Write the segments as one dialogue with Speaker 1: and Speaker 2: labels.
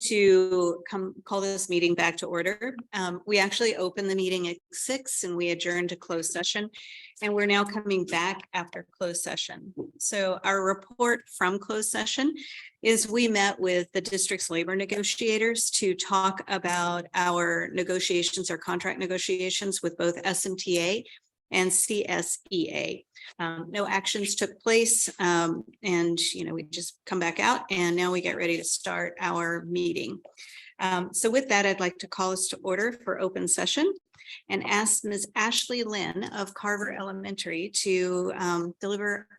Speaker 1: to call this meeting back to order. We actually opened the meeting at 6 and we adjourned to closed session. And we're now coming back after closed session. So our report from closed session is we met with the district's labor negotiators to talk about our negotiations, our contract negotiations with both SMTA and CSEA. No actions took place, and we just come back out and now we get ready to start our meeting. So with that, I'd like to call us to order for open session and ask Ms. Ashley Lynn of Carver Elementary to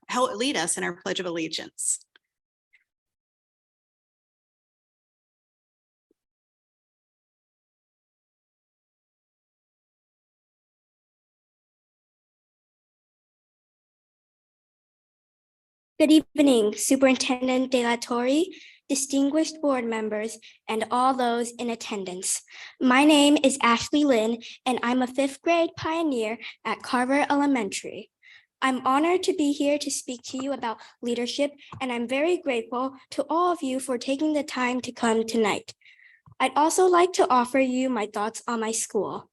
Speaker 1: help lead us in our Pledge of Allegiance.
Speaker 2: Good evening, Superintendent De La Torre, distinguished board members, and all those in attendance. My name is Ashley Lynn, and I'm a 5th grade pioneer at Carver Elementary. I'm honored to be here to speak to you about leadership, and I'm very grateful to all of you for taking the time to come tonight. I'd also like to offer you my thoughts on my school.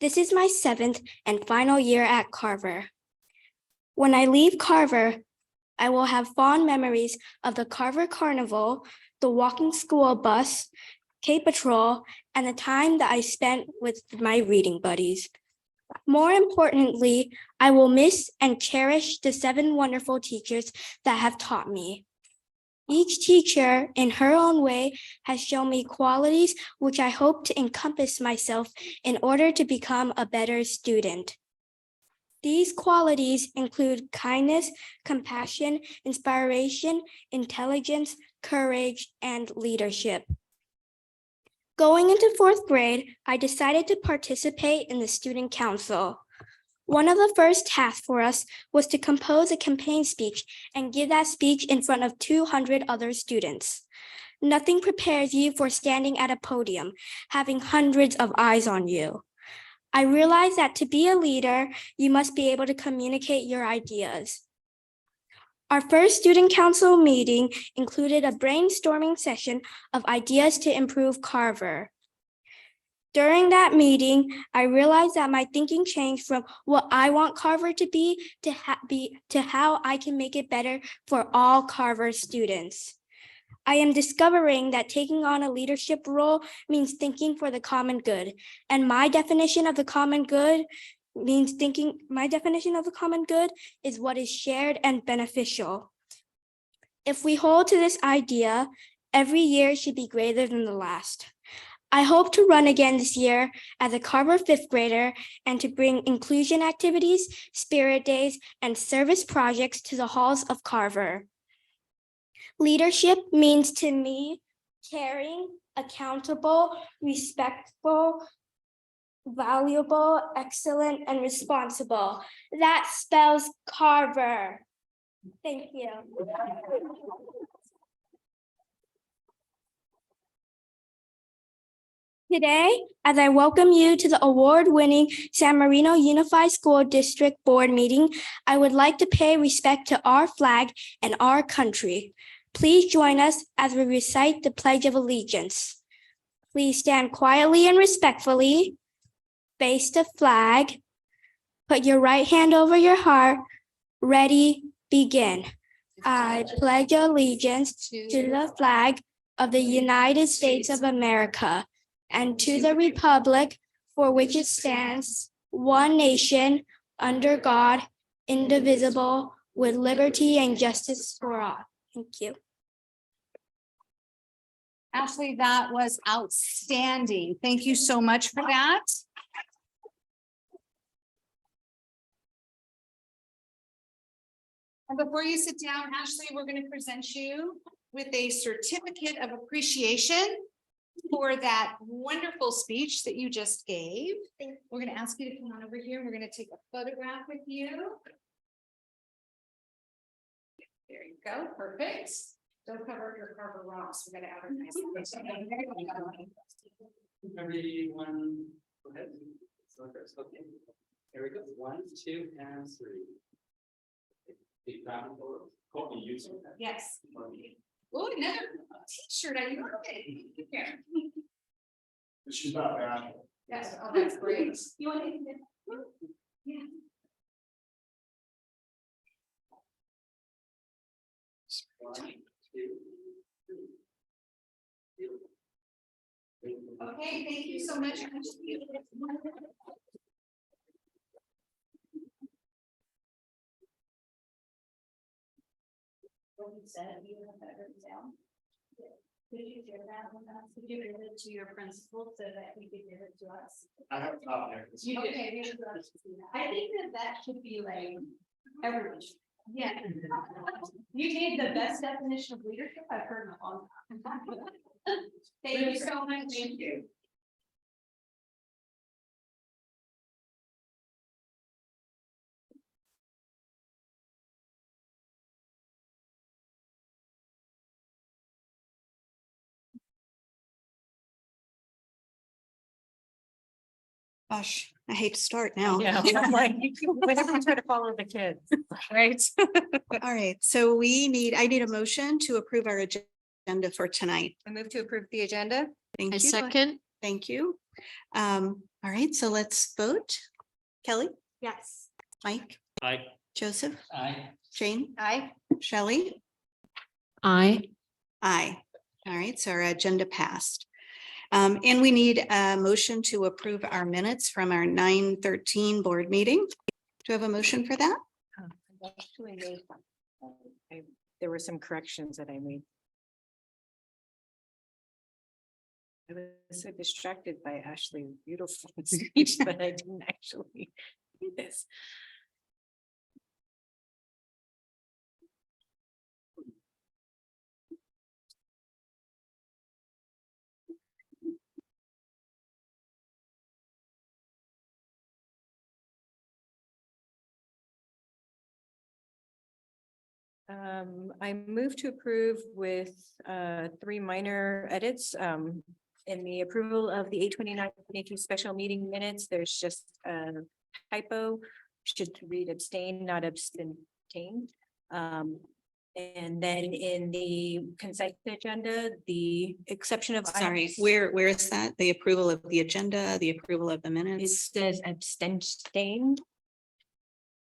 Speaker 2: This is my 7th and final year at Carver. When I leave Carver, I will have fond memories of the Carver Carnival, the walking school bus, K-Patrol, and the time that I spent with my reading buddies. More importantly, I will miss and cherish the 7 wonderful teachers that have taught me. Each teacher, in her own way, has shown me qualities which I hope to encompass myself in order to become a better student. These qualities include kindness, compassion, inspiration, intelligence, courage, and leadership. Going into 4th grade, I decided to participate in the student council. One of the first tasks for us was to compose a campaign speech and give that speech in front of 200 other students. Nothing prepares you for standing at a podium, having hundreds of eyes on you. I realized that to be a leader, you must be able to communicate your ideas. Our first student council meeting included a brainstorming session of ideas to improve Carver. During that meeting, I realized that my thinking changed from what I want Carver to be to how I can make it better for all Carver students. I am discovering that taking on a leadership role means thinking for the common good. And my definition of the common good is what is shared and beneficial. If we hold to this idea, every year should be greater than the last. I hope to run again this year as a Carver 5th grader and to bring inclusion activities, spirit days, and service projects to the halls of Carver. Leadership means to me caring, accountable, respectful, valuable, excellent, and responsible. That spells Carver. Thank you. Today, as I welcome you to the award-winning San Marino Unified School District Board meeting, I would like to pay respect to our flag and our country. Please join us as we recite the Pledge of Allegiance. Please stand quietly and respectfully, face the flag, put your right hand over your heart, ready, begin. I pledge allegiance to the flag of the United States of America and to the republic for which it stands, one nation, under God, indivisible, with liberty and justice for all. Thank you.
Speaker 3: Ashley, that was outstanding. Thank you so much for that. And before you sit down, Ashley, we're going to present you with a certificate of appreciation for that wonderful speech that you just gave. We're going to ask you to come on over here. We're going to take a photograph with you. There you go. Perfect. Don't cover your Carver rocks. We're going to advertise.
Speaker 4: Everyone, go ahead. Okay. Here we go. 1, 2, and 3.
Speaker 3: Yes. Oh, another t-shirt. I love it.
Speaker 5: She's not bad.
Speaker 3: Yes, oh, that's great.
Speaker 2: You want to?
Speaker 3: Yeah. Okay, thank you so much. What you said, you have that written down? Could you share that with us? Could you give it to your principal so that he could give it to us?
Speaker 5: I have a top there.
Speaker 3: You did. Okay, maybe we'll have to see that. I think that should be like everyone. Yeah. You gave the best definition of leadership I've heard in a long time. Thank you so much. Thank you.
Speaker 1: Gosh, I hate to start now.
Speaker 6: Yeah, I'm like, whenever we try to follow the kids, right?
Speaker 1: All right, so I need a motion to approve our agenda for tonight.
Speaker 6: I move to approve the agenda.
Speaker 1: Thank you. Thank you. All right, so let's vote. Kelly,
Speaker 2: Yes.
Speaker 1: Mike,
Speaker 4: Aye.
Speaker 1: Joseph,
Speaker 4: Aye.
Speaker 1: Jane,
Speaker 6: Aye.
Speaker 1: Shelley.
Speaker 6: Aye.
Speaker 1: Aye. All right, so our agenda passed. And we need a motion to approve our minutes from our 9/13 board meeting. Do you have a motion for that?
Speaker 6: Actually made, there were some corrections that I made. I was so distracted by Ashley's beautiful speech, but I didn't actually do this. I move to approve with three minor edits. In the approval of the 8/29/22 special meeting minutes, there's just a typo. Should read abstain, not abstain. And then in the consent agenda, the exception of.
Speaker 1: Sorry,
Speaker 6: items-
Speaker 1: where is that? The approval of the agenda, the approval of the
Speaker 6: It
Speaker 1: minutes?
Speaker 6: says abstain.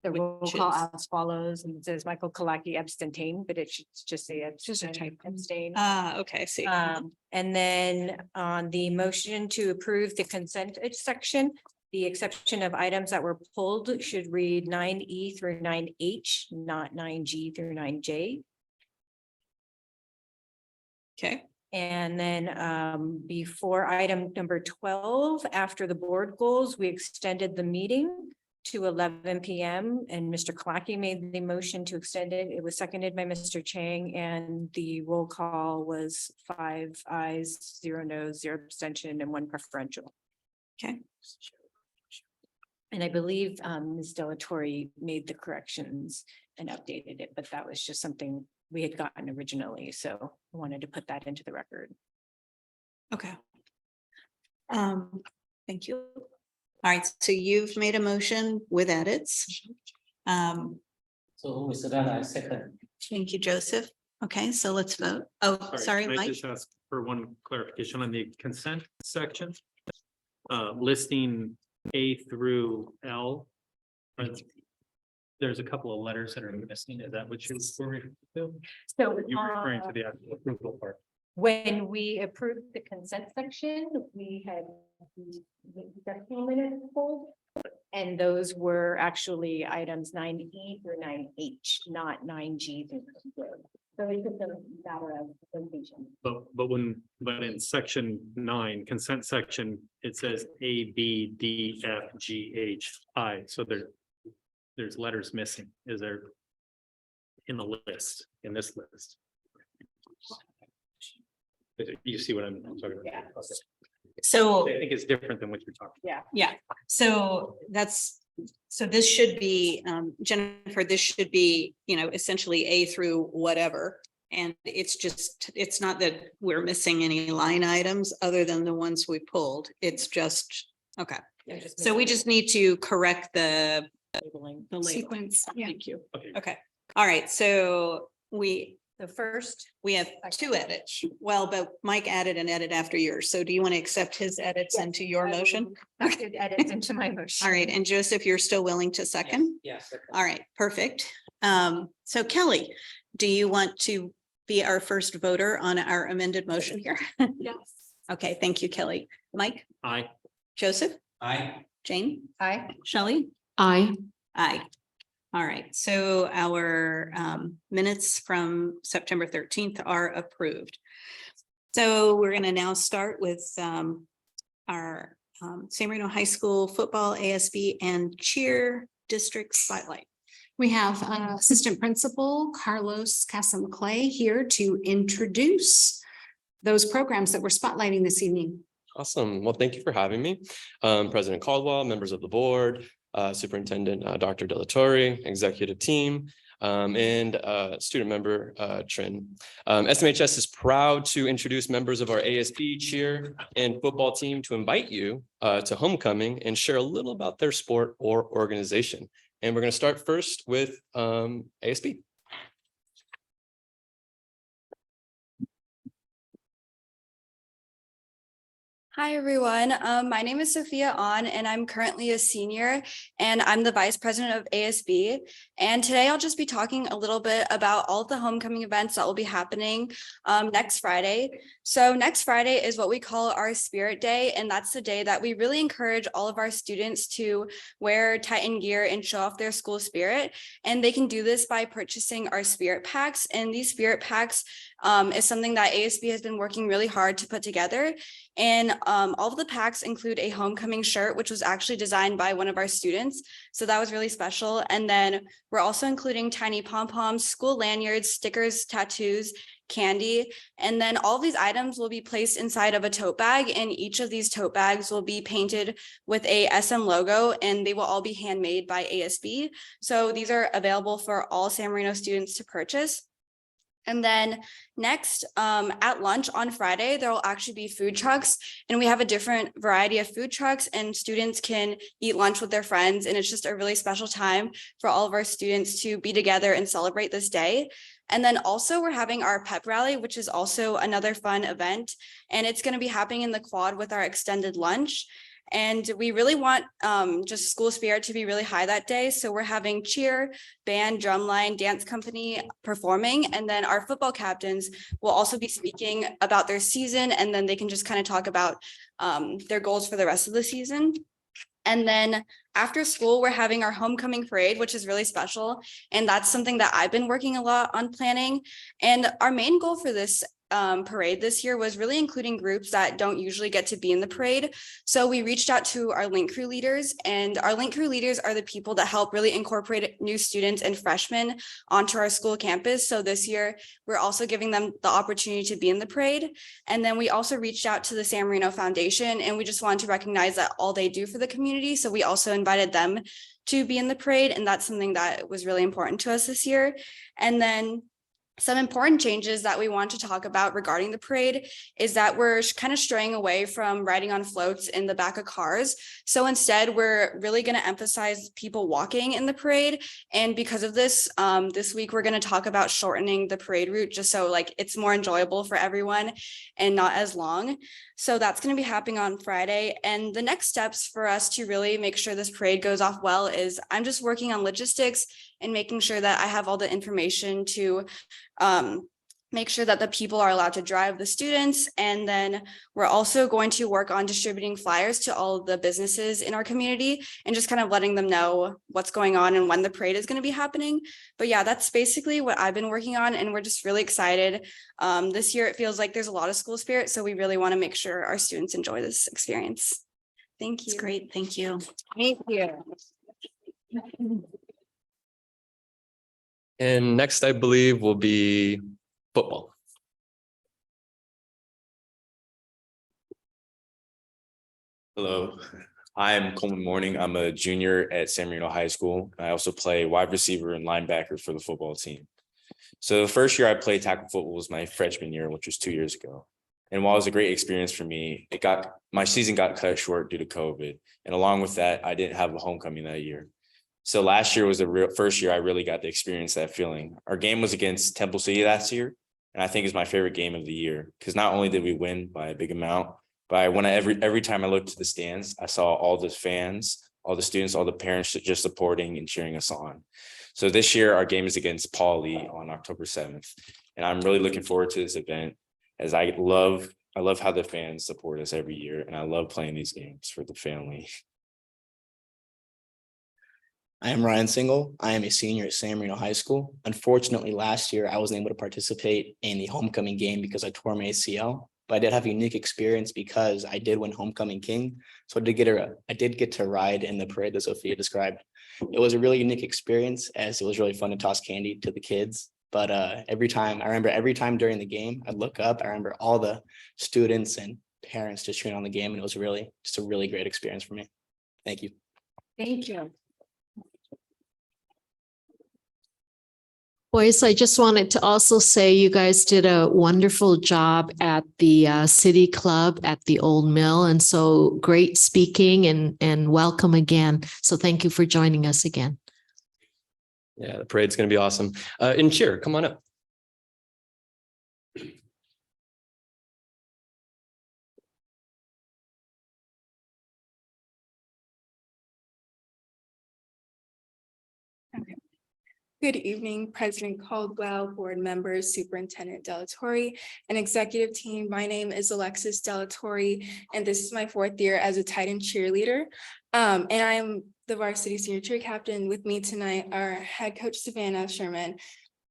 Speaker 6: The roll
Speaker 1: Which
Speaker 6: call
Speaker 1: is-
Speaker 6: as follows, and it says Michael Kalaki abstain, but it should just say abstain.
Speaker 1: Okay, I see.
Speaker 6: And then on the motion to approve the consent section, the exception of items that were pulled should read 9E through 9H, not 9G through 9J.
Speaker 1: Okay,
Speaker 6: And then before item number 12, after the board goals, we extended the meeting to 11 PM and Mr. Kalaki made the motion to extend it. It was seconded by Mr. Chang and the roll call was 5 ayes, 0 noes, 0 abstention and 1 preferential.
Speaker 1: okay.
Speaker 6: And I believe Ms. Delatorre made the corrections and updated it, but that was just something we had gotten originally, so I wanted to put that into the record.
Speaker 1: Okay. Thank you. All right, so you've made a motion with edits.
Speaker 4: So with that, I second.
Speaker 1: Thank you, Joseph. Okay, so let's vote. Oh, sorry,
Speaker 7: Can I
Speaker 1: Mike.
Speaker 7: just ask for one clarification on the consent section? Listing A through L. There's a couple of letters that are missing. Is that what you're referring to?
Speaker 6: So
Speaker 7: You're referring to the actual approval part.
Speaker 6: when we approved the consent section, we had the exceptional minutes pulled. And those were actually items 9E through 9H, not 9G. through 9J. So it's just a matter of completion.
Speaker 7: But in section 9, consent section, it says A, B, D, F, G, H, I. So there's letters missing. Is there in the list, in this list? You see what I'm talking about?
Speaker 6: Yeah.
Speaker 7: Okay.
Speaker 1: So,
Speaker 7: I think it's different than what you're talking
Speaker 1: yeah, so this should be, Jennifer, this should be, essentially A through whatever. And it's not that we're missing any line items other than the ones we pulled. It's just, okay. So we just need to correct the
Speaker 6: labeling.
Speaker 1: label.
Speaker 2: Sequence. Yeah.
Speaker 1: Thank you.
Speaker 7: about. Okay.
Speaker 1: Okay, all right, so
Speaker 6: The first,
Speaker 1: We have two edits. Well, but Mike added an edit after yours. So do you want to accept his edits into your motion?
Speaker 6: I did edit into my motion.
Speaker 1: All right. And Joseph, you're still willing to second?
Speaker 4: Yes.
Speaker 1: All right, perfect. So Kelly, do you want to be our first voter on our amended motion here?
Speaker 6: Yes.
Speaker 1: Okay, thank you, Kelly. Mike,
Speaker 7: Aye.
Speaker 1: Joseph,
Speaker 4: Aye.
Speaker 1: Jane,
Speaker 6: Aye.
Speaker 1: Shelley?
Speaker 5: Aye.
Speaker 1: Aye. All right, so our minutes from September 13th are approved. So we're going to now start with our San Marino High School football, ASB and cheer district spotlight.
Speaker 3: We have Assistant Principal Carlos Casamaclay here to introduce those programs that we're spotlighting this evening.
Speaker 8: Awesome. Well, thank you for having me. President Caldwell, members of the board, Superintendent Dr. Delatorre, executive team, and student member Trin. SMHS is proud to introduce members of our ASB cheer and football team to invite you to homecoming and share a little about their sport or organization. And we're going to start first with ASB.
Speaker 9: Hi, everyone. My name is Sophia On, and I'm currently a senior, and I'm the vice president of ASB. And today I'll just be talking a little bit about all of the homecoming events that will be happening next Friday. So next Friday is what we call our Spirit Day, and that's the day that we really encourage all of our students to wear Titan gear and show off their school spirit. And they can do this by purchasing our Spirit Packs. And these Spirit Packs is something that ASB has been working really hard to put together. And all of the packs include a homecoming shirt, which was actually designed by one of our students. So that was really special. And then we're also including tiny pom-poms, school lanyards, stickers, tattoos, candy. And then all of these items will be placed inside of a tote bag. And each of these tote bags will be painted with a SM logo, and they will all be handmade by ASB. So these are available for all San Marino students to purchase. And then next, at lunch on Friday, there will actually be food trucks, and we have a different variety of food trucks, and students can eat lunch with their friends. And it's just a really special time for all of our students to be together and celebrate this day. And then also we're having our pep rally, which is also another fun event, and it's going to be happening in the quad with our extended lunch. And we really want just school spirit to be really high that day. So we're having cheer, band, drumline, dance company performing. And then our football captains will also be speaking about their season. And then they can just kind of talk about their goals for the rest of the season. And then after school, we're having our homecoming parade, which is really special. And that's something that I've been working a lot on planning. And our main goal for this parade this year was really including groups that don't usually get to be in the parade. So we reached out to our link crew leaders, and our link crew leaders are the people that help really incorporate new students and freshmen onto our school campus. So this year, we're also giving them the opportunity to be in the parade. And then we also reached out to the San Marino Foundation, and we just wanted to recognize that all they do for the community. So we also invited them to be in the parade, and that's something that was really important to us this year. And then some important changes that we want to talk about regarding the parade is that we're kind of straying away from riding on floats in the back of cars. So instead, we're really going to emphasize people walking in the parade. And because of this, this week, we're going to talk about shortening the parade route just so like it's more enjoyable for everyone and not as long. So that's going to be happening on Friday. And the next steps for us to really make sure this parade goes off well is I'm just working on logistics and making sure that I have all the information to make sure that the people are allowed to drive the students. And then we're also going to work on distributing flyers to all of the businesses in our community and just kind of letting them know what's going on and when the parade is going to be happening. But yeah, that's basically what I've been working on, and we're just really excited. This year, it feels like there's a lot of school spirit, so we really want to make sure our students enjoy this experience. Thank you.
Speaker 1: It's great. Thank you.
Speaker 6: Thank you.
Speaker 8: And next, I believe, will be football.
Speaker 10: Hello, I'm Coleman Morning. I'm a junior at San Marino High School. I also play wide receiver and linebacker for the football team. So the first year I played tackle football was my freshman year, which was 2 years ago. And while it was a great experience for me, my season got cut short due to COVID. And along with that, I didn't have a homecoming that year. So last year was the first year I really got to experience that feeling. Our game was against Temple City last year, and I think it's my favorite game of the year because not only did we win by a big amount, but every time I looked to the stands, I saw all the fans, all the students, all the parents just supporting and cheering us on. So this year our game is against Pauley on October 7th, and I'm really looking forward to this event as I love how the fans support us every year, and I love playing these games for the family.
Speaker 5: I am Ryan Single. I am a senior at San Marino High School. Unfortunately, last year I wasn't able to participate in the homecoming game because I tore my ACL, but I did have a unique experience because I did win homecoming king. So I did get to ride in the parade that Sophia described. It was a really unique experience as it was really fun to toss candy to the kids. But every time during the game, I'd look up, I remember all the students and parents just cheering on the game. And it was really just a really great experience for me. Thank you.
Speaker 3: Thank you.
Speaker 11: Boys, I just wanted to also say you guys did a wonderful job at the City Club at the Old Mill. And so great speaking and welcome again. So thank you for joining us again.
Speaker 8: Yeah, the parade's going to be awesome. And cheer, come on up.
Speaker 12: Good evening, President Caldwell, board members, Superintendent Delatorre, and executive team. My name is Alexis Delatorre, and this is my 4th year as a Titan cheerleader. And I'm the varsity senior cheer captain. With me tonight are head coach Savannah Sherman,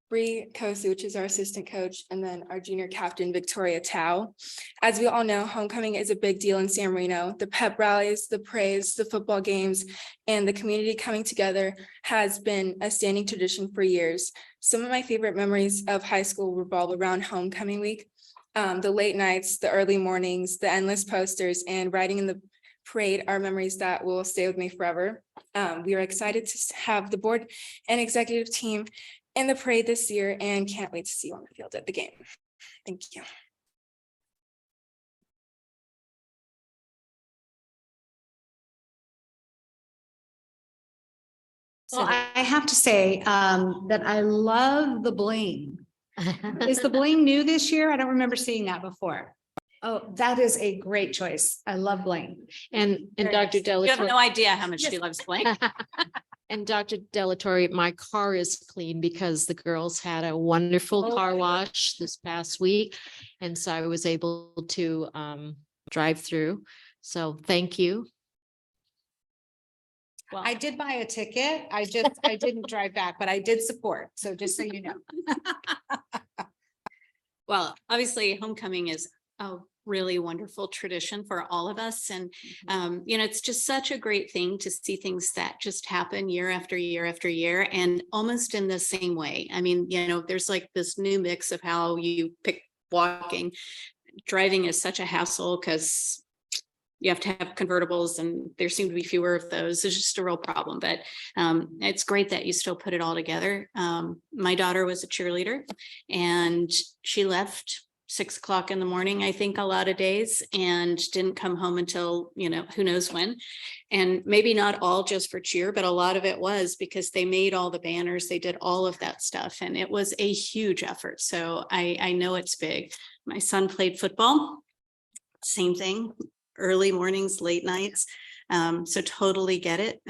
Speaker 12: Bree Kosi, which is our assistant coach, and then our junior captain, Victoria Tao. As we all know, homecoming is a big deal in San Marino. The pep rallies, the parades, the football games, and the community coming together has been a standing tradition for years. Some of my favorite memories of high school revolve around homecoming week. The late nights, the early mornings, the endless posters, and riding in the parade are memories that will stay with me forever. We are excited to have the board and executive team in the parade this year and can't wait to see you on the field at the game. Thank you.
Speaker 3: Well, I have to say that I love the bling. Is the bling new this year? I don't remember seeing that before. Oh, that is a great choice. I love bling.
Speaker 11: And Dr.
Speaker 1: You have no
Speaker 11: Delatorre,
Speaker 1: idea how much she loves playing.
Speaker 11: and Dr. Delatorre, my car is clean because the girls had a wonderful car wash this past week. And so I was able to drive through. So thank you.
Speaker 1: Well,
Speaker 3: I did buy a ticket. I didn't drive back, but I did support. So just so you know.
Speaker 1: well, obviously homecoming is a really wonderful tradition for all of us. And, it's just such a great thing to see things that just happen year after year after year and almost in the same way. I mean, there's like this new mix of how you pick walking. Driving is such a hassle because you have to have convertibles and there seem to be fewer of those. It's just a real problem, but it's great that you still put it all together. My daughter was a cheerleader and she left 6 o'clock in the morning, I think a lot of days, and didn't come home until, who knows when. And maybe not all just for cheer, but a lot of it was because they made all the banners, they did all of that stuff. And it was a huge effort. So I know it's big. My son played football, same thing, early mornings, late nights. So totally get it.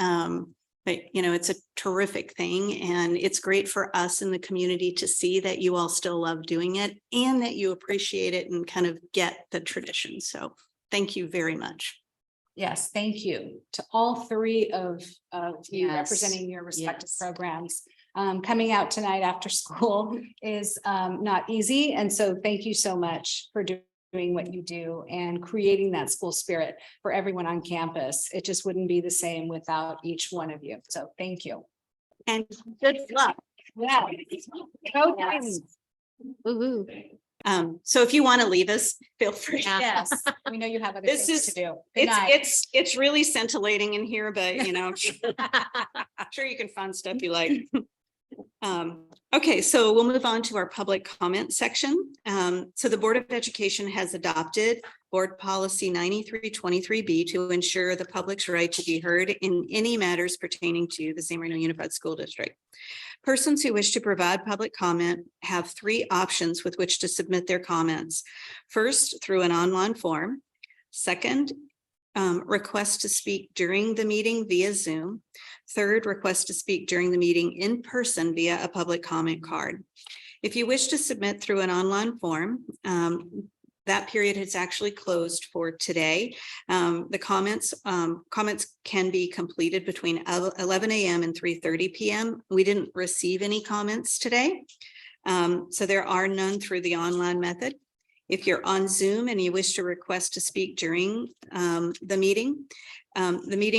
Speaker 1: But, it's a terrific thing and it's great for us in the community to see that you all still love doing it and that you appreciate it and kind of get the tradition. So thank you very much.
Speaker 3: Yes, thank you to all 3 of you
Speaker 11: Yes.
Speaker 3: representing your respective
Speaker 11: Yes.
Speaker 3: programs. Coming out tonight after school is not easy. And so thank you so much for doing what you do and creating that school spirit for everyone on campus. It just wouldn't be the same without each one of you. So thank you.
Speaker 1: And good luck.
Speaker 3: Yeah. Go
Speaker 1: Yes.
Speaker 3: Titans.
Speaker 11: Woo-hoo.
Speaker 1: So if you want to leave us, feel free.
Speaker 3: Yes, we know you have other
Speaker 1: This
Speaker 3: things
Speaker 1: is-
Speaker 3: to do. Good night.
Speaker 1: It's really scintillating in here, but sure you can find stuff you like. Okay, so we'll move on to our public comment section. So the Board of Education has adopted Board Policy 9323B to ensure the public's right to be heard in any matters pertaining to the San Marino Unified School District. Persons who wish to provide public comment have three options with which to submit their comments. First, through an online form. Second, request to speak during the meeting via Zoom. Third, request to speak during the meeting in person via a public comment card. If you wish to submit through an online form, that period has actually closed for today. The comments can be completed between 11 a.m. and 3:30 p.m. We didn't receive any comments today, so there are none through the online method. If you're on Zoom and you wish to request to speak during the meeting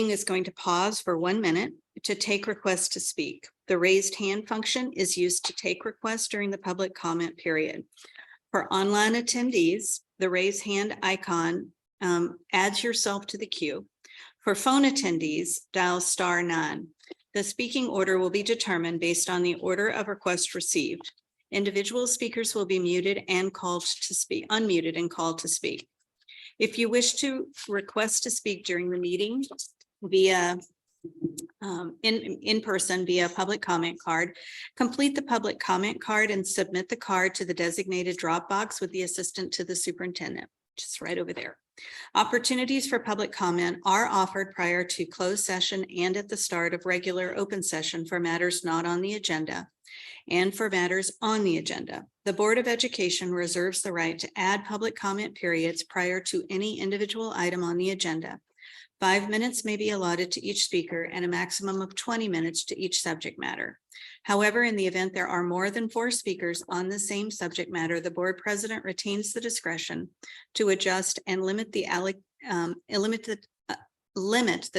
Speaker 1: is going to pause for 1 minute to take requests to speak. The raised hand function is used to take requests during the public comment period. For online attendees, the raise hand icon adds yourself to the queue. For phone attendees, dial *9. The speaking order will be determined based on the order of requests received. Individual speakers will be muted and unmuted and called to speak. If you wish to request to speak during the meeting via in person via public comment card, complete the public comment card and submit the card to the designated drop box with the assistant to the superintendent, just right over there. Opportunities for public comment are offered prior to closed session and at the start of regular open session for matters not on the agenda and for matters on the agenda. The Board of Education reserves the right to add public comment periods prior to any individual item on the agenda. 5 minutes may be allotted to each speaker and a maximum of 20 minutes to each subject matter. However, in the event there are more than 4 speakers on the same subject matter, the board president retains the discretion to adjust and limit the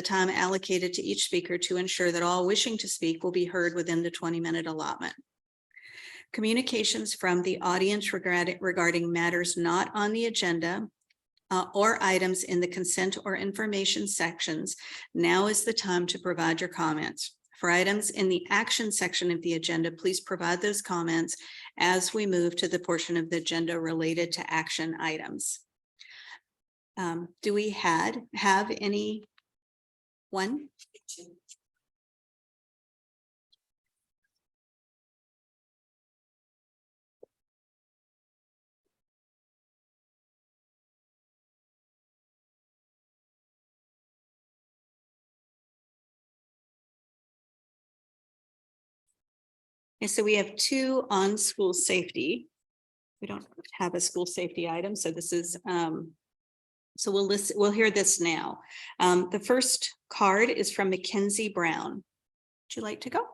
Speaker 1: time allocated to each speaker to ensure that all wishing to speak will be heard within the 20-minute allotment. Communications from the audience regarding matters not on the agenda or items in the consent or information sections, now is the time to provide your comments. For items in the action section of the agenda, please provide those comments as we move to the portion of the agenda related to action items. Do we have any one? And so we have 2 on school safety. We don't have a school safety item, so this is so we'll hear this now. The first card is from Mackenzie Brown. Would you like to go?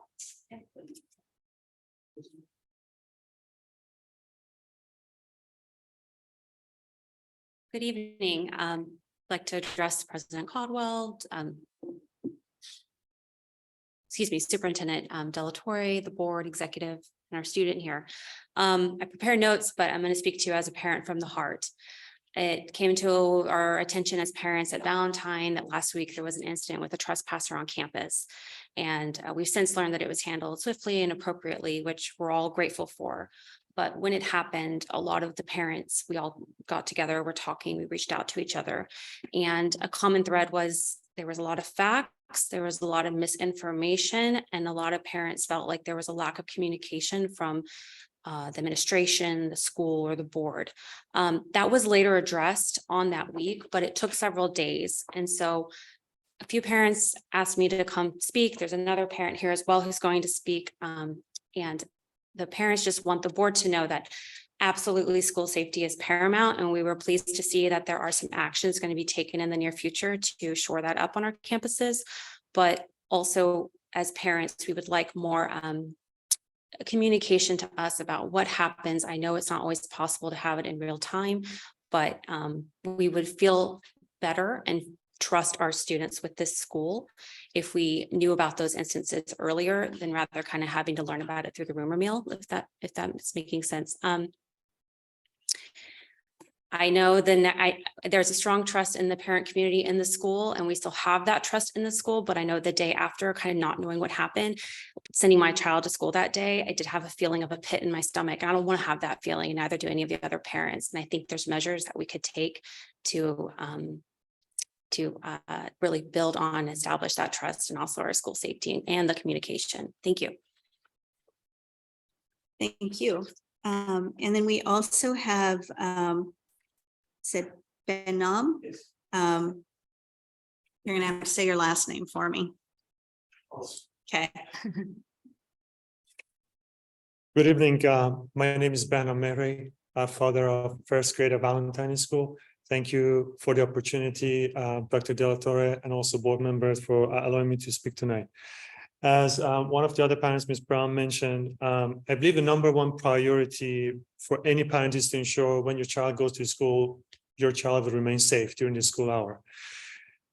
Speaker 13: Good evening. I'd like to address President Caldwell, Superintendent Delatorre, the board, executive, and our student here. I prepared notes, but I'm going to speak to you as a parent from the heart. It came to our attention as parents at Valentine that last week there was an incident with a trespasser on campus. And we've since learned that it was handled swiftly and appropriately, which we're all grateful for. But when it happened, a lot of the parents, we all got together, we're talking, we reached out to each other. And a common thread was there was a lot of facts, there was a lot of misinformation, and a lot of parents felt like there was a lack of communication from the administration, the school, or the board. That was later addressed on that week, but it took several days. And so a few parents asked me to come speak. There's another parent here as well who's going to speak. And the parents just want the board to know that absolutely school safety is paramount. And we were pleased to see that there are some actions going to be taken in the near future to shore that up on our campuses. But also as parents, we would like more communication to us about what happens. I know it's not always possible to have it in real time, but we would feel better and trust our students with this school if we knew about those instances earlier than rather kind of having to learn about it through the rumor mill, if that's making sense. I know there's a strong trust in the parent community in the school, and we still have that trust in the school, but I know the day after, kind of not knowing what happened, sending my child to school that day, I did have a feeling of a pit in my stomach. I don't want to have that feeling, and neither do any of the other parents. And I think there's measures that we could take to really build on, establish that trust, and also our school safety and the communication. Thank you.
Speaker 1: Thank you. And then we also have said Benam. You're gonna have to say your last name for me. Okay.
Speaker 14: Good evening. My name is Ben Amere, father of first grade at Valentine School. Thank you for the opportunity, Dr. De La Torre, and also board members for allowing me to speak tonight. As one of the other parents, Ms. Brown, mentioned, I believe the number one priority for any parent is to ensure when your child goes to school, your child will remain safe during the school hour.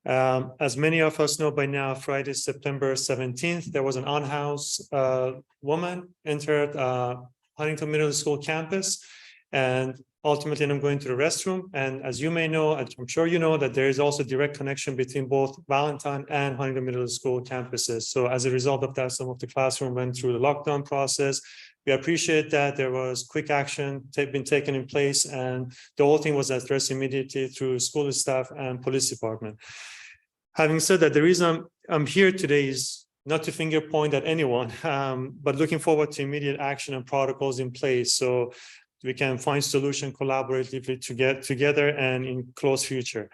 Speaker 14: As many of us know by now, Friday, September 17th, there was an unhoused woman entered Huntington Middle School campus, and ultimately I'm going to the restroom. And as you may know, I'm sure you know that there is also direct connection between both Valentine and Huntington Middle School campuses. So as a result of that, some of the classroom went through the lockdown process. We appreciate that there was quick action been taken in place, and the whole thing was addressed immediately through school staff and police department. Having said that, the reason I'm here today is not to finger point at anyone, but looking forward to immediate action and protocols in place so we can find solution collaboratively to get together and in close future.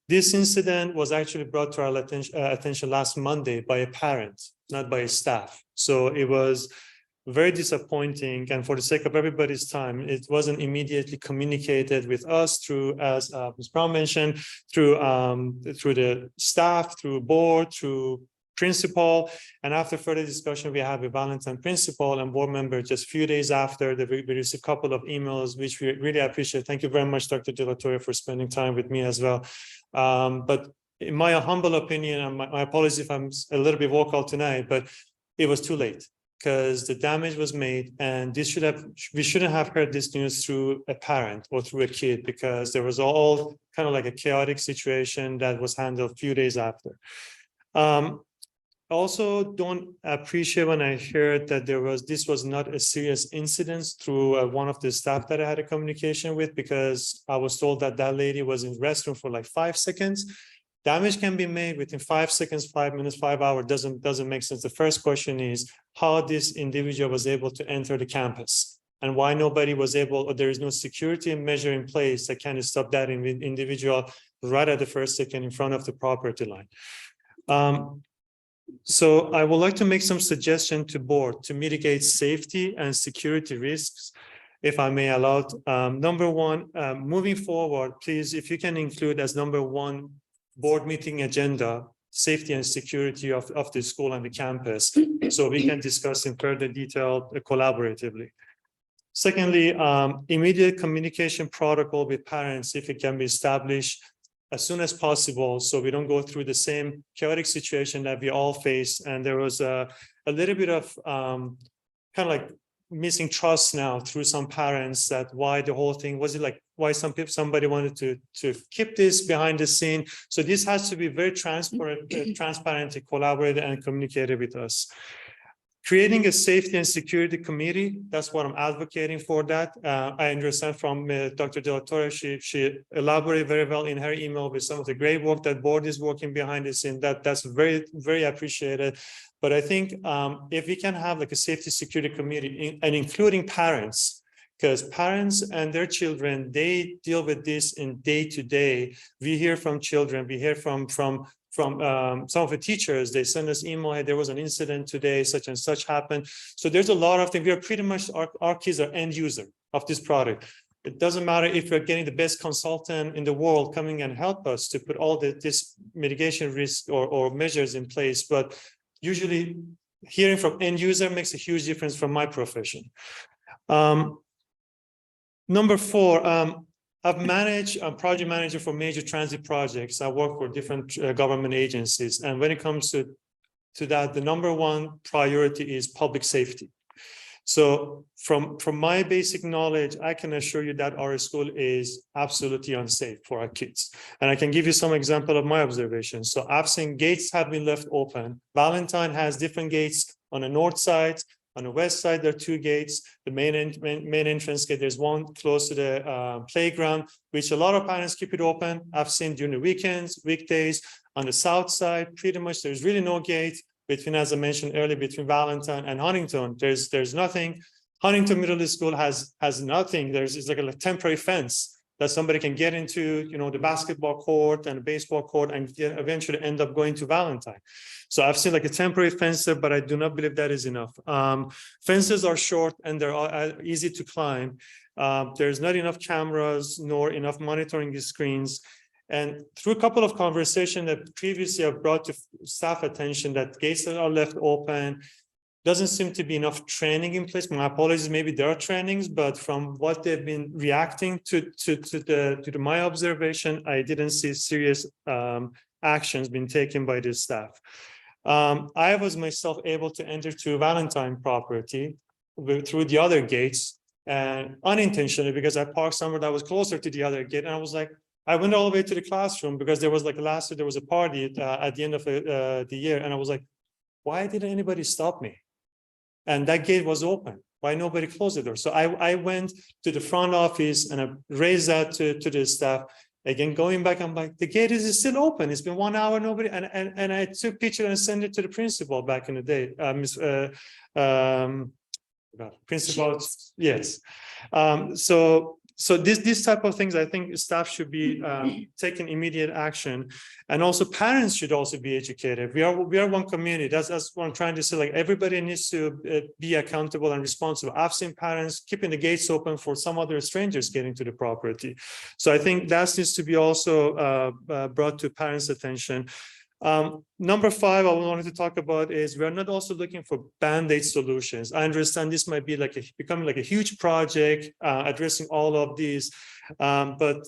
Speaker 14: This incident was actually brought to our attention last Monday by a parent, not by a staff. So it was very disappointing, and for the sake of everybody's time, it wasn't immediately communicated with us through, as Ms. Brown mentioned, through the staff, through board, through principal. And after further discussion, we have a Valentine principal and board member. Just a few days after, we received a couple of emails, which we really appreciate. Thank you very much, Dr. De La Torre, for spending time with me as well. But in my humble opinion, and my apologies if I'm a little bit vocal tonight, but it was too late, because the damage was made, and we shouldn't have heard this news through a parent or through a kid, because there was all kind of like a chaotic situation that was handled a few days after. Also don't appreciate when I heard that this was not a serious incident through one of the staff that I had a communication with, because I was told that that lady was in the restroom for like 5 seconds. Damage can be made within 5 seconds, 5 minutes, 5 hours, doesn't make sense. The first question is how this individual was able to enter the campus, and why nobody was able, or there is no security measure in place that can stop that individual right at the first second in front of the property line. So I would like to make some suggestion to board to mitigate safety and security risks, if I may allow. Number one, moving forward, please, if you can include as number one board meeting agenda, safety and security of the school and the campus, so we can discuss in further detail collaboratively. Secondly, immediate communication protocol with parents, if it can be established as soon as possible, so we don't go through the same chaotic situation that we all face. And there was a little bit of kind of like missing trust now through some parents, that why the whole thing was, it like why somebody wanted to keep this behind the scene. So this has to be very transparent, collaborated and communicated with us. Creating a safety and security committee, that's what I'm advocating for that. I understand from Dr. De La Torre, she elaborated very well in her email with some of the great work that board is working behind the scene. That's very, very appreciated. But I think if we can have like a safety security committee and including parents, because parents and their children, they deal with this in day to day. We hear from children, we hear from some of the teachers. They send us email, hey, there was an incident today, such and such happened. So there's a lot of things. We are pretty much, our kids are end user of this product. It doesn't matter if we're getting the best consultant in the world coming and help us to put all this mitigation risk or measures in place, but usually hearing from end user makes a huge difference from my profession. Number four, I've managed a project manager for major transit projects. I work for different government agencies. And when it comes to that, the number one priority is public safety. So from my basic knowledge, I can assure you that our school is absolutely unsafe for our kids. And I can give you some example of my observations. So I've seen gates have been left open. Valentine has different gates on the north side. On the west side, there are two gates. The main entrance gate, there's one close to the playground, which a lot of parents keep it open. I've seen during the weekends, weekdays. On the south side, pretty much there's really no gate between, as I mentioned earlier, between Valentine and Huntington. There's nothing. Huntington Middle School has nothing. It's like a temporary fence that somebody can get into, the basketball court and the baseball court and eventually end up going to Valentine. So I've seen like a temporary fence there, but I do not believe that is enough. Fences are short and they're easy to climb. There's not enough cameras nor enough monitoring screens. And through a couple of conversations that previously I've brought to staff attention that gates that are left open, doesn't seem to be enough training in place. My apologies, maybe there are trainings, but from what they've been reacting to my observation, I didn't see serious actions being taken by the staff. I was myself able to enter to Valentine property through the other gates and unintentionally because I parked somewhere that was closer to the other gate. And I was like, I went all the way to the classroom because there was like last year, there was a party at the end of the year. And I was like, why didn't anybody stop me? And that gate was open. Why nobody closed the door? So I went to the front office and I raised that to the staff. Again, going back, I'm like, the gate is still open. It's been 1 hour, nobody. And I took picture and sent it to the principal back in the day. Principal, yes. So this type of things, I think staff should be taking immediate action, and also parents should also be educated. We are one community. That's what I'm trying to say. Like everybody needs to be accountable and responsible. I've seen parents keeping the gates open for some other strangers getting to the property. So I think that needs to be also brought to parents' attention. Number 5, I wanted to talk about is we're not also looking for band-aid solutions. I understand this might be becoming like a huge project addressing all of these, but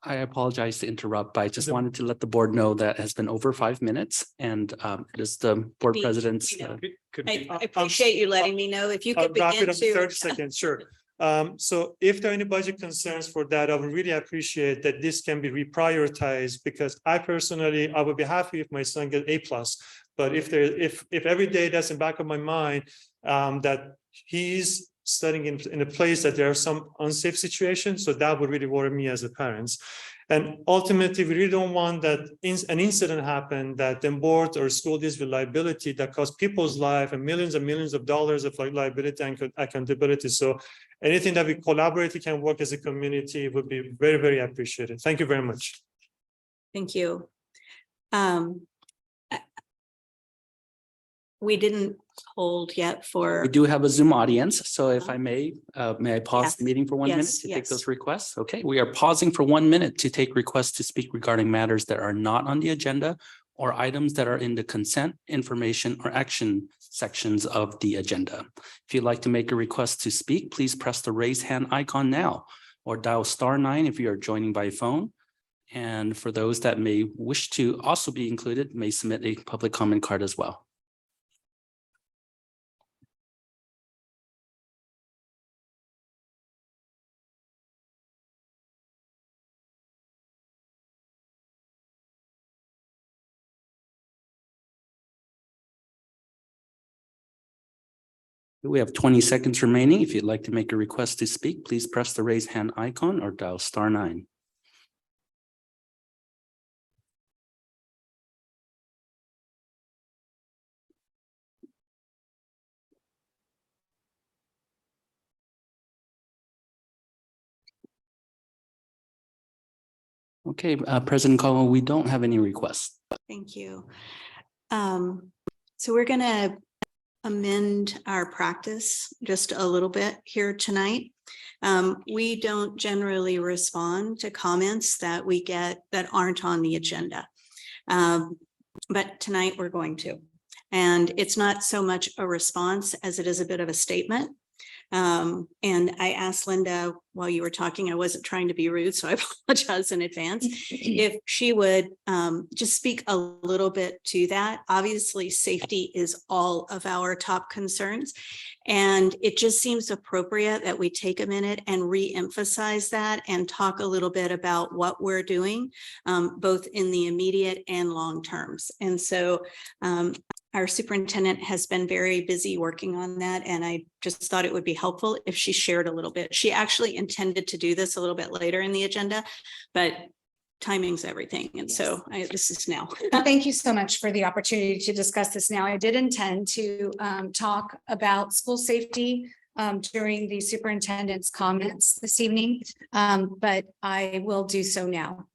Speaker 15: I apologize to interrupt, but I just wanted to let the board know that has been over 5 minutes and it is the board president's.
Speaker 1: I appreciate you letting me know if you could
Speaker 14: wrap it
Speaker 1: begin
Speaker 14: up in
Speaker 1: to.
Speaker 14: 30 seconds, sure. So if there are any budget concerns for that, I would really appreciate that this can be reprioritized because I would be happy if my son gets A+. But if every day that's in the back of my mind that he's studying in a place that there are some unsafe situations, so that would really worry me as a parent. And ultimately, we really don't want that an incident happen that then board or school deals with liability that costs people's life and millions of dollars of liability and accountability. So anything that we collaboratively can work as a community would be very, very appreciated. Thank you very much.
Speaker 1: Thank you. We didn't hold yet for.
Speaker 15: We do have a Zoom audience, so if I may I pause the meeting for 1 minute
Speaker 1: Yes,
Speaker 15: to take
Speaker 1: yes.
Speaker 15: those requests? Okay, we are pausing for 1 minute to take requests to speak regarding matters that are not on the agenda or items that are in the consent, information, or action sections of the agenda. If you'd like to make a request to speak, please press the raise hand icon now or dial *9 if you are joining by phone. And for those that may wish to also be included, may submit a public comment card as well. We have 20 seconds remaining. If you'd like to make a request to speak, please press the raise hand icon or dial *9. Okay, President Caldwell, we don't have any requests.
Speaker 1: Thank you. So we're going to amend our practice just a little bit here tonight. We don't generally respond to comments that we get that aren't on the agenda. But tonight we're going to. And it's not so much a response as it is a bit of a statement. And I asked Linda while you were talking, I wasn't trying to be rude, so I apologize in advance. If she would just speak a little bit to that. Obviously, safety is all of our top concerns. And it just seems appropriate that we take a minute and re-emphasize that and talk a little bit about what we're doing, both in the immediate and long terms. And so our superintendent has been very busy working on that, and I just thought it would be helpful if she shared a little bit. She actually intended to do this a little bit later in the agenda, but timing's everything. And so this is now.
Speaker 3: Thank you so much for the opportunity to discuss this now. I did intend to talk about school safety during the superintendent's comments this evening, but I will do so now.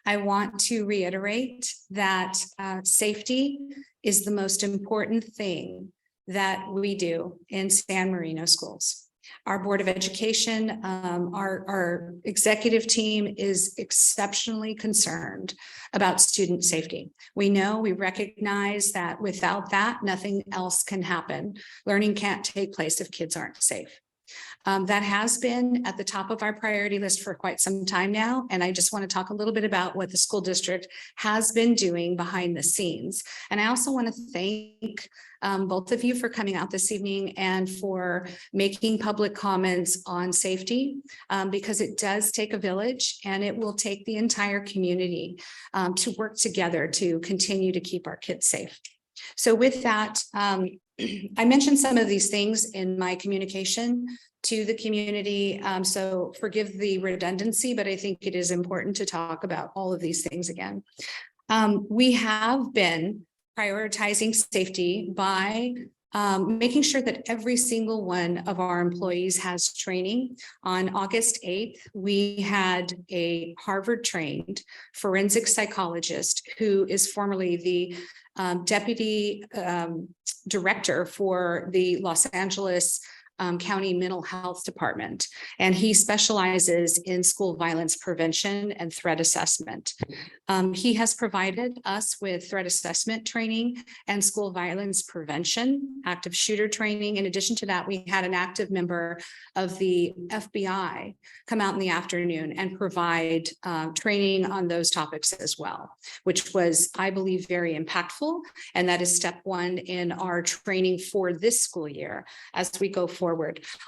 Speaker 3: I want to reiterate that safety is the most important thing that we do in San Marino schools. Our Board of Education, our executive team is exceptionally concerned about student safety. We recognize that without that, nothing else can happen. Learning can't take place if kids aren't safe. That has been at the top of our priority list for quite some time now. And I just want to talk a little bit about what the school district has been doing behind the scenes. And I also want to thank both of you for coming out this evening and for making public comments on safety, because it does take a village and it will take the entire community to work together to continue to keep our kids safe. So with that, I mentioned some of these things in my communication to the community. So forgive the redundancy, but I think it is important to talk about all of these things again. We have been prioritizing safety by making sure that every single one of our employees has training. On August 8th, we had a Harvard-trained forensic psychologist who is formerly the deputy director for the Los Angeles County Mental Health Department, and he specializes in school violence prevention and threat assessment. He has provided us with threat assessment training and school violence prevention, active shooter training. In addition to that, we had an active member of the FBI come out in the afternoon and provide training on those topics as well, which was, I believe, very impactful. And that is step one in our training for this school year as we go forward.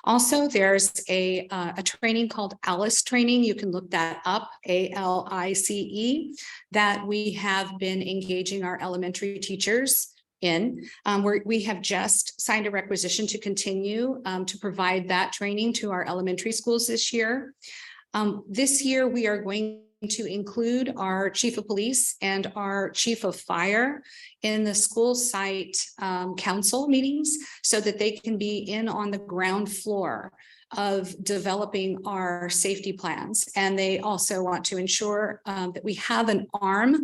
Speaker 3: Also, there's a training called ALICE training. You can look that up, ALICE, that we have been engaging our elementary teachers in. We have just signed a requisition to continue to provide that training to our elementary schools this year. This year, we are going to include our chief of police and our chief of fire in the school site council meetings so that they can be in on the ground floor of developing our safety plans. And they also want to ensure that we have an arm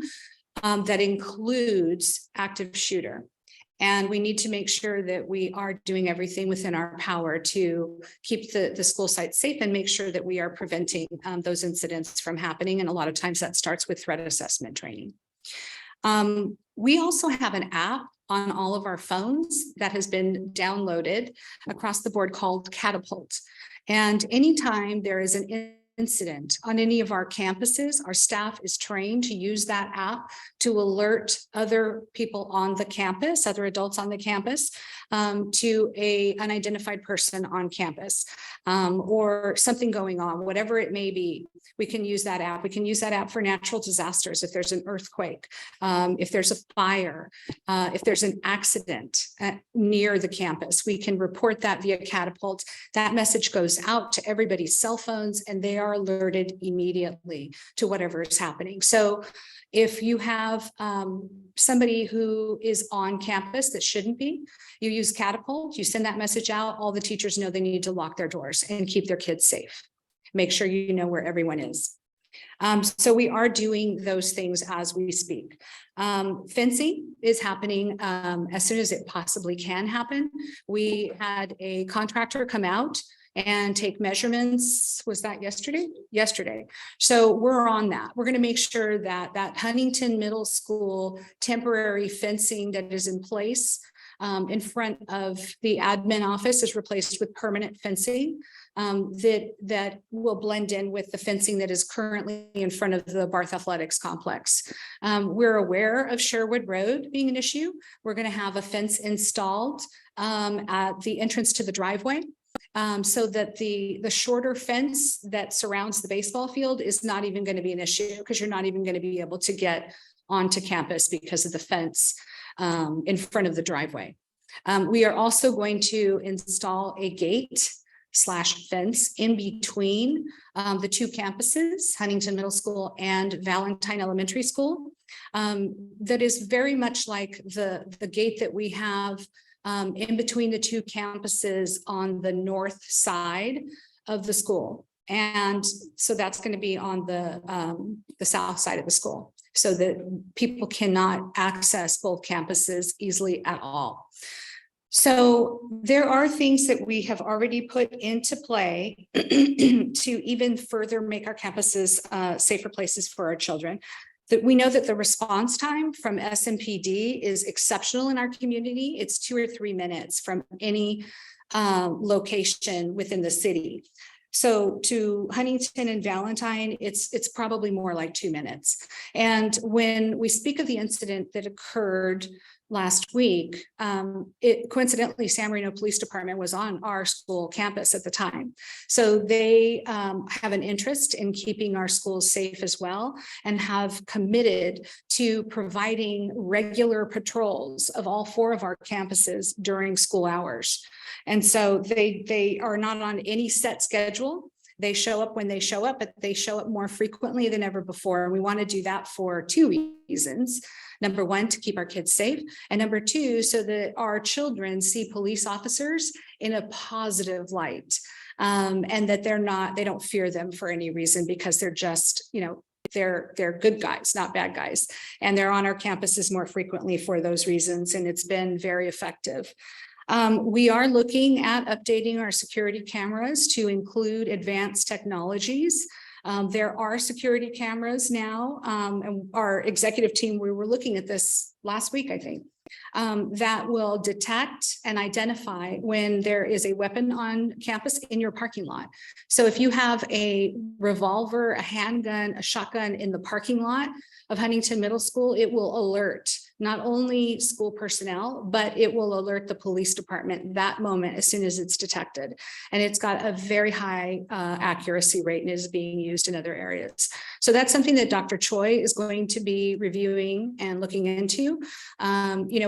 Speaker 3: that includes active shooter. And we need to make sure that we are doing everything within our power to keep the school site safe and make sure that we are preventing those incidents from happening. And a lot of times that starts with threat assessment training. We also have an app on all of our phones that has been downloaded across the board called Catapult. And anytime there is an incident on any of our campuses, our staff is trained to use that app to alert other people on the campus, other adults on the campus, to an unidentified person on campus, or something going on, whatever it may be. We can use that app. We can use that app for natural disasters. If there's an earthquake, if there's a fire, if there's an accident near the campus, we can report that via Catapult. That message goes out to everybody's cell phones and they are alerted immediately to whatever is happening. So if you have somebody who is on campus that shouldn't be, you use Catapult, you send that message out, all the teachers know they need to lock their doors and keep their kids safe. Make sure you know where everyone is. So we are doing those things as we speak. Fencing is happening as soon as it possibly can happen. We had a contractor come out and take measurements. Was that yesterday? Yesterday. So we're on that. We're going to make sure that that Huntington Middle School temporary fencing that is in place in front of the admin office is replaced with permanent fencing that will blend in with the fencing that is currently in front of the Barth Athletics Complex. We're aware of Sherwood Road being an issue. We're going to have a fence installed at the entrance to the driveway. So that the shorter fence that surrounds the baseball field is not even going to be an issue, because you're not even going to be able to get onto campus because of the fence in front of the driveway. We are also going to install a gate / fence in between the two campuses, Huntington Middle School and Valentine Elementary School. That is very much like the gate that we have in between the two campuses on the north side of the school. And so that's going to be on the south side of the school, so that people cannot access both campuses easily at all. So there are things that we have already put into play to even further make our campuses safer places for our children. That we know that the response time from SMPD is exceptional in our community. It's 2 or 3 minutes from any location within the city. So to Huntington and Valentine, it's probably more like 2 minutes. And when we speak of the incident that occurred last week, coincidentally, San Marino Police Department was on our school campus at the time. So they have an interest in keeping our schools safe as well, and have committed to providing regular patrols of all 4 of our campuses during school hours. And so they are not on any set schedule. They show up when they show up, but they show up more frequently than ever before. And we want to do that for 2 reasons. Number 1, to keep our kids safe. And number 2, so that our children see police officers in a positive light, and that they don't fear them for any reason, because they're just, they're good guys, not bad guys. And they're on our campuses more frequently for those reasons. And it's been very effective. We are looking at updating our security cameras to include advanced technologies. There are security cameras now, and our executive team, we were looking at this last week, I think, that will detect and identify when there is a weapon on campus in your parking lot. So if you have a revolver, a handgun, a shotgun in the parking lot of Huntington Middle School, it will alert not only school personnel, but it will alert the police department that moment as soon as it's detected. And it's got a very high accuracy rate and is being used in other areas. So that's something that Dr. Choi is going to be reviewing and looking into.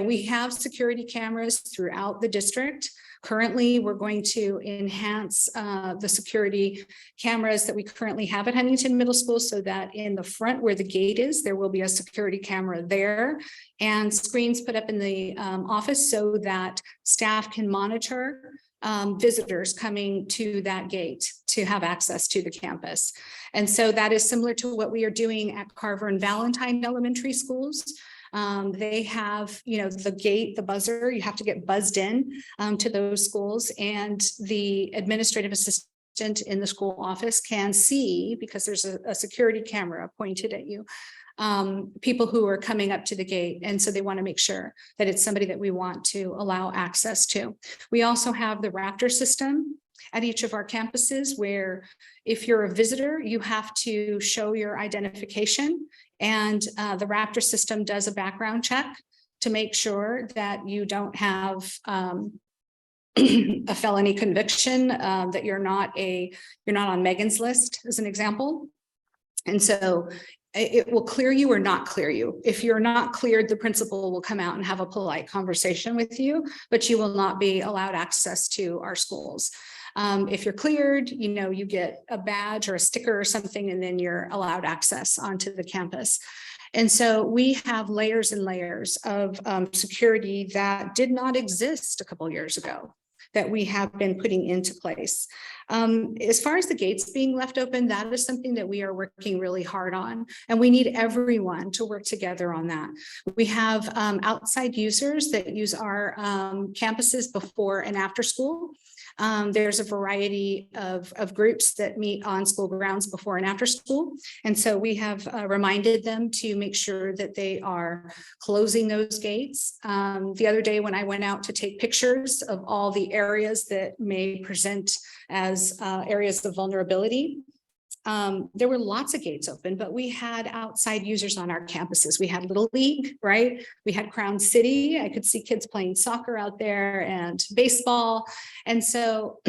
Speaker 3: We have security cameras throughout the district. Currently, we're going to enhance the security cameras that we currently have at Huntington Middle School, so that in the front where the gate is, there will be a security camera there, and screens put up in the office so that staff can monitor visitors coming to that gate to have access to the campus. And so that is similar to what we are doing at Carver and Valentine Elementary Schools. They have, the gate, the buzzer, you have to get buzzed in to those schools, and the administrative assistant in the school office can see, because there's a security camera pointed at you, people who are coming up to the gate. And so they want to make sure that it's somebody that we want to allow access to. We also have the Raptor system at each of our campuses, where if you're a visitor, you have to show your identification. And the Raptor system does a background check to make sure that you don't have a felony conviction, that you're not on Megan's list, as an example. And so it will clear you or not clear you. If you're not cleared, the principal will come out and have a polite conversation with you, but you will not be allowed access to our schools. If you're cleared, you get a badge or a sticker or something, and then you're allowed access onto the campus. And so we have layers and layers of security that did not exist a couple of years ago, that we have been putting into place. As far as the gates being left open, that is something that we are working really hard on, and we need everyone to work together on that. We have outside users that use our campuses before and after school. There's a variety of groups that meet on school grounds before and after school. And so we have reminded them to make sure that they are closing those gates. The other day when I went out to take pictures of all the areas that may present as areas of vulnerability, there were lots of gates open, but we had outside users on our campuses. We had Little League, right? We had Crown City. I could see kids playing soccer out there and baseball. And so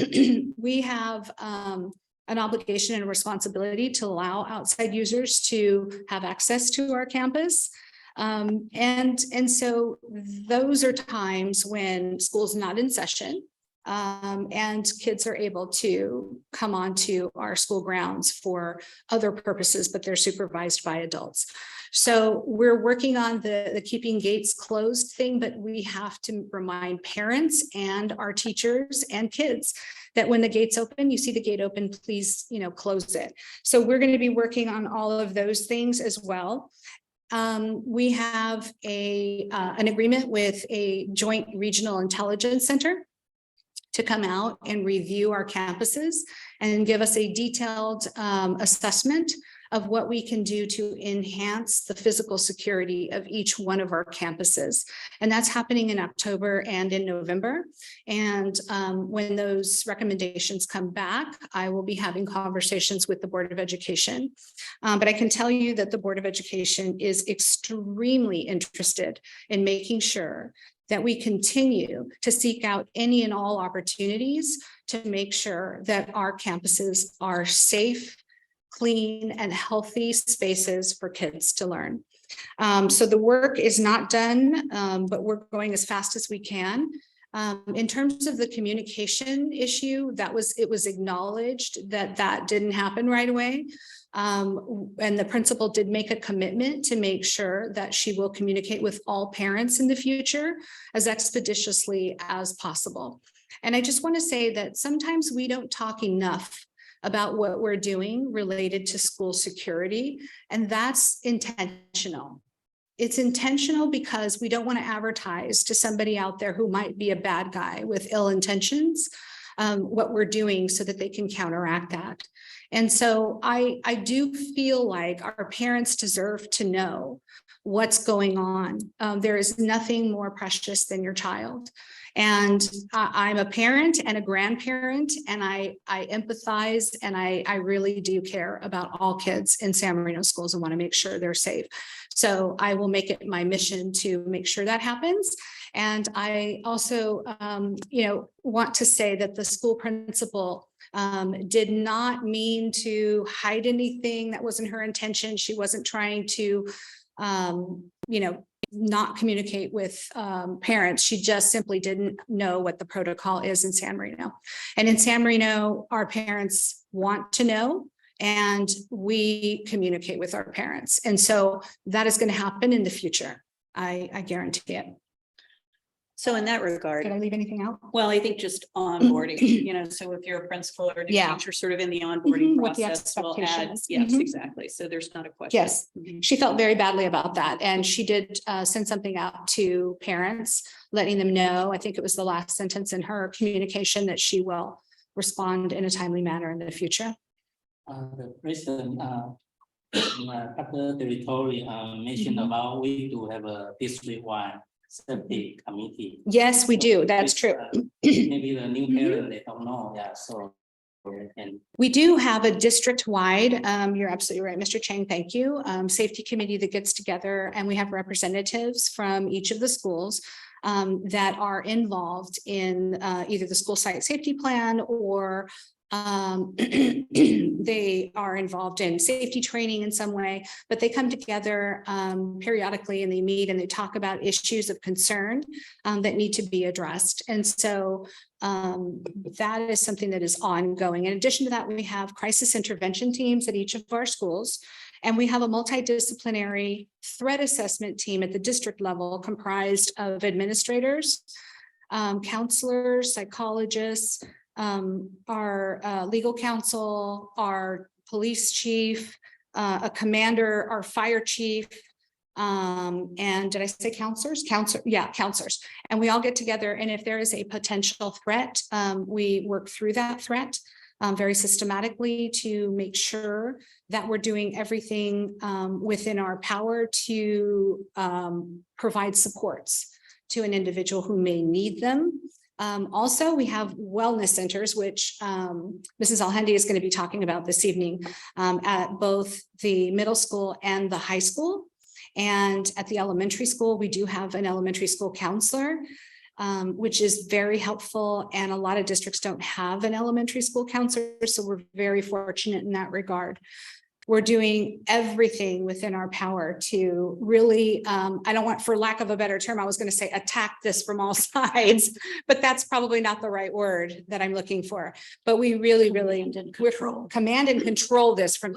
Speaker 3: we have an obligation and a responsibility to allow outside users to have access to our campus. And so those are times when school's not in session. And kids are able to come onto our school grounds for other purposes, but they're supervised by adults. So we're working on the keeping gates closed thing, but we have to remind parents and our teachers and kids that when the gates open, you see the gate open, please, close it. So we're going to be working on all of those things as well. We have an agreement with a joint regional intelligence center to come out and review our campuses and give us a detailed assessment of what we can do to enhance the physical security of each one of our campuses. And that's happening in October and in November. And when those recommendations come back, I will be having conversations with the Board of Education. But I can tell you that the Board of Education is extremely interested in making sure that we continue to seek out any and all opportunities to make sure that our campuses are safe, clean, and healthy spaces for kids to learn. So the work is not done, but we're going as fast as we can. In terms of the communication issue, it was acknowledged that didn't happen right away. And the principal did make a commitment to make sure that she will communicate with all parents in the future as expeditiously as possible. And I just want to say that sometimes we don't talk enough about what we're doing related to school security, and that's intentional. It's intentional because we don't want to advertise to somebody out there who might be a bad guy with ill intentions what we're doing so that they can counteract that. And so I do feel like our parents deserve to know what's going on. There is nothing more precious than your child. And I'm a parent and a grandparent, and I empathize, and I really do care about all kids in San Marino schools and want to make sure they're safe. So I will make it my mission to make sure that happens. And I also, want to say that the school principal did not mean to hide anything. That wasn't her intention. She wasn't trying to, not communicate with parents. She just simply didn't know what the protocol is in San Marino. And in San Marino, our parents want to know, and we communicate with our parents. And so that is going to happen in the future. I guarantee it.
Speaker 1: So in that regard,
Speaker 3: Did I leave anything out?
Speaker 1: well, I think just onboarding, so if you're a principal or a
Speaker 3: Yeah.
Speaker 1: teacher, sort of in the onboarding
Speaker 3: What the
Speaker 1: process, will add,
Speaker 3: expectations.
Speaker 1: yes,
Speaker 3: Mhm.
Speaker 1: exactly. So there's not a question.
Speaker 3: Yes, she felt very badly about that. And she did send something out to parents, letting them know, I think it was the last sentence in her communication, that she will respond in a timely manner in the future.
Speaker 16: The president, Dr. Territory mentioned about we do have a district-wide safety committee.
Speaker 3: Yes, we do. That's true.
Speaker 16: Maybe the new parent, they don't know, yeah, so. And
Speaker 3: We do have a district-wide, you're absolutely right, Mr. Chang, thank you, safety committee that gets together, and we have representatives from each of the schools that are involved in either the school site safety plan or they are involved in safety training in some way, but they come together periodically, and they meet and they talk about issues of concern that need to be addressed. And so that is something that is ongoing. In addition to that, we have crisis intervention teams at each of our schools, and we have a multidisciplinary threat assessment team at the district level comprised of administrators, counselors, psychologists, our legal counsel, our police chief, a commander, our fire chief, And did I say counselors? Counselors. And we all get together, and if there is a potential threat, we work through that threat very systematically to make sure that we're doing everything within our power to provide supports to an individual who may need them. Also, we have wellness centers, which Mrs. Alhendi is going to be talking about this evening at both the middle school and the high school. And at the elementary school, we do have an elementary school counselor, which is very helpful. And a lot of districts don't have an elementary school counselor, so we're very fortunate in that regard. We're doing everything within our power to really, I don't want, for lack of a better term, I was going to say attack this from all sides, but that's probably not the right word that I'm looking for. But we really, command and control this from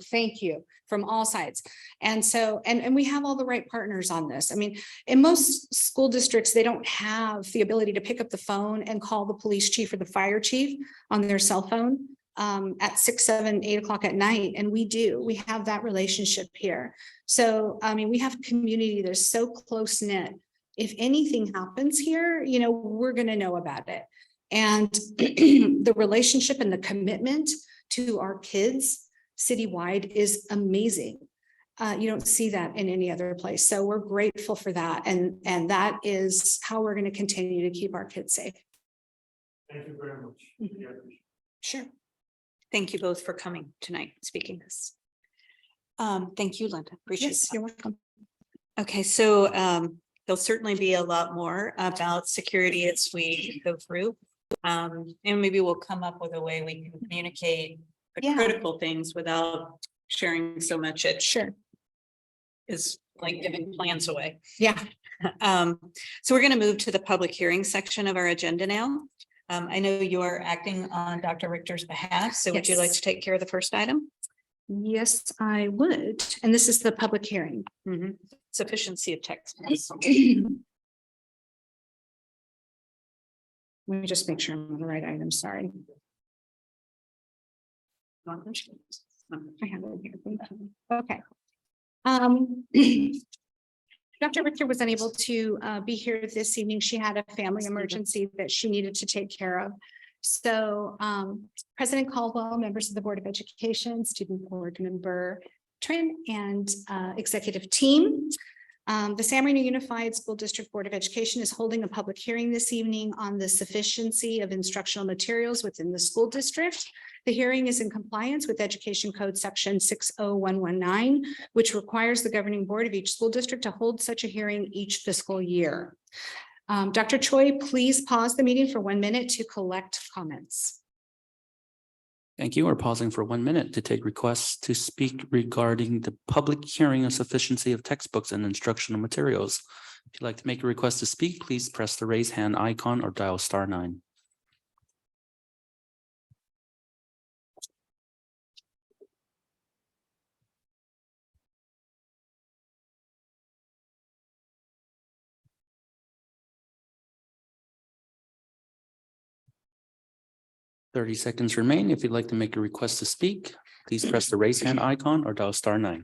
Speaker 3: all sides. And so, and we have all the right partners on this. I mean, in most school districts, they don't have the ability to pick up the phone and call the police chief or the fire chief on their cell phone at 6, 7, 8 o'clock at night. And we have that relationship here. So, I mean, we have a community that's so close knit. If anything happens here, you know, we're going to know about it. And the relationship and the commitment to our kids citywide is amazing. You don't see that in any other place. So we're grateful for that. And that is how we're going to continue to keep our kids safe.
Speaker 14: Thank you very much.
Speaker 3: Sure. Thank you both for coming tonight, speaking this. Thank you, Linda. Appreciate it. You're welcome. Okay, so there'll certainly be a lot more about security as we go through. And maybe we'll come up with a way we can communicate the critical things without sharing so much. It is like giving plans away. Yeah. So we're going to move to the public hearing section of our agenda now. I know you are acting on Dr. Richter's behalf, so would you like to take care of the first item? Yes, I would. And this is the public hearing. Sufficiency of textbooks. Let me just make sure I'm on the right item. Sorry. I have it here. Okay. Dr. Richter was unable to be here this evening. She had a family emergency that she needed to take care of. So President Caldwell, members of the Board of Education, Student Board Member Trin, and executive team. The San Marino Unified School District Board of Education is holding a public hearing this evening on the sufficiency of instructional materials within the school district. The hearing is in compliance with Education Code Section 60119, which requires the governing board of each school district to hold such a hearing each fiscal year. Dr. Choi, please pause the meeting for 1 minute to collect comments.
Speaker 15: Thank you. We're pausing for 1 minute to take requests to speak regarding the public hearing of sufficiency of textbooks and instructional materials. If you'd like to make a request to speak, please press the raise hand icon or dial *9. Thirty seconds remain. If you'd like to make a request to speak, please press the raise hand icon or dial *9.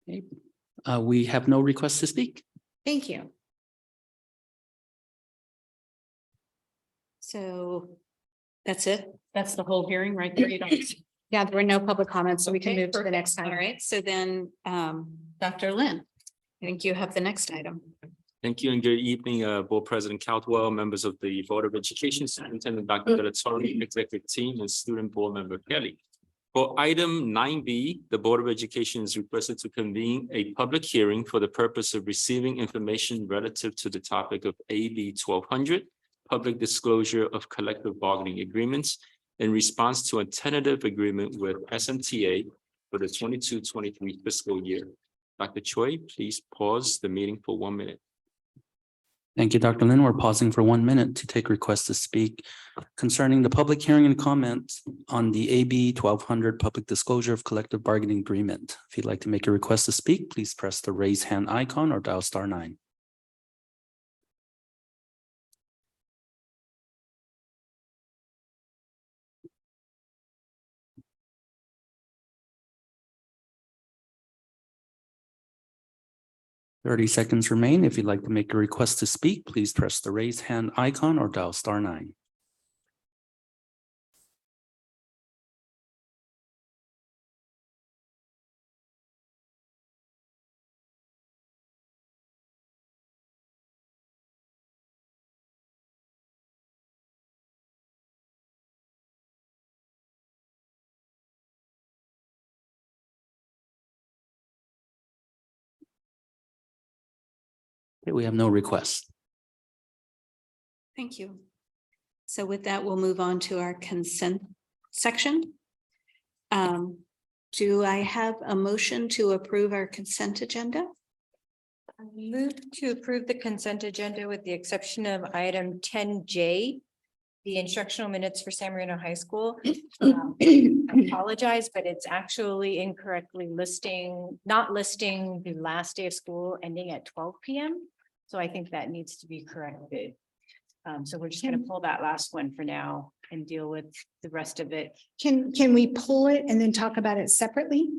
Speaker 15: Okay. We have no requests to speak.
Speaker 3: Thank you. So that's it. That's the whole hearing right there. You don't. Yeah, there were no public comments, so we can move to the next item. All right. So then, Dr. Lynn, I think you have the next item.
Speaker 17: Thank you and good evening, Board President Caldwell, members of the Board of Education, Superintendent Dr. Delatorre, Executive Team, and Student Board Member Kelly. For item 9B, the Board of Education is requested to convene a public hearing for the purpose of receiving information relative to the topic of AB 1200, public disclosure of collective bargaining agreements in response to a tentative agreement with SMTA for the 22-23 fiscal year. Dr. Choi, please pause the meeting for 1 minute.
Speaker 15: Thank you, Dr. Lin. We're pausing for 1 minute to take requests to speak concerning the public hearing and comments on the AB 1200 Public Disclosure of Collective Bargaining Agreement. If you'd like to make a request to speak, please press the raise hand icon or dial *9. Thirty seconds remain. If you'd like to make a request to speak, please press the raise hand icon or dial *9. Okay, we have no requests.
Speaker 1: Thank you. So with that, we'll move on to our consent section. Do I have a motion to approve our consent agenda?
Speaker 6: I move to approve the consent agenda with the exception of item 10J, the instructional minutes for San Marino High School. I apologize, but it's actually incorrectly not listing the last day of school ending at 12 p.m. So I think that needs to be corrected. So we're just going to pull that last one for now and deal with the rest of it.
Speaker 3: Can we pull it and then talk about it separately?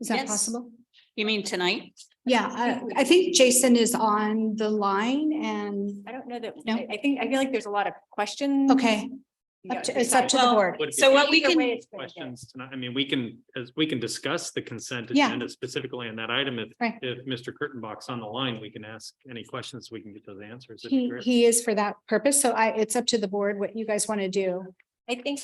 Speaker 3: Is that
Speaker 1: Yes.
Speaker 3: possible?
Speaker 1: You mean tonight?
Speaker 3: Yeah, I think Jason is on the line and.
Speaker 6: I don't know that,
Speaker 1: No.
Speaker 6: I feel like there's a lot of questions.
Speaker 3: Okay. It's up to the board.
Speaker 1: So what we
Speaker 6: Either
Speaker 1: can,
Speaker 6: way, it's gonna go.
Speaker 7: Questions tonight. I mean, we can discuss the consent
Speaker 3: Yeah.
Speaker 7: agenda specifically on that item.
Speaker 3: Right.
Speaker 7: If Mr. Kurtenbach's on the line, we can ask any questions. We can get those answers. That'd be
Speaker 3: He,
Speaker 7: great.
Speaker 3: he is for that purpose. So it's up to the board what you guys want to do.
Speaker 6: I think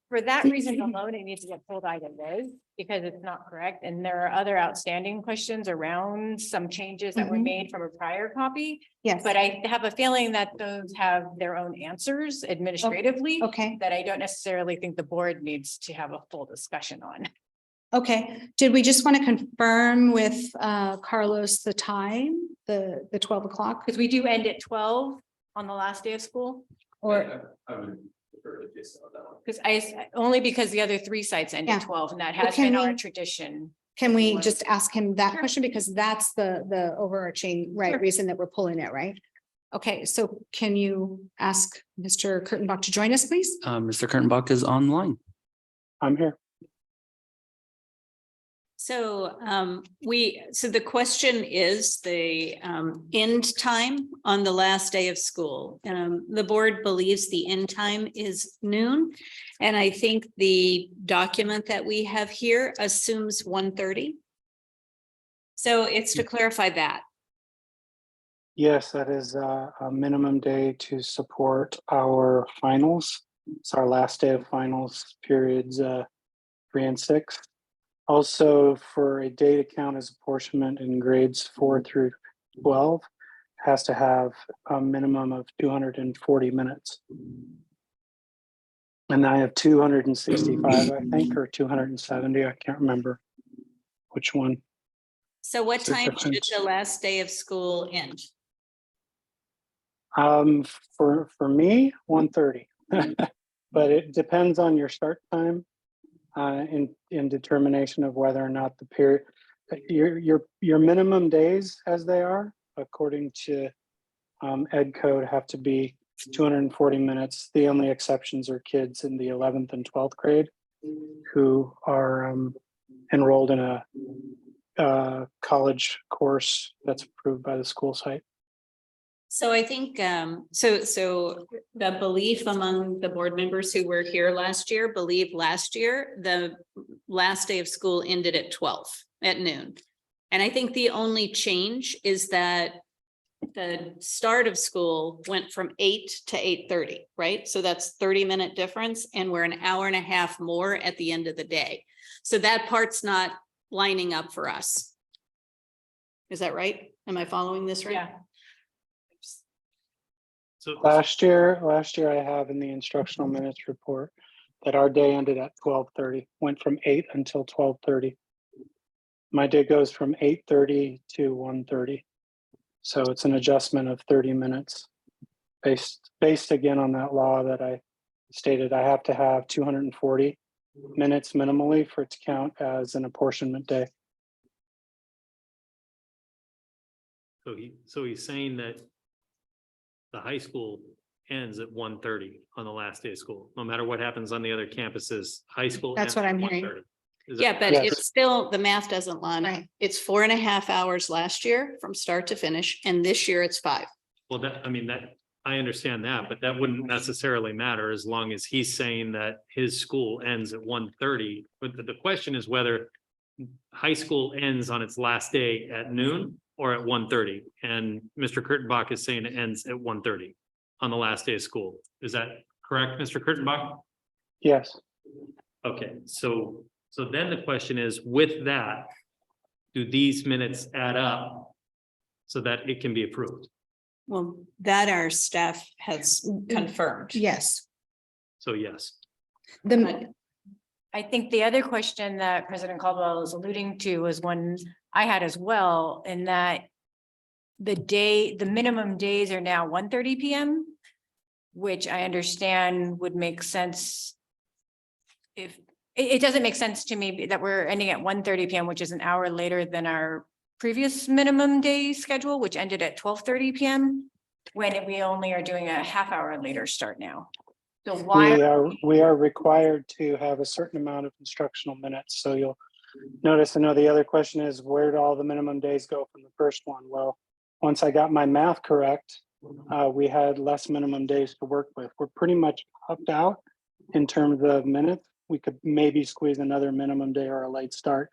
Speaker 6: for that reason alone, it needs to get pulled item is because it's not correct. And there are other outstanding questions around some changes that were
Speaker 3: Mhm.
Speaker 6: made from a prior copy.
Speaker 3: Yes.
Speaker 6: But I have a feeling that those have their own answers administratively.
Speaker 3: Okay.
Speaker 6: That I don't necessarily think the board needs to have a full discussion on.
Speaker 3: Okay. Did we just want to confirm with Carlos the time, the 12 o'clock?
Speaker 6: Because we do end at 12 on the last day of school.
Speaker 3: Or,
Speaker 8: I would prefer to just that one.
Speaker 6: Because only because the other 3 sites end at
Speaker 3: Yeah.
Speaker 6: 12 and that
Speaker 3: Well,
Speaker 6: has
Speaker 3: can
Speaker 6: been our
Speaker 3: we-
Speaker 6: tradition.
Speaker 3: can we just ask him that question? Because that's the overarching
Speaker 6: Sure.
Speaker 3: reason that we're pulling it, right? Okay, so can you ask Mr. Kurtenbach to join us, please?
Speaker 15: Mr. Kurtenbach is online.
Speaker 14: I'm here.
Speaker 1: so so the question is the end time on the last day of school. The board believes the end time is noon. And I think the document that we have here assumes 1:30. So it's to clarify that.
Speaker 18: Yes, that is a minimum day to support our finals. It's our last day of finals periods 3 and 6. Also, for a day to count as apportionment in grades 4 through 12, has to have a minimum of 240 minutes. And I have 265, I think, or 270. I can't remember which one.
Speaker 1: So what
Speaker 18: The
Speaker 1: time should
Speaker 18: difference.
Speaker 1: the last day of school end?
Speaker 18: For me, 1:30. But it depends on your start time in determination of whether or not the period, your minimum days as they are, according to Ed Code, have to be 240 minutes. The only exceptions are kids in the 11th and 12th grade who are enrolled in a college course that's approved by the school site.
Speaker 1: So I think, so the belief among the board members who were here last year, the last day of school ended at 12 at noon. And I think the only change is that the start of school went from 8 to 8:30, right? So that's 30-minute difference, and we're an hour and a half more at the end of the day. So that part's not lining up for us. Is that right? Am I following this right?
Speaker 6: Yeah.
Speaker 7: So
Speaker 18: Last year I have in the instructional minutes report that our day ended at 12:30, went from 8 until 12:30. My day goes from 8:30 to 1:30. So it's an adjustment of 30 minutes based again on that law that I stated. I have to have 240 minutes minimally for it to count as an apportionment day.
Speaker 7: So he's saying that the high school ends at 1:30 on the last day of school, no matter what happens on the other campuses, high school.
Speaker 3: That's
Speaker 7: ends
Speaker 3: what
Speaker 7: at
Speaker 3: I'm hearing.
Speaker 7: 1:30. Is that
Speaker 1: Yeah, but
Speaker 18: Yes.
Speaker 1: it's still, the math doesn't line up.
Speaker 3: Right.
Speaker 1: It's 4.5 hours last year from start to finish, and this year it's 5.
Speaker 7: Well, that, I mean, that, I understand that, but that wouldn't necessarily matter as long as he's saying that his school ends at 1:30. But the question is whether high school ends on its last day at noon or at 1:30. And Mr. Kurtenbach is saying it ends at 1:30 on the last day of school. Is that correct, Mr. Kurtenbach?
Speaker 18: Yes.
Speaker 7: Okay, so then the question is, with that, do these minutes add up so that it can be approved?
Speaker 1: Well, that our staff has confirmed.
Speaker 3: Yes.
Speaker 7: So yes.
Speaker 6: I think the other question that President Caldwell is alluding to was one I had as well, in that the minimum days are now 1:30 PM, which I understand would make sense. If it doesn't make sense to me that we're ending at 1:30 PM, which is an hour later than our previous minimum day schedule, which ended at 12:30 PM, when we only are doing a half hour later start now. So why?
Speaker 18: We are required to have a certain amount of instructional minutes. So you'll notice, I know the other question is, where did all the minimum days go from the first one? Well, once I got my math correct, we had less minimum days to work with. We're pretty much upped out in terms of minutes. We could maybe squeeze another minimum day or a late start.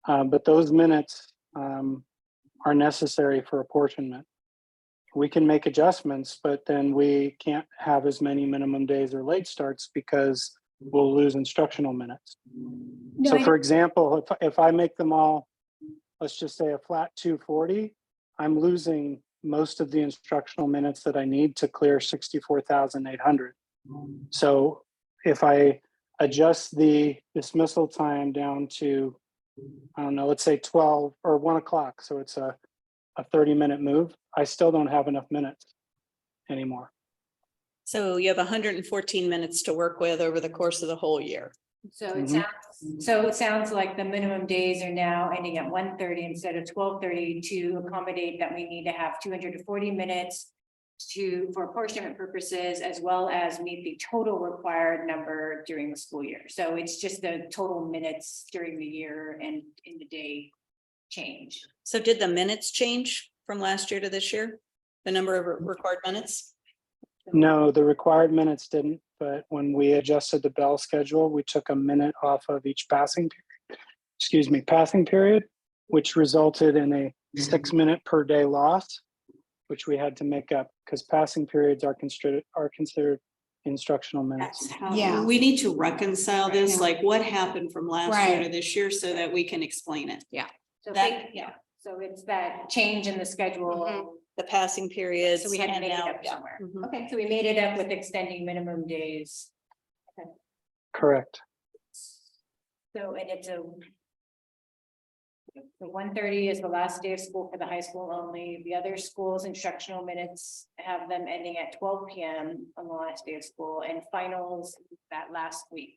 Speaker 18: But those minutes are necessary for apportionment. We can make adjustments, but then we can't have as many minimum days or late starts because we'll lose instructional minutes. So for example, if I make them all, let's just say a flat 240, I'm losing most of the instructional minutes that I need to clear 64,800. So if I adjust the dismissal time down to, I don't know, let's say 12 or 1 o'clock, so it's a 30-minute move, I still don't have enough minutes anymore.
Speaker 1: So you have 114 minutes to work with over the course of the whole year.
Speaker 6: So it sounds like the minimum days are now ending at 1:30 instead of 12:30 to accommodate that we need to have 240 minutes for apportionment purposes, as well as meet the total required number during the school year. So it's just the total minutes during the year and in the day change.
Speaker 1: So did the minutes change from last year to this year? The number of required minutes?
Speaker 18: No, the required minutes didn't, but when we adjusted the bell schedule, we took a minute off of each passing period, which resulted in a 6-minute per day loss, which we had to make up because passing periods are considered instructional minutes.
Speaker 3: Yeah.
Speaker 1: We need to reconcile this, like what happened from last year to
Speaker 3: Right.
Speaker 1: this year so that we can explain it.
Speaker 3: Yeah.
Speaker 6: So
Speaker 1: That-
Speaker 6: so it's that change in the schedule.
Speaker 1: The passing periods.
Speaker 6: So we had to
Speaker 1: and
Speaker 6: make it
Speaker 1: now-
Speaker 6: up somewhere.
Speaker 1: Mhm.
Speaker 6: Okay, so we made it up with extending minimum days.
Speaker 18: Correct.
Speaker 6: So, and it's the 1:30 is the last day of school for the high school only. The other schools instructional minutes have them ending at 12 PM on the last day of school, and finals that last week.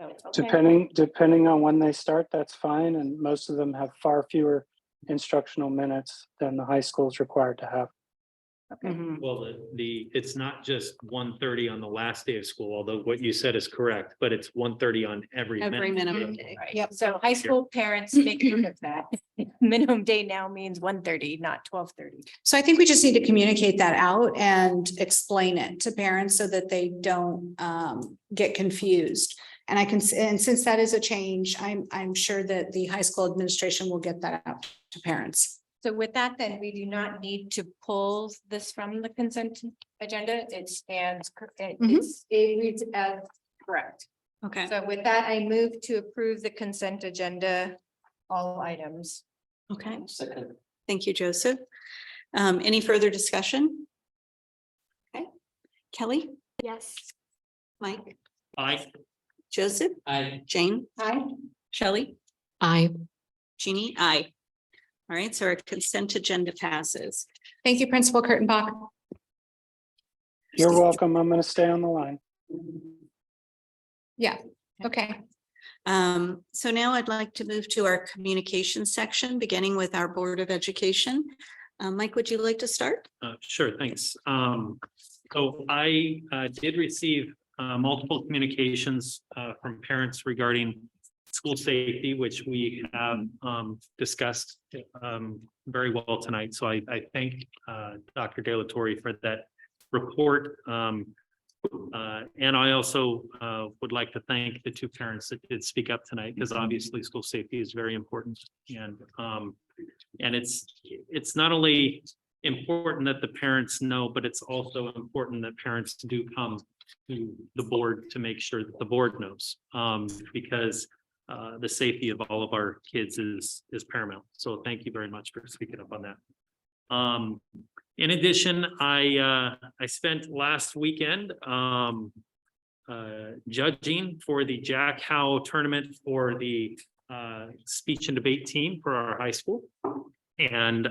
Speaker 6: So, okay.
Speaker 18: Depending on when they start, that's fine. And most of them have far fewer instructional minutes than the high school is required to have.
Speaker 7: Well, it's not just 1:30 on the last day of school, although what you said is correct, but it's 1:30 on every
Speaker 1: minimum
Speaker 7: day.
Speaker 1: day.
Speaker 6: Yep, so high school parents make note of that. Minimum day now means 1:30, not 12:30.
Speaker 3: So I think we just need to communicate that out and explain it to parents so that they don't get confused. And and since that is a change, I'm sure that the high school administration will get that out to parents.
Speaker 6: So with that, then we do not need to pull this from the consent agenda. It stands, it reads as correct.
Speaker 1: Okay.
Speaker 6: So with that, I move to approve the consent agenda, all items.
Speaker 1: Okay.
Speaker 16: Second.
Speaker 1: Thank you, Joseph. Any further discussion? Okay. Kelly,
Speaker 2: Yes.
Speaker 1: Mike,
Speaker 7: Aye.
Speaker 1: Joseph,
Speaker 16: Aye.
Speaker 1: Jane,
Speaker 6: Aye.
Speaker 1: Shelley,
Speaker 11: I
Speaker 1: Jeannie, aye. All right, so our consent agenda passes.
Speaker 3: Thank you, Principal Kurtenbach.
Speaker 18: You're welcome. I'm going to stay on the line.
Speaker 3: Yeah, okay.
Speaker 1: So now I'd like to move to our communication section, beginning with our Board of Education. Mike, would you like to start?
Speaker 7: Sure, thanks. So I did receive multiple communications from parents regarding school safety, which we have discussed very well tonight. So I thank Dr. De La Torre for that report. And I also would like to thank the two parents that did speak up tonight, because obviously school safety is very important. And it's not only important that the parents know, but it's also important that parents do come to the board to make sure that the board knows, because the safety of all of our kids is paramount. So thank you very much for speaking up on that. In addition, I spent last weekend judging for the Jack Howe tournament for the speech and debate team for our high school. And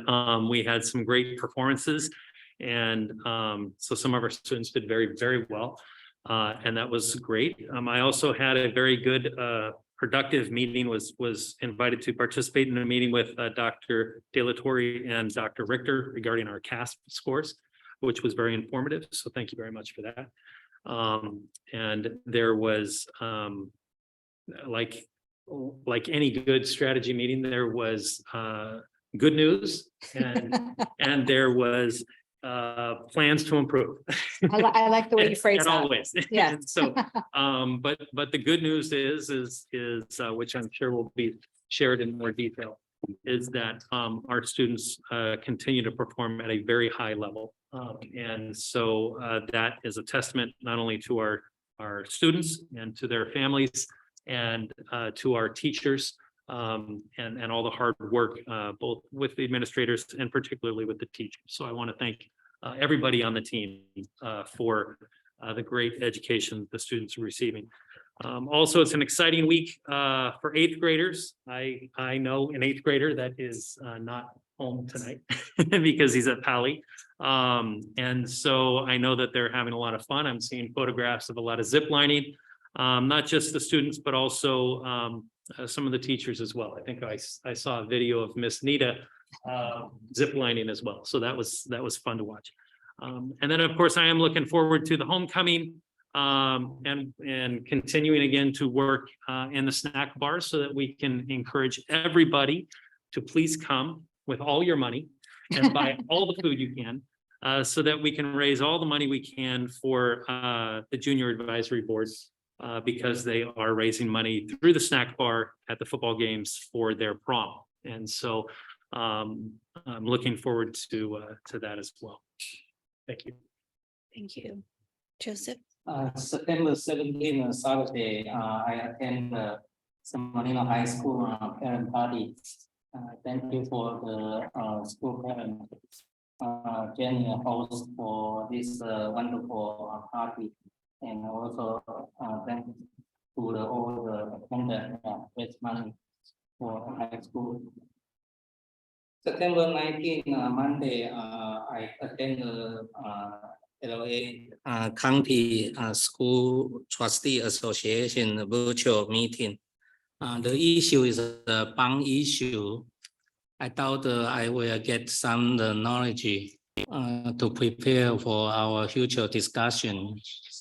Speaker 7: we had some great performances. And so some of our students did very, very well. And that was great. I also had a very good productive meeting, was invited to participate in a meeting with Dr. De La Torre and Dr. Richter regarding our CASP scores, which was very informative. So thank you very much for that. And there was like any good strategy meeting, there was good news and there was plans to improve.
Speaker 3: I like the way you phrase
Speaker 7: As
Speaker 3: that.
Speaker 7: always.
Speaker 3: Yeah.
Speaker 7: And so, but the good news is which I'm sure will be shared in more detail, is that our students continue to perform at a very high level. And so that is a testament not only to our students and to their families and to our teachers, and all the hard work, both with the administrators and particularly with the teachers. So I want to thank everybody on the team for the great education the students are receiving. Also, it's an exciting week for eighth graders. I know an eighth grader that is not home tonight because he's at Pali. And so I know that they're having a lot of fun. I'm seeing photographs of a lot of zip lining, not just the students, but also some of the teachers as well. I think I saw a video of Miss Nita zip lining as well. So that was fun to watch. And then of course I am looking forward to the homecoming and continuing again to work in the snack bar so that we can encourage everybody to please come with all your money and buy all the food you can, so that we can raise all the money we can for the junior advisory boards. Because they are raising money through the snack bar at the football games for their prom. And so I'm looking forward to that as well. Thank you.
Speaker 1: Thank you. Joseph?
Speaker 16: September 17th, Saturday, I attend the San Marino High School parent party. Thank you for the school parent Jenny host for this wonderful party. And also thank to all the attendant raise money for high school. September 19, Monday, I attend the LA County School Trustee Association virtual meeting. The issue is the bond issue. I thought I will get some knowledge to prepare for our future discussion.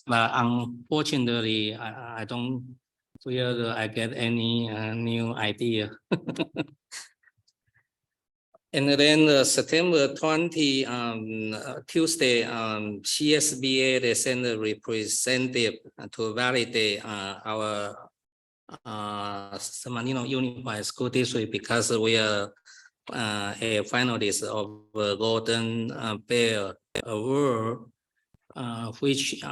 Speaker 16: But unfortunately, I don't feel that I get any new idea. And then September 20, Tuesday, CSBA, they send a representative to validate our San Marino Unified School District, because we are a finalist of the Golden Bear Award, which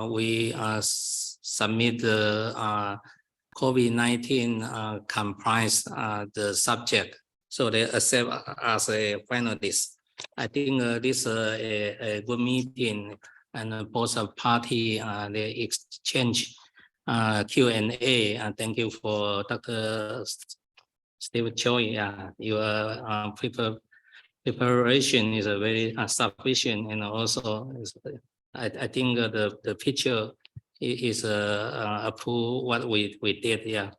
Speaker 16: we submit the COVID-19 compliance the subject. So they accept as a finalist. I think this is a good meeting, and both party they exchange Q&A. And thank you for Dr. Steve Choi, yeah, your preparation is a very sufficient, and also I think the picture is approve what we did, yeah.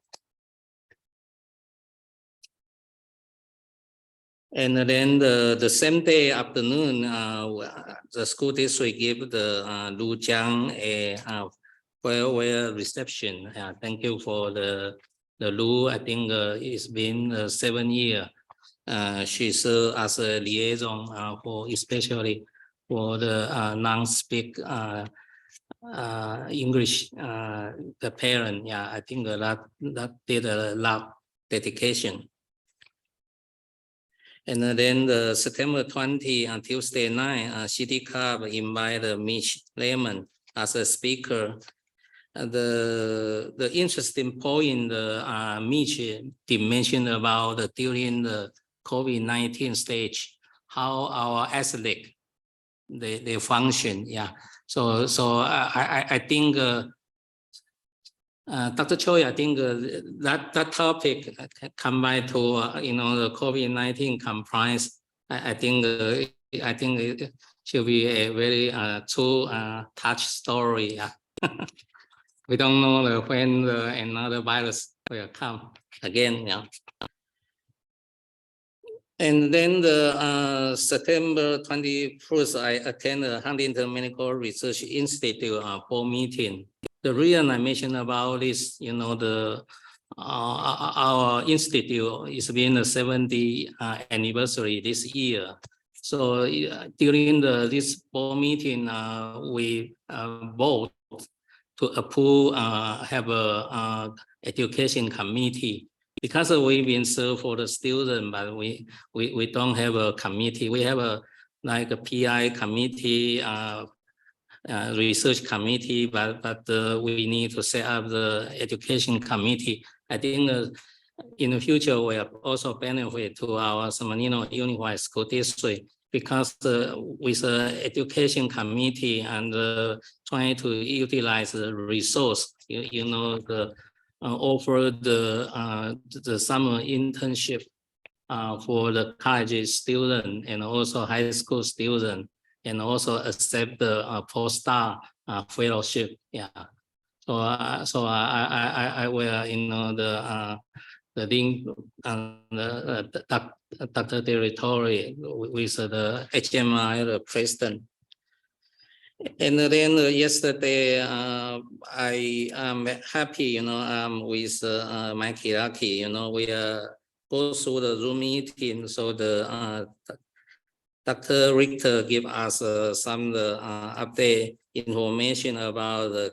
Speaker 16: And then the same day afternoon, the school district gave the Lu Jiang a farewell reception. Thank you for the Lu. I think it's been 7 years. She served as a liaison for especially for the non-speak English, the parent. Yeah, I think that did a lot dedication. And then the September 20 on Tuesday night, City Club invited Mitch Lehman as a speaker. The interesting point Mitch did mention about during the COVID-19 stage, how our athletes they function. Yeah. So I think Dr. Choi, I think that topic combined to the COVID-19 compliance, I think it should be a very true touch story. We don't know when another virus will come again. Yeah. And then the September 21st, I attended Huntington Medical Research Institute board meeting. The reason I mentioned about this, our institute is being the 70th anniversary this year. So during this board meeting, we vote to approve have a education committee. Because we've been served for the student, but we don't have a committee. We have a PI committee, research committee, but we need to set up the education committee. I think in the future we have also benefit to our San Bernardino Unified School District, because with the education committee and trying to utilize the resource, offer the summer internship for the college student and also high school student, and also accept the postdoc fellowship. Yeah. So I will the link Dr. Territory with the HMI the president. And then yesterday, I am happy, with Mike Hiraki, we go through the Zoom meeting. So the Dr. Richter give us some update information about the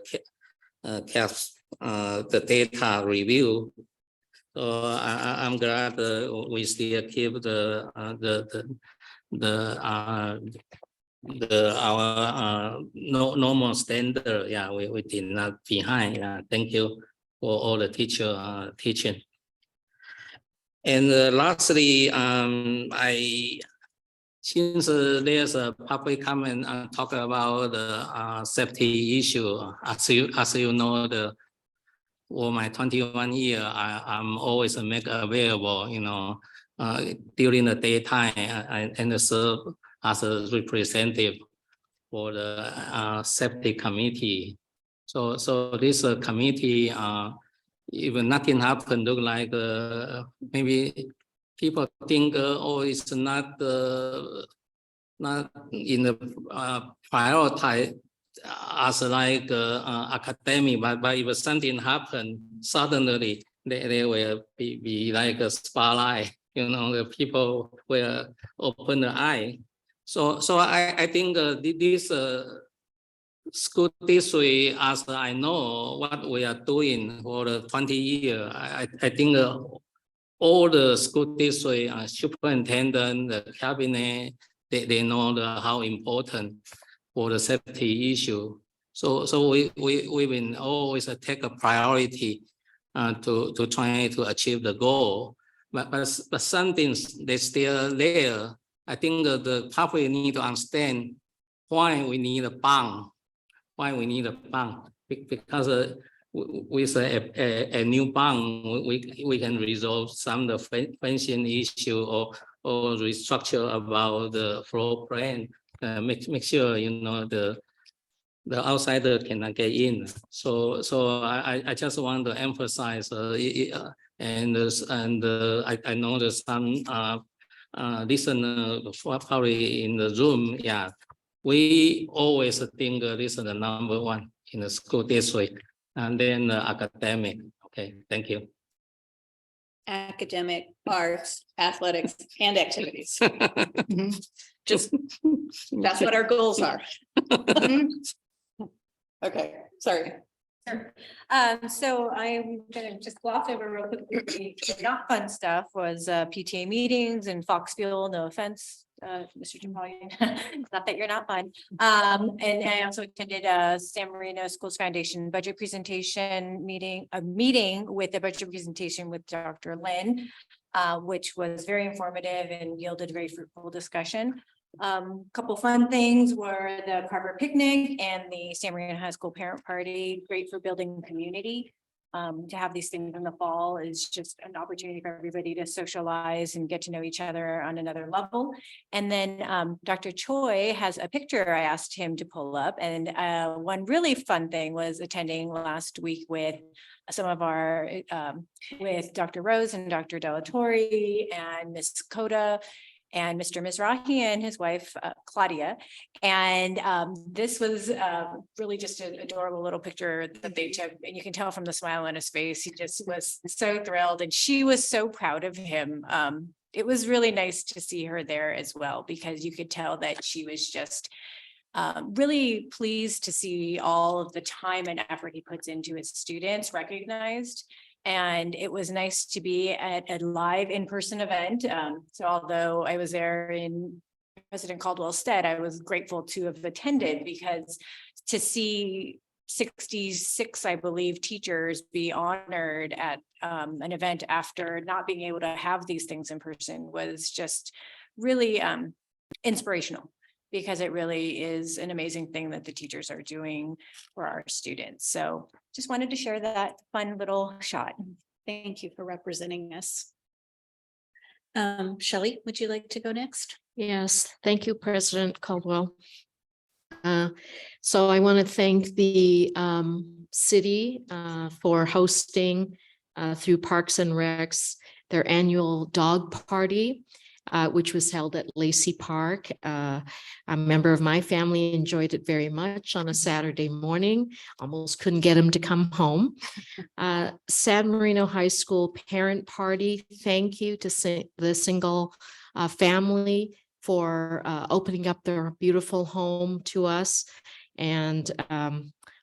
Speaker 16: CAPS, the data review. So I'm glad we still keep our normal standard. Yeah, we did not behind. Thank you for all the teacher teaching. And lastly, since there's a public comment talk about the safety issue, as you know, for my 21 years, I'm always make available, during the daytime and serve as a representative for the safety committee. So this committee, if nothing happened, look like maybe people think, oh, it's not in the prioritize as like academic, but if something happened, suddenly they will be like a spotlight. The people will open the eye. So I think this school district, as I know what we are doing for the 20 years, I think all the school district superintendent, the cabinet, they know how important for the safety issue. So we've been always take a priority to try to achieve the goal. But some things they still there. I think the public need to understand why we need a bond. Why we need a bond, because with a new bond, we can resolve some of the fencing issue or restructure about the floor plan. Make sure the outsider cannot get in. So I just want to emphasize and I know there's some listener probably in the room. Yeah, we always think this is the number one in the school district, and then academic. Okay, thank you.
Speaker 1: Academic, arts, athletics, and activities. Just, that's what our goals are. Okay, sorry.
Speaker 6: Sure. So I'm gonna just gloss over real quickly. The not fun stuff was PTA meetings in Foxville, no offense, Mr. Jamalian, not that you're not fun. And I also attended San Marino Schools Foundation budget presentation meeting, a meeting with the budget presentation with Dr. Lynn, which was very informative and yielded a very fruitful discussion. Couple fun things were the Carver picnic and the San Marino High School parent party, great for building community. To have these things in the fall is just an opportunity for everybody to socialize and get to know each other on another level. And then Dr. Choi has a picture I asked him to pull up. And one really fun thing was attending last week with some of our, with Dr. Rose and Dr. Delatorre and Miss Coda and Mr. Mizrahi and his wife, Claudia. And this was really just an adorable little picture that they took. And you can tell from the smile on his face, he just was so thrilled. And she was so proud of him. It was really nice to see her there as well, because you could tell that she was just really pleased to see all of the time and effort he puts into his students recognized. And it was nice to be at a live in-person event. So although I was there in President Caldwell's stead, I was grateful to have attended, because to see 66, I believe, teachers be honored at an event after not being able to have these things in person was just really inspirational, because it really is an amazing thing that the teachers are doing for our students. So just wanted to share that fun little shot.
Speaker 1: Thank you for representing us. Shelley, would you like to go next?
Speaker 11: Yes, thank you, President Caldwell. So I want to thank the city for hosting through Parks and Recs their annual dog party, which was held at Lacey Park. A member of my family enjoyed it very much on a Saturday morning. Almost couldn't get him to come home. San Marino High School parent party. Thank you to the single family for opening up their beautiful home to us. And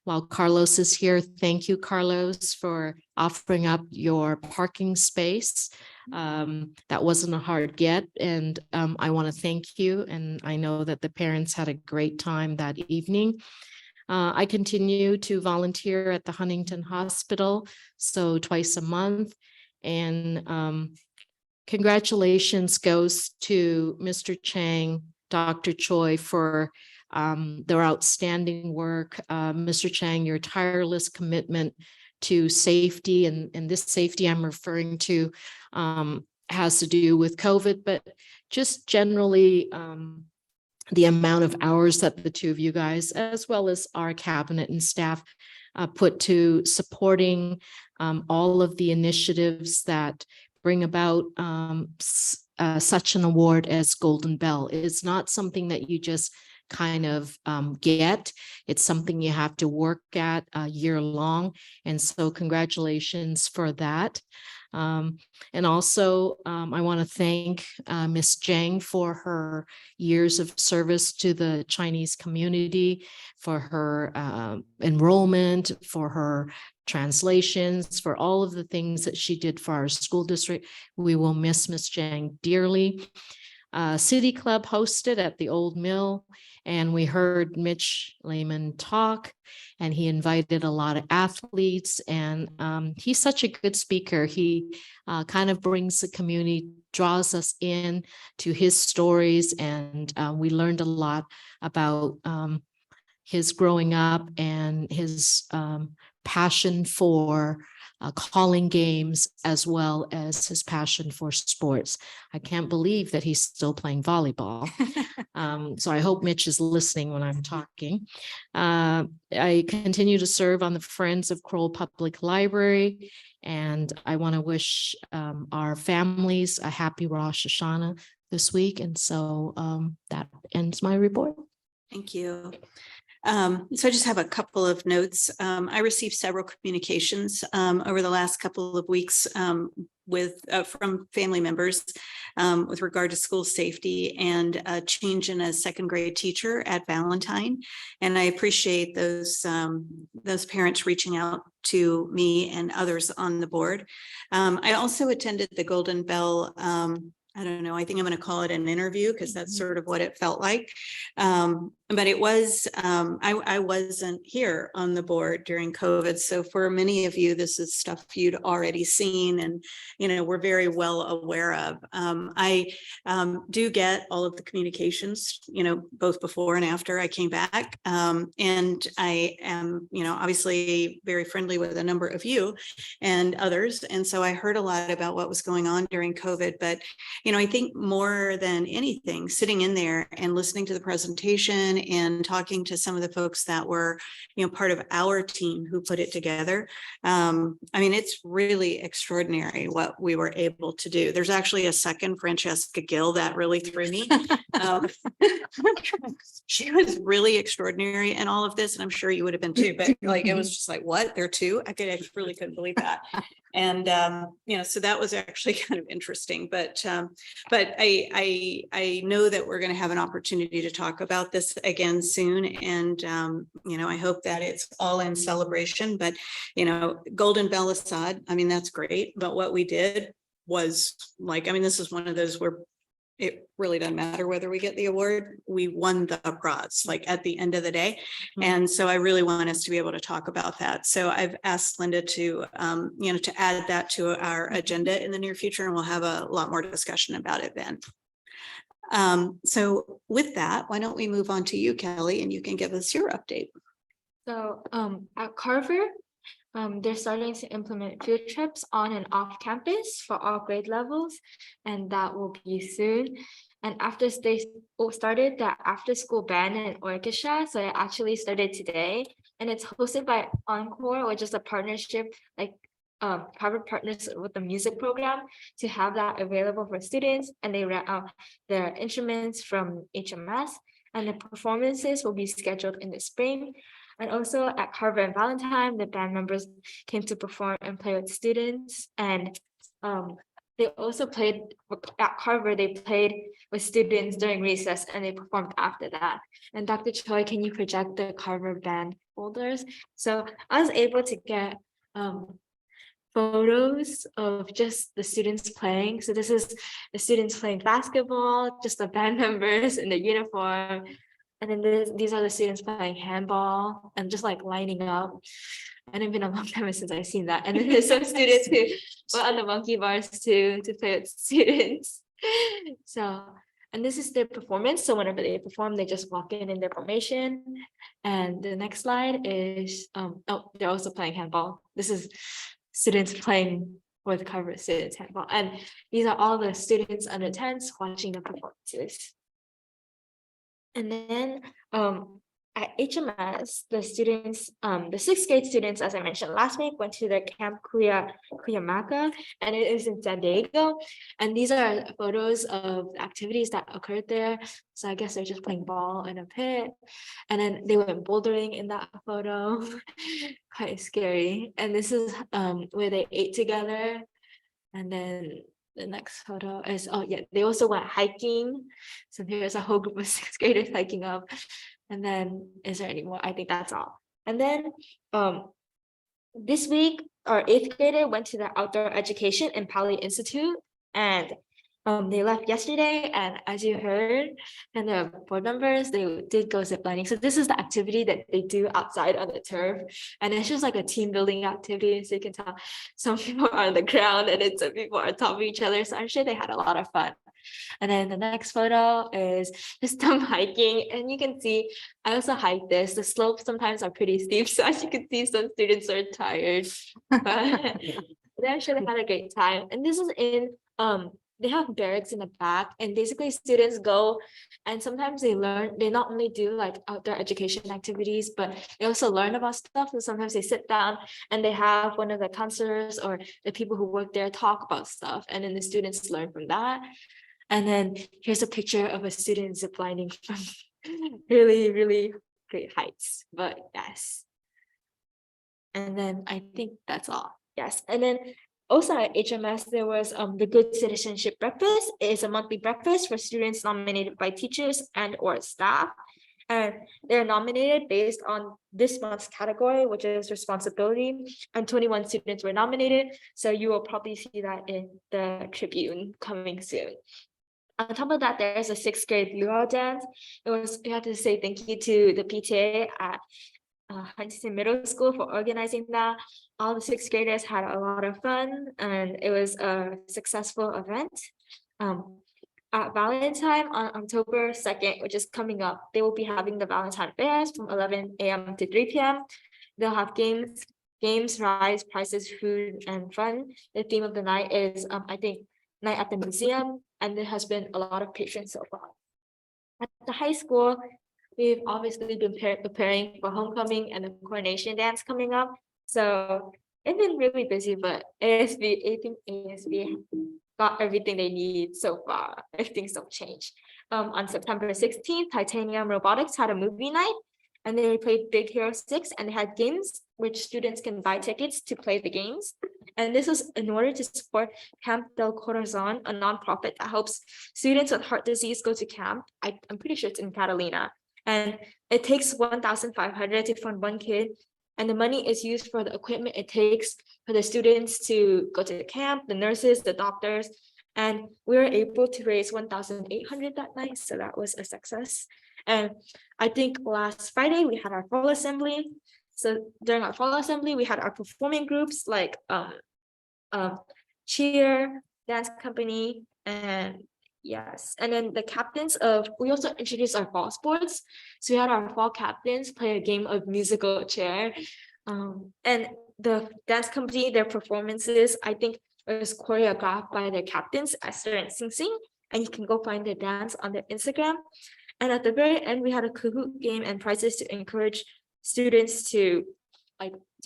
Speaker 11: while Carlos is here, thank you, Carlos, for offering up your parking space. That wasn't a hard get, and I want to thank you. And I know that the parents had a great time that evening. I continue to volunteer at the Huntington Hospital, so twice a month. And congratulations goes to Mr. Chang, Dr. Choi, for their outstanding work. Mr. Chang, your tireless commitment to safety, and this safety I'm referring to has to do with COVID, but just generally the amount of hours that the two of you guys, as well as our cabinet and staff, put to supporting all of the initiatives that bring about such an award as Golden Bell. It's not something that you just kind of get. It's something you have to work at year long. And so congratulations for that. And also I want to thank Ms. Zhang for her years of service to the Chinese community, for her enrollment, for her translations, for all of the things that she did for our school district. We will miss Ms. Zhang dearly. City Club hosted at the Old Mill, and we heard Mitch Lehman talk, and he invited a lot of athletes, and he's such a good speaker. He kind of brings the community, draws us in to his stories, and we learned a lot about his growing up and his passion for calling games as well as his passion for sports. I can't believe that he's still playing volleyball. So I hope Mitch is listening when I'm talking. I continue to serve on the Friends of Kroll Public Library, and I want to wish our families a happy Rosh Hashanah this week. And so that ends my report.
Speaker 1: Thank you. So I just have a couple of notes. I received several communications over the last couple of weeks from family members with regard to school safety and a change in a second grade teacher at Valentine. And I appreciate those parents reaching out to me and others on the board. I also attended the Golden Bell I don't know, I think I'm going to call it an interview because that's sort of what it felt like. But it was, I wasn't here on the board during COVID. So for many of you, this is stuff you'd already seen and, we're very well aware of. I do get all of the communications, both before and after I came back. And I am, obviously very friendly with a number of you and others. And so I heard a lot about what was going on during COVID, but I think more than anything, sitting in there and listening to the presentation and talking to some of the folks that were, part of our team who put it together. It's really extraordinary what we were able to do. There's actually a second, Francesca Gill, that really threw me. She was really extraordinary in all of this, and I'm sure you would have been too, but it was just like, what? There are two? I really couldn't believe that. And, so that was actually kind of interesting, but I know that we're going to have an opportunity to talk about this again soon. And, I hope that it's all in celebration, but, Golden Bell Assad, that's great. But what we did was this is one of those where it really doesn't matter whether we get the award, we won the prize, at the end of the day. And so I really want us to be able to talk about that. So I've asked Linda to, to add that to our agenda in the near future, and we'll have a lot more discussion about it then. So with that, why don't we move on to you, Kelly, and you can give us your update.
Speaker 19: So at Carver, they're starting to implement field trips on and off campus for all grade levels, and that will be soon. And after they started the after school band and orchestra, so it actually started today, and it's hosted by Encore, which is a partnership, Harvard partners with the music program to have that available for students, and they rent out their instruments from HMS, and the performances will be scheduled in the spring. And also at Carver and Valentine, the band members came to perform and play with students. And they also played at Carver, they played with students during recess, and they performed after that. And Dr. Choi, can you project the Carver band folders? So I was able to get photos of just the students playing. So this is the students playing basketball, just the band members in the uniform. And then these are the students playing handball and just lining up. And it's been a long time since I've seen that. And then there's some students who were on the monkey bars to play with students. So, and this is their performance. So whenever they perform, they just walk in their formation. And the next slide is, they're also playing handball. This is students playing with Carver students handball. And these are all the students under 10s watching the performances. And then at HMS, the students, the sixth grade students, as I mentioned last week, went to the Camp Cuyamaca, and it is in San Diego. And these are photos of activities that occurred there. So I guess they're just playing ball in a pit. And then they went bouldering in that photo. Quite scary. And this is where they ate together. And then the next photo is, they also went hiking. So there's a whole group of sixth graders hiking up. And then, is there any more? I think that's all. And then this week, our eighth grader went to the outdoor education in Pali Institute, and they left yesterday. And as you heard, and the board members, they did go ziplining. So this is the activity that they do outside on the turf. And it's just like a team building activity. So you can tell some people are on the ground and then some people are on top of each other. So I'm sure they had a lot of fun. And then the next photo is just them hiking, and you can see I also hike this. The slopes sometimes are pretty steep, so as you can see, some students are tired, but they actually had a great time. And this is in they have barracks in the back, and basically students go and sometimes they not only do like outdoor education activities, but they also learn about stuff. And sometimes they sit down and they have one of the counselors or the people who work there talk about stuff, and then the students learn from that. And then here's a picture of a student ziplining from really, really great heights. But yes. And then I think that's all. Yes. And then also at HMS, there was the Good Citizenship Breakfast. It is a monthly breakfast for students nominated by teachers and or staff. And they're nominated based on this month's category, which is responsibility. And 21 students were nominated. So you will probably see that in the Tribune coming soon. On top of that, there's a 6th grade luau dance. We had to say thank you to the PTA at Huntington Middle School for organizing that. All the 6th graders had a lot of fun, and it was a successful event. At Valentine on October 2nd, which is coming up, they will be having the Valentine fairs from 11 a.m. to 3 p.m. They'll have games, rides, prizes, food, and fun. The theme of the night is, I think, Night at the Museum, and there has been a lot of patrons so far. At the high school, we've obviously been preparing for homecoming and the coronation dance coming up. So it's been really busy, but I think ASB got everything they need so far if things don't change. On September 16th, Titanium Robotics had a movie night, and they played Big Hero 6, and they had games which students can buy tickets to play the games. And this was in order to support Camp del Corazon, a nonprofit that helps students with heart disease go to camp. I'm pretty sure it's in Catalina. And it takes 1,500 to fund one kid. And the money is used for the equipment it takes for the students to go to the camp, the nurses, the doctors. And we were able to raise 1,800 that night. So that was a success. And I think last Friday we had our fall assembly. So during our fall assembly, we had our performing groups like cheer, dance company, and yes. And then the captains we also introduced our fall sports. So we had our fall captains play a game of musical chair. And the dance company, their performances, I think it was choreographed by their captains, Esther and Sing Sing. And you can go find their dance on their Instagram. And at the very end, we had a Kahoot game and prizes to encourage students to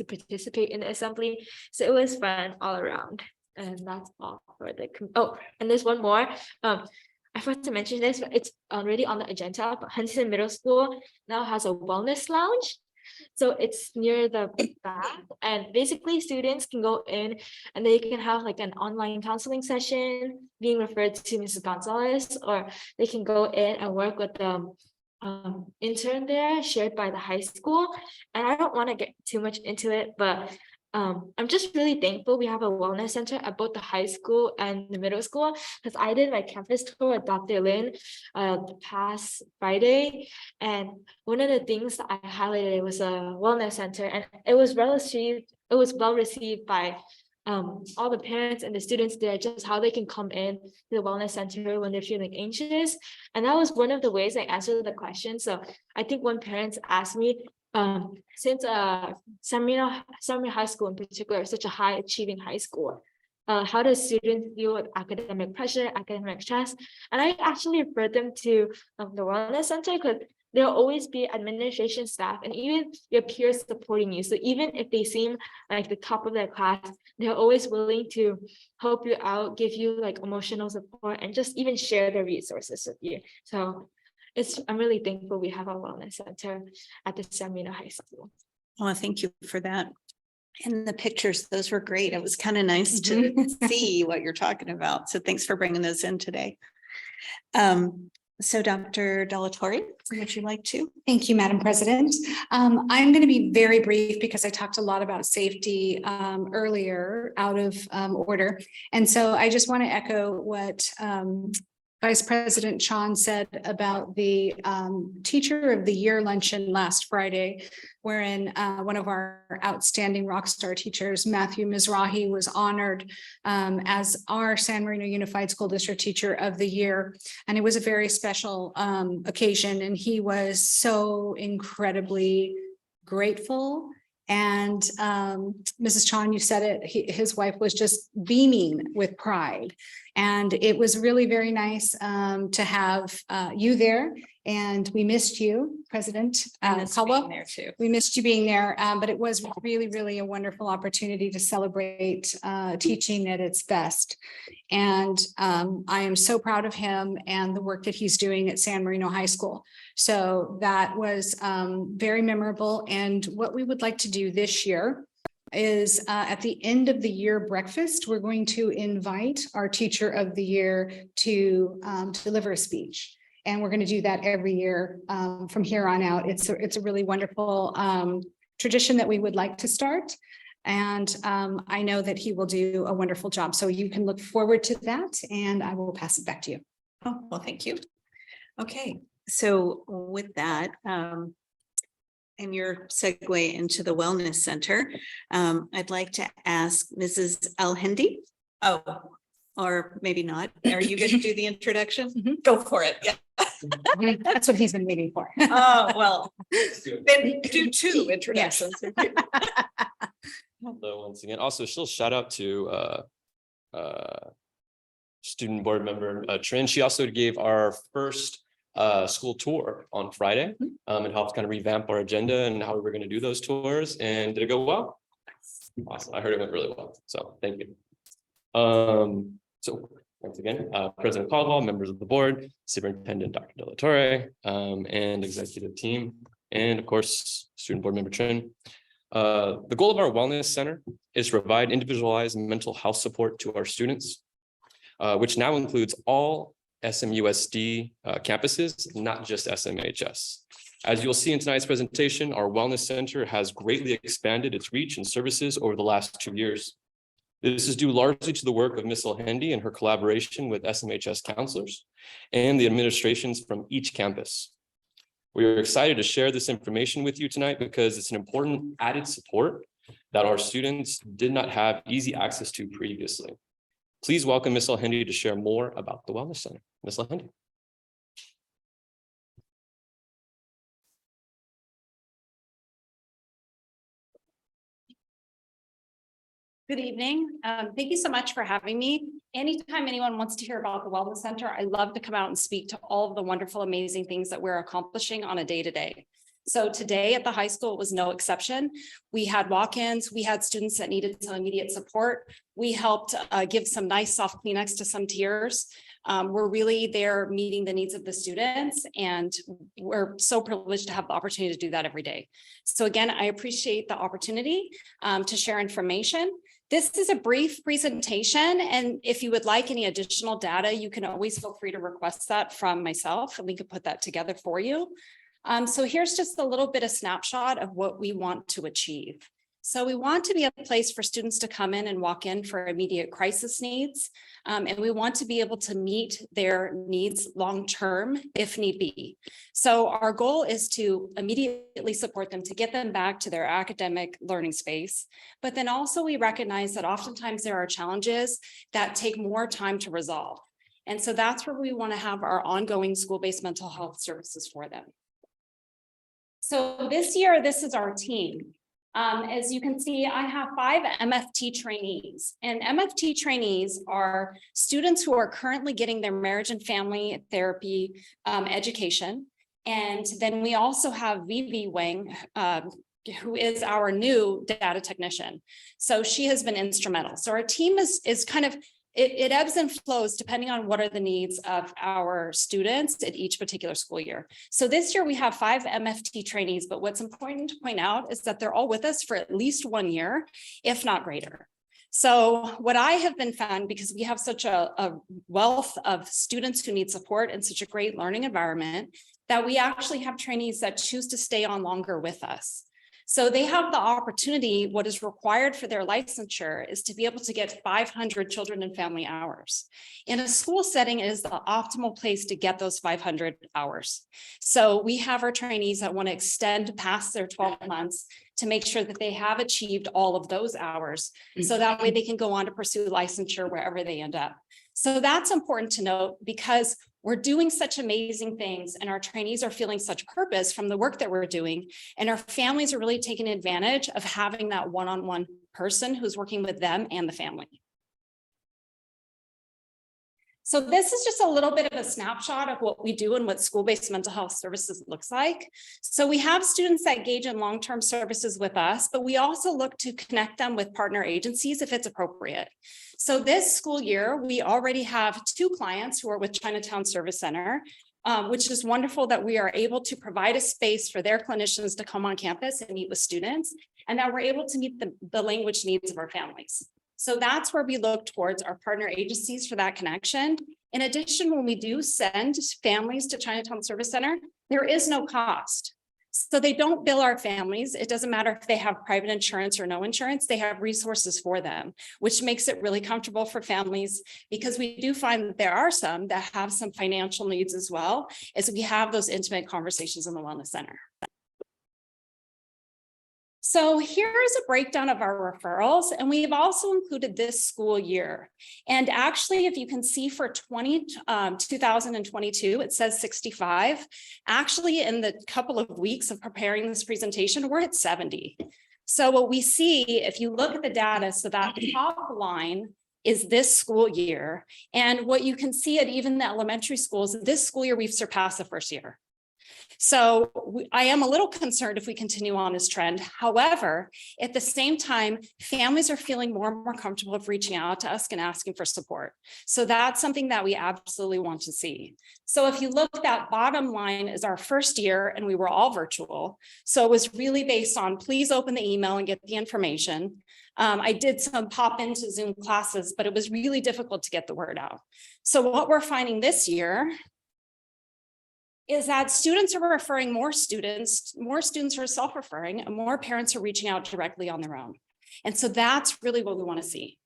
Speaker 19: participate in the assembly. So it was fun all around. And that's all for the and there's one more. I forgot to mention this, but it's already on the agenda, but Huntington Middle School now has a wellness lounge. So it's near the back, and basically students can go in and they can have like an online counseling session being referred to Mrs. Gonzalez, or they can go in and work with the intern there shared by the high school. And I don't want to get too much into it, but I'm just really thankful we have a wellness center at both the high school and the middle school, because I did my campus tour with Dr. Lin the past Friday, and one of the things that I highlighted was a wellness center, and it was well received by all the parents and the students there, just how they can come in to the wellness center when they're feeling anxious. And that was one of the ways I answered the question. So I think when parents asked me, since San Marino High School in particular is such a high achieving high school, how does students deal with academic pressure, academic stress? And I actually referred them to the wellness center, because there'll always be administration staff and even your peers supporting you. So even if they seem like the top of their class, they're always willing to help you out, give you like emotional support, and just even share their resources with you. So I'm really thankful we have a wellness center at the San Marino High School.
Speaker 1: Well, thank you for that. And the pictures, those were great. It was kind of nice to see what you're talking about. So thanks for bringing those in today. So Dr. Delatorre, would you like to?
Speaker 20: Thank you, Madam President. I'm going to be very brief because I talked a lot about safety earlier out of order. And so I just want to echo what Vice President Chan said about the Teacher of the Year luncheon last Friday, wherein one of our outstanding rock star teachers, Matthew Mizrahi, was honored as our San Marino Unified School District Teacher of the Year. And it was a very special occasion, and he was so incredibly grateful. And Mrs. Chan, you said it, his wife was just beaming with pride. And it was really very nice to have you there. And we missed you, President Caldwell.
Speaker 1: There too.
Speaker 20: We missed you being there, but it was really, really a wonderful opportunity to celebrate teaching at its best. And I am so proud of him and the work that he's doing at San Marino High School. So that was very memorable. And what we would like to do this year is at the end of the year breakfast, we're going to invite our Teacher of the Year to deliver a speech. And we're going to do that every year from here on out. It's a really wonderful tradition that we would like to start. And I know that he will do a wonderful job. So you can look forward to that, and I will pass it back to you.
Speaker 1: Oh, well, thank you. Okay, so with that, and your segue into the Wellness Center, I'd like to ask Mrs. El-Hindi. Oh, or maybe not. Are you going to do the introduction? Go for it. Yeah.
Speaker 20: That's what he's been waiting for.
Speaker 1: Oh, well, then do two introductions.
Speaker 8: So once again, also still shout out to student board member Trin. She also gave our first school tour on Friday and helped kind of revamp our agenda and how we were going to do those tours. And did it go well? Awesome. I heard it went really well. So thank you. So once again, President Caldwell, members of the board, Superintendent Dr. De La Torre, and executive team, and of course, student board member Trin. The goal of our wellness center is to provide individualized mental health support to our students, which now includes all SMUSD campuses, not just SMHS. As you'll see in tonight's presentation, our wellness center has greatly expanded its reach and services over the last 2 years. This is due largely to the work of Ms. El-Hindi and her collaboration with SMHS counselors and the administrations from each campus. We are excited to share this information with you tonight because it's an important added support that our students did not have easy access to previously. Please welcome Ms. El-Hindi to share more about the Wellness Center. Ms. El-Hindi.
Speaker 21: Good evening. Thank you so much for having me. Anytime anyone wants to hear about the Wellness Center, I love to come out and speak to all of the wonderful, amazing things that we're accomplishing on a day-to-day. So today at the high school was no exception. We had walk-ins, we had students that needed some immediate support. We helped give some nice soft Kleenex to some tears. We're really there meeting the needs of the students, and we're so privileged to have the opportunity to do that every day. So again, I appreciate the opportunity to share information. This is a brief presentation, and if you would like any additional data, you can always feel free to request that from myself, and we could put that together for you. So here's just a little bit of snapshot of what we want to achieve. So we want to be a place for students to come in and walk in for immediate crisis needs. And we want to be able to meet their needs long-term if need be. So our goal is to immediately support them to get them back to their academic learning space. But then also we recognize that oftentimes there are challenges that take more time to resolve. And so that's where we want to have our ongoing school-based mental health services for them. So this year, this is our team. As you can see, I have 5 MFT trainees, and MFT trainees are students who are currently getting their marriage and family therapy education. And then we also have Vivi Wang, who is our new data technician. So she has been instrumental. So our team is kind of, it ebbs and flows depending on what are the needs of our students at each particular school year. So this year we have 5 MFT trainees, but what's important to point out is that they're all with us for at least 1 year, if not greater. So what I have been found, because we have such a wealth of students who need support and such a great learning environment, that we actually have trainees that choose to stay on longer with us. So they have the opportunity, what is required for their licensure is to be able to get 500 children and family hours. In a school setting, it is the optimal place to get those 500 hours. So we have our trainees that want to extend past their 12 months to make sure that they have achieved all of those hours. So that way they can go on to pursue licensure wherever they end up. So that's important to note because we're doing such amazing things and our trainees are feeling such purpose from the work that we're doing. And our families are really taking advantage of having that one-on-one person who's working with them and the family. So this is just a little bit of a snapshot of what we do and what school-based mental health services looks like. So we have students that engage in long-term services with us, but we also look to connect them with partner agencies if it's appropriate. So this school year, we already have 2 clients who are with Chinatown Service Center, which is wonderful that we are able to provide a space for their clinicians to come on campus and meet with students, and that we're able to meet the language needs of our families. So that's where we look towards our partner agencies for that connection. In addition, when we do send families to Chinatown Service Center, there is no cost. So they don't bill our families. It doesn't matter if they have private insurance or no insurance, they have resources for them, which makes it really comfortable for families because we do find that there are some that have some financial needs as well, as we have those intimate conversations in the Wellness Center. So here is a breakdown of our referrals, and we've also included this school year. And actually, if you can see for 2022, it says 65. Actually, in the couple of weeks of preparing this presentation, we're at 70. So what we see, if you look at the data, so that top line is this school year. And what you can see at even the elementary schools, this school year, we've surpassed the first year. So I am a little concerned if we continue on this trend. However, at the same time, families are feeling more and more comfortable of reaching out to us and asking for support. So that's something that we absolutely want to see. So if you look, that bottom line is our first year and we were all virtual. So it was really based on please open the email and get the information. I did some pop into Zoom classes, but it was really difficult to get the word out. So what we're finding this year is that students are referring more students are self-referring, and more parents are reaching out directly on their own. And so that's really what we want to see.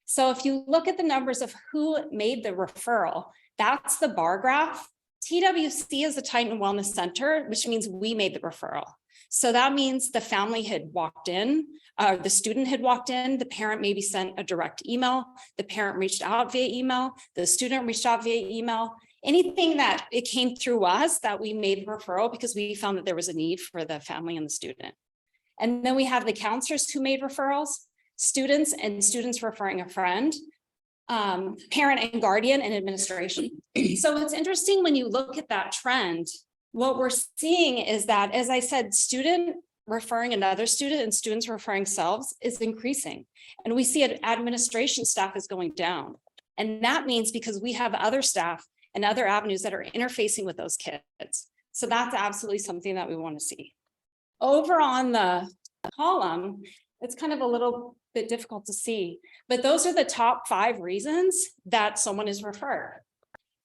Speaker 21: So if you look at the numbers of who made the referral, that's the bar graph. TWC is the Titan Wellness Center, which means we made the referral. So that means the family had walked in, the student had walked in, the parent maybe sent a direct email, the parent reached out via email, the student reached out via email. Anything that it came through us that we made referral because we found that there was a need for the family and the student. And then we have the counselors who made referrals, students and students referring a friend, parent and guardian and administration. So it's interesting when you look at that trend, what we're seeing is that, as I said, student referring another student and students referring selves is increasing. And we see it, administration staff is going down. And that means because we have other staff and other avenues that are interfacing with those kids. So that's absolutely something that we want to see. Over on the column, it's kind of a little bit difficult to see, but those are the top 5 reasons that someone is referred.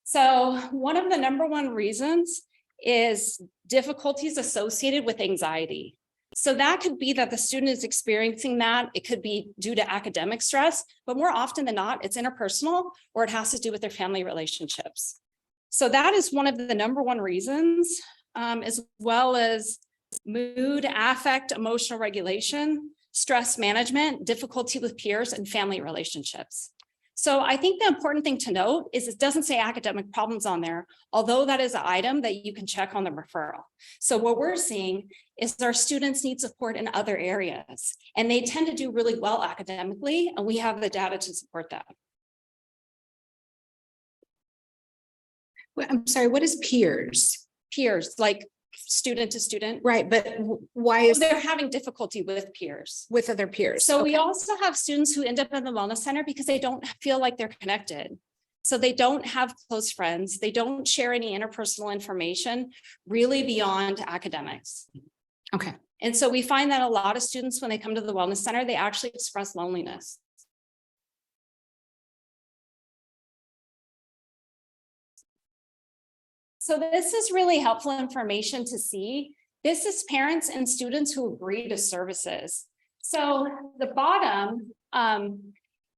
Speaker 21: So one of the number 1 reasons is difficulties associated with anxiety. So that could be that the student is experiencing that. It could be due to academic stress, but more often than not, it's interpersonal or it has to do with their family relationships. So that is one of the number 1 reasons, as well as mood, affect, emotional regulation, stress management, difficulty with peers, and family relationships. So I think the important thing to note is it doesn't say academic problems on there, although that is an item that you can check on the referral. So what we're seeing is our students need support in other areas, and they tend to do really well academically, and we have the data to support that.
Speaker 20: Well, I'm sorry, what is peers?
Speaker 21: Peers, like student to student.
Speaker 20: Right, but why is
Speaker 21: they're having difficulty with peers?
Speaker 20: With other peers.
Speaker 21: So we also have students who end up in the wellness center because they don't feel like they're connected. So they don't have close friends. They don't share any interpersonal information really beyond academics.
Speaker 20: Okay.
Speaker 21: And so we find that a lot of students, when they come to the wellness center, they actually express loneliness. So this is really helpful information to see This is parents and students who agree to services. So the bottom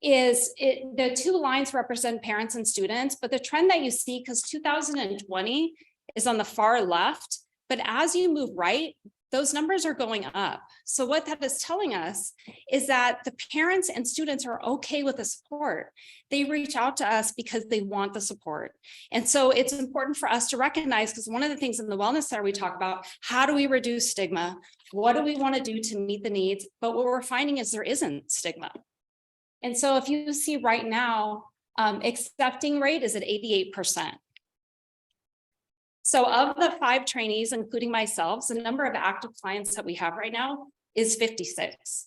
Speaker 21: the two lines represent parents and students, but the trend that you see, because 2020 is on the far left, but as you move right, those numbers are going up. So what that is telling us is that the parents and students are okay with the support. They reach out to us because they want the support. And so it's important for us to recognize, because one of the things in the Wellness Center we talk about, how do we reduce stigma? What do we want to do to meet the needs? But what we're finding is there isn't stigma. And so if you see right now, accepting rate is at 88%. So of the 5 trainees, including myself, the number of active clients that we have right now is 56.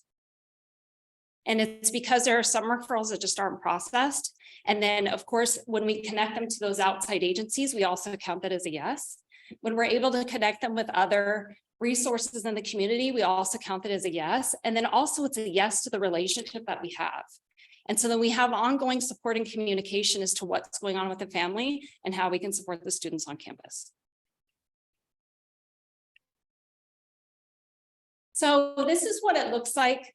Speaker 21: And it's because there are some referrals that just aren't processed. And then, of course, when we connect them to those outside agencies, we also count that as a yes. When we're able to connect them with other resources in the community, we also count it as a yes. And then also it's a yes to the relationship that we have. And so then we have ongoing support and communication as to what's going on with the family and how we can support the students on campus. So this is what it looks like.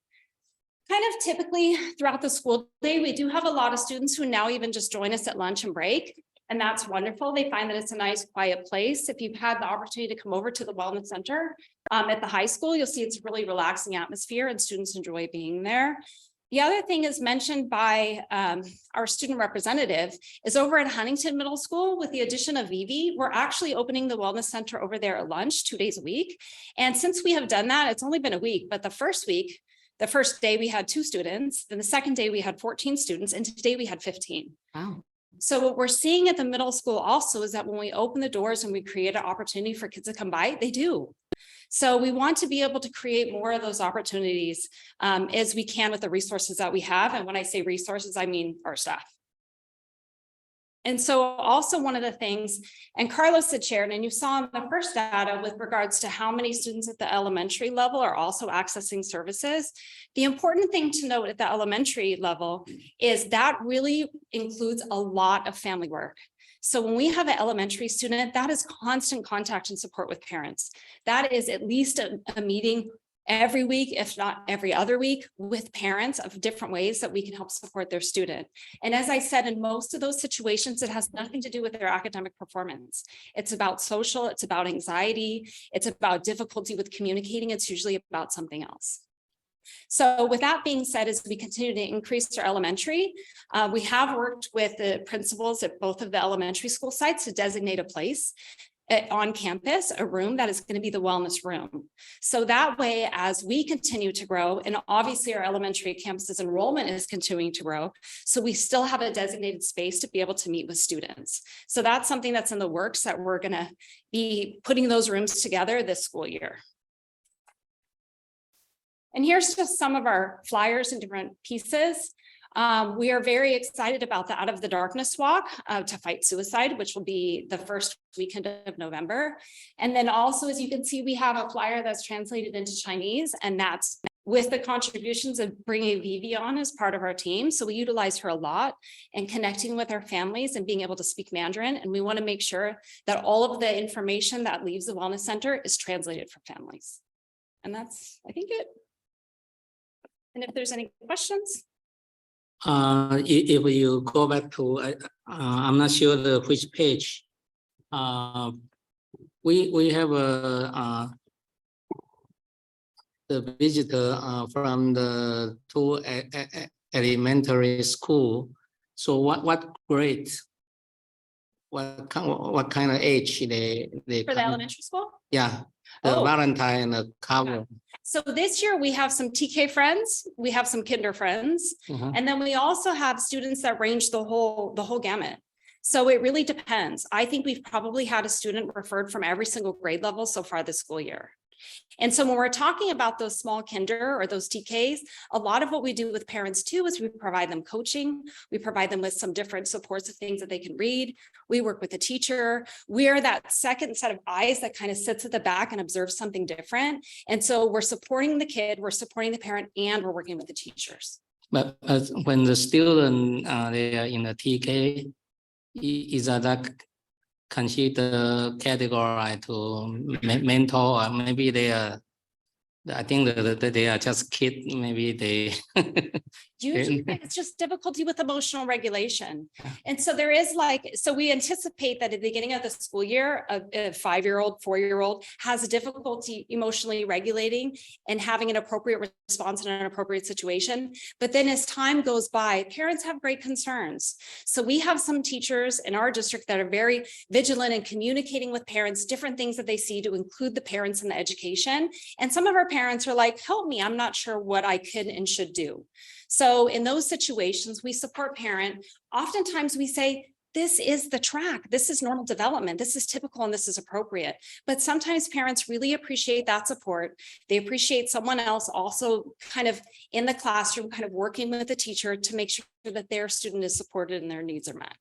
Speaker 21: Kind of typically throughout the school day, we do have a lot of students who now even just join us at lunch and break. And that's wonderful. They find that it's a nice, quiet place. If you've had the opportunity to come over to the Wellness Center at the high school, you'll see it's a really relaxing atmosphere and students enjoy being there. The other thing is mentioned by our student representative is over at Huntington Middle School with the addition of Vivi, we're actually opening the Wellness Center over there at lunch 2 days a week. And since we have done that, it's only been a week, but the first day we had 2 students, then the second day we had 14 students, and today we had 15.
Speaker 11: Wow.
Speaker 21: So what we're seeing at the middle school also is that when we open the doors and we create an opportunity for kids to come by, they do. So we want to be able to create more of those opportunities as we can with the resources that we have. And when I say resources, I mean our staff. And so also one of the things, and Carlos had shared, and you saw in the first data with regards to how many students at the elementary level are also accessing services. The important thing to note at the elementary level is that really includes a lot of family work. So when we have an elementary student, that is constant contact and support with parents. That is at least a meeting every week, if not every other week, with parents of different ways that we can help support their student. And as I said, in most of those situations, it has nothing to do with their academic performance. It's about social, it's about anxiety, it's about difficulty with communicating. It's usually about something else. So with that being said, as we continue to increase our elementary, we have worked with the principals at both of the elementary school sites to designate a place on campus, a room that is going to be the wellness room. So that way, as we continue to grow, and obviously our elementary campus's enrollment is continuing to grow, so we still have a designated space to be able to meet with students. So that's something that's in the works that we're going to be putting those rooms together this school year. And here's just some of our flyers and different pieces. We are very excited about the Out of the Darkness walk to fight suicide, which will be the first weekend of November. And then also, as you can see, we have a flyer that's translated into Chinese, and that's with the contributions of bringing Vivi on as part of our team. So we utilize her a lot and connecting with our families and being able to speak Mandarin. And we want to make sure that all of the information that leaves the Wellness Center is translated for families. And that's, I think, it. And if there's any questions.
Speaker 16: If you go back to, I'm not sure which page. We have the visitor from the 2 elementary school. So what grade? What kind of age they
Speaker 21: For the elementary school?
Speaker 16: Yeah, the Valentine cover.
Speaker 21: So this year we have some TK friends, we have some kinder friends, and then we also have students that range the whole gamut. So it really depends. I think we've probably had a student referred from every single grade level so far this school year. And so when we're talking about those small kinder or those TKs, a lot of what we do with parents too is we provide them coaching. We provide them with some different supports of things that they can read. We work with the teacher. We are that second set of eyes that kind of sits at the back and observes something different. And so we're supporting the kid, we're supporting the parent, and we're working with the teachers.
Speaker 16: But when the student they are in the TK, is that considered category to mentor, or maybe they are, I think that they are just kids, maybe they.
Speaker 21: Usually it's just difficulty with emotional regulation. And so there is so we anticipate that at the beginning of the school year, a 5-year-old, 4-year-old has a difficulty emotionally regulating and having an appropriate response in an appropriate situation. But then as time goes by, parents have great concerns. So we have some teachers in our district that are very vigilant in communicating with parents, different things that they see to include the parents in the education. And some of our parents are like, help me, I'm not sure what I can and should do. So in those situations, we support parent. Oftentimes we say, this is the track, this is normal development, this is typical and this is appropriate. But sometimes parents really appreciate that support. They appreciate someone else also kind of in the classroom, kind of working with the teacher to make sure that their student is supported and their needs are met.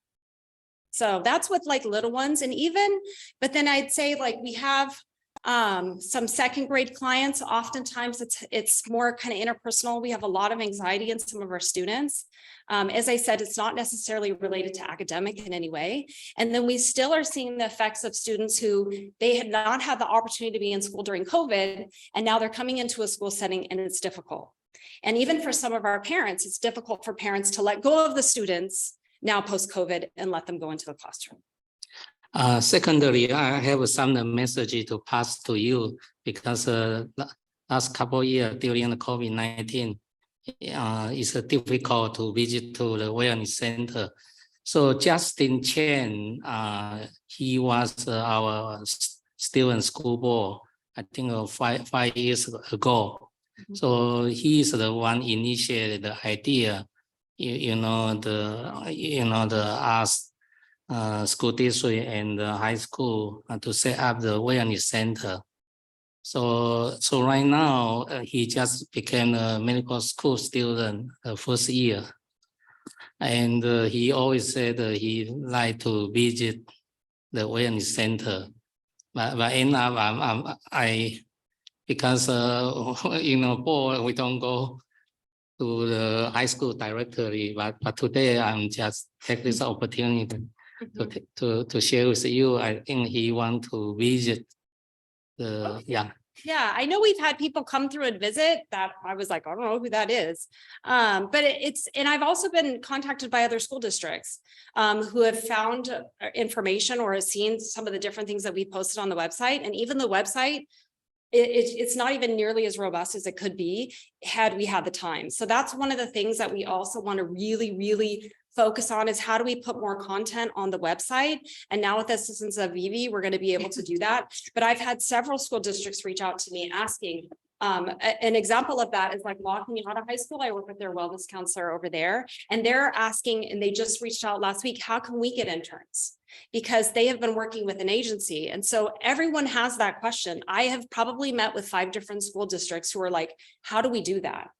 Speaker 21: So that's with little ones. And even, but then I'd say we have some second grade clients. Oftentimes it's more kind of interpersonal. We have a lot of anxiety in some of our students. As I said, it's not necessarily related to academic in any way. And then we still are seeing the effects of students who they had not had the opportunity to be in school during COVID, and now they're coming into a school setting and it's difficult. And even for some of our parents, it's difficult for parents to let go of the students now post-COVID and let them go into the classroom.
Speaker 16: Secondly, I have some message to pass to you because last couple of years during the COVID-19, it's difficult to visit to the wellness center. So Justin Chen, he was our student school board, I think 5 years ago. So he is the one initiated the idea, the arts school district and the high school to set up the wellness center. So right now he just became a medical school student first year, and he always said he like to visit the wellness center, but end up because board we don't go to the high school directly, but today I'm just take this opportunity to share with you. I think he want to visit the,
Speaker 21: Yeah, I know we've had people come through and visit that I was like, I don't know who that is. But and I've also been contacted by other school districts who have found information or have seen some of the different things that we posted on the website. And even the website, it's not even nearly as robust as it could be had we had the time. So that's one of the things that we also want to really, really focus on is how do we put more content on the website? And now with the assistance of Vivi, we're going to be able to do that. But I've had several school districts reach out to me asking, an example of that is walking out of high school. I work with their wellness counselor over there, and they're asking, and they just reached out last week, how can we get interns? Because they have been working with an agency. And so everyone has that question. I have probably met with 5 different school districts who are like, how do we do that?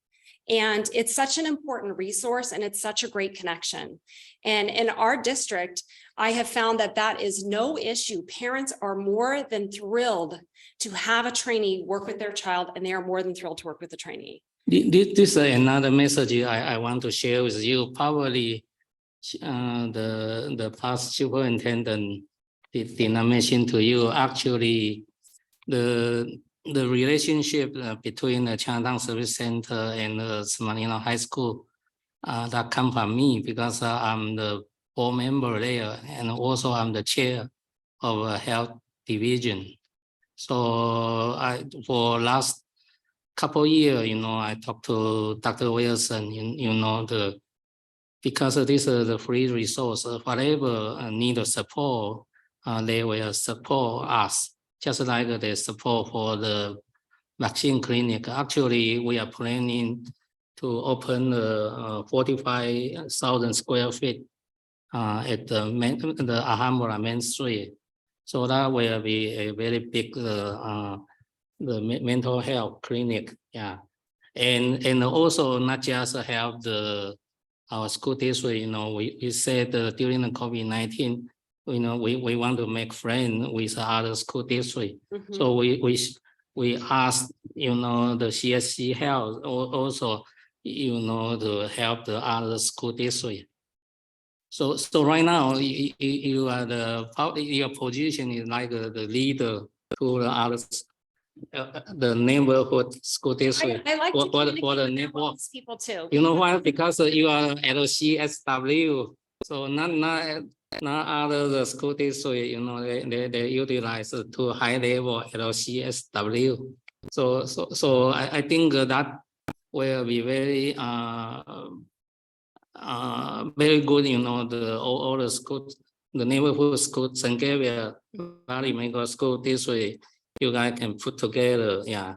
Speaker 21: And it's such an important resource and it's such a great connection. And in our district, I have found that that is no issue. Parents are more than thrilled to have a trainee work with their child, and they are more than thrilled to work with the trainee.
Speaker 16: This is another message I want to share with you. Probably the past superintendent did not mention to you. Actually, the relationship between the Chinatown Service Center and the Smanina High School that come from me because I'm the board member there, and also I'm the chair of a health division. So for last couple years, I talked to Dr. Wilson, because this is the free resource, whatever need support, they will support us. Just like the support for the vaccine clinic. Actually, we are planning to open 45,000 square feet at the Alhambra Main Street. So that will be a very big the mental health clinic. Yeah, and also not just help our school district. We said during the COVID-19. We want to make friends with other school districts. So we asked, the CSC Health also, to help the other school district. So right now, you are your position is like the leader to the others, the neighborhood school district.
Speaker 21: I like to
Speaker 16: For the
Speaker 21: communicate
Speaker 16: neighborhood.
Speaker 21: with people too.
Speaker 16: You know why? Because you are LCSW, so not other the school district, you know, they utilize to high level LCSW. So I think that will be very very good, you know, all the schools, the neighborhood schools, St. Gabriel, Valley Middle School District, you guys can put together, yeah.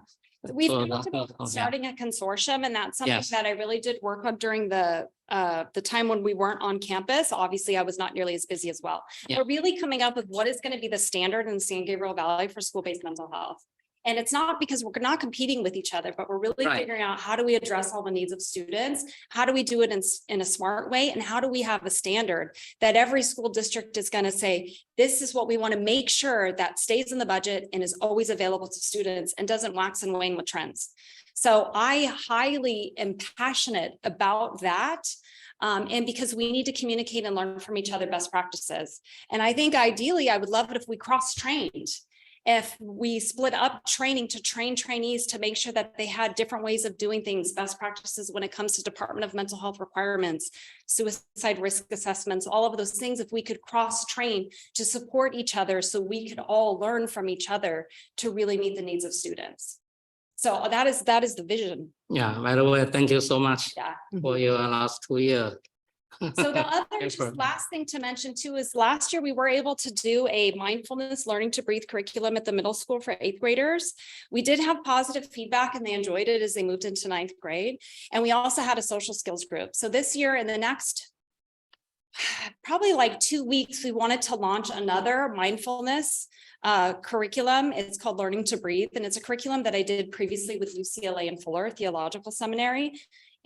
Speaker 21: We've
Speaker 16: So
Speaker 21: talked about
Speaker 16: yeah.
Speaker 21: starting a consortium, and that's something
Speaker 16: Yes.
Speaker 21: that I really did work on during the time when we weren't on campus. Obviously, I was not nearly as busy as well.
Speaker 16: Yeah.
Speaker 21: But really coming up with what is going to be the standard in San Gabriel Valley for school-based mental health. And it's not because we're not competing with each other, but we're really
Speaker 16: Right.
Speaker 21: figuring out how do we address all the needs of students? How do we do it in a smart way? And how do we have a standard that every school district is going to say, this is what we want to make sure that stays in the budget and is always available to students and doesn't wax and wane with trends. So I highly am passionate about that. And because we need to communicate and learn from each other best practices. And I think ideally, I would love it if we cross-trained. If we split up training to train trainees to make sure that they had different ways of doing things, best practices when it comes to Department of Mental Health requirements, suicide risk assessments, all of those things, if we could cross-train to support each other so we could all learn from each other to really meet the needs of students. So that is the vision.
Speaker 16: Yeah, by the way, thank you so much
Speaker 21: Yeah.
Speaker 16: for your last 2 years.
Speaker 21: So the other just
Speaker 16: Effort.
Speaker 21: last thing to mention too is last year we were able to do a mindfulness learning to breathe curriculum at the middle school for 8th graders. We did have positive feedback and they enjoyed it as they moved into 9th grade. And we also had a social skills group. So this year in the next probably like 2 weeks, we wanted to launch another mindfulness curriculum. It's called Learning to Breathe. And it's a curriculum that I did previously with UCLA and Fuller Theological Seminary.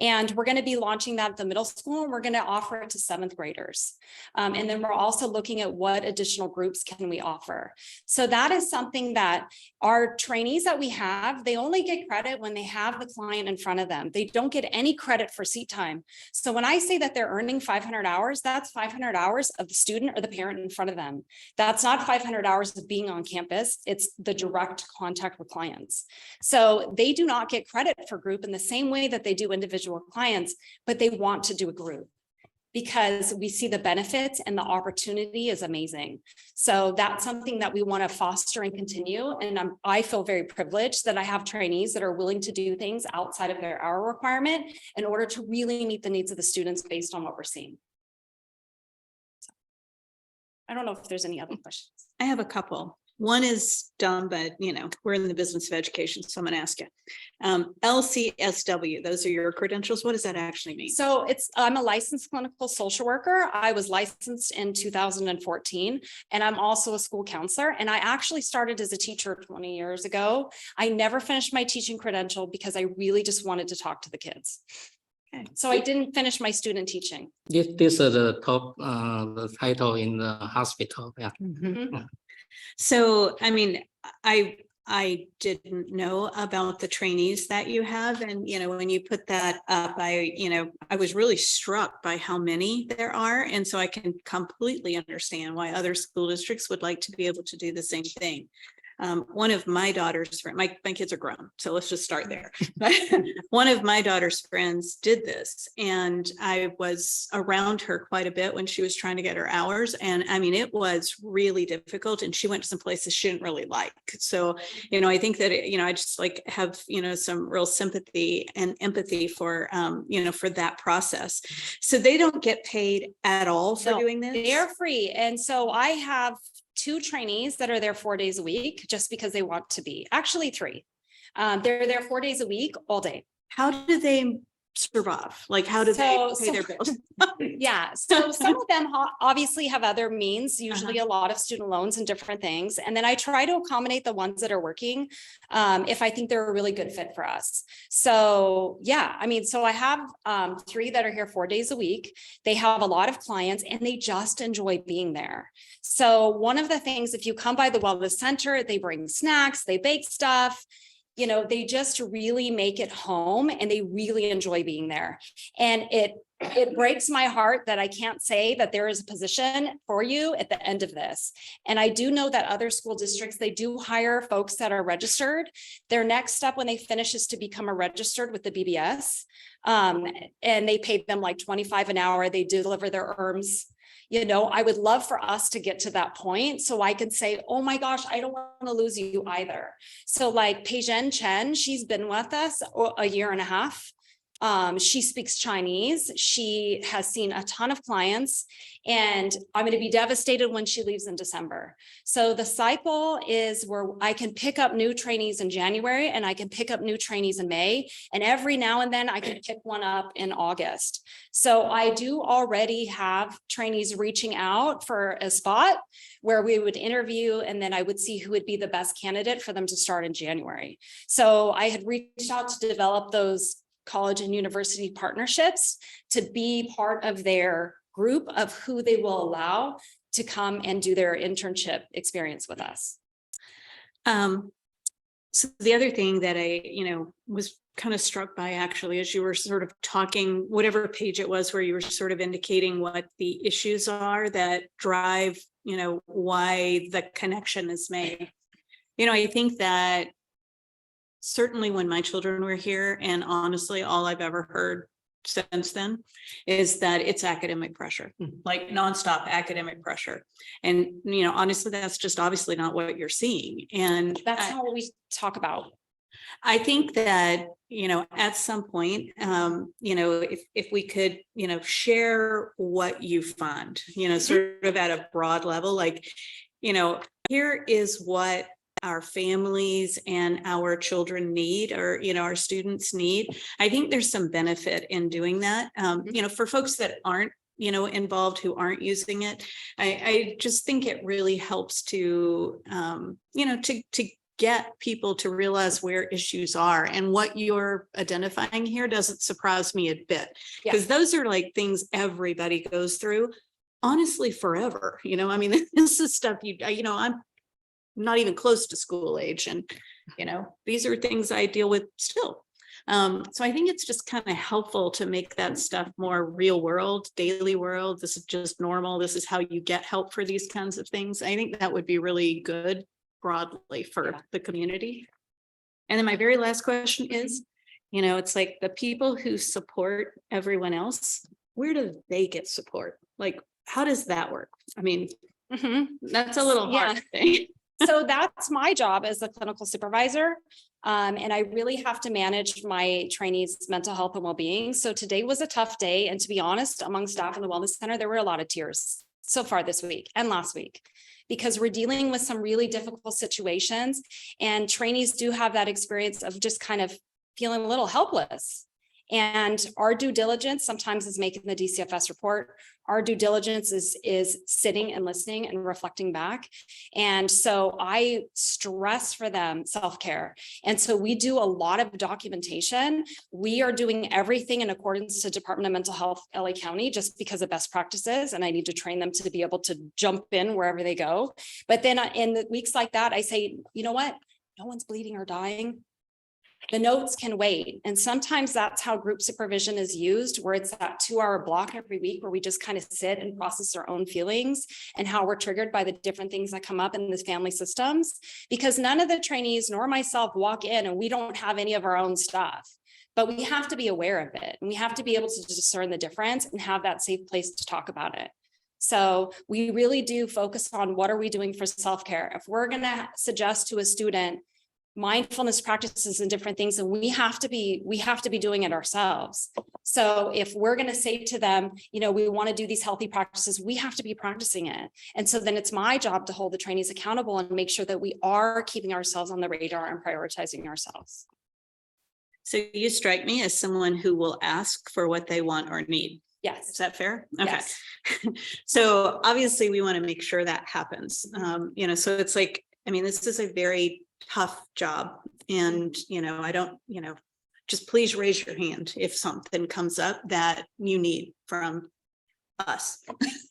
Speaker 21: And we're going to be launching that at the middle school, and we're going to offer it to 7th graders. And then we're also looking at what additional groups can we offer. So that is something that our trainees that we have, they only get credit when they have the client in front of them. They don't get any credit for seat time. So when I say that they're earning 500 hours, that's 500 hours of the student or the parent in front of them. That's not 500 hours of being on campus. It's the direct contact with clients. So they do not get credit for group in the same way that they do individual clients, but they want to do a group because we see the benefits and the opportunity is amazing. So that's something that we want to foster and continue. And I feel very privileged that I have trainees that are willing to do things outside of their hour requirement in order to really meet the needs of the students based on what we're seeing. So, I don't know if there's any other questions.
Speaker 1: I have a couple. One is dumb, but you know, we're in the business of education, so I'm going to ask you. LCSW, those are your credentials. What does that actually mean?
Speaker 21: So I'm a licensed clinical social worker. I was licensed in 2014, and I'm also a school counselor. And I actually started as a teacher 20 years ago. I never finished my teaching credential because I really just wanted to talk to the kids. Okay. So I didn't finish my student teaching.
Speaker 16: This is the top the title in the hospital. Yeah.
Speaker 21: Mm-hmm.
Speaker 16: Yeah.
Speaker 1: So, I mean, I didn't know about the trainees that you have. And, you know, when you put that up, I was really struck by how many there are. And so I can completely understand why other school districts would like to be able to do the same thing. One of my daughter's friends, my kids are grown, so let's just start there. One of my daughter's friends did this, and I was around her quite a bit when she was trying to get her hours. And I mean, it was really difficult, and she went to some places she didn't really like. So, you know, I think that, I just like have, some real sympathy and empathy for, for that process. So they don't get paid at all for doing this?
Speaker 21: They're free. And so I have 2 trainees that are there 4 days a week just because they want to be. Actually 3. They're there 4 days a week, all day.
Speaker 1: How do they survive? Like, how do they pay their bills?
Speaker 21: Yeah. So some of them obviously have other means, usually a lot of student loans and different things. And then I try to accommodate the ones that are working if I think they're a really good fit for us. So yeah, I mean, so I have 3 that are here 4 days a week. They have a lot of clients and they just enjoy being there. So one of the things, if you come by the Wellness Center, they bring snacks, they bake stuff. you know, they just really make it home and they really enjoy being there. And it breaks my heart that I can't say that there is a position for you at the end of this. And I do know that other school districts, they do hire folks that are registered. Their next step when they finish is to become a registered with the BBS. And they pay them like $25 an hour. They deliver their ERMs. You know, I would love for us to get to that point so I could say, oh my gosh, I don't want to lose you either. So like Pei-Zhen Chen, she's been with us a year and a half. She speaks Chinese. She has seen a ton of clients, and I'm going to be devastated when she leaves in December. So the cycle is where I can pick up new trainees in January and I can pick up new trainees in May. And every now and then I can pick one up in August. So I do already have trainees reaching out for a spot where we would interview, and then I would see who would be the best candidate for them to start in January. So I had reached out to develop those college and university partnerships to be part of their group of who they will allow to come and do their internship experience with us.
Speaker 1: So the other thing that I, was kind of struck by actually, as you were sort of talking, whatever page it was where you were sort of indicating what the issues are that drive, why the connection is made. I think that certainly when my children were here, and honestly, all I've ever heard since then is that it's academic pressure, like nonstop academic pressure. And, honestly, that's just obviously not what you're seeing. And
Speaker 21: that's how we talk about.
Speaker 1: I think that, at some point, if we could, share what you find, sort of at a broad level, like, here is what our families and our children need, or, our students need. I think there's some benefit in doing that, for folks that aren't, involved, who aren't using it. I just think it really helps to, to get people to realize where issues are, and what you're identifying here doesn't surprise me a bit, because those are like things everybody goes through, honestly, forever. This is stuff I'm not even close to school age, and these are things I deal with still. So I think it's just kind of helpful to make that stuff more real world, daily world. This is just normal. This is how you get help for these kinds of things. I think that would be really good broadly for the community. And then my very last question is, it's like the people who support everyone else, where do they get support? Like, how does that work? That's a little hard thing.
Speaker 21: So that's my job as a clinical supervisor. And I really have to manage my trainees' mental health and well-being. So today was a tough day. And to be honest, among staff in the Wellness Center, there were a lot of tears so far this week and last week, because we're dealing with some really difficult situations. And trainees do have that experience of just kind of feeling a little helpless. And our due diligence sometimes is making the DCFS report. Our due diligence is sitting and listening and reflecting back. And so I stress for them self-care. And so we do a lot of documentation. We are doing everything in accordance to Department of Mental Health, LA County, just because of best practices. And I need to train them to be able to jump in wherever they go. But then in the weeks like that, I say, you know what? No one's bleeding or dying. The notes can wait. And sometimes that's how group supervision is used, where it's that 2-hour block every week where we just kind of sit and process our own feelings and how we're triggered by the different things that come up in this family systems, because none of the trainees nor myself walk in and we don't have any of our own stuff, but we have to be aware of it. And we have to be able to discern the difference and have that safe place to talk about it. So we really do focus on what are we doing for self-care. If we're going to suggest to a student mindfulness practices and different things, and we have to be doing it ourselves. So if we're going to say to them, we want to do these healthy practices, we have to be practicing it. And so then it's my job to hold the trainees accountable and make sure that we are keeping ourselves on the radar and prioritizing ourselves.
Speaker 1: So you strike me as someone who will ask for what they want or need.
Speaker 21: Yes.
Speaker 1: Is that fair? Okay.
Speaker 21: Yes.
Speaker 1: So obviously we want to make sure that happens. So it's like, this is a very tough job. And, I don't, just please raise your hand if something comes up that you need from us.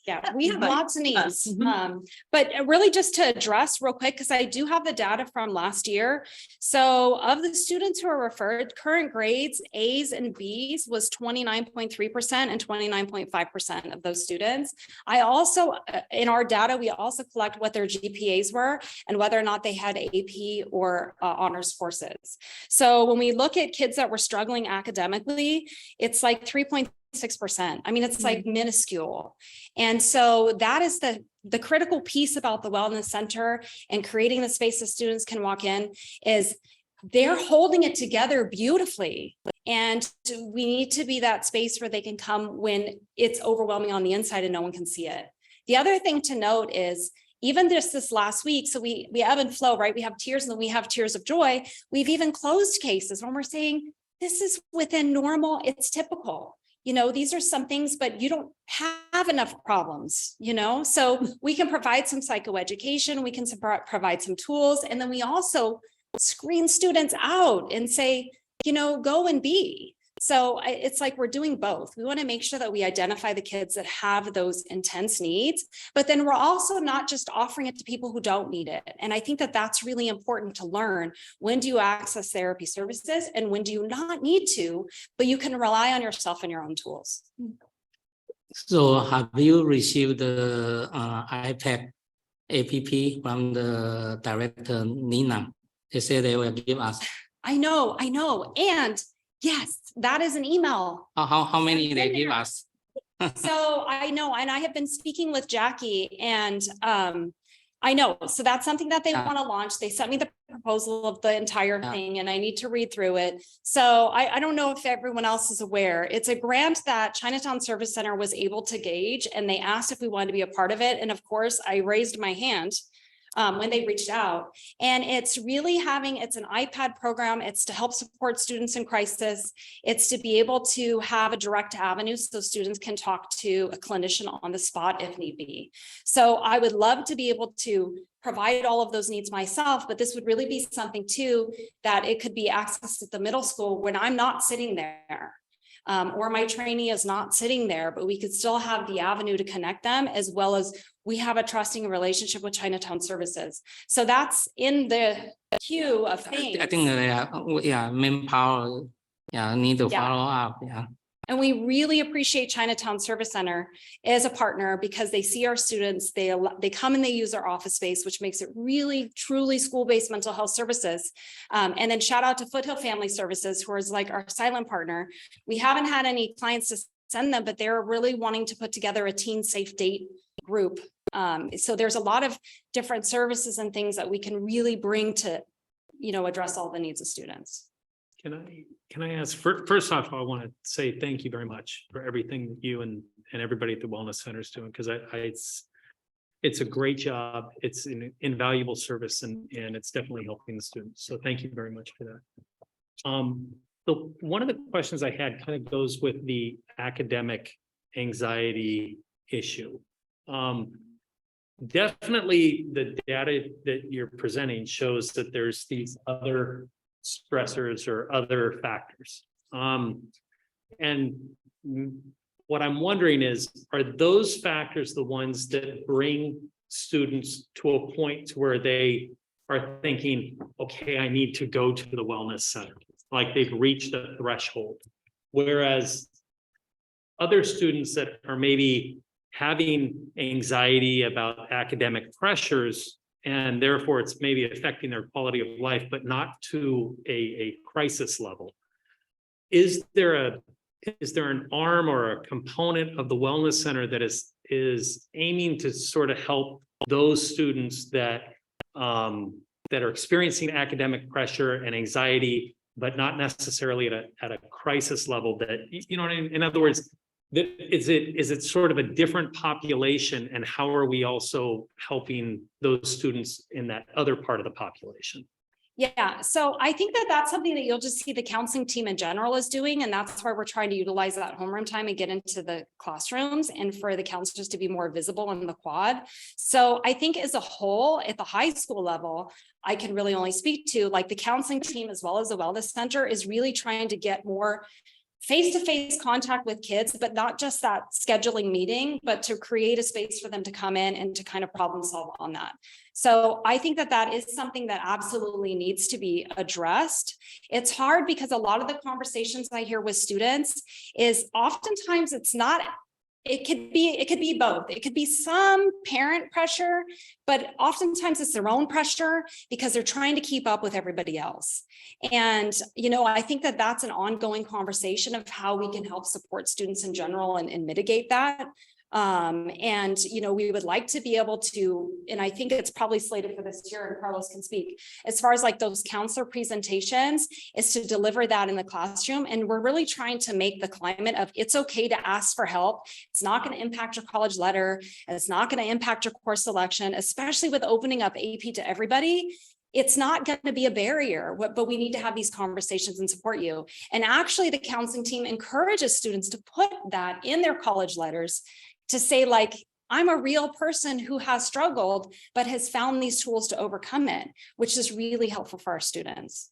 Speaker 21: Yeah, we have
Speaker 1: But
Speaker 21: lots of needs.
Speaker 1: us. Mhm.
Speaker 21: But really just to address real quick, because I do have the data from last year. So of the students who are referred, current grades, A's and B's was 29.3% and 29.5% of those students. I also, in our data, we also collect what their GPAs were and whether or not they had AP or honors courses. So when we look at kids that were struggling academically, it's like 3.6%. I mean, it's like minuscule. And so that is the critical piece about the Wellness Center and creating the space that students can walk in is they're holding it together beautifully. And we need to be that space where they can come when it's overwhelming on the inside and no one can see it. The other thing to note is even just this last week, so we ebb and flow, right? We have tears and then we have tears of joy. We've even closed cases when we're saying this is within normal, it's typical. You know, these are some things, but you don't have enough problems, you know? So we can provide some psychoeducation, we can provide some tools, and then we also screen students out and say, you know, go and be. So it's like we're doing both. We want to make sure that we identify the kids that have those intense needs, but then we're also not just offering it to people who don't need it. And I think that that's really important to learn. When do you access therapy services and when do you not need to, but you can rely on yourself and your own tools.
Speaker 16: So have you received the iPad app from the director Nina? They say they will give us.
Speaker 21: I know. And yes, that is an email.
Speaker 16: How many they give us?
Speaker 21: So I know, and I have been speaking with Jackie and I know, so that's something that they want to launch. They sent me the proposal of the entire thing and I need to read through it. So I don't know if everyone else is aware. It's a grant that Chinatown Service Center was able to gauge and they asked if we wanted to be a part of it. And of course, I raised my hand when they reached out. And it's really it's an iPad program. It's to help support students in crisis. It's to be able to have a direct avenue so students can talk to a clinician on the spot if need be. So I would love to be able to provide all of those needs myself, but this would really be something too, that it could be accessed at the middle school when I'm not sitting there. Or my trainee is not sitting there, but we could still have the avenue to connect them as well as we have a trusting relationship with Chinatown Services. So that's in the queue of things.
Speaker 16: I think manpower, need to follow up.
Speaker 21: And we really appreciate Chinatown Service Center as a partner because they see our students, they come and they use our office space, which makes it really, truly school-based mental health services. And then shout out to Foothill Family Services, who is like our silent partner. We haven't had any clients to send them, but they're really wanting to put together a teen safe date group. So there's a lot of different services and things that we can really bring to, you know, address all the needs of students.
Speaker 7: Can I ask, first off, I want to say thank you very much for everything that you and everybody at the Wellness Center is doing, because it's a great job. It's an invaluable service and it's definitely helping the students. So thank you very much for that. One of the questions I had kind of goes with the academic anxiety issue. Definitely the data that you're presenting shows that there's these other stressors or other factors. And what I'm wondering is, are those factors the ones that bring students to a point to where they are thinking, okay, I need to go to the wellness center, like they've reached a threshold? Whereas other students that are maybe having anxiety about academic pressures, and therefore it's maybe affecting their quality of life, but not to a crisis level. Is there an arm or a component of the wellness center that is aiming to sort of help those students that are experiencing academic pressure and anxiety, but not necessarily at a crisis level? That, you know what I mean? In other words, is it sort of a different population, and how are we also helping those students in that other part of the population?
Speaker 21: Yeah, so I think that that's something that you'll just see the counseling team in general is doing, and that's why we're trying to utilize that homeroom time and get into the classrooms and for the counselors to be more visible in the quad. So I think as a whole, at the high school level, I can really only speak to like the counseling team as well as the wellness center is really trying to get more face-to-face contact with kids, but not just that scheduling meeting, but to create a space for them to come in and to kind of problem solve on that. So I think that that is something that absolutely needs to be addressed. It's hard because a lot of the conversations I hear with students is oftentimes it's not. It could be both. It could be some parent pressure, but oftentimes it's their own pressure because they're trying to keep up with everybody else. And, you know, I think that that's an ongoing conversation of how we can help support students in general and mitigate that. And, you know, we would like to be able to, and I think it's probably slated for this year, and Carlos can speak, as far as like those counselor presentations, is to deliver that in the classroom. And we're really trying to make the climate of it's okay to ask for help. It's not going to impact your college letter. And it's not going to impact your course selection, especially with opening up AP to everybody. It's not going to be a barrier, but we need to have these conversations and support you. And actually the counseling team encourages students to put that in their college letters to say, like, I'm a real person who has struggled, but has found these tools to overcome it, which is really helpful for our students.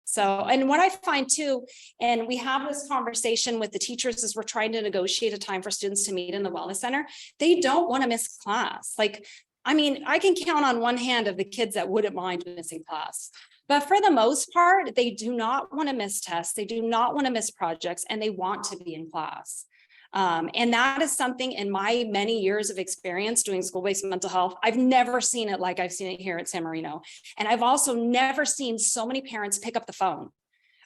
Speaker 21: So, and what I find too, and we have this conversation with the teachers as we're trying to negotiate a time for students to meet in the wellness center, they don't want to miss class. Like, I mean, I can count on one hand of the kids that wouldn't mind missing class. But for the most part, they do not want to miss tests. They do not want to miss projects, and they want to be in class. And that is something in my many years of experience doing school-based mental health, I've never seen it like I've seen it here at San Marino. And I've also never seen so many parents pick up the phone.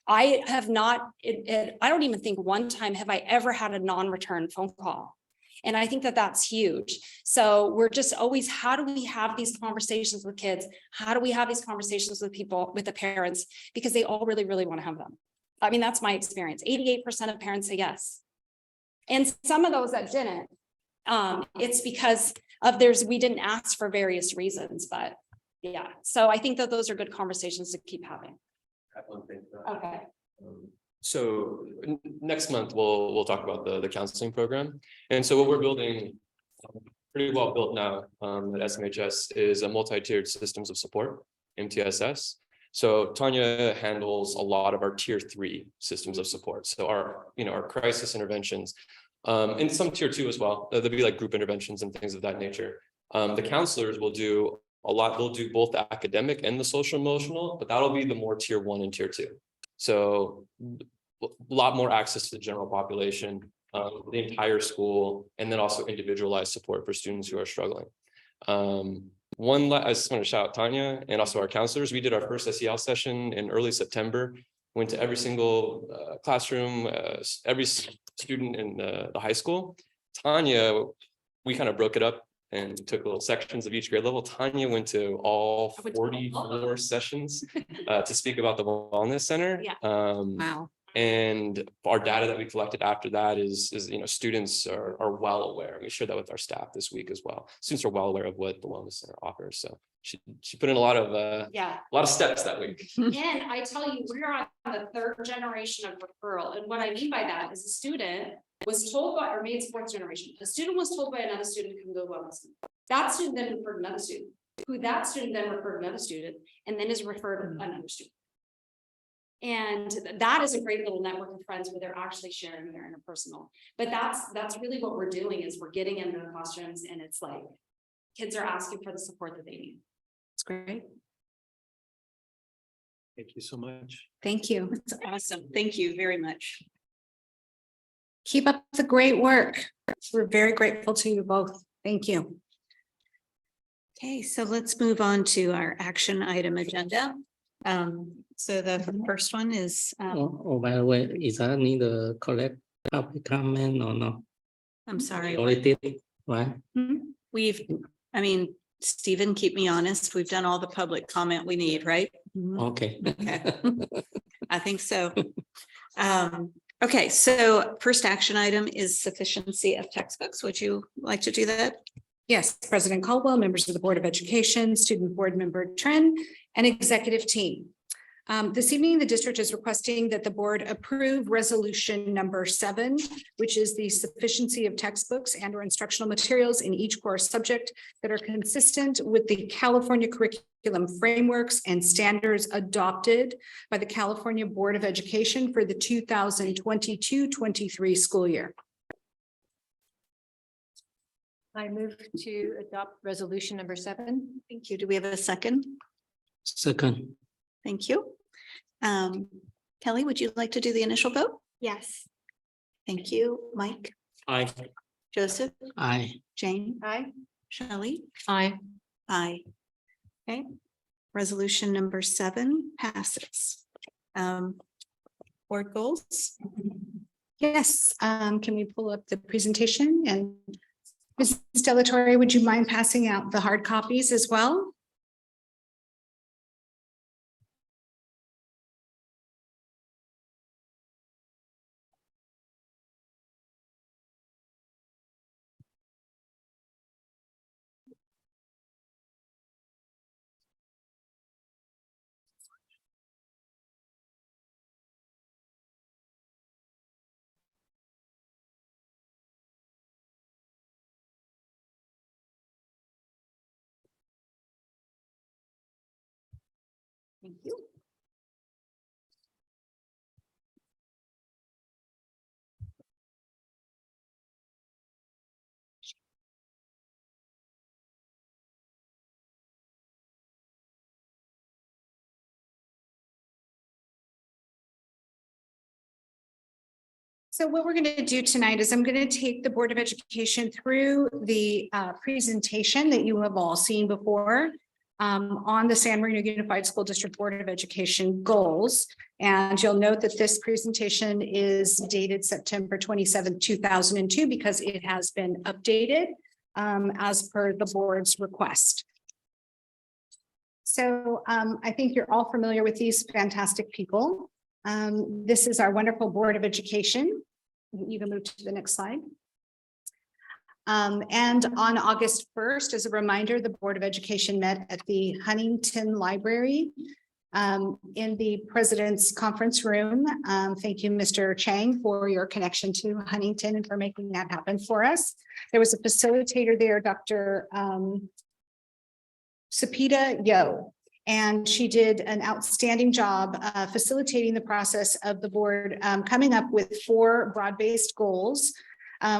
Speaker 21: I have not, I don't even think one time have I ever had a non-return phone call. And I think that that's huge. So we're just always, how do we have these conversations with kids? How do we have these conversations with people, with the parents? Because they all really, really want to have them. I mean, that's my experience. 88% of parents say yes. And some of those that didn't, it's because of we didn't ask for various reasons, but yeah. So I think that those are good conversations to keep having. Okay.
Speaker 8: So next month, we'll talk about the counseling program. And so what we're building, pretty well built now at SMHS, is a multi-tiered systems of support, MTSS. So Tanya handles a lot of our tier 3 systems of support. So our crisis interventions, and some tier 2 as well. There'll be like group interventions and things of that nature. The counselors will do a lot. They'll do both the academic and the social emotional, but that'll be the more tier 1 and tier 2. So a lot more access to the general population, the entire school, and then also individualized support for students who are struggling. I just want to shout out Tanya and also our counselors. We did our first SEL session in early September, went to every single classroom, every student in the high school. Tanya, we kind of broke it up and took little sections of each grade level. Tanya went to all 44 sessions to speak about the wellness center.
Speaker 21: Yeah.
Speaker 8: Wow. And our data that we collected after that is students are well aware. We shared that with our staff this week as well. Students are well aware of what the wellness center offers. So she put in a lot of steps that week.
Speaker 21: And I tell you, we're on the 3rd generation of referral. And what I mean by that is a student was told by, or made sports generation, a student was told by another student to come to the wellness center. That student then referred another student, who that student then referred another student, and then is referred another student. And that is a great little network of friends where they're actually sharing their interpersonal. But that's really what we're doing, is we're getting into the classrooms, and it's like kids are asking for the support that they need. It's great.
Speaker 7: Thank you so much.
Speaker 20: Thank you.
Speaker 1: It's awesome. Thank you very much.
Speaker 20: Keep up the great work. We're very grateful to you both. Thank you.
Speaker 1: Okay, so let's move on to our action item agenda. So the first one is.
Speaker 16: By the way, is that need a collect public comment or no?
Speaker 1: I'm sorry.
Speaker 16: Already did, right?
Speaker 1: Stephen, keep me honest. We've done all the public comment we need, right?
Speaker 16: Okay.
Speaker 1: Okay. I think so. Okay, so first action item is sufficiency of textbooks. Would you like to do that?
Speaker 20: Yes, President Caldwell, members of the Board of Education, Student Board Member Tren, and executive team. This evening, the district is requesting that the board approve resolution number 7, which is the sufficiency of textbooks and or instructional materials in each core subject that are consistent with the California curriculum frameworks and standards adopted by the California Board of Education for the 2022-23 school year.
Speaker 6: I move to adopt resolution number 7.
Speaker 1: Thank you. Do we have a second?
Speaker 16: Second.
Speaker 1: Thank you. Kelly, would you like to do the initial vote?
Speaker 2: Yes.
Speaker 1: Thank you. Mike,
Speaker 16: Aye.
Speaker 1: Joseph,
Speaker 16: Aye.
Speaker 1: Jane,
Speaker 6: Aye.
Speaker 1: Shelley,
Speaker 11: Aye.
Speaker 1: aye. Okay, resolution number 7 passes. Board goals?
Speaker 20: Yes, can we pull up the presentation? And Mrs. Delatorre, would you mind passing out the hard copies as well?
Speaker 1: Thank you.
Speaker 20: So what we're going to do tonight is I'm going to take the Board of Education through the presentation that you have all seen before on the San Marino Unified School District Board of Education goals. And you'll note that this presentation is dated September 27th, 2002, because it has been updated as per the board's request. So I think you're all familiar with these fantastic people. This is our wonderful Board of Education. You can move to the next slide. And on August 1st, as a reminder, the Board of Education met at the Huntington Library in the President's Conference Room. Thank you, Mr. Chang, for your connection to Huntington and for making that happen for us. There was a facilitator there, Dr. Sapita Yo. And she did an outstanding job facilitating the process of the board coming up with 4 broad-based goals.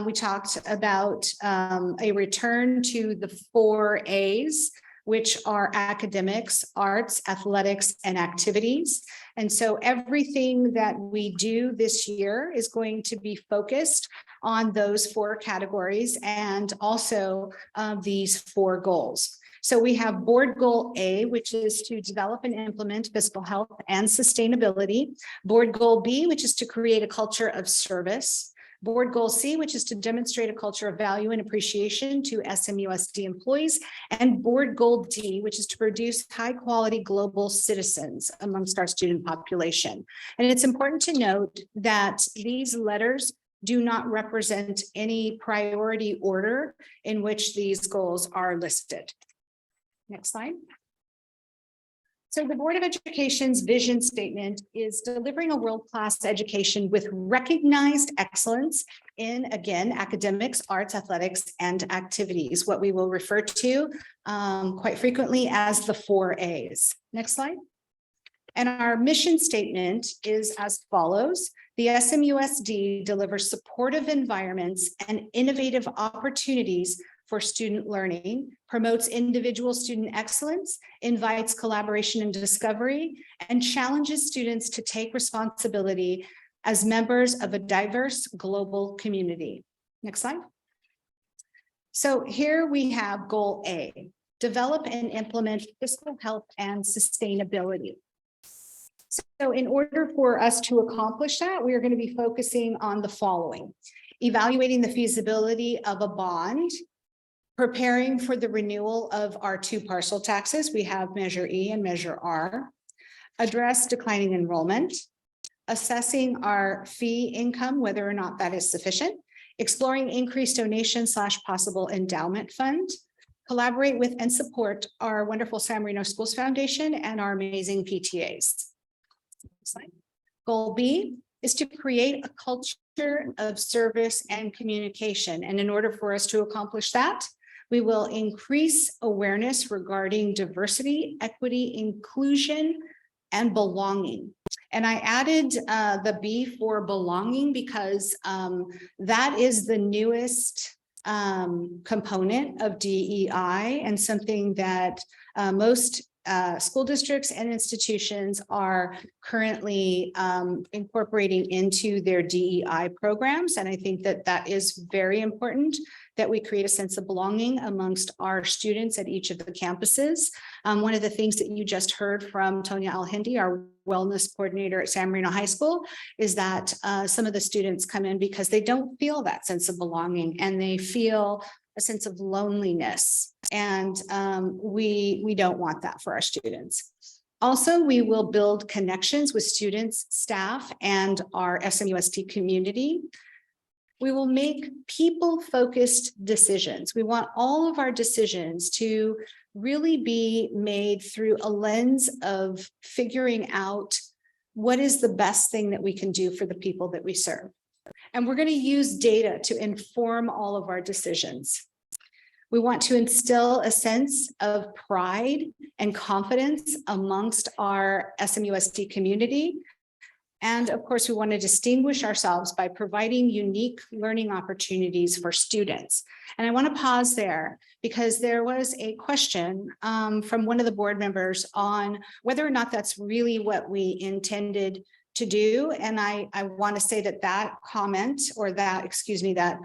Speaker 20: We talked about a return to the 4 A's, which are academics, arts, athletics, and activities. And so everything that we do this year is going to be focused on those 4 categories and also these 4 goals. So we have board goal A, which is to develop and implement fiscal health and sustainability. Board goal B, which is to create a culture of service. Board goal C, which is to demonstrate a culture of value and appreciation to SMUSD employees. And board goal D, which is to produce high quality global citizens amongst our student population. And it's important to note that these letters do not represent any priority order in which these goals are listed. Next slide. So the Board of Education's vision statement is delivering a world-class education with recognized excellence in, again, academics, arts, athletics, and activities, what we will refer to quite frequently as the 4 A's. Next slide. And our mission statement is as follows. The SMUSD delivers supportive environments and innovative opportunities for student learning, promotes individual student excellence, invites collaboration and discovery, and challenges students to take responsibility as members of a diverse global community. Next slide. So here we have goal A, develop and implement fiscal health and sustainability. So in order for us to accomplish that, we are going to be focusing on the following: evaluating the feasibility of a bond, preparing for the renewal of our 2 parcel taxes. We have Measure E and Measure R. Address declining enrollment. Assessing our fee income, whether or not that is sufficient. Exploring increased donation / possible endowment fund. Collaborate with and support our wonderful San Marino Schools Foundation and our amazing PTAs. slide. Goal B is to create a culture of service and communication. And in order for us to accomplish that, we will increase awareness regarding diversity, equity, inclusion, and belonging. And I added the B for belonging because that is the newest component of DEI and something that most school districts and institutions are currently incorporating into their DEI programs. And I think that that is very important, that we create a sense of belonging amongst our students at each of the campuses. One of the things that you just heard from Tonya Al-Hindi, our wellness coordinator at San Marino High School, is that some of the students come in because they don't feel that sense of belonging and they feel a sense of loneliness. And we don't want that for our students. Also, we will build connections with students, staff, and our SMUSD community. We will make people-focused decisions. We want all of our decisions to really be made through a lens of figuring out what is the best thing that we can do for the people that we serve. And we're going to use data to inform all of our decisions. We want to instill a sense of pride and confidence amongst our SMUSD community. And of course, we want to distinguish ourselves by providing unique learning opportunities for students. And I want to pause there because there was a question from one of the board members on whether or not that's really what we intended to do. And I want to say that that comment or that, excuse me, that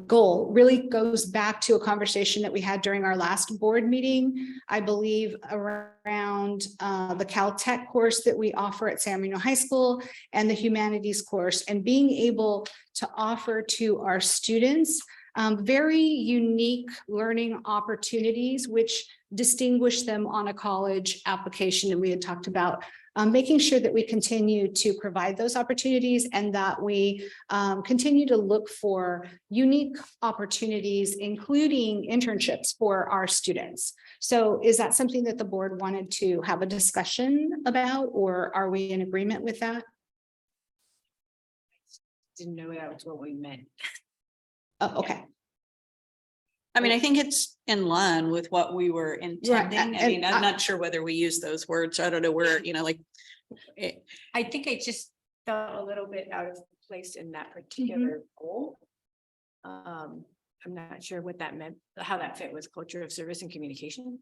Speaker 20: goal really goes back to a conversation that we had during our last board meeting, I believe around the Caltech course that we offer at San Marino High School and the humanities course, and being able to offer to our students very unique learning opportunities which distinguish them on a college application. And we had talked about making sure that we continue to provide those opportunities and that we continue to look for unique opportunities, including internships for our students. So is that something that the board wanted to have a discussion about, or are we in agreement with that?
Speaker 6: Didn't know that was what we meant.
Speaker 20: Oh, okay.
Speaker 1: I mean, I think it's in line with what we were intending. I mean, I'm
Speaker 20: and
Speaker 1: not sure whether we use those words. I don't know where, you know, like.
Speaker 6: I think I just felt a little bit out of place in that particular goal. I'm not sure what that meant, how that fit with culture of service and communication.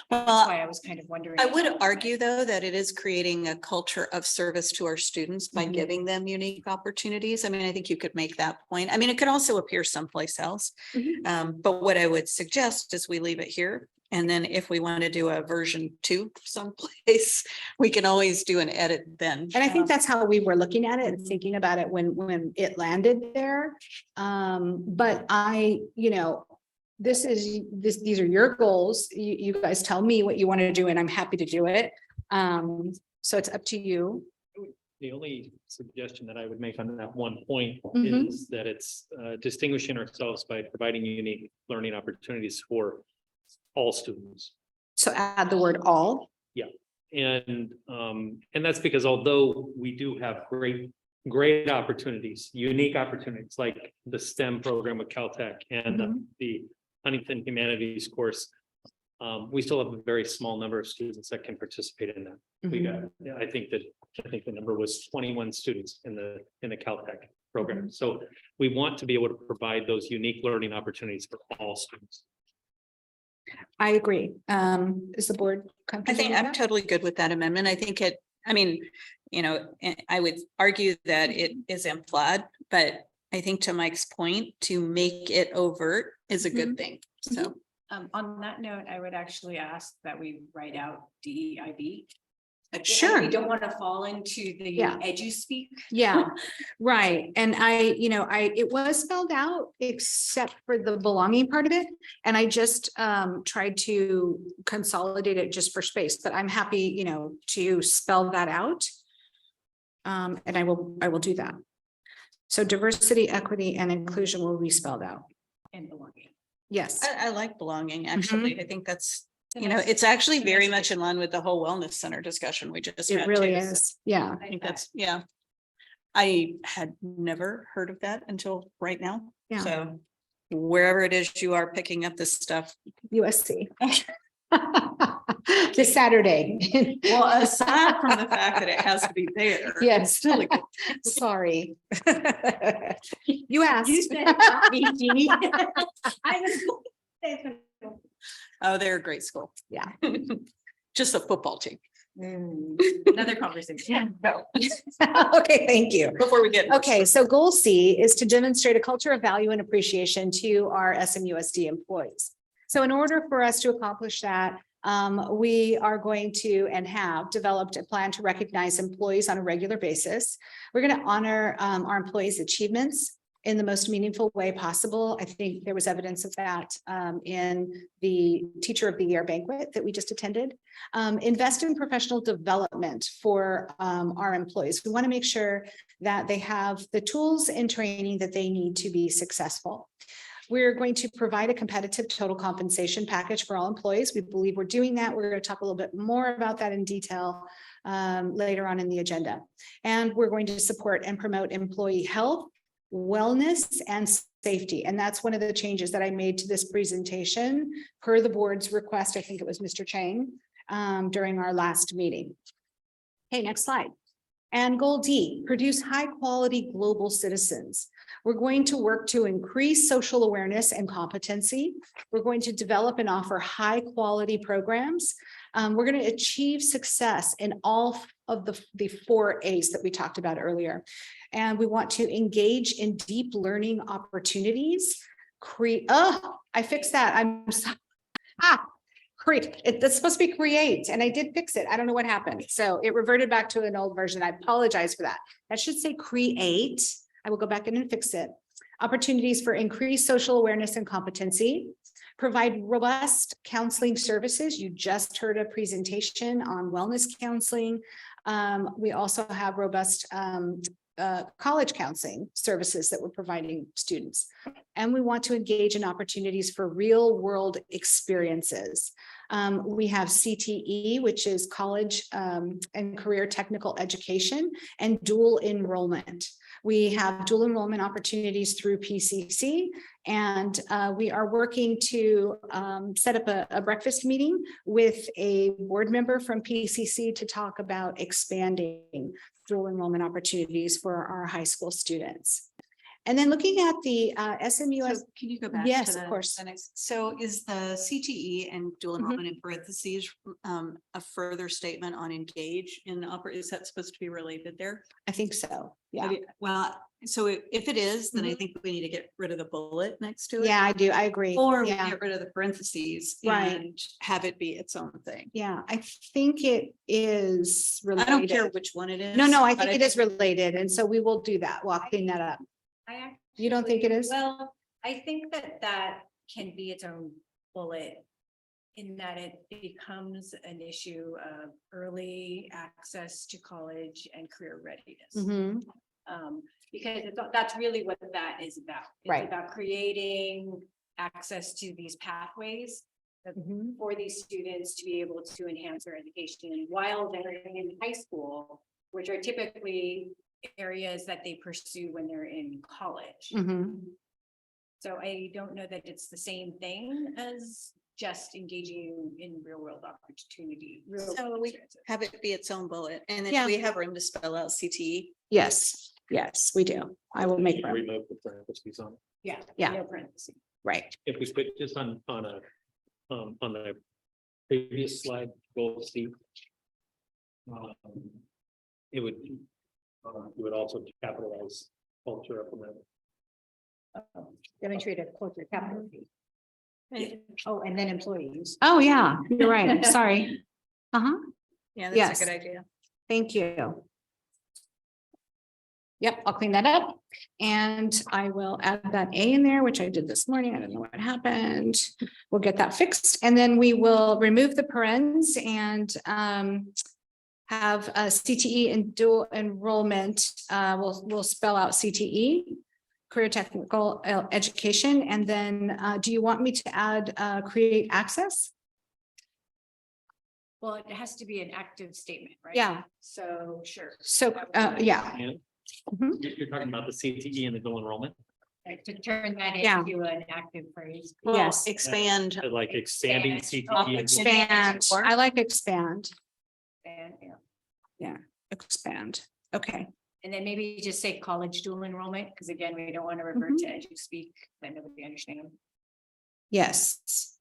Speaker 1: Well,
Speaker 6: That's why I was kind of wondering.
Speaker 1: I would argue, though, that it is creating a culture of service to our students by giving them unique opportunities. I mean, I think you could make that point. I mean, it could also appear someplace else. But what I would suggest is we leave it here. And then if we want to do a version 2 someplace, we can always do an edit then.
Speaker 20: And I think that's how we were looking at it and thinking about it when it landed there. But these are your goals. You guys tell me what you want to do and I'm happy to do it. So it's up to you.
Speaker 7: The only suggestion that I would make on that one point
Speaker 20: Mhm.
Speaker 7: is that it's distinguishing ourselves by providing unique learning opportunities for all students.
Speaker 20: So add the word all.
Speaker 7: Yeah, and that's because although we do have great opportunities, unique opportunities like the STEM program with Caltech and the Huntington Humanities course, we still have a very small number of students that can participate in that. We got, I think the number was 21 students in the Caltech program. So we want to be able to provide those unique learning opportunities for all students.
Speaker 20: I agree. Is the board
Speaker 1: I
Speaker 20: comfortable
Speaker 1: think
Speaker 20: with
Speaker 1: I'm
Speaker 20: that?
Speaker 1: totally good with that amendment. I think I would argue that it is implied, but I think to Mike's point, to make it overt is a good thing. So.
Speaker 6: On that note, I would actually ask that we write out DEIB.
Speaker 20: Sure.
Speaker 6: We don't want to fall into the edu speak.
Speaker 20: Yeah, right. And it was spelled out except for the belonging part of it. And I just tried to consolidate it just for space, but I'm happy, to spell that out. And I will do that. So diversity, equity, and inclusion will be spelled out.
Speaker 6: And belonging.
Speaker 20: Yes.
Speaker 1: I like belonging, actually. I think that's You know, it's actually very much in line with the whole wellness center discussion we just
Speaker 20: It
Speaker 1: had.
Speaker 20: really
Speaker 1: too.
Speaker 20: is. Yeah.
Speaker 1: I think that's, yeah. I had never heard of that until right now.
Speaker 20: Yeah.
Speaker 1: So wherever it is you are picking up this stuff.
Speaker 20: USC. This Saturday.
Speaker 1: Well, aside from the fact that it has to be there.
Speaker 20: Yes.
Speaker 1: It's still a good.
Speaker 20: Sorry. You asked.
Speaker 1: You said not me, Jeannie. I was. Oh, they're a great school.
Speaker 20: Yeah.
Speaker 1: Just a football team.
Speaker 21: Another conversation.
Speaker 1: No.
Speaker 20: Okay, thank you.
Speaker 1: Before we get.
Speaker 20: Okay, so goal C is to demonstrate a culture of value and appreciation to our SMUSD employees. So in order for us to accomplish that, we are going to and have developed a plan to recognize employees on a regular basis. We're going to honor our employees' achievements in the most meaningful way possible. I think there was evidence of that in the Teacher of the Year banquet that we just attended. Invest in professional development for our employees. We want to make sure that they have the tools and training that they need to be successful. We're going to provide a competitive total compensation package for all employees. We believe we're doing that. We're going to talk a little bit more about that in detail later on in the agenda. And we're going to support and promote employee health, wellness, and safety. And that's one of the changes that I made to this presentation per the board's request. I think it was Mr. Chang during our last meeting. Okay, next slide. And goal D, produce high quality global citizens. We're going to work to increase social awareness and competency. We're going to develop and offer high quality programs. We're going to achieve success in all of the 4 A's that we talked about earlier. And we want to engage in deep learning opportunities. I fixed that. That's supposed to be create, and I did fix it. I don't know what happened. So it reverted back to an old version. I apologize for that. That should say create. I will go back in and fix it. Opportunities for increased social awareness and competency. Provide robust counseling services. You just heard a presentation on wellness counseling. We also have robust college counseling services that we're providing students. And we want to engage in opportunities for real world experiences. We have CTE, which is college and career technical education, and dual enrollment. We have dual enrollment opportunities through PCC, and we are working to set up a breakfast meeting with a board member from PCC to talk about expanding dual enrollment opportunities for our high school students. And then looking at the SMUS.
Speaker 1: So can you go back?
Speaker 20: Yes,
Speaker 1: to
Speaker 20: of course.
Speaker 1: the next? So is the CTE and dual enrollment in parentheses a further statement on engage in is that supposed to be related there?
Speaker 20: I think so. Yeah.
Speaker 1: Well, so if it is, then I think we need to get rid of the bullet next to it.
Speaker 20: Yeah, I do. I agree.
Speaker 1: Or we
Speaker 20: Yeah.
Speaker 1: get rid of the parentheses
Speaker 20: Right.
Speaker 1: and have it be its own thing.
Speaker 20: Yeah, I think it is related.
Speaker 1: I don't care which one it is.
Speaker 20: No, I
Speaker 1: but
Speaker 20: think it is related. And so we will do that. We'll clean that up. You don't think it is?
Speaker 6: Well, I think that can be its own bullet in that it becomes an issue of early access to college and career readiness.
Speaker 20: Mhm.
Speaker 6: Because that's really what that is about. It's
Speaker 20: Right.
Speaker 6: about creating access to these pathways
Speaker 20: Mhm.
Speaker 6: for these students to be able to enhance their education while they're in high school, which are typically areas that they pursue when they're in college.
Speaker 20: Mhm.
Speaker 6: So I don't know that it's the same thing as just engaging in real world opportunity.
Speaker 1: So we have it be its own bullet, and then
Speaker 20: Yeah.
Speaker 1: we have room to spell out CTE.
Speaker 20: Yes, we do. I will make room.
Speaker 7: Remove the parentheses on it.
Speaker 6: Yeah.
Speaker 20: Yeah.
Speaker 6: No parentheses.
Speaker 20: Right.
Speaker 7: If we put this on the previous slide, goal C. It would also capitalize culture up in there.
Speaker 20: Demonstrate a culture capital.
Speaker 1: Yeah.
Speaker 20: Oh, and then employees. Oh, yeah, you're right. I'm sorry.
Speaker 1: Yeah,
Speaker 20: Yes.
Speaker 1: that's a good idea.
Speaker 20: Thank you. Yep, I'll clean that up and I will add that A in there, which I did this morning. I don't know what happened. We'll get that fixed and then we will remove the parens and have a CTE and dual enrollment. We'll spell out CTE, career technical education. And then do you want me to add create access?
Speaker 21: Well, it has to be an active statement, right?
Speaker 20: Yeah.
Speaker 21: So, sure.
Speaker 20: So, yeah.
Speaker 7: And
Speaker 20: Mhm.
Speaker 7: you're talking about the CTE and the dual enrollment?
Speaker 21: Like, to turn that
Speaker 20: Yeah.
Speaker 21: into an active phrase.
Speaker 1: Well,
Speaker 20: Yes.
Speaker 1: expand.
Speaker 7: Like expanding
Speaker 21: Expand.
Speaker 7: CTE.
Speaker 20: Expand. I like expand.
Speaker 21: And, yeah.
Speaker 20: Yeah, expand. Okay.
Speaker 21: And then maybe just say college dual enrollment, because again, we don't want to revert to edu speak, then nobody understand.
Speaker 20: Yes.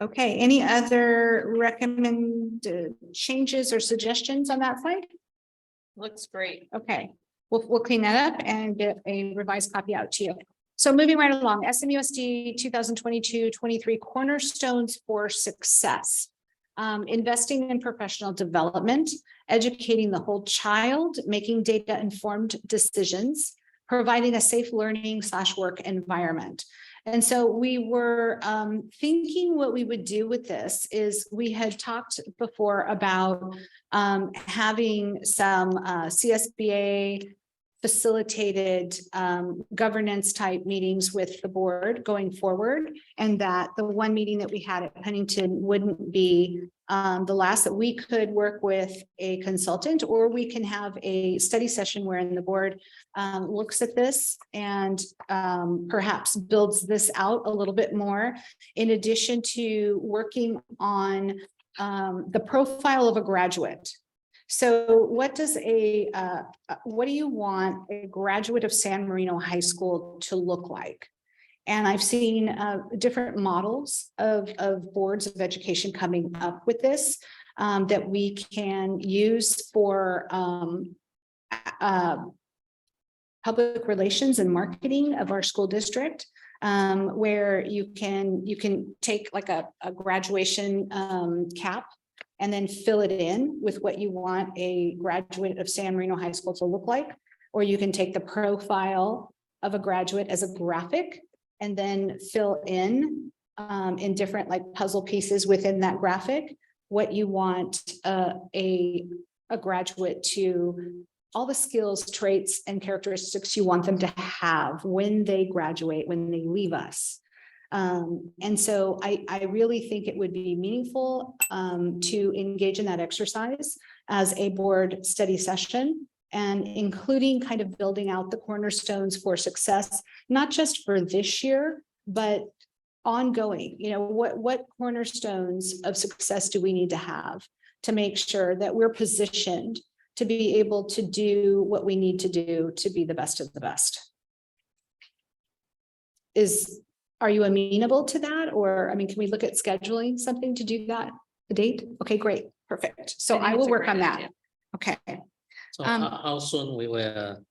Speaker 20: Okay, any other recommended changes or suggestions on that slide?
Speaker 1: Looks great.
Speaker 20: Okay, we'll clean that up and get a revised copy out to you. So moving right along, SMUSD 2022-23 cornerstones for success. Investing in professional development, educating the whole child, making data informed decisions, providing a safe learning / work environment. And so we were thinking what we would do with this is we had talked before about having some CSBA facilitated governance type meetings with the board going forward, and that the one meeting that we had at Huntington wouldn't be the last, that we could work with a consultant, or we can have a study session wherein the board looks at this and perhaps builds this out a little bit more, in addition to working on the profile of a graduate. So what does what do you want a graduate of San Marino High School to look like? And I've seen different models of boards of education coming up with this that we can use for public relations and marketing of our school district, where you can take like a graduation cap and then fill it in with what you want a graduate of San Marino High School to look like. Or you can take the profile of a graduate as a graphic and then fill in different like puzzle pieces within that graphic, what you want a graduate to, all the skills, traits, and characteristics you want them to have when they graduate, when they leave us. And so I really think it would be meaningful to engage in that exercise as a board study session, and including kind of building out the cornerstones for success, not just for this year, but ongoing. You know, what cornerstones of success do we need to have to make sure that we're positioned to be able to do what we need to do to be the best of the best? Are you amenable to that? Or, I mean, can we look at scheduling something to do that? The date? Okay, great, perfect. So I will work on that. Okay.
Speaker 16: So how soon we will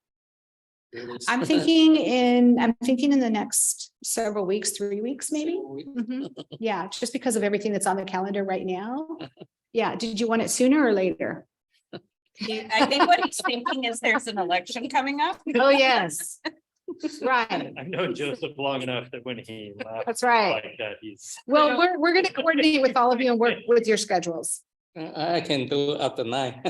Speaker 16: do this?
Speaker 20: I'm thinking in the next several weeks, 3 weeks, maybe. Mhm. Yeah, just because of everything that's on the calendar right now. Yeah, did you want it sooner or later?
Speaker 1: I think what he's thinking is there's an election coming up.
Speaker 20: Oh, yes. Right.
Speaker 7: I've known Joseph long enough that when he left.
Speaker 20: That's right.
Speaker 7: Like that, he's.
Speaker 20: Well, we're going to coordinate with all of you and work with your schedules.
Speaker 16: I can do after 9.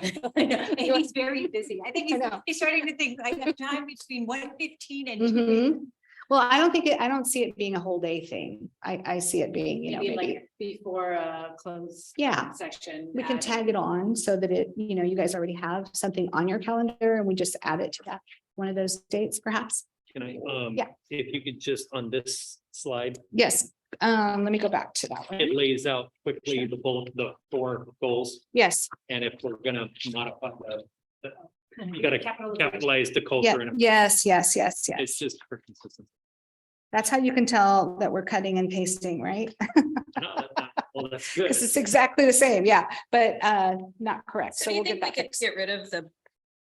Speaker 21: He's very busy. I think he's starting to think I have time between 1:15 and 2.
Speaker 20: Mhm. Well, I don't see it being a whole day thing. I see it being,
Speaker 21: Maybe
Speaker 20: maybe,
Speaker 21: like before close.
Speaker 20: Yeah.
Speaker 21: Section.
Speaker 20: we can tag it on so that it, you guys already have something on your calendar and we just add it to that, one of those dates perhaps.
Speaker 7: Can I,
Speaker 20: Yeah.
Speaker 7: if you could just on this slide,
Speaker 20: Yes, let me go back to that
Speaker 7: it
Speaker 20: one.
Speaker 7: lays out quickly the 4 goals.
Speaker 20: Yes,
Speaker 7: And if we're gonna modify you gotta capitalize the culture.
Speaker 20: yeah,
Speaker 7: and
Speaker 20: yes.
Speaker 7: It's just for consistency.
Speaker 20: That's how you can tell that we're cutting and pasting, right?
Speaker 7: Well, that's good.
Speaker 20: Because it's exactly the same, yeah, but not correct. So
Speaker 1: So do you
Speaker 20: we'll
Speaker 1: think
Speaker 20: get
Speaker 1: we
Speaker 20: that
Speaker 1: could
Speaker 20: fixed.
Speaker 1: get rid of the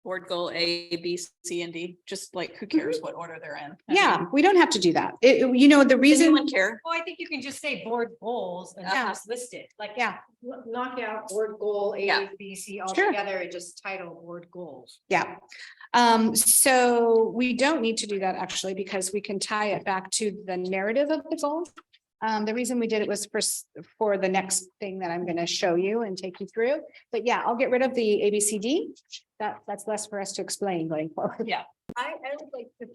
Speaker 1: board goal A, B, C, and D? Just like, who cares what order they're in?
Speaker 20: Yeah, we don't have to do that. The
Speaker 1: Does
Speaker 20: reason.
Speaker 1: anyone care?
Speaker 21: Well, I think you can just say board goals and
Speaker 20: Yeah.
Speaker 21: just list it, like.
Speaker 20: Yeah.
Speaker 21: Knock out board goal
Speaker 1: Yeah.
Speaker 21: A, B, C all
Speaker 20: Sure.
Speaker 21: together and just title board goals.
Speaker 20: Yeah. So we don't need to do that actually, because we can tie it back to the narrative of the goal. The reason we did it was for the next thing that I'm going to show you and take you through. But yeah, I'll get rid of the ABCD. That's less for us to explain going forward.
Speaker 3: Yeah. I would like to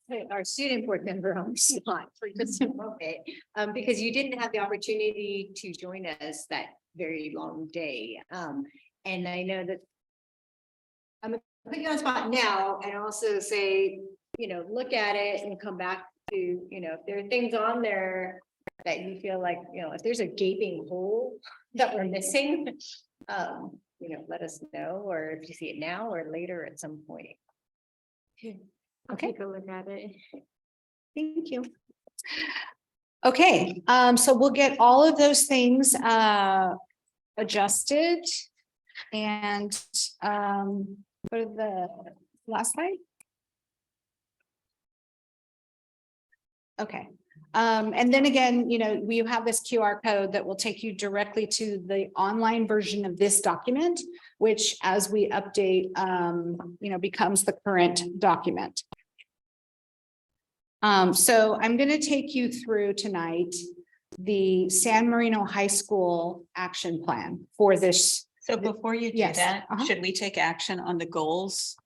Speaker 3: put our student board member on the spot for just a moment, because you didn't have the opportunity to join us that very long day. And I know that I'm gonna put you on the spot now and also say, look at it and come back to, if there are things on there that you feel like, if there's a gaping hole that we're missing, let us know, or if you see it now or later at some point.
Speaker 19: I'll take a look at it.
Speaker 20: Thank you. Okay, so we'll get all of those things adjusted and for the last slide. Okay. And then again, we have this QR code that will take you directly to the online version of this document, which as we update, becomes the current document. So I'm going to take you through tonight the San Marino High School action plan for this.
Speaker 1: So before you do
Speaker 20: Yes,
Speaker 1: that, should we take action on the goals?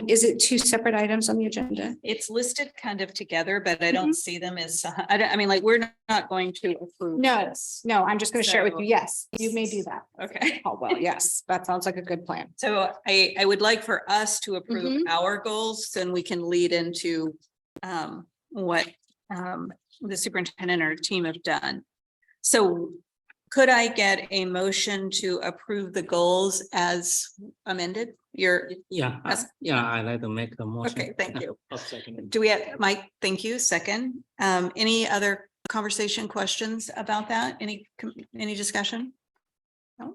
Speaker 20: Is it two separate items on the agenda?
Speaker 1: It's listed kind of together, but I don't see them as, I mean, like, we're not going to approve.
Speaker 20: No,
Speaker 1: this.
Speaker 20: no, I'm just going to share it with
Speaker 1: So-
Speaker 20: you. Yes, you may do that.
Speaker 1: Okay.
Speaker 20: Oh, well, yes, that sounds like a good plan.
Speaker 1: So I would like for us to approve our goals, then we can lead into what the superintendent or team have done. So could I get a motion to approve the goals as amended?
Speaker 16: Yeah, I'd like to make a motion.
Speaker 1: Okay, thank you.
Speaker 16: I'll second it.
Speaker 1: Do we have, Mike, thank you, second. Any other conversation, questions about that? Any discussion? No?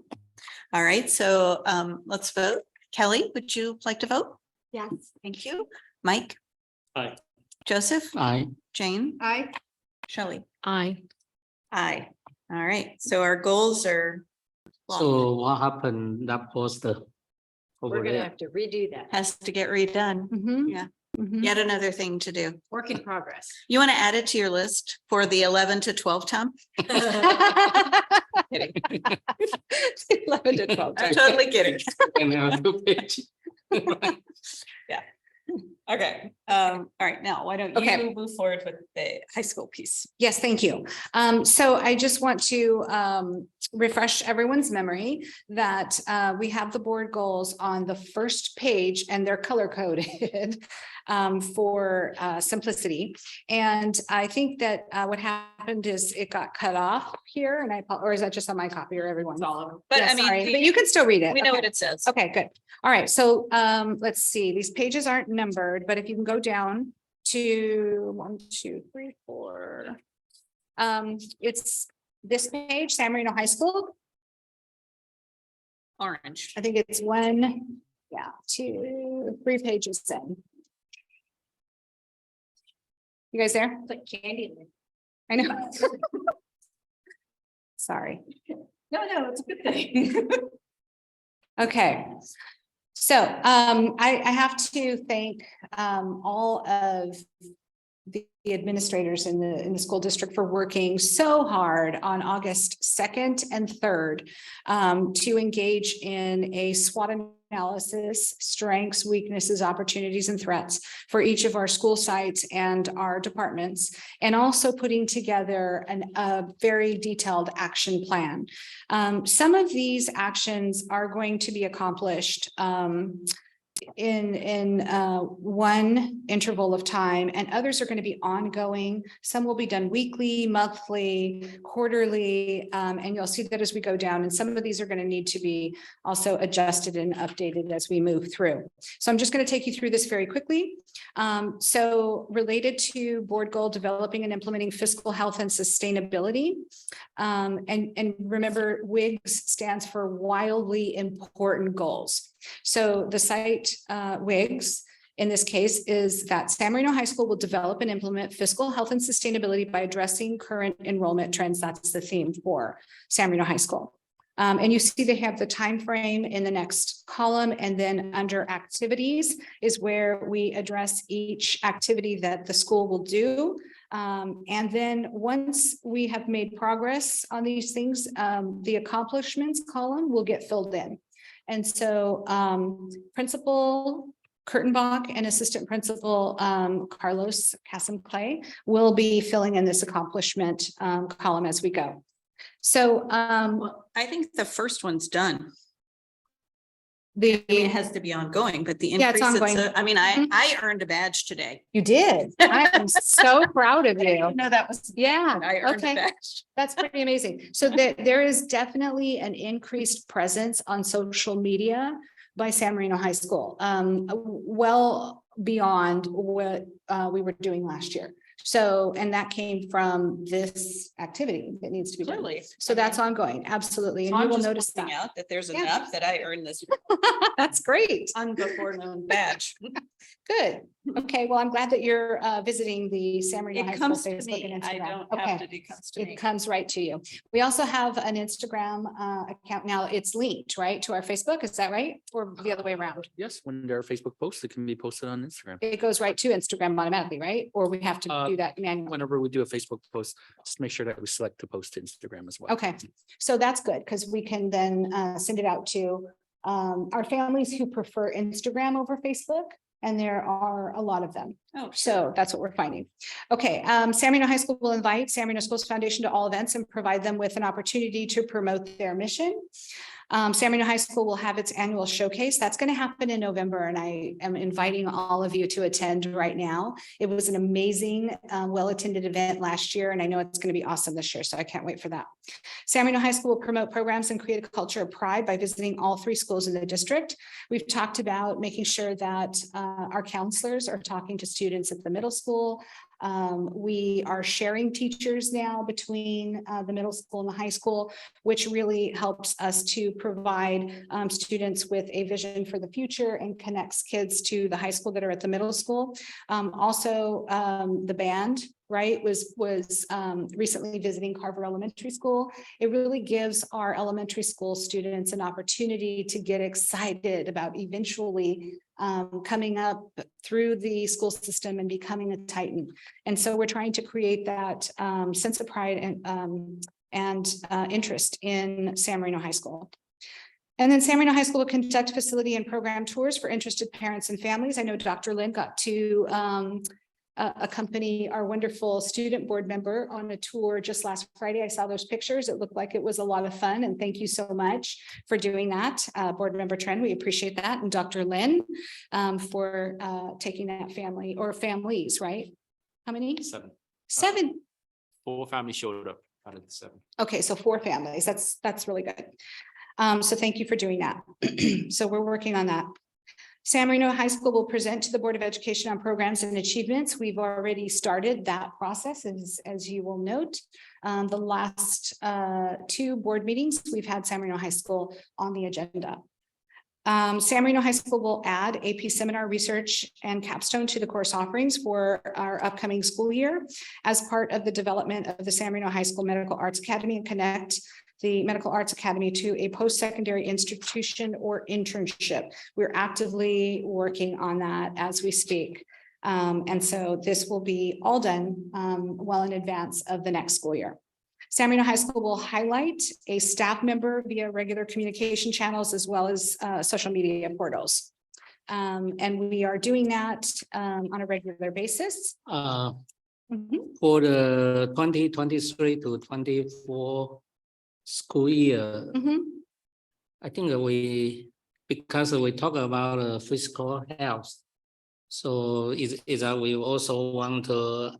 Speaker 1: All right, so let's vote. Kelly, would you like to vote?
Speaker 19: Yes.
Speaker 1: Thank you. Mike?
Speaker 7: Aye.
Speaker 1: Joseph?
Speaker 16: Aye.
Speaker 1: Jane?
Speaker 20: Aye.
Speaker 1: Shelley?
Speaker 11: Aye.
Speaker 1: Aye. All right, so our goals are.
Speaker 16: So what happened, that poster?
Speaker 3: We're gonna have to redo that.
Speaker 1: Has to get redone.
Speaker 20: Mhm.
Speaker 1: Yeah,
Speaker 20: Mhm.
Speaker 1: yet another thing to do.
Speaker 3: Work in progress.
Speaker 1: You want to add it to your list for the 11 to 12 time? Kidding.
Speaker 20: 11 to 12.
Speaker 1: I'm totally kidding.
Speaker 16: And there are 2 pages.
Speaker 1: Yeah. Okay. All right. Now, why don't
Speaker 20: Okay.
Speaker 1: you move forward with the high school piece?
Speaker 20: Yes, thank you. So I just want to refresh everyone's memory that we have the board goals on the first page and they're color coded for simplicity. And I think that what happened is it got cut off here and or is that just on my copy or everyone's?
Speaker 1: All of them. But
Speaker 20: Yeah,
Speaker 1: I mean,
Speaker 20: sorry, but you can still read it.
Speaker 1: we know
Speaker 20: Okay.
Speaker 1: what it says.
Speaker 20: Okay, good. All right, so let's see, these pages aren't numbered, but if you can go down to 1, 2, 3, 4. It's this page, San Marino High School.
Speaker 1: Orange.
Speaker 20: I think it's 1, 2, 3 pages in. You guys there?
Speaker 3: It's like candy.
Speaker 20: I know. Sorry.
Speaker 3: No, it's a good thing.
Speaker 20: Okay. So I have to thank all of the administrators in the school district for working so hard on August 2nd and 3rd to engage in a SWOT analysis, strengths, weaknesses, opportunities, and threats for each of our school sites and our departments, and also putting together a very detailed action plan. Some of these actions are going to be accomplished in one interval of time, and others are going to be ongoing. Some will be done weekly, monthly, quarterly, and you'll see that as we go down. And some of these are going to need to be also adjusted and updated as we move through. So I'm just going to take you through this very quickly. So related to board goal, developing and implementing fiscal health and sustainability. And remember, WIGS stands for wildly important goals. So the site WIGS in this case is that San Marino High School will develop and implement fiscal health and sustainability by addressing current enrollment trends. That's the theme for San Marino High School. And you see they have the time frame in the next column, and then under activities is where we address each activity that the school will do And then once we have made progress on these things, the accomplishments column will get filled in. And so Principal Kurtenbach and Assistant Principal Carlos Cassim Clay will be filling in this accomplishment column as we go. So
Speaker 1: I think the first one's done.
Speaker 20: The,
Speaker 1: I mean, it has to be ongoing, but the
Speaker 20: Yeah, it's
Speaker 1: increase,
Speaker 20: ongoing.
Speaker 1: I mean, I earned a badge today.
Speaker 20: You did. I am so proud of you.
Speaker 1: No, that was.
Speaker 20: Yeah,
Speaker 1: I earned a
Speaker 20: okay.
Speaker 1: badge.
Speaker 20: That's pretty amazing. So there is definitely an increased presence on social media by San Marino High School, well beyond what we were doing last year. So, and that came from this activity that needs to be done.
Speaker 1: Clearly.
Speaker 20: So that's ongoing, absolutely. And
Speaker 1: So
Speaker 20: you
Speaker 1: I'm
Speaker 20: will
Speaker 1: just
Speaker 20: notice
Speaker 1: pointing
Speaker 20: that.
Speaker 1: out that there's
Speaker 20: Yeah.
Speaker 1: enough that I earned this
Speaker 20: That's great.
Speaker 1: unbefore-known badge.
Speaker 20: Good. Okay, well, I'm glad that you're visiting the San Marino High
Speaker 1: It
Speaker 20: School
Speaker 1: comes to
Speaker 20: Facebook
Speaker 1: me.
Speaker 20: and
Speaker 1: I
Speaker 20: Instagram.
Speaker 1: don't have
Speaker 20: Okay.
Speaker 1: to, it comes to me.
Speaker 20: It comes right to you. We also have an Instagram account now. It's linked, right, to our Facebook. Is that right? Or the other way around?
Speaker 15: Yes, when there are Facebook posts, it can be posted on Instagram.
Speaker 20: It goes right to Instagram automatically, right? Or we have to do that manually?
Speaker 15: Whenever we do a Facebook post, just make sure that we select to post to Instagram as well.
Speaker 20: Okay, so that's good because we can then send it out to our families who prefer Instagram over Facebook. And there are a lot of them.
Speaker 1: Oh,
Speaker 20: So that's what we're finding. Okay, San Marino High School will invite San Marino Schools Foundation to all events and provide them with an opportunity to promote their mission. San Marino High School will have its annual showcase. That's going to happen in November, and I am inviting all of you to attend right now. It was an amazing, well-attended event last year, and I know it's going to be awesome this year, so I can't wait for that. San Marino High School will promote programs and create a culture of pride by visiting all 3 schools in the district. We've talked about making sure that our counselors are talking to students at the middle school. We are sharing teachers now between the middle school and the high school, which really helps us to provide students with a vision for the future and connects kids to the high school that are at the middle school. Also, the band, right, was recently visiting Carver Elementary School. It really gives our elementary school students an opportunity to get excited about eventually coming up through the school system and becoming a Titan. And so we're trying to create that sense of pride and interest in San Marino High School. And then San Marino High School will conduct facility and program tours for interested parents and families. I know Dr. Lynn got to accompany our wonderful student board member on a tour just last Friday. I saw those pictures. It looked like it was a lot of fun, and thank you so much for doing that. Board member Trent, we appreciate that. And Dr. Lynn for taking that family or families, right? How many?
Speaker 17: 7.
Speaker 20: 7.
Speaker 17: 4 families showed up out of the 7.
Speaker 20: Okay, so 4 families. That's really good. So thank you for doing that. So we're working on that. San Marino High School will present to the Board of Education on programs and achievements. We've already started that process, as you will note. The last 2 board meetings, we've had San Marino High School on the agenda. San Marino High School will add AP seminar research and capstone to the course offerings for our upcoming school year as part of the development of the San Marino High School Medical Arts Academy and connect the Medical Arts Academy to a post-secondary institution or internship. We're actively working on that as we speak. And so this will be all done well in advance of the next school year. San Marino High School will highlight a staff member via regular communication channels as well as social media portals. And we are doing that on a regular basis.
Speaker 16: For the 2023 to 24 school year, I think because we talk about physical health, so is that we also want to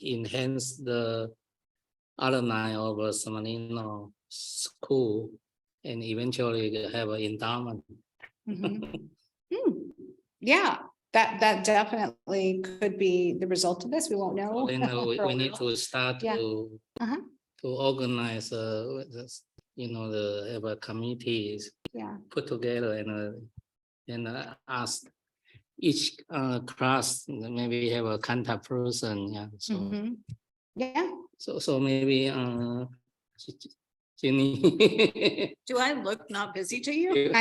Speaker 16: enhance the alumni of San Marino school and eventually have an endowment.
Speaker 20: Yeah, that definitely could be the result of this. We won't know.
Speaker 16: Then we need to start to organize this, have a committees put together and ask each class maybe have a contact person. Yeah. So so maybe Jenny.
Speaker 1: Do I look not busy to you?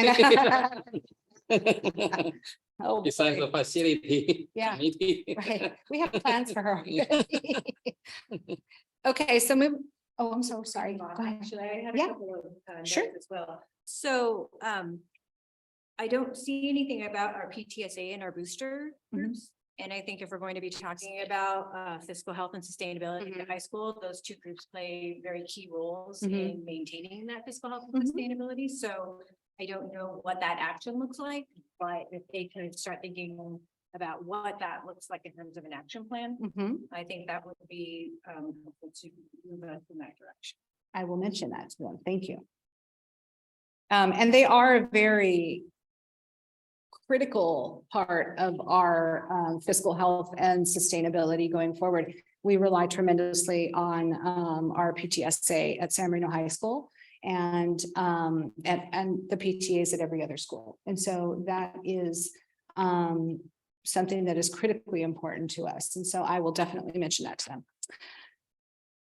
Speaker 20: Oh,
Speaker 16: besides the
Speaker 20: boy.
Speaker 16: facility.
Speaker 20: Yeah,
Speaker 16: committee.
Speaker 20: right. We have plans for her. Okay, so oh, I'm so sorry. Go ahead.
Speaker 6: Actually, I had a
Speaker 20: Yeah.
Speaker 6: couple of
Speaker 20: Sure.
Speaker 6: notes as well. So I don't see anything about our PTSA and our booster groups. And I think if we're going to be talking about fiscal health and sustainability in high school, those two groups play very key roles in maintaining that fiscal health and sustainability. So I don't know what that action looks like, but if they can start thinking about what that looks like in terms of an action plan, I think that would be helpful to move us in that direction.
Speaker 20: I will mention that to them. Thank you. And they are a very critical part of our fiscal health and sustainability going forward. We rely tremendously on our PTSA at San Marino High School and the PTAs at every other school. And so that is something that is critically important to us. And so I will definitely mention that to them.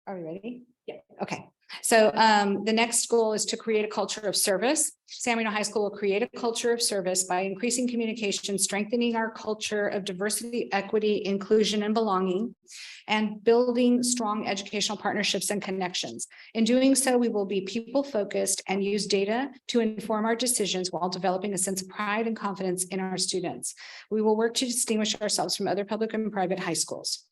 Speaker 20: Are we ready? Yeah. Okay. So the next goal is to create a culture of service. San Marino High School will create a culture of service by increasing communication, strengthening our culture of diversity, equity, inclusion, and belonging, and building strong educational partnerships and connections. In doing so, we will be people-focused and use data to inform our decisions while developing a sense of pride and confidence in our students. We will work to distinguish ourselves from other public and private high schools.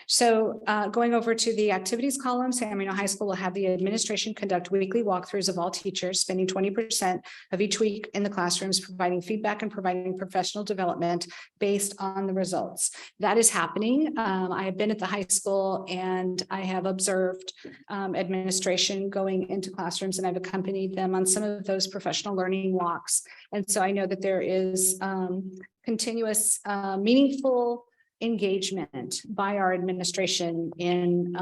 Speaker 20: So going over to the activities column, San Marino High School will have the administration conduct weekly walkthroughs of all teachers, spending 20% of each week in the classrooms, providing feedback and providing professional development based on the results. That is happening. I have been at the high school and I have observed administration going into classrooms, and I've accompanied them on some of those professional learning walks. And so I know that there is continuous meaningful engagement by our administration in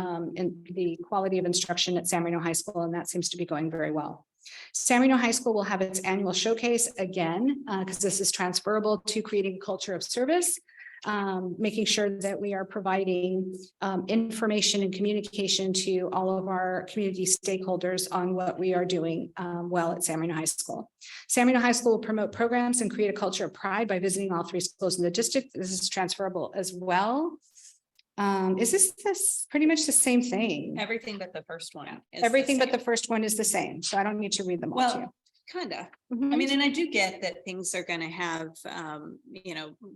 Speaker 20: the quality of instruction at San Marino High School, and that seems to be going very well. San Marino High School will have its annual showcase again, because this is transferable to creating a culture of service, making sure that we are providing information and communication to all of our community stakeholders on what we are doing well at San Marino High School. San Marino High School will promote programs and create a culture of pride by visiting all 3 schools in the district. This is transferable as well. Is this pretty much the same thing?
Speaker 1: Everything but the first one. is
Speaker 20: Everything but
Speaker 1: same.
Speaker 20: the first one is the same, so I don't need to read them all to you.
Speaker 1: Well, kind of.
Speaker 20: Mhm.
Speaker 1: I mean, and I do get that things are going to have,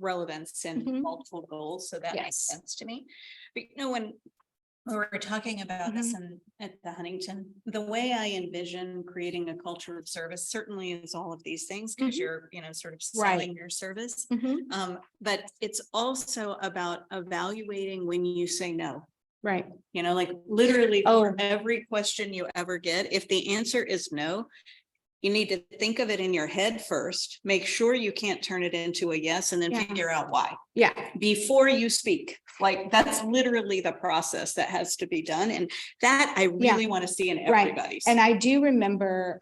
Speaker 1: relevance in multiple goals. So that makes sense to me. But when we were talking about this at the Huntington, the way I envision creating a culture of service certainly is all of these things, because you're, sort of selling your service. But it's also about evaluating when you say no.
Speaker 20: Right.
Speaker 1: Like literally for every question you ever get, if the answer is no, you need to think of it in your head first, make sure you can't turn it into a yes, and then figure out why.
Speaker 20: Yeah.
Speaker 1: Before you speak. Like that's literally the process that has to be done. And that I really want to see in everybody's.
Speaker 20: And I do remember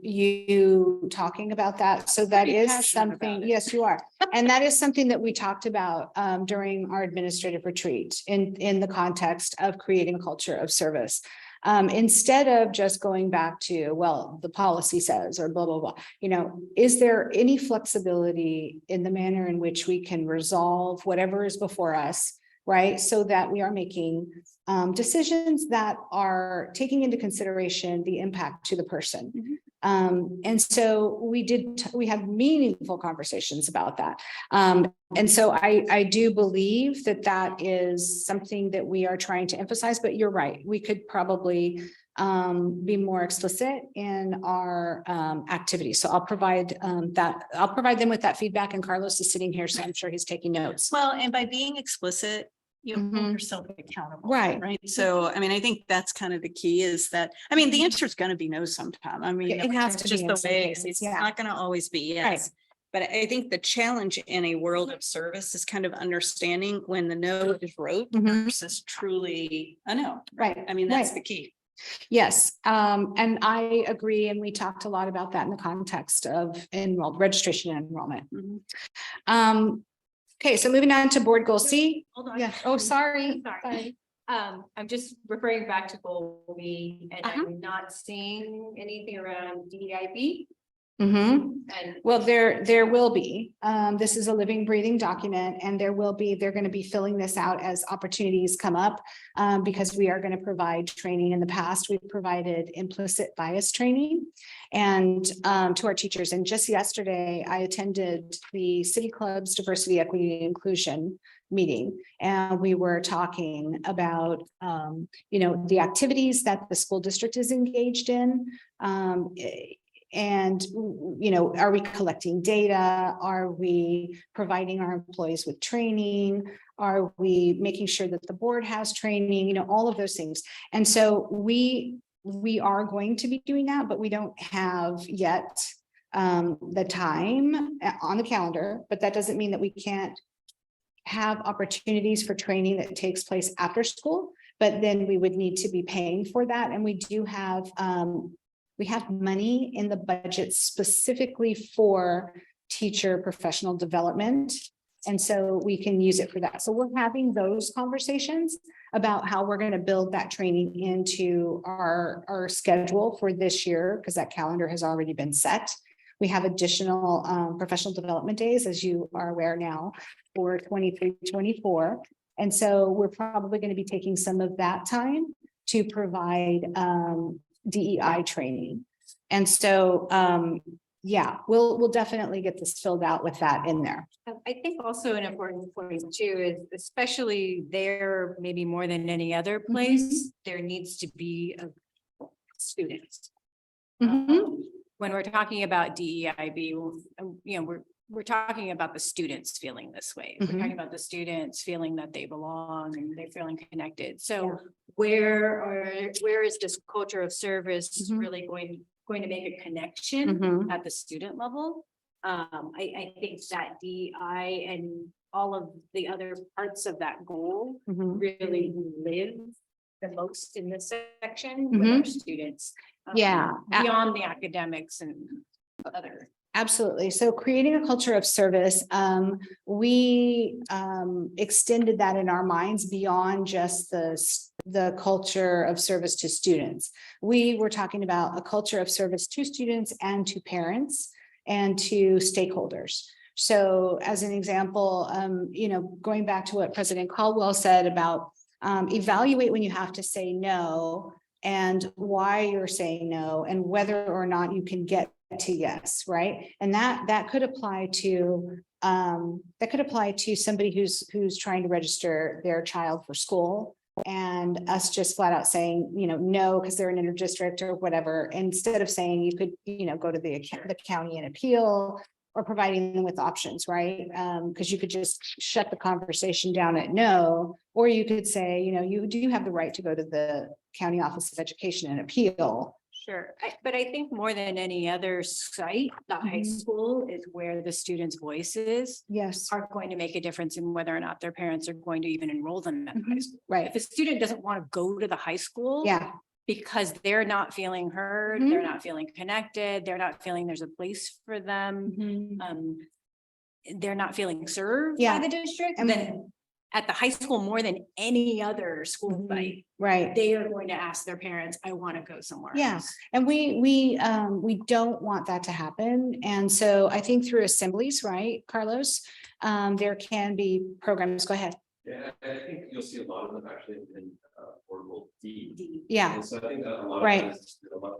Speaker 20: you talking about that. So that is something, yes, you are. And that is something that we talked about during our administrative retreat in the context of creating a culture of service. Instead of just going back to, well, the policy says, or blah, blah, blah, is there any flexibility in the manner in which we can resolve whatever is before us, right? So that we are making decisions that are taking into consideration the impact to the person. And so we had meaningful conversations about that. And so I do believe that that is something that we are trying to emphasize, but you're right. We could probably be more explicit in our activities. So I'll provide them with that feedback, and Carlos is sitting here, so I'm sure he's taking notes.
Speaker 1: Well, and by being explicit, you hold yourself accountable.
Speaker 20: Right.
Speaker 1: So, I mean, I think that's kind of the key is that, I mean, the answer is going to be no sometime. I mean,
Speaker 20: It has
Speaker 1: it's
Speaker 20: to
Speaker 1: just
Speaker 20: be
Speaker 1: the
Speaker 20: in some
Speaker 1: way
Speaker 20: cases,
Speaker 1: it's
Speaker 20: yeah.
Speaker 1: not going to always be yes. But I think the challenge in a world of service is kind of understanding when the no is rote versus truly a no.
Speaker 20: Right.
Speaker 1: I mean, that's the key.
Speaker 20: Yes, and I agree, and we talked a lot about that in the context of registration and enrollment. Okay, so moving on to board goal C.
Speaker 6: Hold on.
Speaker 20: Yeah. Oh, sorry.
Speaker 6: Sorry. I'm just referring back to goal B, and I'm not seeing anything around DEIB.
Speaker 20: Well, there will be. This is a living, breathing document, and they're going to be filling this out as opportunities come up. Because we are going to provide training. In the past, we've provided implicit bias training and to our teachers. And just yesterday, I attended the City Club's Diversity, Equity, and Inclusion meeting. And we were talking about, the activities that the school district is engaged in. And, are we collecting data? Are we providing our employees with training? Are we making sure that the board has training? All of those things. And so we are going to be doing that, but we don't have yet the time on the calendar, but that doesn't mean that we can't have opportunities for training that takes place after school, but then we would need to be paying for that. And we do have, we have money in the budget specifically for teacher professional development. And so we can use it for that. So we're having those conversations about how we're going to build that training into our schedule for this year, because that calendar has already been set. We have additional professional development days, as you are aware now, for 23-24. And so we're probably going to be taking some of that time to provide DEI training. And so, we'll definitely get this filled out with that in there.
Speaker 6: I think also an important point too is, especially there, maybe more than any other place, there needs to be a student. When we're talking about DEIB, we're talking about the students feeling this way. We're talking about the students feeling that they belong and they're feeling connected. So where is this culture of service really going to make a connection at the student level? I think that DEI and all of the other parts of that goal really live the most in this section with our students. Beyond the academics and other.
Speaker 20: Absolutely. So creating a culture of service, we extended that in our minds beyond just the culture of service to students. We were talking about a culture of service to students and to parents and to stakeholders. So as an example, going back to what President Caldwell said about evaluate when you have to say no and why you're saying no and whether or not you can get to yes, right? And that could apply to somebody who's trying to register their child for school, and us just flat out saying, no, because they're an interdistrict or whatever, instead of saying you could, go to the county and appeal, or providing them with options, right? Because you could just shut the conversation down at no, or you could say, you do have the right to go to the county office of education and appeal.
Speaker 6: Sure, but I think more than any other site, the high school is where the students' voices are going to make a difference in whether or not their parents are going to even enroll them at the high school.
Speaker 20: Right.
Speaker 6: If a student doesn't want to go to the high school, because they're not feeling heard, they're not feeling connected, they're not feeling there's a place for them, they're not feeling served by the district, and then at the high school, more than any other school site, they are going to ask their parents, I want to go somewhere else.
Speaker 20: And we don't want that to happen. And so I think through assemblies, right, Carlos, there can be programs. Go ahead.
Speaker 8: Yeah, I think you'll see a lot of them actually in portable D.
Speaker 20: Yeah.
Speaker 8: And so I think that a lot
Speaker 20: Right.
Speaker 8: of this, a lot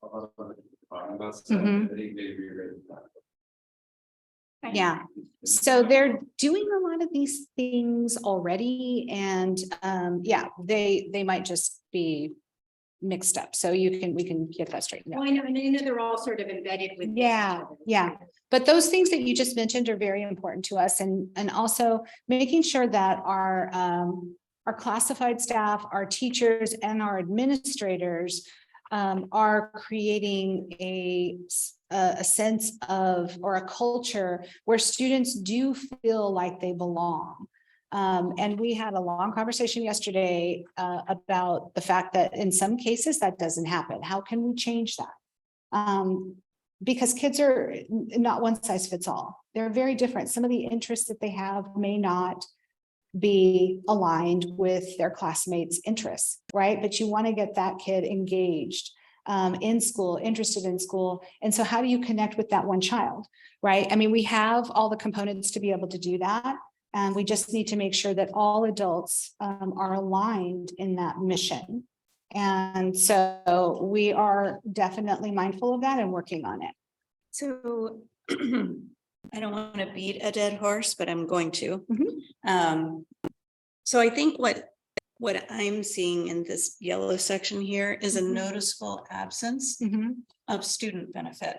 Speaker 8: of them talking about stuff, I think they rewritten that.
Speaker 20: Yeah, so they're doing a lot of these things already, and they might just be mixed up. So we can get that straightened out.
Speaker 6: Well, I know they're all sort of embedded with.
Speaker 20: But those things that you just mentioned are very important to us, and also making sure that our classified staff, our teachers, and our administrators are creating a sense of, or a culture where students do feel like they belong. And we had a long conversation yesterday about the fact that in some cases that doesn't happen. How can we change that? Because kids are not one size fits all. They're very different. Some of the interests that they have may not be aligned with their classmates' interests, right? But you want to get that kid engaged. in school, interested in school. And so how do you connect with that one child, right? I mean, we have all the components to be able to do that. And we just need to make sure that all adults are aligned in that mission. And so we are definitely mindful of that and working on it.
Speaker 1: So I don't want to beat a dead horse, but I'm going to. So I think what I'm seeing in this yellow section here is a noticeable absence of student benefit.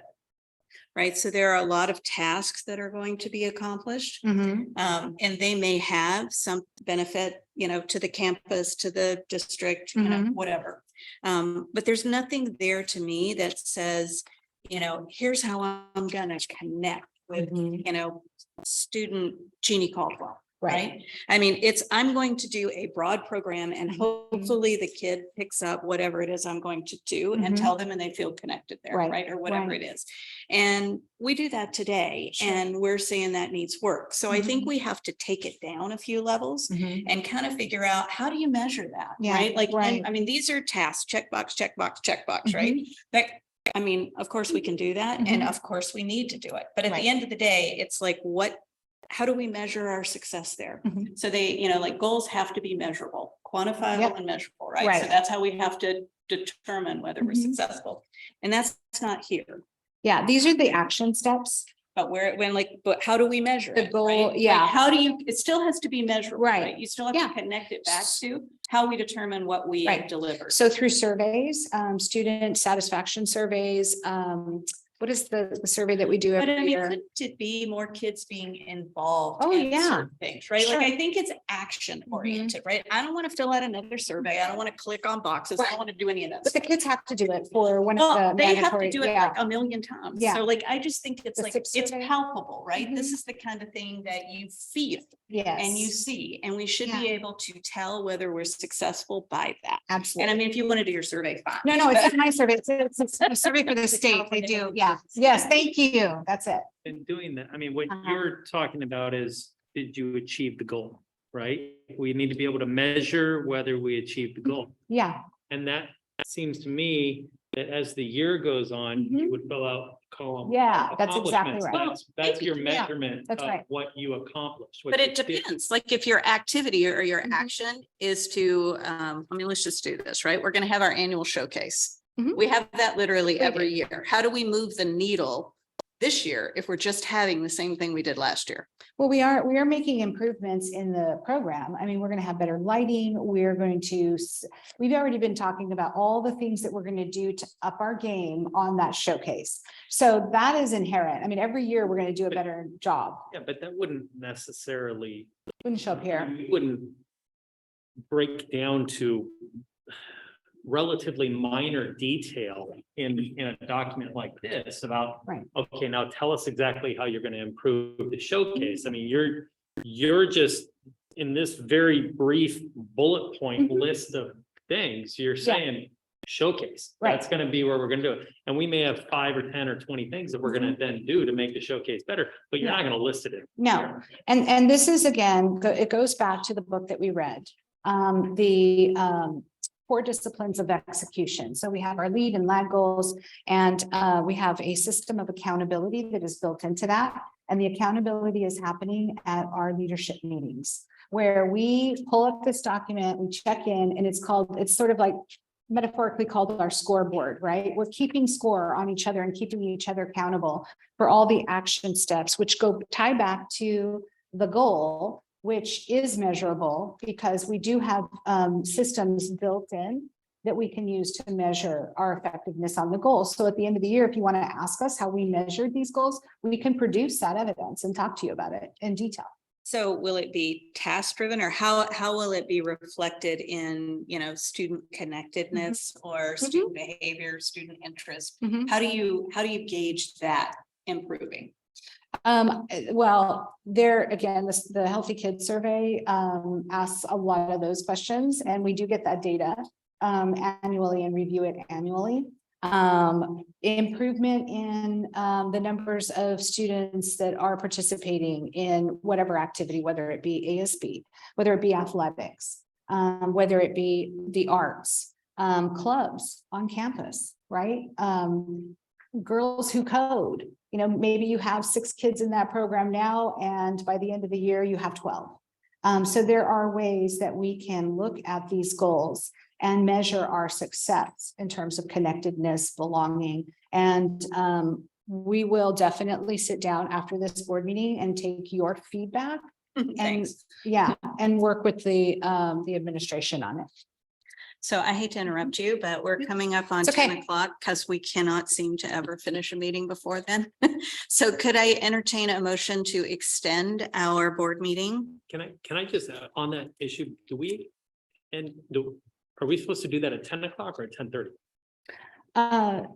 Speaker 1: Right, so there are a lot of tasks that are going to be accomplished, and they may have some benefit, you know, to the campus, to the district, you know, whatever. But there's nothing there to me that says, you know, here's how I'm gonna connect with, you know, student Jeannie Caldwell. Right. I mean, I'm going to do a broad program and hopefully the kid picks up whatever it is I'm going to do and tell them and they feel connected there, right? Or whatever it is. And we do that today and we're saying that needs work. So I think we have to take it down a few levels and kind of figure out how do you measure that, right? Like, and, I mean, these are tasks, checkbox, checkbox, checkbox, right? That, I mean, of course we can do that and of course we need to do it. But at the end of the day, it's like, how do we measure our success there? So they, you know, like goals have to be measurable, quantifiable and measurable, right? So that's how we have to determine whether we're successful. And that's not here.
Speaker 20: Yeah, these are the action steps.
Speaker 1: But but how do we measure
Speaker 20: the
Speaker 1: it,
Speaker 20: goal?
Speaker 1: right?
Speaker 20: Yeah.
Speaker 1: Like, how do you, it still has to be measurable,
Speaker 20: Right.
Speaker 1: You still have to connect it back to how we determine what we have delivered.
Speaker 20: So through surveys, student satisfaction surveys, what is the survey that we do every year?
Speaker 1: Couldn't it be more kids being involved?
Speaker 20: Oh,
Speaker 1: in
Speaker 20: yeah.
Speaker 1: certain things, right?
Speaker 20: Sure.
Speaker 1: Like I think it's action oriented, right? I don't want to fill out another survey. I don't want to click on boxes. I don't want to do any of that.
Speaker 20: But the kids have to do it for one of the
Speaker 1: they have to
Speaker 20: mandatory.
Speaker 1: do it like a million times.
Speaker 20: Yeah.
Speaker 1: So like, I just think it's
Speaker 20: The
Speaker 1: like,
Speaker 20: sixth
Speaker 1: it's
Speaker 20: survey.
Speaker 1: palpable, right? This is the kind of thing that you feel
Speaker 20: Yes.
Speaker 1: and you see, and we should be able to tell whether we're successful by that.
Speaker 20: Absolutely.
Speaker 1: And I mean, if you want to do your survey, fine.
Speaker 20: No, it's not my survey. It's a survey for the state. They do. Yeah. Yes. Thank you. That's it.
Speaker 7: In doing that, I mean, what you're talking about is, did you achieve the goal, right? We need to be able to measure whether we achieved the goal.
Speaker 20: Yeah.
Speaker 7: And that seems to me that as the year goes on, you would fill out column.
Speaker 20: Yeah, that's exactly
Speaker 7: accomplishments.
Speaker 20: right.
Speaker 7: That's your measurement
Speaker 20: that's
Speaker 7: of
Speaker 20: right.
Speaker 7: what you accomplished. what
Speaker 1: But
Speaker 7: you
Speaker 1: it
Speaker 7: did.
Speaker 1: depends, like if your activity or your action is to, I mean, let's just do this, right? We're gonna have our annual showcase. We have that literally every year. How do we move the needle this year if we're just having the same thing we did last year?
Speaker 20: Well, we are making improvements in the program. I mean, we're going to have better lighting. We've already been talking about all the things that we're going to do to up our game on that showcase. So that is inherent. I mean, every year we're going to do a better job.
Speaker 7: Yeah, but that wouldn't necessarily,
Speaker 20: Wouldn't show up here.
Speaker 7: wouldn't break down to relatively minor detail in a document like this about, okay, now tell us exactly how you're going to improve the showcase. I mean, you're just in this very brief bullet point list of things, you're saying showcase. That's going to be where we're going to do it. And we may have 5 or 10 or 20 things that we're going to then do to make the showcase better, but you're not going to list it in.
Speaker 20: No. And this is, again, it goes back to the book that we read. The 4 disciplines of execution. So we have our lead and lag goals, and we have a system of accountability that is built into that. And the accountability is happening at our leadership meetings, where we pull up this document, we check in, and it's sort of like metaphorically called our scoreboard, right? We're keeping score on each other and keeping each other accountable for all the action steps, which tie back to the goal, which is measurable because we do have systems built in that we can use to measure our effectiveness on the goals. So at the end of the year, if you want to ask us how we measured these goals, we can produce that evidence and talk to you about it in detail.
Speaker 1: So will it be task driven, or how will it be reflected in, you know, student connectedness or student behavior, student interest? How do you gauge that improving?
Speaker 20: Well, there again, the Healthy Kids Survey asks a lot of those questions, and we do get that data annually and review it annually. Improvement in the numbers of students that are participating in whatever activity, whether it be ASB, whether it be athletics, whether it be the arts. clubs on campus, right? Girls who code, maybe you have 6 kids in that program now, and by the end of the year, you have 12. So there are ways that we can look at these goals and measure our success in terms of connectedness, belonging, and we will definitely sit down after this board meeting and take your feedback and and work with the administration on it.
Speaker 1: So I hate to interrupt you, but we're coming up on
Speaker 20: It's okay.
Speaker 1: 10 o'clock because we cannot seem to ever finish a meeting before then. So could I entertain a motion to extend our board meeting?
Speaker 7: Can I just, on that issue, are we supposed to do that at 10 o'clock or at 10:30?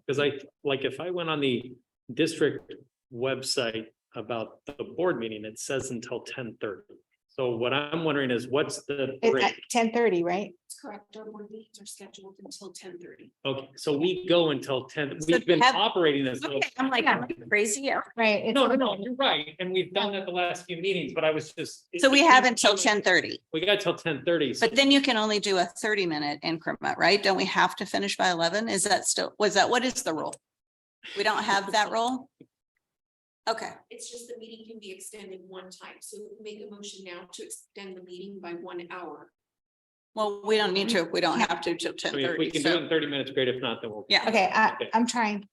Speaker 7: Because if I went on the district website about the board meeting, it says until 10:30. So what I'm wondering is what's the break?
Speaker 20: 10:30, right?
Speaker 21: Correct. Our board meetings are scheduled until 10:30.
Speaker 7: Okay, so we go until 10. We've been operating this.
Speaker 1: Okay, I'm like, am I crazy?
Speaker 20: Right.
Speaker 7: No, you're right. And we've done that the last few meetings, but I was just.
Speaker 1: So we have until 10:30.
Speaker 7: We got till 10:30.
Speaker 1: But then you can only do a 30-minute increment, right? Don't we have to finish by 11? Is that still, what is the rule? We don't have that rule? Okay,
Speaker 4: It's just the meeting can be extended one time, so make a motion now to extend the meeting by 1 hour.
Speaker 1: well, we don't need to, we don't have to till
Speaker 7: I mean, if we
Speaker 1: 10:30.
Speaker 7: can do it in 30 minutes, great. If not, then we'll.
Speaker 1: Yeah.
Speaker 20: Okay, I'm trying.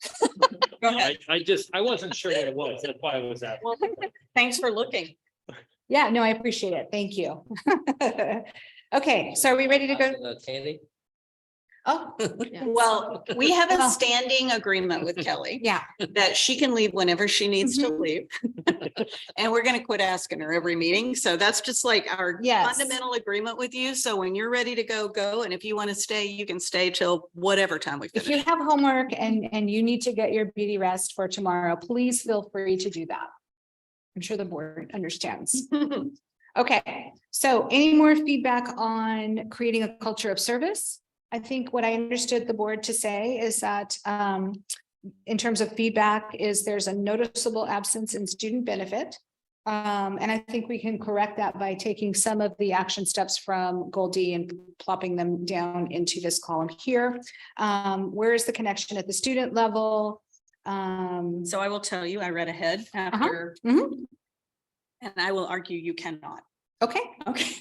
Speaker 1: Go ahead.
Speaker 7: I wasn't sure what it was. That's why I was asking.
Speaker 1: Well, thanks for looking.
Speaker 20: Yeah, no, I appreciate it. Thank you. Okay, so are we ready to go?
Speaker 16: Candy?
Speaker 20: Oh,
Speaker 1: Well, we have a standing agreement with Kelly
Speaker 20: yeah.
Speaker 1: that she can leave whenever she needs to leave. And we're gonna quit asking her every meeting. So that's just like our fundamental agreement with you. So when you're ready to go, go. And if you want to stay, you can stay till whatever time we
Speaker 20: If
Speaker 1: finish.
Speaker 20: you have homework and you need to get your beauty rest for tomorrow, please feel free to do that. I'm sure the board understands. Okay, so any more feedback on creating a culture of service? I think what I understood the board to say is that in terms of feedback is there's a noticeable absence in student benefit. And I think we can correct that by taking some of the action steps from goal D and plopping them down into this column here. Where is the connection at the student level?
Speaker 1: So I will tell you, I read ahead after, and I will argue you cannot.
Speaker 20: Okay.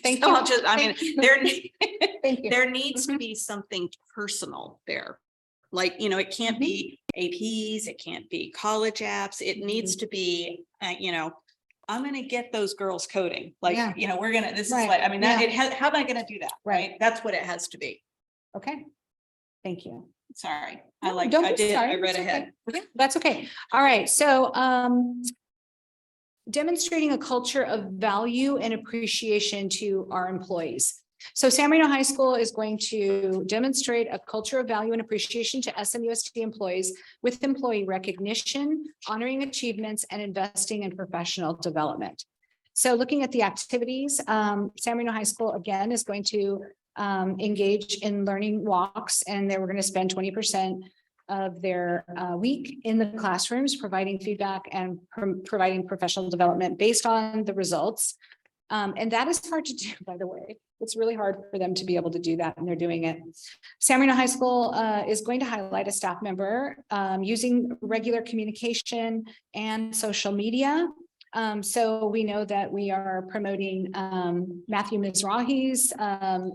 Speaker 20: Thank
Speaker 1: So
Speaker 20: you.
Speaker 1: I'll just, I mean,
Speaker 20: Thank you.
Speaker 1: there needs to be something personal there. Like, it can't be APs, it can't be college apps. It needs to be, I'm gonna get those girls coding. Like, we're gonna, this is like, I mean, that it has, how am I gonna do that? Right. That's what it has to be.
Speaker 20: Okay. Thank you.
Speaker 1: Sorry.
Speaker 20: I read ahead. That's okay. All right. So, demonstrating a culture of value and appreciation to our employees. So San Marino High School is going to demonstrate a culture of value and appreciation to SMUSD employees with employee recognition, honoring achievements, and investing in professional development. So looking at the activities, San Marino High School again is going to engage in learning walks, and we're going to spend 20% of their week in the classrooms, providing feedback and providing professional development based on the results. And that is hard to do, by the way. It's really hard for them to be able to do that, and they're doing it. San Marino High School is going to highlight a staff member using regular communication and social media. So we know that we are promoting Matthew Mizrahi's honor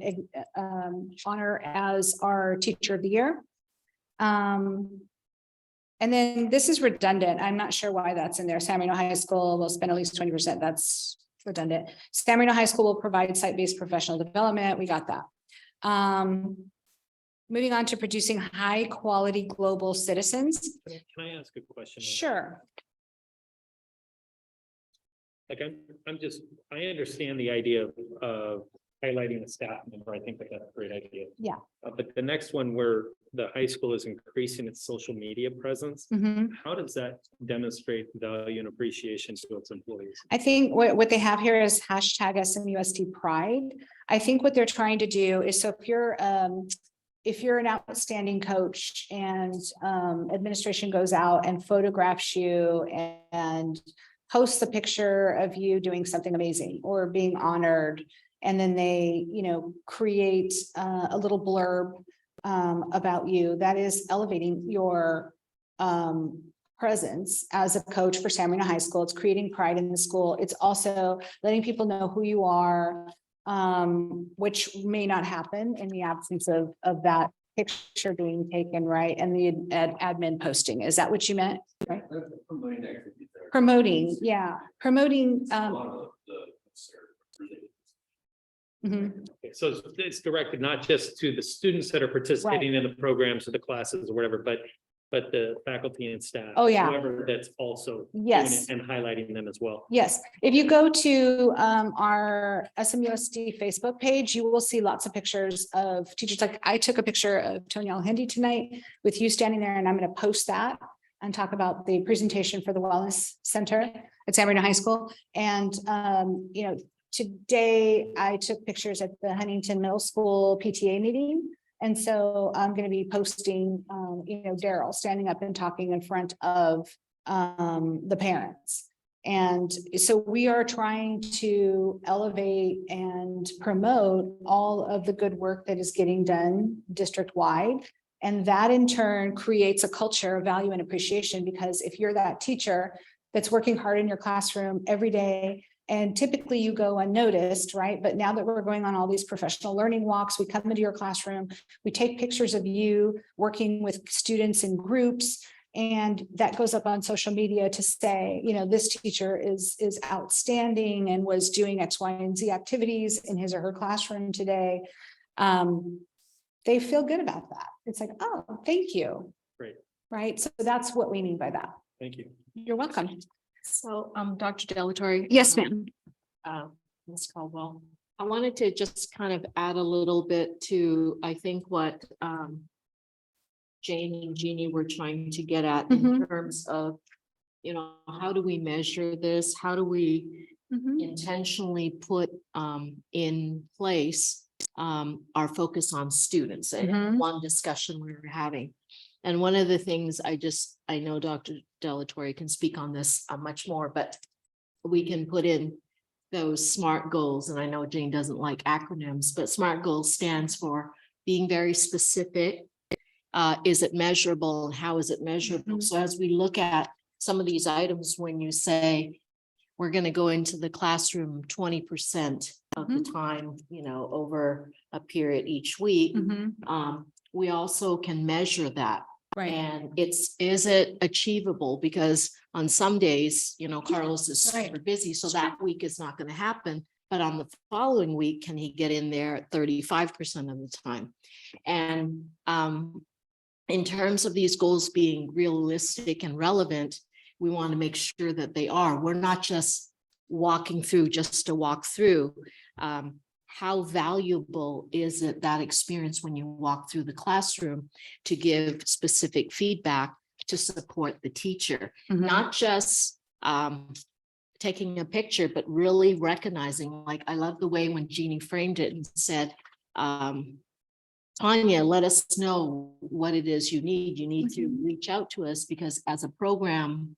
Speaker 20: as our Teacher of the Year. And then this is redundant. I'm not sure why that's in there. San Marino High School will spend at least 20%. That's redundant. San Marino High School will provide site-based professional development. We got that. Moving on to producing high-quality global citizens.
Speaker 7: Can I ask a question?
Speaker 20: Sure.
Speaker 7: Like I understand the idea of highlighting a staff member. I think that's a great idea.
Speaker 20: Yeah.
Speaker 7: But the next one where the high school is increasing its social media presence, how does that demonstrate value and appreciation to its employees?
Speaker 20: I think what they have here is hashtag SMUSD Pride. I think what they're trying to do is, so if you're an outstanding coach and administration goes out and photographs you and posts a picture of you doing something amazing or being honored, and then they, create a little blurb about you. That is elevating your presence as a coach for San Marino High School. It's creating pride in the school. It's also letting people know who you are, which may not happen in the absence of that picture being taken, right? And the admin posting. Is that what you meant? Right? Promoting, yeah, promoting. Mhm.
Speaker 7: Okay, so it's directed not just to the students that are participating in the programs or the classes or whatever, but the faculty and staff.
Speaker 20: Oh, yeah.
Speaker 7: Whoever that's also doing
Speaker 20: Yes.
Speaker 7: it and highlighting them as well.
Speaker 20: Yes, if you go to our SMUSD Facebook page, you will see lots of pictures of teachers. Like I took a picture of Tonyel Hindi tonight with you standing there, and I'm going to post that and talk about the presentation for the Wellness Center at San Marino High School. And you know, today I took pictures at the Huntington Middle School PTA meeting. And so I'm going to be posting, you know, Daryl standing up and talking in front of the parents. And so we are trying to elevate and promote all of the good work that is getting done district-wide. And that in turn creates a culture of value and appreciation, because if you're that teacher that's working hard in your classroom every day, and typically you go unnoticed, right? But now that we're going on all these professional learning walks, we come into your classroom, we take pictures of you working with students in groups, and that goes up on social media to say, you know, this teacher is outstanding and was doing X, Y, and Z activities in his or her classroom today. They feel good about that. It's like, oh, thank you.
Speaker 7: Great.
Speaker 20: Right. So that's what we mean by that.
Speaker 7: Thank you.
Speaker 20: You're welcome.
Speaker 11: So, Dr. Delatorre.
Speaker 20: Yes, ma'am.
Speaker 11: Ms. Caldwell, I wanted to just kind of add a little bit to, I think what Jane and Jeannie were trying to get at in terms of, you know, how do we measure this? How do we intentionally put in place our focus on students? And one discussion we were having. And one of the things I know Dr. Delatorre can speak on this much more, but we can put in those SMART goals. And I know Jane doesn't like acronyms, but SMART goals stands for being very specific. Is it measurable, and how is it measurable? So as we look at some of these items, when you say we're going to go into the classroom 20% of the time, you know, over a period each week, we also can measure that.
Speaker 20: Right.
Speaker 11: And is it achievable? Because on some days, you know, Carlos is super busy, so that week is not going to happen. But on the following week, can he get in there 35% of the time? And in terms of these goals being realistic and relevant, we want to make sure that they are. We're not just walking through just to walk through. How valuable is it, that experience, when you walk through the classroom, to give specific feedback to support the teacher, not just taking a picture, but really recognizing, like, I love the way when Jeannie framed it and said, Tanya, let us know what it is you need. You need to reach out to us, because as a program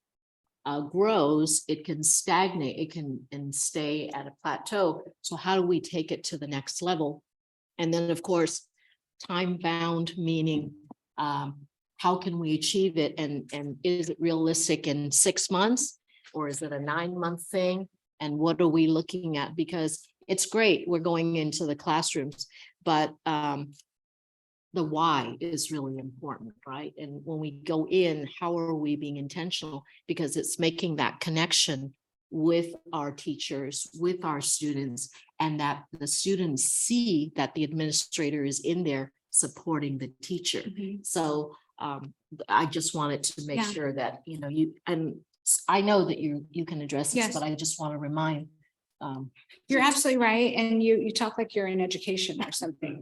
Speaker 11: grows, it can stagnate, it can and stay at a plateau. So how do we take it to the next level? And then, of course, time bound, meaning how can we achieve it? And is it realistic in 6 months, or is it a 9-month thing? And what are we looking at? Because it's great, we're going into the classrooms, but the why is really important, right? And when we go in, how are we being intentional? Because it's making that connection with our teachers, with our students, and that the students see that the administrator is in there supporting the teacher. So I just wanted to make sure that, you know, and I know that you can address this, but I just want to remind.
Speaker 20: You're absolutely right. And you talk like you're in education or something.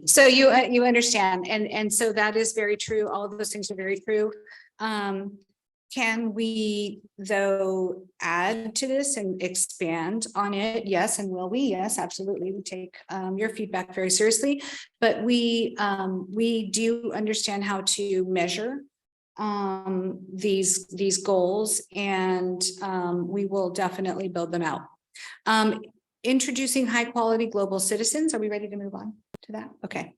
Speaker 20: So you understand. And so that is very true. All of those things are very true. Can we, though, add to this and expand on it? Yes. And will we? Yes, absolutely. We take your feedback very seriously, but we do understand how to measure these goals, and we will definitely build them out. Introducing high quality global citizens. Are we ready to move on? to that? Okay.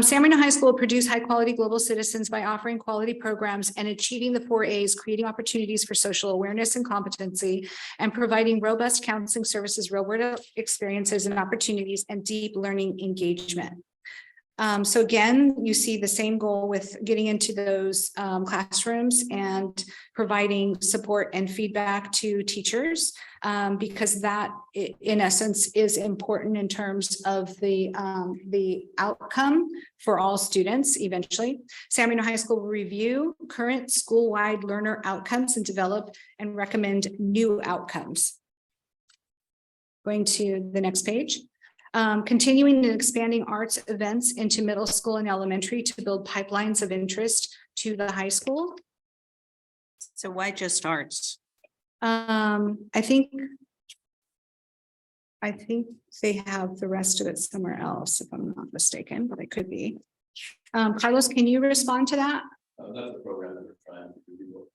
Speaker 20: San Marino High School produce high quality global citizens by offering quality programs and achieving the 4 A's, creating opportunities for social awareness and competency, and providing robust counseling services, real world experiences and opportunities, and deep learning engagement. So again, you see the same goal with getting into those classrooms and providing support and feedback to teachers, because that in essence is important in terms of the outcome for all students eventually. San Marino High School will review current school-wide learner outcomes and develop and recommend new outcomes. Going to the next page. Continuing and expanding arts events into middle school and elementary to build pipelines of interest to the high school.
Speaker 1: So why just arts?
Speaker 20: I think they have the rest of it somewhere else, if I'm not mistaken, but it could be. Carlos, can you respond to that?
Speaker 8: That's the program that we're trying to do.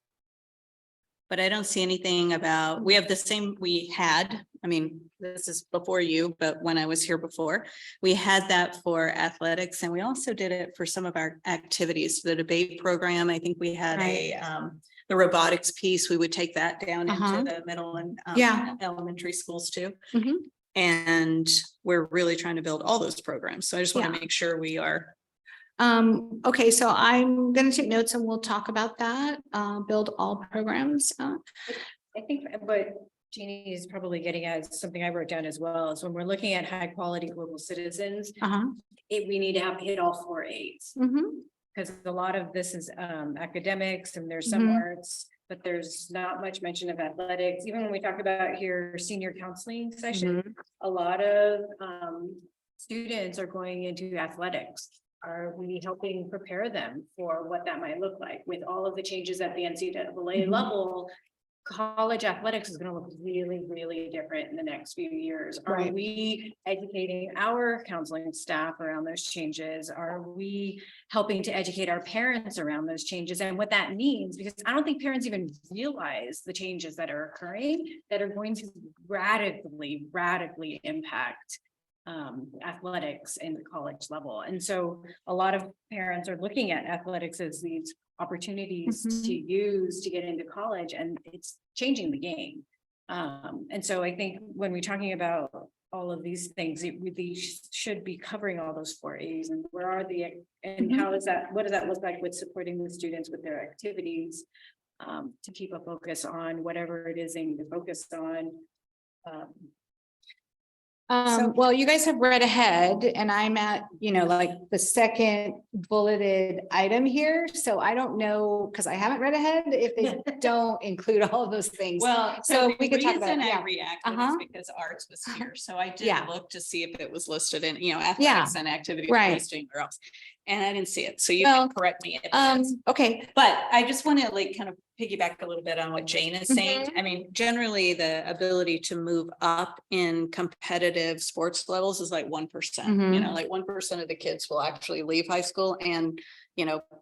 Speaker 1: But I don't see anything about, we have the same, we had, I mean, this is before you, but when I was here before, we had that for athletics, and we also did it for some of our activities, the debate program. I think we had the robotics piece, we would take that down into the middle and elementary schools too. And we're really trying to build all those programs. So I just want to make sure we are.
Speaker 20: Okay, so I'm going to take notes and we'll talk about that, build all programs.
Speaker 6: I think what Jeannie is probably getting at, something I wrote down as well, is when we're looking at high quality global citizens, we need to have hit all 4 A's. Because a lot of this is academics and there's some arts, but there's not much mention of athletics. Even when we talk about here senior counseling session, a lot of students are going into athletics. Are we helping prepare them for what that might look like with all of the changes at the NCAA level? College athletics is going to look really, really different in the next few years. Are we educating our counseling staff around those changes? Are we helping to educate our parents around those changes and what that means? Because I don't think parents even realize the changes that are occurring that are going to radically impact athletics in the college level. And so a lot of parents are looking at athletics as these opportunities to use to get into college, and it's changing the game. And so I think when we're talking about all of these things, it really should be covering all those 4 A's and where are the, and how is that, what does that look like with supporting the students with their activities, to keep a focus on whatever it is they need to focus on.
Speaker 20: Well, you guys have read ahead and I'm at, like the second bulleted item here. So I don't know, because I haven't read ahead, if they don't include all of those things.
Speaker 1: Well,
Speaker 20: so we could talk about it.
Speaker 1: I reacted is because arts was here. So I did look to see if it was listed in, athletics and activities listing or else. And I didn't see it. So you can correct me.
Speaker 20: Okay.
Speaker 1: But I just want to kind of piggyback a little bit on what Jane is saying. I mean, generally the ability to move up in competitive sports levels is like 1%, like 1% of the kids will actually leave high school and,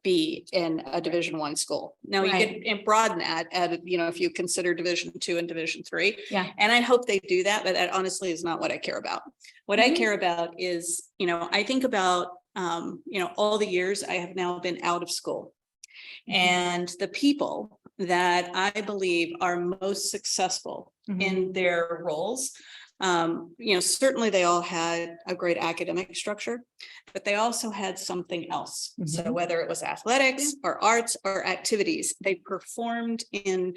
Speaker 1: be in a Division I school. Now you can broaden that at, if you consider Division II and Division III. And I hope they do that, but that honestly is not what I care about. What I care about is, I think about, all the years I have now been out of school and the people that I believe are most successful in their roles. Certainly they all had a great academic structure, but they also had something else. So whether it was athletics or arts or activities, they performed in,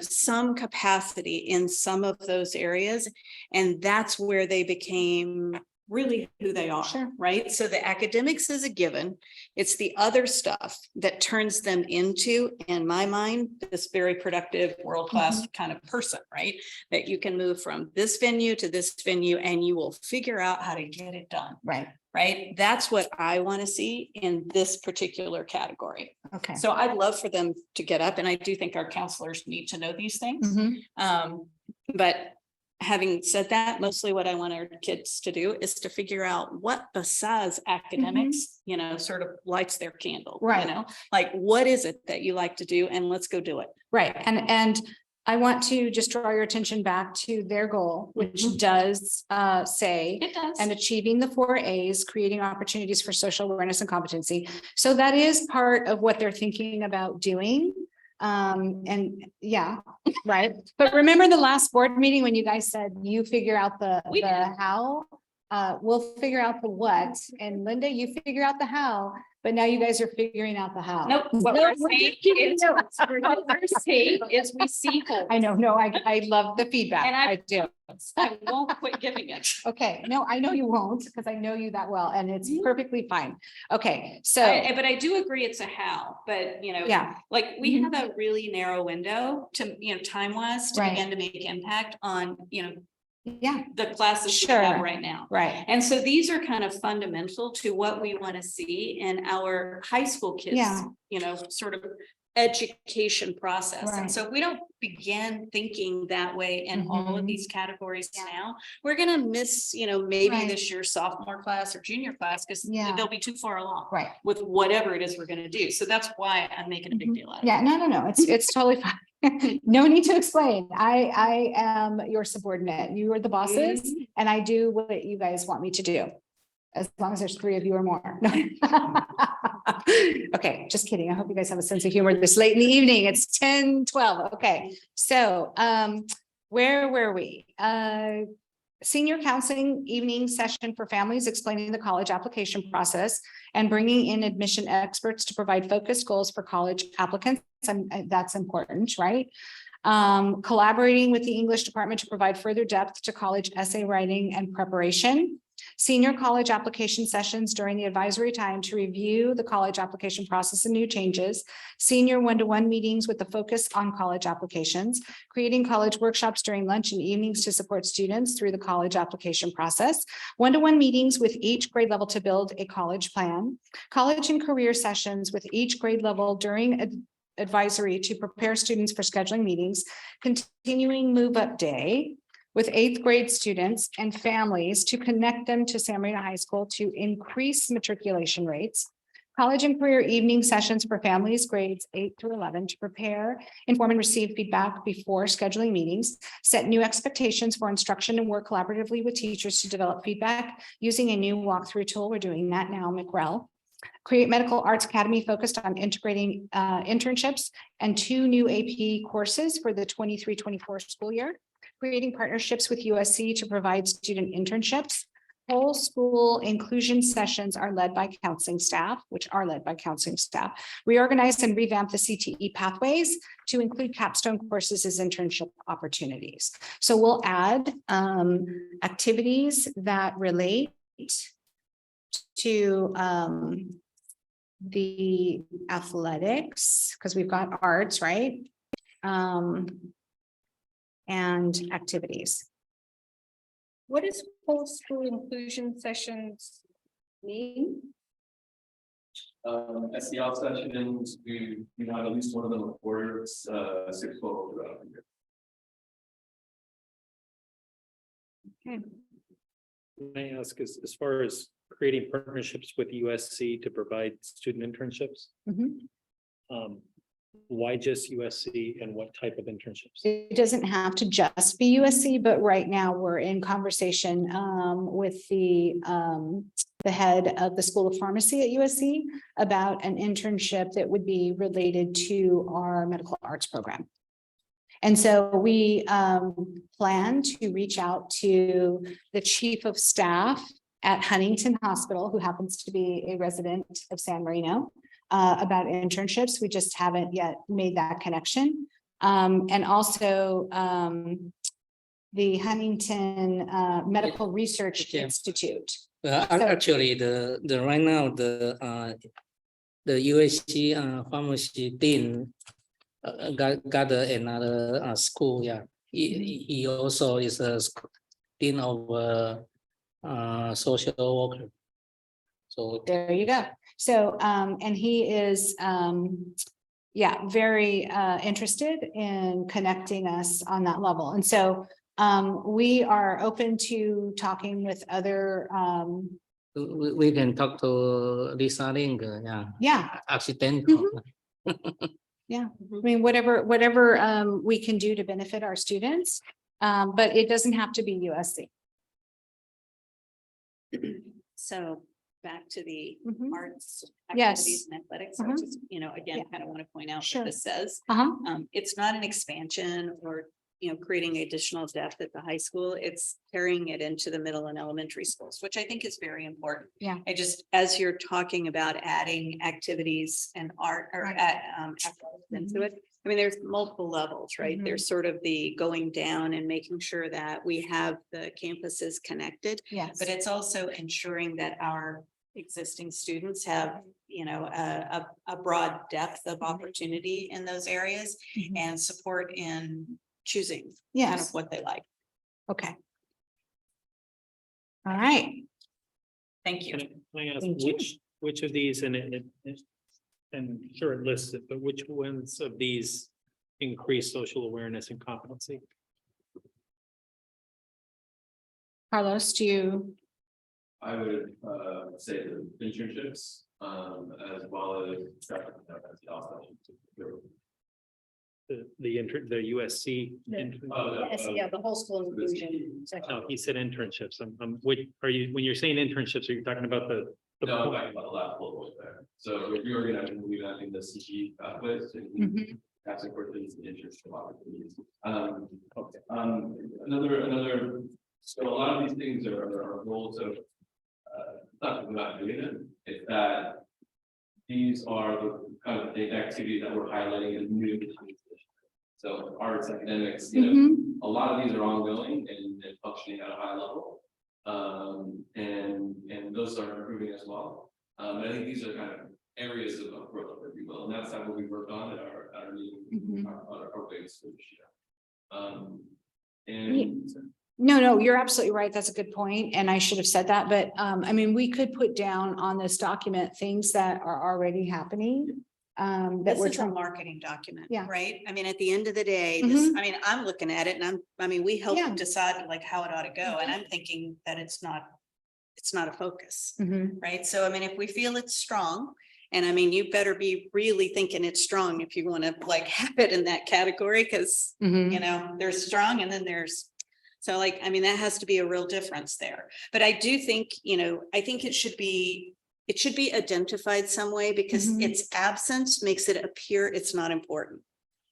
Speaker 1: some capacity in some of those areas. And that's where they became really who they are, right? So the academics is a given. It's the other stuff that turns them into, in my mind, this very productive world-class kind of person, right? That you can move from this venue to this venue and you will figure out how to get it done. Right? That's what I want to see in this particular category.
Speaker 20: Okay.
Speaker 1: So I'd love for them to get up, and I do think our counselors need to know these things. But having said that, mostly what I want our kids to do is to figure out what besides academics, sort of lights their candle, like what is it that you like to do, and let's go do it.
Speaker 20: Right. And I want to just draw your attention back to their goal, which does say
Speaker 21: It does.
Speaker 20: and achieving the 4 A's, creating opportunities for social awareness and competency. So that is part of what they're thinking about doing. And yeah, right. But remember the last board meeting when you guys said you figure out the how? We'll figure out the what, and Linda, you figure out the how, but now you guys are figuring out the how.
Speaker 21: Nope, what we're saying is, what we're saying is we see holes.
Speaker 20: I know, no, I love the feedback.
Speaker 21: And
Speaker 20: I do.
Speaker 21: I won't quit giving it.
Speaker 20: Okay, no, I know you won't, because I know you that well, and it's perfectly fine. Okay, so.
Speaker 21: But I do agree it's a how, but you know.
Speaker 20: Yeah.
Speaker 21: Like we have a really narrow window to, you know, time wise to
Speaker 20: Right.
Speaker 21: begin to make impact on, you know,
Speaker 20: yeah,
Speaker 21: the classes we
Speaker 20: Sure.
Speaker 21: have right now.
Speaker 20: Right.
Speaker 21: And so these are kind of fundamental to what we want to see in our high school kids,
Speaker 20: Yeah.
Speaker 21: you know, sort of education process.
Speaker 20: Right.
Speaker 21: And so if we don't begin thinking that way in all of
Speaker 20: Mhm.
Speaker 21: these categories now, we're gonna miss, you know, maybe
Speaker 20: Right.
Speaker 21: this year's sophomore class or junior class, because
Speaker 20: Yeah.
Speaker 21: they'll be too far along
Speaker 20: Right.
Speaker 21: with whatever it is we're gonna do. So that's why I'm making a big deal out of it.
Speaker 20: Yeah, no, it's totally fine. No need to explain. I am your subordinate. You are the bosses and I do what you guys want me to do. As long as there's 3 of you or more. Okay, just kidding. I hope you guys have a sense of humor this late in the evening. It's 10:12. Okay, so where were we? Senior counseling evening session for families explaining the college application process and bringing in admission experts to provide focused goals for college applicants. That's important, right? Collaborating with the English department to provide further depth to college essay writing and preparation. Senior college application sessions during the advisory time to review the college application process and new changes. Senior one-to-one meetings with the focus on college applications. Creating college workshops during lunch and evenings to support students through the college application process. One-to-one meetings with each grade level to build a college plan. College and career sessions with each grade level during advisory to prepare students for scheduling meetings. Continuing move up day with 8th grade students and families to connect them to San Marino High School to increase matriculation rates. College and career evening sessions for families grades 8 through 11 to prepare, inform and receive feedback before scheduling meetings. Set new expectations for instruction and work collaboratively with teachers to develop feedback using a new walkthrough tool. We're doing that now, McRel. Create Medical Arts Academy focused on integrating internships and 2 new AP courses for the 23-24 school year. Creating partnerships with USC to provide student internships. Whole school inclusion sessions are led by counseling staff, Reorganize and revamp the CTE pathways to include capstone courses as internship opportunities. So we'll add activities that relate to the athletics, because we've got arts, right? And activities.
Speaker 6: What does whole school inclusion sessions mean?
Speaker 8: At the out sessions, we have at least one of them recorded, 6 throughout the year.
Speaker 20: Okay.
Speaker 7: Can I ask, as far as creating partnerships with USC to provide student internships? Why just USC and what type of internships?
Speaker 20: It doesn't have to just be USC, but right now we're in conversation with the head of the School of Pharmacy at USC about an internship that would be related to our medical arts program. And so we plan to reach out to the chief of staff at Huntington Hospital, who happens to be a resident of San Marino, about internships. We just haven't yet made that connection. And also the Huntington Medical Research Institute.
Speaker 16: Actually, the right now the USC pharmacy dean got another school. Yeah, he also is a dean of social worker. So
Speaker 20: there you go. So and he is very interested in connecting us on that level. And so we are open to talking with other
Speaker 16: we can talk to Lisa Ling, yeah.
Speaker 20: Yeah.
Speaker 16: Accidental.
Speaker 20: Yeah, I mean, whatever we can do to benefit our students, but it doesn't have to be USC.
Speaker 1: So back to the
Speaker 20: Mhm.
Speaker 1: arts.
Speaker 20: Yes.
Speaker 1: Activities and athletics, I just, again, kind of want to point out
Speaker 20: Sure.
Speaker 1: what this says.
Speaker 20: Uh-huh.
Speaker 1: It's not an expansion or, creating additional depth at the high school. It's carrying it into the middle and elementary schools, which I think is very important.
Speaker 20: Yeah.
Speaker 1: I just, as you're talking about adding activities and art or athletics into it, I mean, there's multiple levels, right?
Speaker 20: Mhm.
Speaker 1: There's sort of the going down and making sure that we have the campuses connected.
Speaker 20: Yes.
Speaker 1: But it's also ensuring that our existing students have, a broad depth of opportunity in those areas
Speaker 20: Mhm.
Speaker 1: and support in choosing kind
Speaker 20: Yes.
Speaker 1: of what they like.
Speaker 20: Okay. All right.
Speaker 1: Thank you.
Speaker 7: Can I ask
Speaker 20: Thank you.
Speaker 7: which of these and sure it lists it, but which ones of these increase social awareness and competency?
Speaker 20: Carlos, do you?
Speaker 8: I would say the internships as well as.
Speaker 7: The USC.
Speaker 20: The whole school inclusion.
Speaker 7: No, he said internships. When you're saying internships, are you talking about the?
Speaker 8: No, I'm talking about the last bullet there. So if you're reorganizing the CG pathways and
Speaker 20: Mhm.
Speaker 8: that's important is the internship opportunities. Another, so a lot of these things are goals of not that we're not doing it, it's that these are the kind of the activities that we're highlighting as new. So arts, academics, a lot of these are ongoing and functioning at a high level. And those are improving as well. But I think these are kind of areas of growth, if you will, and that's what we work on at our meeting, our biggest issue. And
Speaker 20: No, you're absolutely right. That's a good point, and I should have said that, but I mean, we could put down on this document things that are already happening. That
Speaker 1: This
Speaker 20: we're
Speaker 1: is a
Speaker 20: trying.
Speaker 1: marketing document,
Speaker 20: Yeah.
Speaker 1: right? I mean, at the end of the day, I'm looking at it and we help
Speaker 20: Yeah.
Speaker 1: decide like how it ought to go. And I'm thinking that it's not a focus,
Speaker 20: Mhm.
Speaker 1: right? So, I mean, if we feel it's strong, and I mean, you better be really thinking it's strong if you want to like have it in that category, because,
Speaker 20: Mhm.
Speaker 1: there's strong and then there's, so like, I mean, that has to be a real difference there. But I do think, I think it should be identified some way because
Speaker 20: Mhm.
Speaker 1: its absence makes it appear it's not important.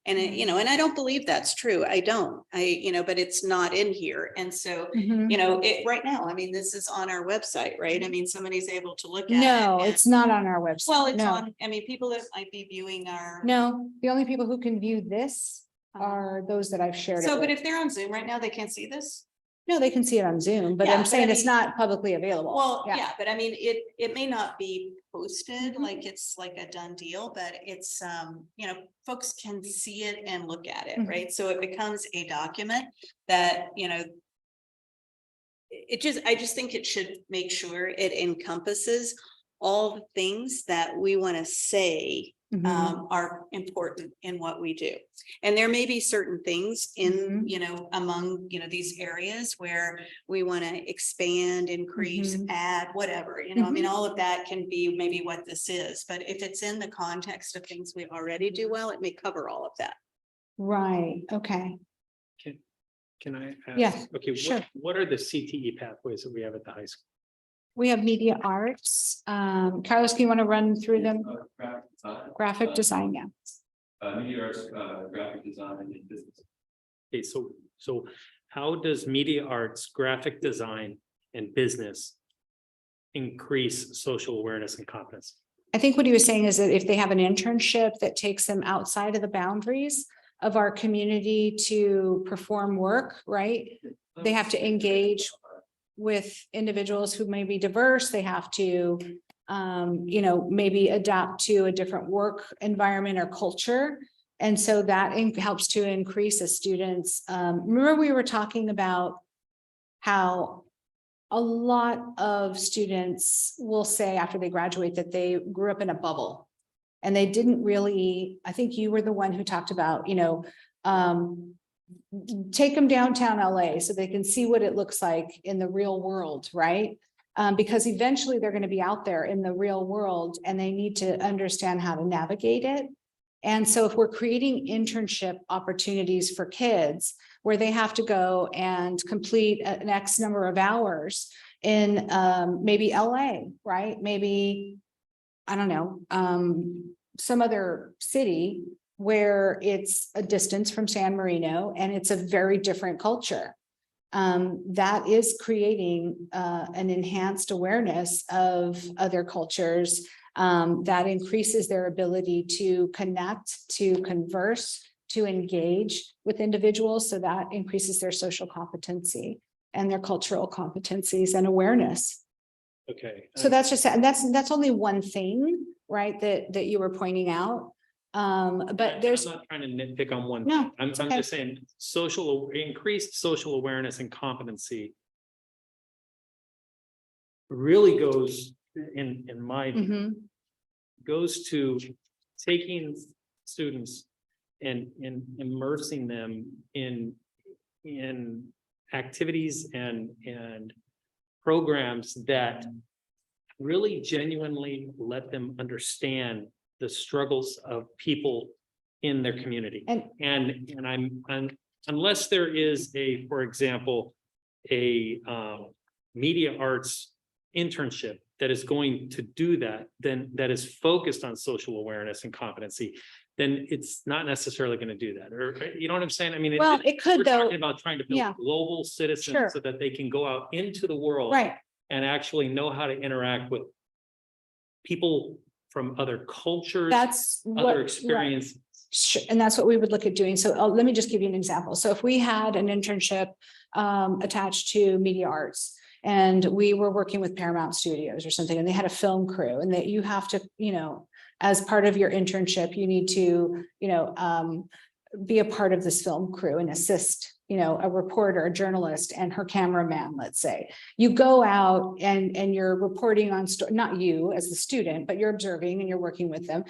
Speaker 1: And and I don't believe that's true. I don't, but it's not in here. And so,
Speaker 20: Mhm.
Speaker 1: it right now, I mean, this is on our website, right? I mean, somebody's able to look at it.
Speaker 20: No,
Speaker 1: and-
Speaker 20: it's not on our website.
Speaker 1: Well, it's
Speaker 20: No.
Speaker 1: on, I mean, people that might be viewing our.
Speaker 20: No, the only people who can view this are those that I've shared. it
Speaker 1: So, but
Speaker 20: with.
Speaker 1: if they're on Zoom right now, they can't see this?
Speaker 20: No, they can see it on Zoom, but
Speaker 1: Yeah,
Speaker 20: I'm
Speaker 1: but
Speaker 20: saying
Speaker 1: I
Speaker 20: it's
Speaker 1: mean-
Speaker 20: not publicly available.
Speaker 1: Well, yeah, but I mean, it may not be posted
Speaker 20: Mm-hmm.
Speaker 1: like it's like a done deal, but it's, folks can see it and look at it,
Speaker 20: Mhm.
Speaker 1: right? So it becomes a document that, I just think it should make sure it encompasses all the things that we want to say
Speaker 20: Mhm.
Speaker 1: are important in what we do. And there may be certain things in, among, these areas where we want to expand, increase, add, whatever, I mean, all of that can be maybe what this is, but if it's in the context of things we already do well, it may cover all of that.
Speaker 20: Right, okay.
Speaker 7: Can I ask?
Speaker 20: Yeah,
Speaker 7: Okay,
Speaker 20: sure.
Speaker 7: what are the CTE pathways that we have at the high school?
Speaker 20: We have media arts. Carlos, do you want to run through them?
Speaker 8: graphic design.
Speaker 20: Graphic design, yeah.
Speaker 8: Media arts, graphic design and business.
Speaker 7: Okay, so how does media arts, graphic design, and business increase social awareness and competence?
Speaker 20: I think what he was saying is that if they have an internship that takes them outside of the boundaries of our community to perform work, right? They have to engage with individuals who may be diverse. They have to, maybe adapt to a different work environment or culture. And so that helps to increase a student's, remember we were talking about how a lot of students will say after they graduate that they grew up in a bubble. And they didn't really, I think you were the one who talked about, take them downtown LA so they can see what it looks like in the real world, right? Because eventually they're going to be out there in the real world and they need to understand how to navigate it. And so if we're creating internship opportunities for kids where they have to go and complete an X number of hours in maybe LA, right? Maybe, I don't know, some other city where it's a distance from San Marino and it's a very different culture. That is creating an enhanced awareness of other cultures that increases their ability to connect, to converse, to engage with individuals. So that increases their social competency and their cultural competencies and awareness.
Speaker 7: Okay.
Speaker 20: So that's just, and that's only one thing, right, that you were pointing out. But there's,
Speaker 7: I'm not trying to nitpick on one.
Speaker 20: No,
Speaker 7: thing. I'm
Speaker 20: it's okay.
Speaker 7: just saying increased social awareness and competency really goes in my
Speaker 20: Mhm.
Speaker 7: goes to taking students and immersing them in activities and programs that really genuinely let them understand the struggles of people in their community. And I'm unless there is for example, a media arts internship that is going to do that, then that is focused on social awareness and competency, then it's not necessarily going to do that. Or you know what I'm saying? I mean,
Speaker 20: well, it could
Speaker 7: we're
Speaker 20: though.
Speaker 7: talking about trying to build
Speaker 20: Yeah.
Speaker 7: global citizens
Speaker 20: Sure.
Speaker 7: so that they can go out into the world
Speaker 20: Right.
Speaker 7: and actually know how to interact with people from other cultures,
Speaker 20: That's
Speaker 7: other
Speaker 20: what, right.
Speaker 7: experiences.
Speaker 20: Sure, and that's what we would look at doing. So let me just give you an example. So if we had an internship attached to media arts and we were working with Paramount Studios or something, and they had a film crew and that you have to, you know, as part of your internship, you need to, you know, be a part of this film crew and assist, you know, a reporter, a journalist and her cameraman, let's say. You go out and you're reporting on, not you as the student, but you're observing and you're working with them.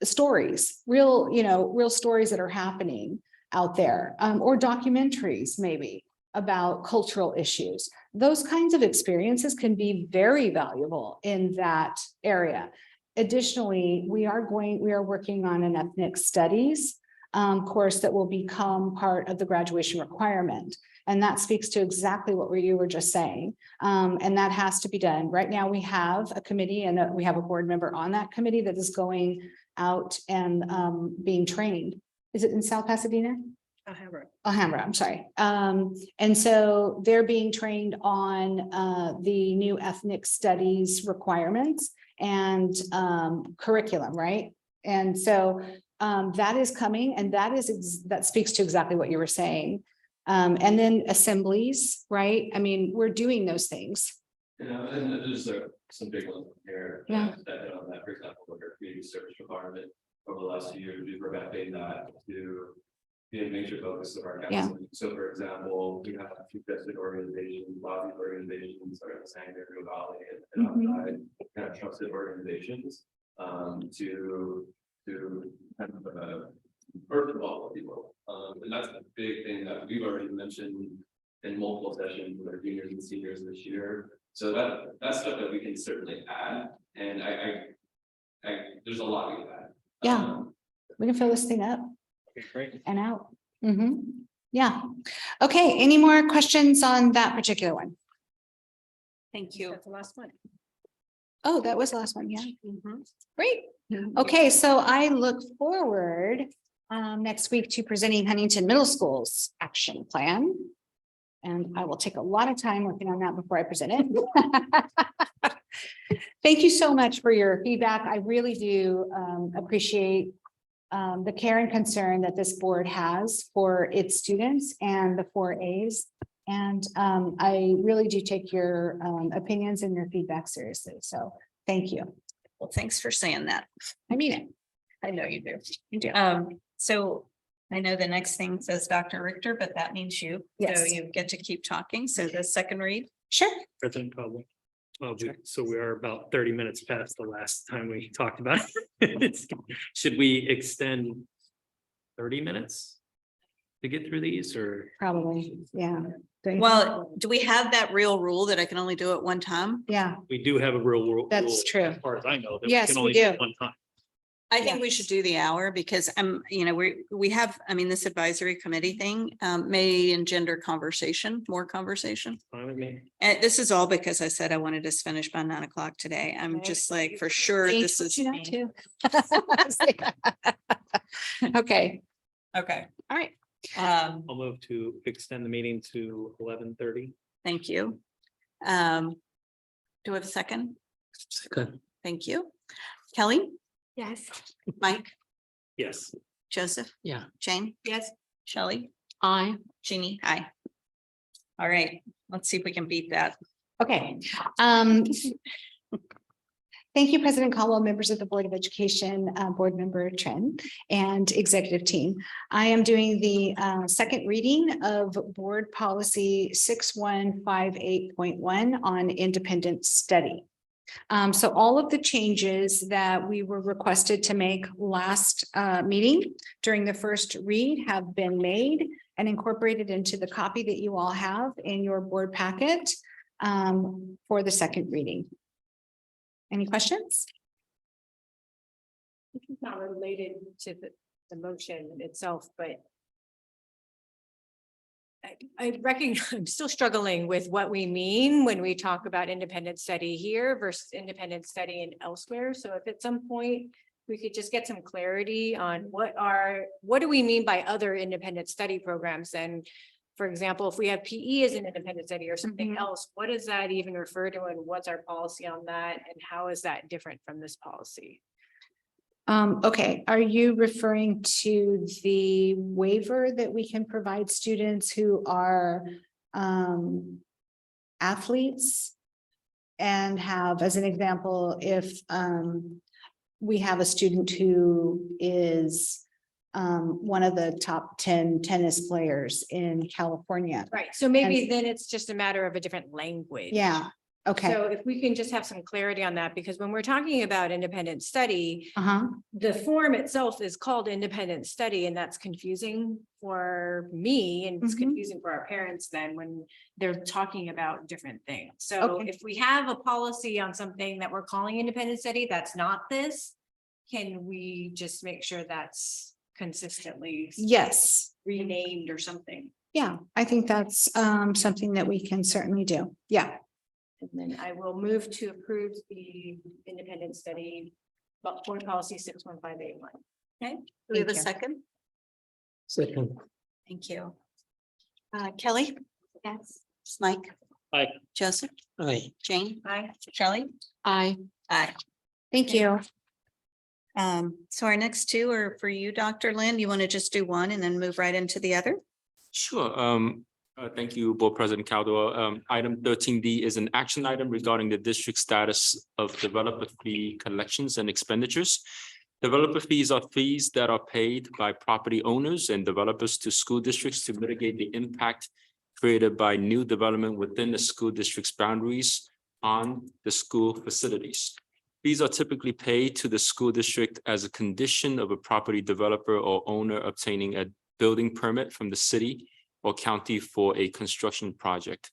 Speaker 20: Stories, real, you know, real stories that are happening out there, or documentaries maybe about cultural issues. Those kinds of experiences can be very valuable in that area. Additionally, we are working on an ethnic studies course that will become part of the graduation requirement. And that speaks to exactly what you were just saying. And that has to be done. Right now, we have a committee and we have a board member on that committee that is going out and being trained. Is it in South Pasadena? Alhambra, I'm sorry. And so they're being trained on the new ethnic studies requirements and curriculum, right? And so that is coming, and that speaks to exactly what you were saying. And then assemblies, right? I mean, we're doing those things.
Speaker 8: You know, and there's some big ones here.
Speaker 20: Yeah.
Speaker 8: That on that, for example, with our community service requirement over the last few years, we've revamping that to be a major focus of our counseling. So for example, we have a few tested organizations, lobby organizations, or the San Gabriel Valley and outside kind of trusted organizations to kind of first of all, people. And that's a big thing that we've already mentioned in multiple sessions with our juniors and seniors this year. So that's stuff that we can certainly add. And I there's a lot we can add.
Speaker 20: Yeah, we can fill this thing up.
Speaker 7: Okay, great.
Speaker 20: And out. Yeah. Okay, any more questions on that particular one?
Speaker 1: Thank you.
Speaker 6: That's the last one.
Speaker 20: Oh, that was the last one, yeah. Great. Okay, so I look forward next week to presenting Huntington Middle School's action plan. And I will take a lot of time working on that before I present it. Thank you so much for your feedback. I really do appreciate the care and concern that this board has for its students and the 4As. And I really do take your opinions and your feedback seriously. So thank you.
Speaker 1: Well, thanks for saying that.
Speaker 20: I mean it.
Speaker 1: I know you do.
Speaker 20: You do.
Speaker 1: So I know the next thing says Dr. Richter, but that means you. So
Speaker 20: Yes.
Speaker 1: you get to keep talking. So the second read.
Speaker 20: Sure.
Speaker 7: President Caldwell. So we are about 30 minutes past the last time we talked about it. Should we extend 30 minutes to get through these or?
Speaker 20: Probably, yeah.
Speaker 1: Well, do we have that real rule that I can only do it one time?
Speaker 20: Yeah.
Speaker 7: We do have a real rule.
Speaker 20: That's true.
Speaker 7: As far as I know. That
Speaker 20: Yes,
Speaker 7: can
Speaker 20: we
Speaker 7: only
Speaker 20: do.
Speaker 7: One time.
Speaker 1: I think we should do the hour because we have, this advisory committee thing may engender conversation, more conversation.
Speaker 7: Fine with me.
Speaker 1: And this is all because I said I wanted us finished by 9 o'clock today. I'm just like, for sure, this is.
Speaker 20: Okay.
Speaker 1: Okay.
Speaker 20: All right.
Speaker 7: I'll move to extend the meeting to 11:30.
Speaker 1: Thank you. Do we have a second?
Speaker 16: Second.
Speaker 1: Thank you. Kelly,
Speaker 2: Yes.
Speaker 1: Mike,
Speaker 7: Yes.
Speaker 1: Joseph,
Speaker 16: Yeah.
Speaker 1: Jane,
Speaker 3: Yes.
Speaker 1: Shelley,
Speaker 11: Aye.
Speaker 1: Jeannie, hi. All right, let's see if we can beat that.
Speaker 20: Okay. Thank you, President Caldwell, members of the Board of Education, Board Member Trin, and executive team. I am doing the second reading of Board Policy 6158.1 on independent study. So all of the changes that we were requested to make last meeting during the first read have been made and incorporated into the copy that you all have in your board packet for the second reading. Any questions?
Speaker 6: This is not related to the motion itself, but I recognize, I'm still struggling with what we mean when we talk about independent study here versus independent study and elsewhere. So if at some point we could just get some clarity on what do we mean by other independent study programs? And for example, if we have PE as an independent study or something else, what does that even refer to and what's our policy on that? And how is that different from this policy?
Speaker 20: Okay, are you referring to the waiver that we can provide students who are athletes and have, as an example, if we have a student who is one of the top 10 tennis players in California?
Speaker 6: Right, so maybe then it's just a matter of a different language.
Speaker 20: Yeah, okay.
Speaker 6: So if we can just have some clarity on that, because when we're talking about independent study, the form itself is called independent study, and that's confusing for me and it's confusing for our parents then when they're talking about different things. So if we have a policy on something that we're calling independent study, that's not this, can we just make sure that's consistently renamed or something?
Speaker 20: Yeah, I think that's something that we can certainly do. Yeah.
Speaker 6: And then I will move to approve the independent study, board policy 61581.
Speaker 1: Okay, do we have a second?
Speaker 16: Second.
Speaker 1: Thank you. Kelly?
Speaker 2: Yes.
Speaker 1: Mike?
Speaker 7: Aye.
Speaker 1: Joseph?
Speaker 16: Aye.
Speaker 1: Jane?
Speaker 6: Aye.
Speaker 1: Shelley?
Speaker 11: Aye.
Speaker 1: Aye.
Speaker 20: Thank you.
Speaker 1: So our next two are for you, Dr. Lynn. You want to just do one and then move right into the other?
Speaker 17: Sure. Thank you, Board President Caldwell. Item 13D is an action item regarding the district status of developer fee collections and expenditures. Developer fees are fees that are paid by property owners and developers to school districts to mitigate the impact created by new development within the school district's boundaries on the school facilities. Fees are typically paid to the school district as a condition of a property developer or owner obtaining a building permit from the city or county for a construction project.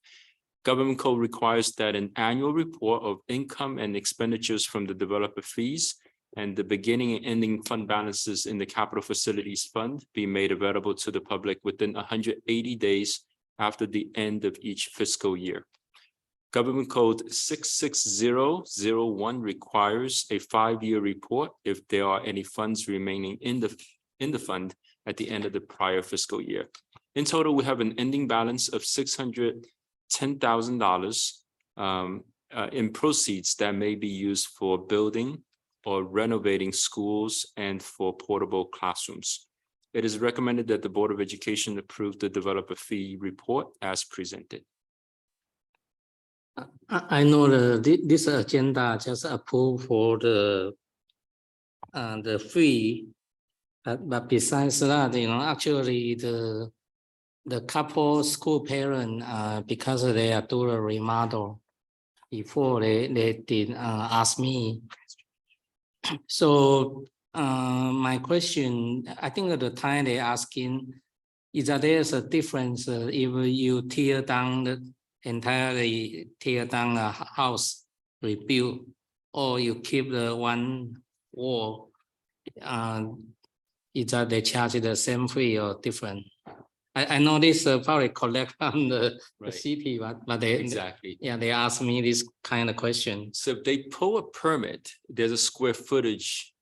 Speaker 17: Government code requires that an annual report of income and expenditures from the developer fees and the beginning and ending fund balances in the Capital Facilities Fund be made available to the public within 180 days after the end of each fiscal year. Government Code 66001 requires a 5-year report if there are any funds remaining in the fund at the end of the prior fiscal year. In total, we have an ending balance of $610,000 in proceeds that may be used for building or renovating schools and for portable classrooms. It is recommended that the Board of Education approve the developer fee report as presented.
Speaker 16: I know this agenda just approved for the fee, but besides that, actually the couple school parent, because they are doing a remodel before they did ask me. So my question, I think at the time they asking is that there's a difference if you entirely tear down a house, rebuild, or you keep the one wall is that they charge the same fee or different? I know this probably collect from the
Speaker 17: Right.
Speaker 16: city, but they
Speaker 17: Exactly.
Speaker 16: yeah, they ask me this kind of question.
Speaker 17: So if they pull a permit, there's a square footage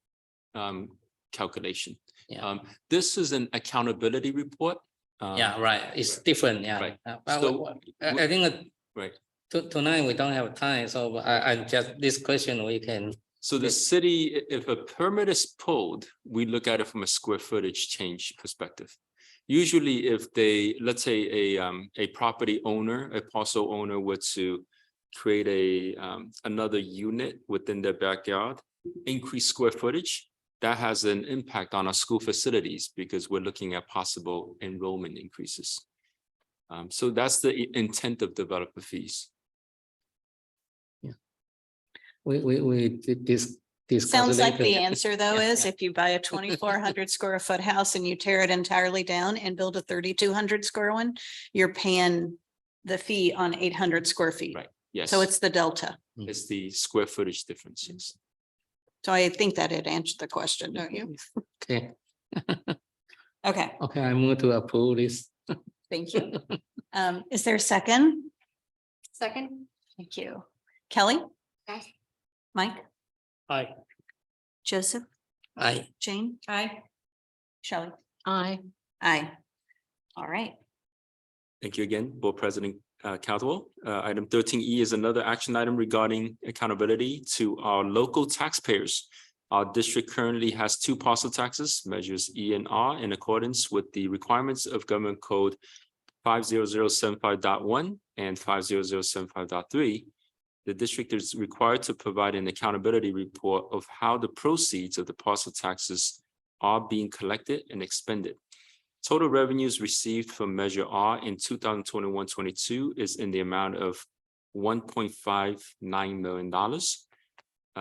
Speaker 17: calculation.
Speaker 16: Yeah.
Speaker 17: This is an accountability report.
Speaker 16: Yeah, right. It's different. Yeah.
Speaker 17: Right.
Speaker 16: But
Speaker 17: So
Speaker 16: I think that
Speaker 17: right.
Speaker 16: Tonight we don't have time, so I just this question we can.
Speaker 17: So the city, if a permit is pulled, we look at it from a square footage change perspective. Usually if they, let's say a property owner, a parcel owner were to create another unit within their backyard, increase square footage, that has an impact on our school facilities because we're looking at possible enrollment increases. So that's the intent of developer fees.
Speaker 16: We discuss.
Speaker 1: Sounds like the
Speaker 16: later.
Speaker 1: answer though
Speaker 16: Yeah,
Speaker 1: is if you buy a 2,400 square foot house and you tear it entirely down and build a 3,200 square one, you're paying the fee on 800 square feet.
Speaker 17: Right. Yes.
Speaker 1: So it's the delta.
Speaker 17: It's the square footage difference. Yes.
Speaker 1: So I think that it answered the question, don't you?
Speaker 16: Okay.
Speaker 1: Okay,
Speaker 16: Okay, I move to approve this.
Speaker 1: thank you. Is there a second?
Speaker 21: Second.
Speaker 1: Thank you. Kelly?
Speaker 21: Yes.
Speaker 1: Mike?
Speaker 16: Aye.
Speaker 1: Joseph?
Speaker 16: Aye.
Speaker 1: Jane?
Speaker 21: Aye.
Speaker 1: Shelley?
Speaker 11: Aye.
Speaker 1: Aye. All right.
Speaker 17: Thank you again, Board President Caldwell. Item 13E is another action item regarding accountability to our local taxpayers. Our district currently has 2 parcel taxes, measures E and R, in accordance with the requirements of Government Code 50075.1 and 50075.3. The district is required to provide an accountability report of how the proceeds of the parcel taxes are being collected and expended. Total revenues received from Measure R in 2021-22 is in the amount of $1.59 million.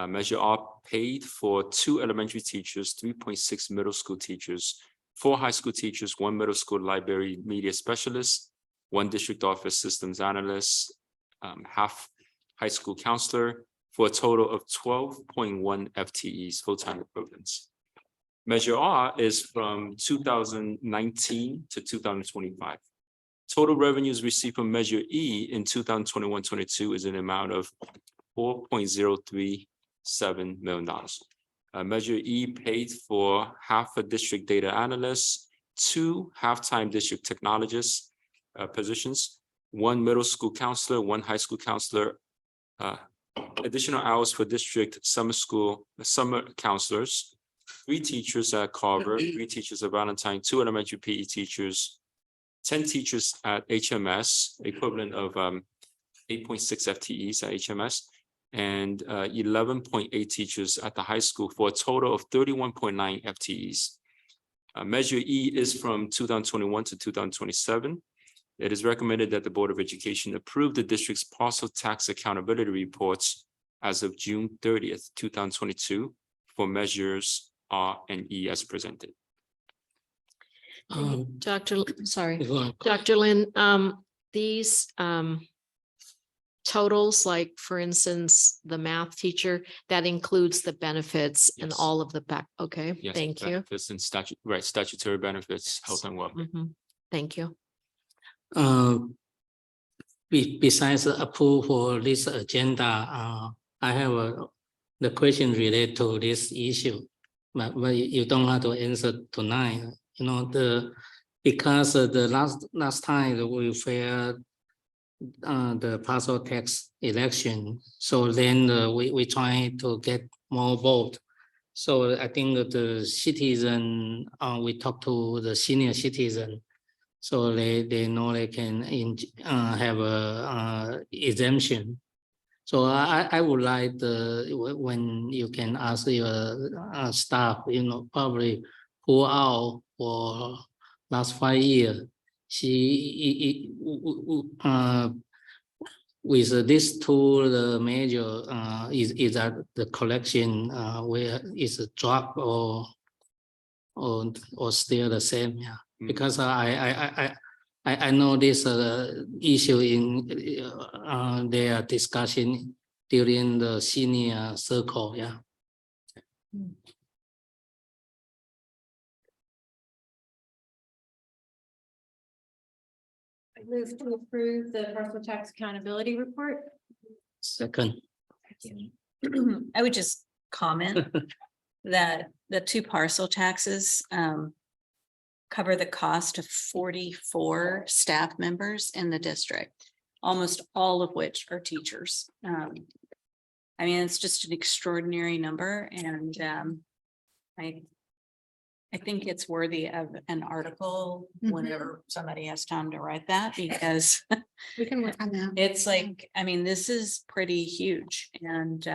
Speaker 17: Measure R paid for 2 elementary teachers, 3.6 middle school teachers, 4 high school teachers, 1 middle school library media specialist, 1 district office systems analyst, half high school counselor, for a total of 12.1 FTEs, full-time equivalents. Measure R is from 2019 to 2025. Total revenues received from Measure E in 2021-22 is an amount of $4.037 million. Measure E paid for half a district data analyst, 2 half-time district technologists positions, 1 middle school counselor, 1 high school counselor, additional hours for district summer counselors, 3 teachers at Carver, 3 teachers at Valentine, 2 elementary PE teachers, 10 teachers at HMS, equivalent of 8.6 FTEs at HMS, and 11.8 teachers at the high school for a total of 31.9 FTEs. Measure E is from 2021 to 2027. It is recommended that the Board of Education approve the district's parcel tax accountability reports as of June 30th, 2022 for measures R and E as presented.
Speaker 11: Dr. Sorry,
Speaker 16: go on.
Speaker 11: Dr. Lynn, these totals, like for instance, the math teacher, that includes the benefits and
Speaker 17: Yes.
Speaker 11: all of the back. Okay,
Speaker 17: Yes,
Speaker 11: thank you.
Speaker 17: benefits and statutory benefits, health and welfare.
Speaker 11: Mhm. Thank you.
Speaker 16: Besides the approval for this agenda, I have the question related to this issue, but you don't have to answer tonight. You know, because the last time we failed the parcel tax election, so then we try to get more vote. So I think that the citizen, we talk to the senior citizen, so they know they can have a exemption. So I would like when you can ask your staff, you know, probably pull out for last 5 years. With this tool, the major is that the collection where is a drop or still the same, yeah. Because I know this issue in their discussion during the senior circle, yeah.
Speaker 6: I move to approve the parcel tax accountability report.
Speaker 16: Second.
Speaker 1: I would just comment that the two parcel taxes cover the cost of 44 staff members in the district, almost all of which are teachers. I mean, it's just an extraordinary number, and I think it's worthy of an article whenever somebody has time to write that, because
Speaker 20: We can work on that.
Speaker 1: it's like, I mean, this is pretty huge, and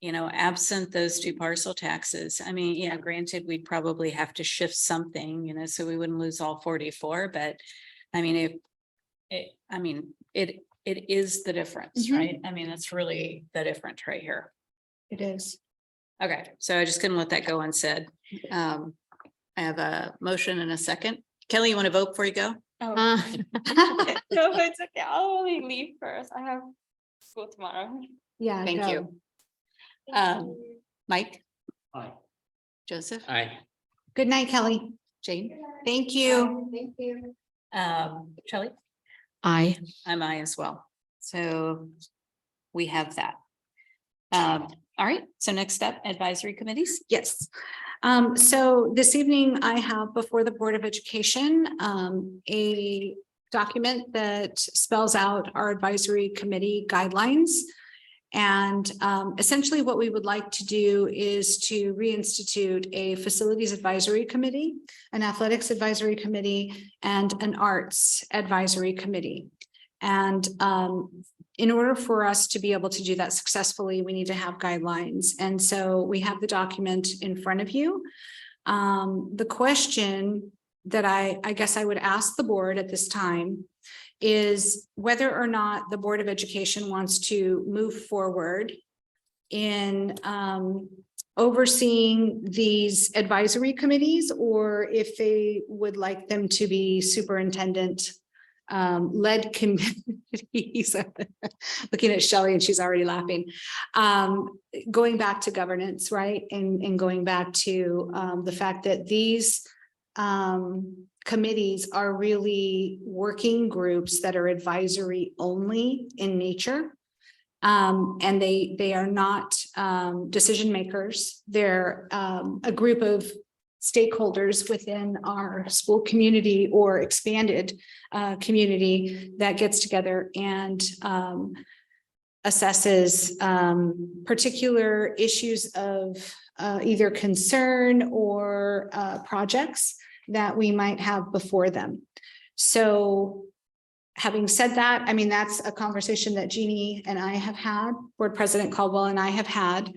Speaker 1: you know, absent those two parcel taxes, I mean, yeah, granted, we'd probably have to shift something, you know, so we wouldn't lose all 44, but I mean, it is the difference, right? I mean, it's really the difference right here.
Speaker 20: It is.
Speaker 1: Okay, so I just couldn't let that go unsaid. I have a motion and a second. Kelly, you want to vote before you go?
Speaker 19: Oh. No, it's okay. I'll only leave first. I have school tomorrow.
Speaker 20: Yeah.
Speaker 1: Thank
Speaker 20: go.
Speaker 1: you. Mike,
Speaker 16: Aye.
Speaker 1: Joseph,
Speaker 16: Aye.
Speaker 20: Good night, Kelly.
Speaker 1: Jane,
Speaker 20: Thank you.
Speaker 19: Thank you.
Speaker 1: Shelley,
Speaker 11: I.
Speaker 1: I'm I as well. So we have that. All right, so next up, advisory committees.
Speaker 20: Yes. So this evening I have before the Board of Education, a document that spells out our advisory committee guidelines. And essentially what we would like to do is to reinstitute a facilities advisory committee, an athletics advisory committee, and an arts advisory committee. And in order for us to be able to do that successfully, we need to have guidelines. And so we have the document in front of you. The question that I guess I would ask the board at this time is whether or not the Board of Education wants to move forward in overseeing these advisory committees, or if they would like them to be superintendent led committees. Looking at Shelley and she's already laughing. Going back to governance, right? And going back to the fact that these committees are really working groups that are advisory only in nature. And they are not decision makers. They're a group of stakeholders within our school community or expanded community that gets together and assesses particular issues of either concern or projects that we might have before them. So having said that, I mean, that's a conversation that Jeannie and I have had, Board President Caldwell and I have had.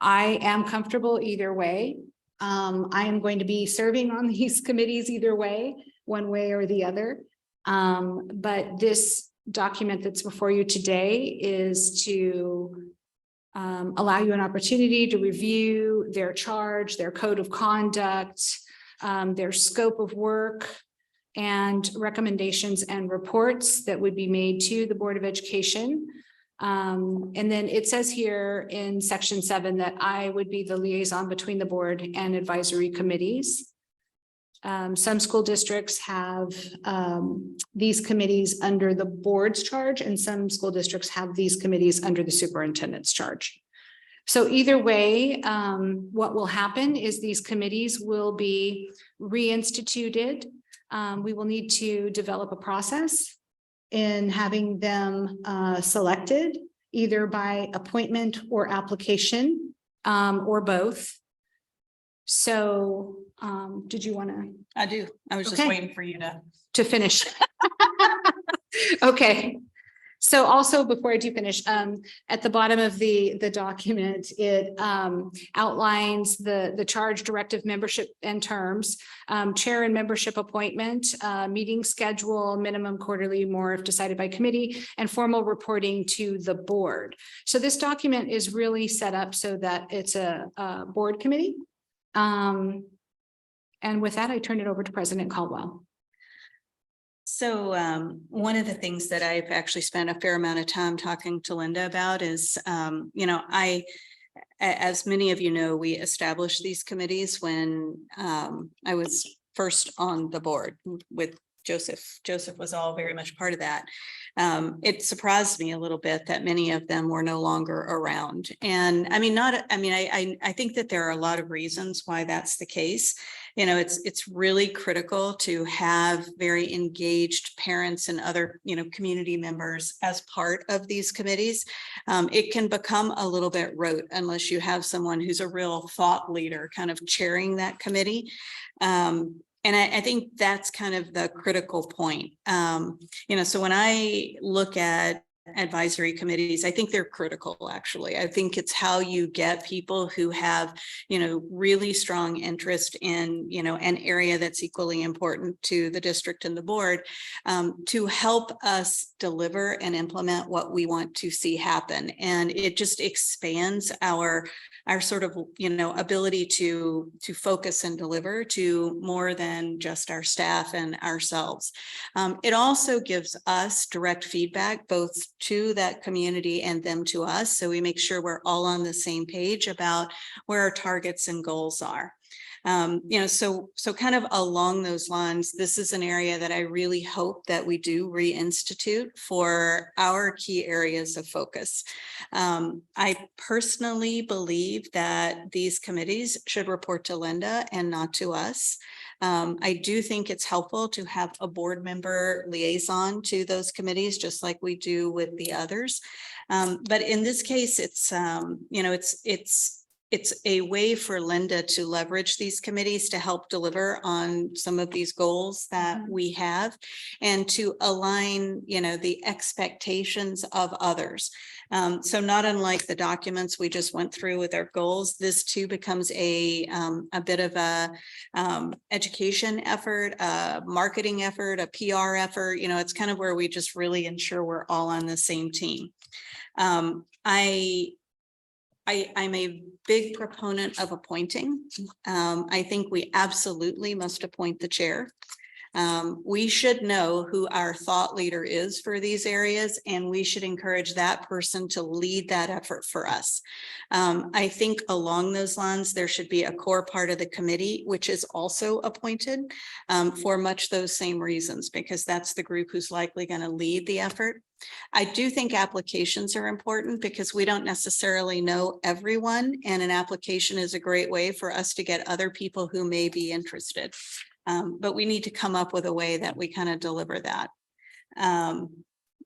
Speaker 20: I am comfortable either way. I am going to be serving on these committees either way, one way or the other. But this document that's before you today is to allow you an opportunity to review their charge, their code of conduct, their scope of work, and recommendations and reports that would be made to the Board of Education. And then it says here in section 7 that I would be the liaison between the board and advisory committees. Some school districts have these committees under the board's charge, and some school districts have these committees under the superintendent's charge. So either way, what will happen is these committees will be reinstituted. We will need to develop a process in having them selected either by appointment or application or both. So did you want to?
Speaker 1: I do. I was just waiting for you
Speaker 20: to finish. Okay. So also before I do finish, at the bottom of the document, it outlines the charge, directive, membership and terms, chair and membership appointment, meeting schedule, minimum quarterly, more if decided by committee, and formal reporting to the board. So this document is really set up so that it's a board committee. And with that, I turn it over to President Caldwell.
Speaker 1: So one of the things that I've actually spent a fair amount of time talking to Linda about is, you know, as many of you know, we established these committees when I was first on the board with Joseph. Joseph was all very much part of that. It surprised me a little bit that many of them were no longer around. And I mean, I think that there are a lot of reasons why that's the case. You know, it's really critical to have very engaged parents and other, you know, community members as part of these committees. It can become a little bit rote unless you have someone who's a real thought leader kind of chairing that committee. And I think that's kind of the critical point. You know, so when I look at advisory committees, I think they're critical, actually. I think it's how you get people who have, you know, really strong interest in, you know, an area that's equally important to the district and the board, to help us deliver and implement what we want to see happen. And it just expands our sort of, you know, ability to focus and deliver to more than just our staff and ourselves. It also gives us direct feedback, both to that community and them to us. So we make sure we're all on the same page about where our targets and goals are. You know, so kind of along those lines, this is an area that I really hope that we do reinstitute for our key areas of focus. I personally believe that these committees should report to Linda and not to us. I do think it's helpful to have a board member liaison to those committees, just like we do with the others. But in this case, it's, you know, it's a way for Linda to leverage these committees to help deliver on some of these goals that we have and to align, you know, the expectations of others. So not unlike the documents we just went through with our goals, this too becomes a bit of a education effort, a marketing effort, a PR effort. You know, it's kind of where we just really ensure we're all on the same team. I'm a big proponent of appointing. I think we absolutely must appoint the chair. We should know who our thought leader is for these areas, and we should encourage that person to lead that effort for us. I think along those lines, there should be a core part of the committee, which is also appointed for much those same reasons, because that's the group who's likely going to lead the effort. I do think applications are important because we don't necessarily know everyone, and an application is a great way for us to get other people who may be interested. But we need to come up with a way that we kind of deliver that.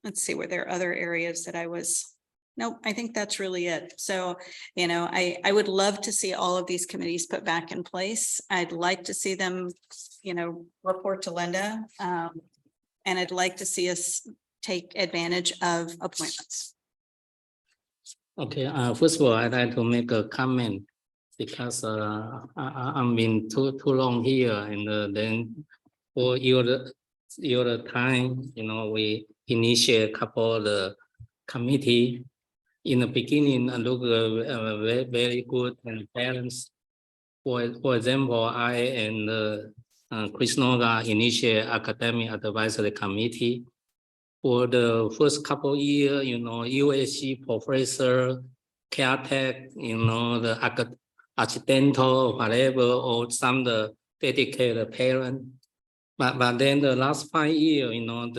Speaker 1: Let's see, were there other areas that nope, I think that's really it. So, you know, I would love to see all of these committees put back in place. I'd like to see them, you know, report to Linda. And I'd like to see us take advantage of appointments.
Speaker 16: Okay, first of all, I'd like to make a comment because I've been too long here, and then for your time, you know, we initiate a couple of the committee. In the beginning, I look very good and balanced. For example, I and Chris Noga initiate academic advisory committee. For the first couple of years, you know, USC professor, CATEC, you know, the accidental, whatever, or some the dedicated parent. But then the last 5 years, you know,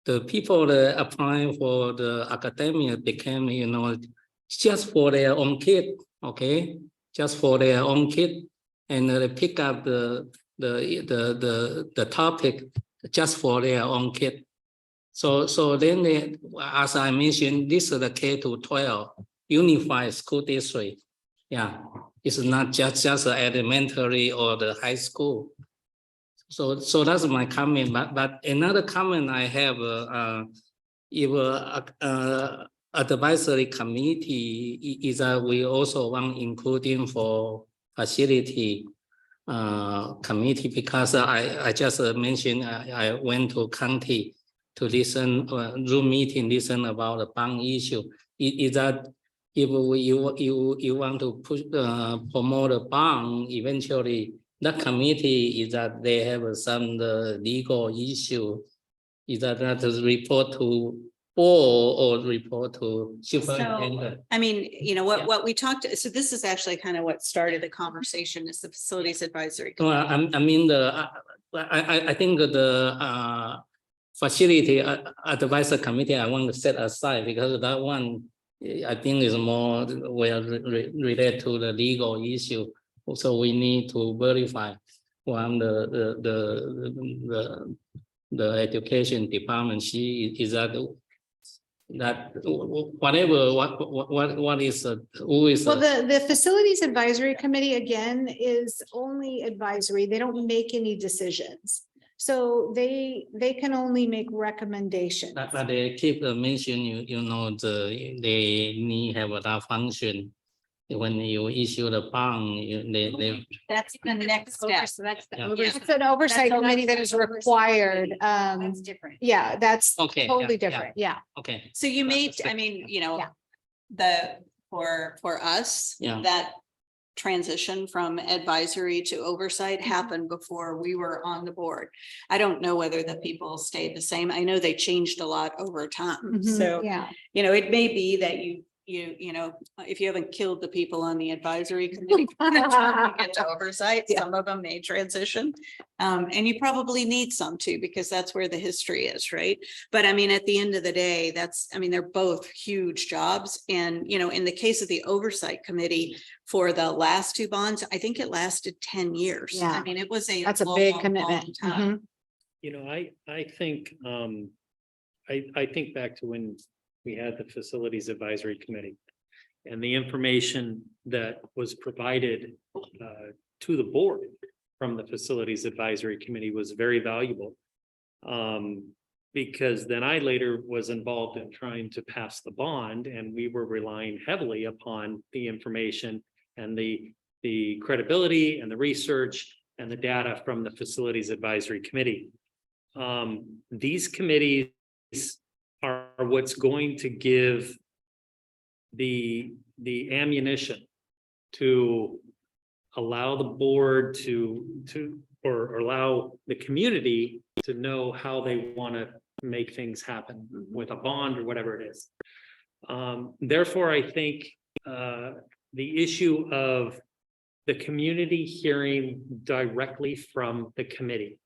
Speaker 16: the people that applying for the academia became, you know, just for their own kid, okay, just for their own kid, and they pick up the topic just for their own kid. So then they, as I mentioned, this is the K-12 unified school district. Yeah, it's not just elementary or the high school. So that's my comment. But another comment I have, if advisory committee is that we also want including for facility committee, because I just mentioned I went to county to listen, Zoom meeting, listen about the bond issue. Is that if you want to push promote a bond, eventually that committee is that they have some legal issue. Is that to report to or report to superintendent?
Speaker 1: I mean, you know, what we talked, so this is actually kind of what started the conversation is the Facilities Advisory.
Speaker 16: No, I mean, I think the facility advisor committee, I want to set aside because that one, I think is more related to the legal issue. So we need to verify from the education department. She is that whatever what is who is
Speaker 20: Well, the Facilities Advisory Committee, again, is only advisory. They don't make any decisions. So they can only make recommendations.
Speaker 16: but they keep mention you know they need have that function when you issue the bond. They
Speaker 1: That's the next step.
Speaker 20: So that's the
Speaker 16: Yeah.
Speaker 20: It's an oversight committee that is required.
Speaker 1: That's different.
Speaker 20: Yeah, that's
Speaker 16: Okay,
Speaker 20: totally
Speaker 16: yeah,
Speaker 20: different. Yeah.
Speaker 16: okay.
Speaker 1: So you made, I mean, you know, for us,
Speaker 16: Yeah.
Speaker 1: that transition from advisory to oversight happened before we were on the board. I don't know whether the people stayed the same. I know they changed a lot over time. So,
Speaker 20: Yeah.
Speaker 1: you know, it may be that you know, if you haven't killed the people on the advisory committee, by the time you get to oversight, some of them may transition. And you probably need some too, because that's where the history is, right? But I mean, at the end of the day, I mean, they're both huge jobs. And, you know, in the case of the oversight committee for the last two bonds, I think it lasted 10 years.
Speaker 20: Yeah.
Speaker 1: I mean, it was
Speaker 20: That's a big
Speaker 1: long,
Speaker 20: commitment.
Speaker 1: long time.
Speaker 7: You know, I think, I think back to when we had the Facilities Advisory Committee. And the information that was provided to the board from the Facilities Advisory Committee was very valuable. Because then I later was involved in trying to pass the bond, and we were relying heavily upon the information and the credibility and the research and the data from the Facilities Advisory Committee. These committees are what's going to give the ammunition to allow the board or allow the community to know how they want to make things happen with a bond or whatever it is. Therefore, I think the issue of the community hearing directly from the committee.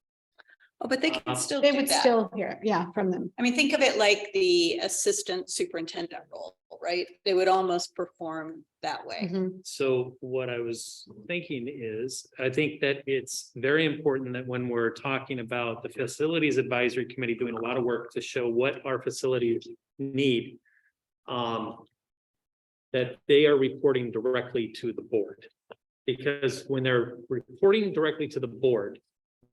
Speaker 1: Oh, but they can still
Speaker 20: They
Speaker 1: do
Speaker 20: would
Speaker 1: that.
Speaker 20: still hear, from them.
Speaker 1: I mean, think of it like the assistant superintendent role, right? They would almost perform that way.
Speaker 7: So what I was thinking is, I think that it's very important that when we're talking about the Facilities Advisory Committee doing a lot of work to show what our facilities need, that they are reporting directly to the board. Because when they're reporting directly to the board,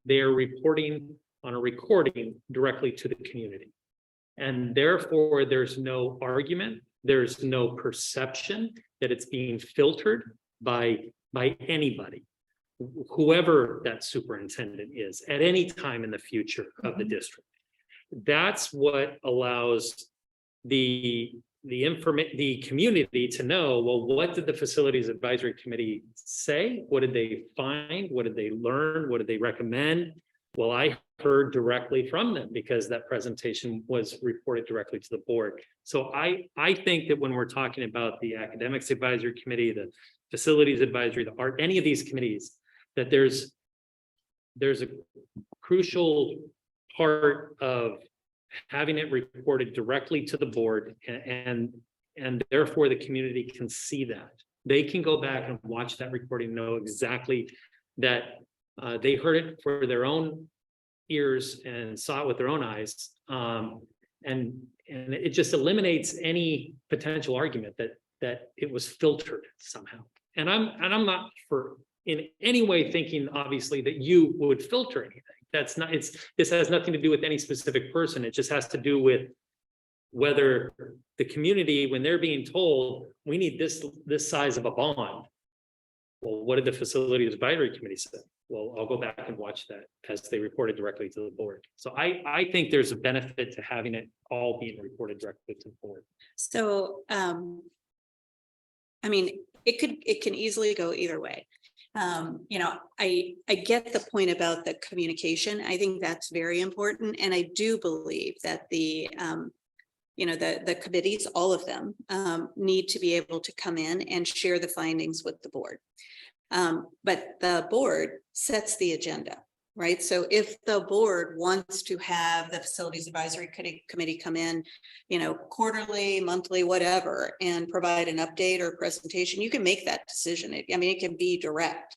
Speaker 7: they are reporting on a recording directly to the community. And therefore, there's no argument, there's no perception that it's being filtered by anybody, whoever that superintendent is at any time in the future of the district. That's what allows the community to know, well, what did the Facilities Advisory Committee say? What did they find? What did they learn? What did they recommend? Well, I heard directly from them because that presentation was reported directly to the board. So I think that when we're talking about the Academics Advisory Committee, the Facilities Advisory, the Art, any of these committees, that there's a crucial part of having it reported directly to the board, and therefore the community can see that. They can go back and watch that recording, know exactly that they heard it for their own ears and saw it with their own eyes. And it just eliminates any potential argument that it was filtered somehow. And I'm not for in any way thinking, obviously, that you would filter anything. That's not, this has nothing to do with any specific person. It just has to do with whether the community, when they're being told, we need this size of a bond. Well, what did the Facilities Advisory Committee say? Well, I'll go back and watch that as they reported directly to the board. So I think there's a benefit to having it all being reported directly to the board.
Speaker 1: So, I mean, it can easily go either way. You know, I get the point about the communication. I think that's very important. And I do believe that the the committees, all of them, need to be able to come in and share the findings with the board. But the board sets the agenda, right? So if the board wants to have the Facilities Advisory Committee come in, quarterly, monthly, whatever, and provide an update or presentation, you can make that decision. I mean, it can be direct.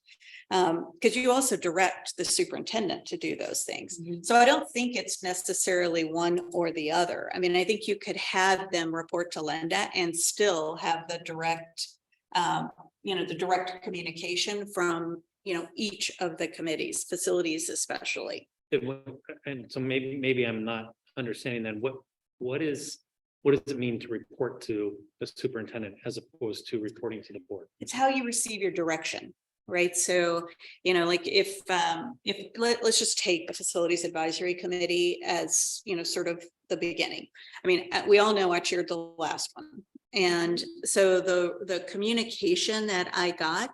Speaker 1: Because you also direct the superintendent to do those things. So I don't think it's necessarily one or the other. I mean, I think you could have them report to Linda and still have the direct, the direct communication from, each of the committees, facilities especially.
Speaker 7: And so maybe I'm not understanding then what does it mean to report to the superintendent as opposed to reporting to the board?
Speaker 1: It's how you receive your direction. Right. So, like if let's just take the Facilities Advisory Committee as, sort of the beginning. I mean, we all know I chaired the last one. And so the communication that I got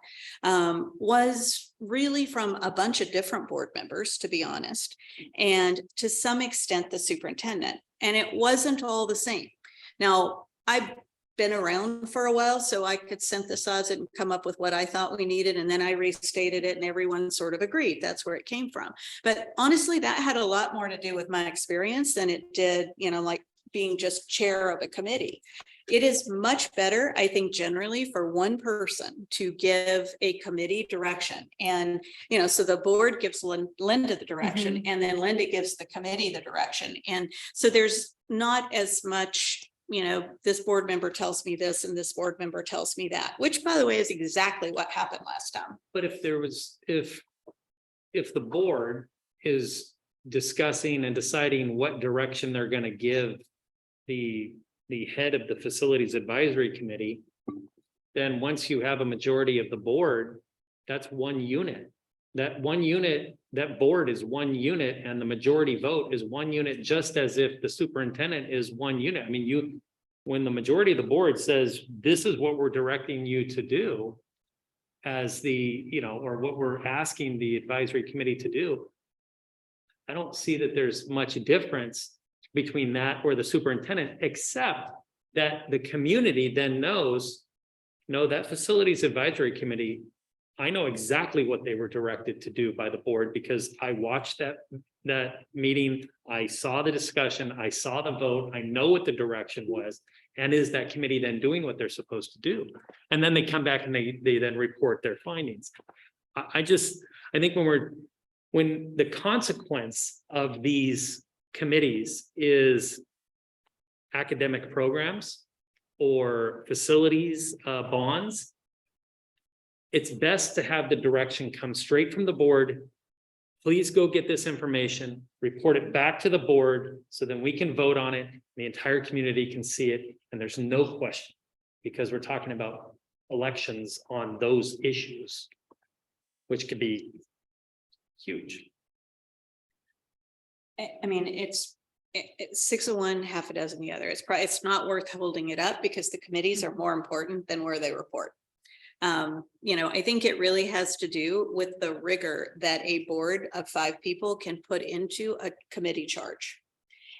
Speaker 1: was really from a bunch of different board members, to be honest, and to some extent the superintendent. And it wasn't all the same. Now, I've been around for a while, so I could synthesize it and come up with what I thought we needed. And then I restated it and everyone sort of agreed that's where it came from. But honestly, that had a lot more to do with my experience than it did, like being just chair of a committee. It is much better, I think, generally for one person to give a committee direction. And, so the board gives Linda the direction, and then Linda gives the committee the direction. And so there's not as much, this board member tells me this and this board member tells me that, which, by the way, is exactly what happened last time.
Speaker 7: But if the board is discussing and deciding what direction they're going to give the head of the Facilities Advisory Committee, then once you have a majority of the board, that's one unit. That board is one unit, and the majority vote is one unit, just as if the superintendent is one unit. I mean, when the majority of the board says, this is what we're directing you to do as or what we're asking the advisory committee to do, I don't see that there's much difference between that or the superintendent, except that the community then knows, that Facilities Advisory Committee, I know exactly what they were directed to do by the board because I watched that meeting. I saw the discussion. I saw the vote. I know what the direction was. And is that committee then doing what they're supposed to do? And then they come back and they then report their findings. I think when the consequence of these committees is academic programs or facilities bonds, it's best to have the direction come straight from the board. Please go get this information, report it back to the board so then we can vote on it. The entire community can see it. And there's no question, because we're talking about elections on those issues, which could be huge.
Speaker 1: I mean, it's 6 of one, half a dozen the other. It's not worth holding it up because the committees are more important than where they report. I think it really has to do with the rigor that a board of 5 people can put into a committee charge.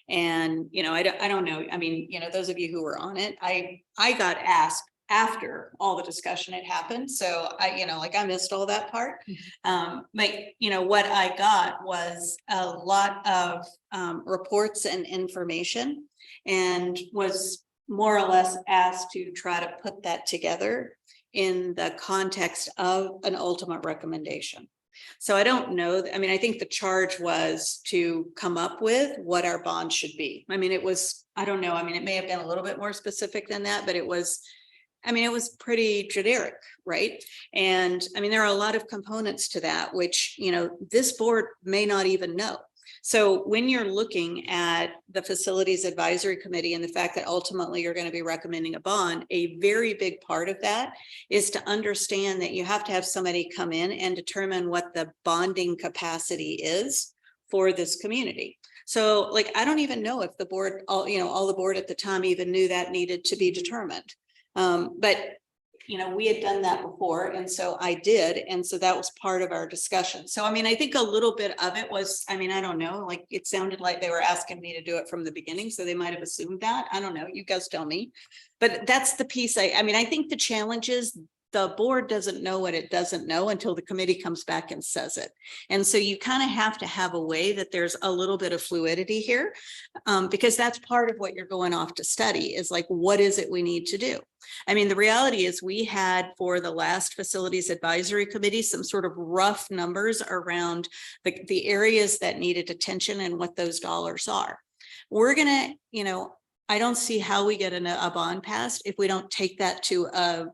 Speaker 1: And, I don't know. I mean, those of you who were on it, I got asked after all the discussion had happened. So I missed all that part. But what I got was a lot of reports and information, and was more or less asked to try to put that together in the context of an ultimate recommendation. So I don't know. I mean, I think the charge was to come up with what our bond should be. I mean, I don't know. I mean, it may have been a little bit more specific than that, but it was pretty generic, right? And I mean, there are a lot of components to that, which, this board may not even know. So when you're looking at the Facilities Advisory Committee and the fact that ultimately you're going to be recommending a bond, a very big part of that is to understand that you have to have somebody come in and determine what the bonding capacity is for this community. So I don't even know if the board, all the board at the time even knew that needed to be determined. But we had done that before, and so I did, and so that was part of our discussion. So I mean, I think a little bit of it was, I mean, I don't know, like it sounded like they were asking me to do it from the beginning, so they might have assumed that. I don't know, you guys tell me. But that's the piece I mean, I think the challenge is the board doesn't know what it doesn't know until the committee comes back and says it. And so you kind of have to have a way that there's a little bit of fluidity here, because that's part of what you're going off to study is like, what is it we need to do? I mean, the reality is we had for the last facilities advisory committee, some sort of rough numbers around the areas that needed attention and what those dollars are. We're going to, I don't see how we get a bond passed if we don't take that to a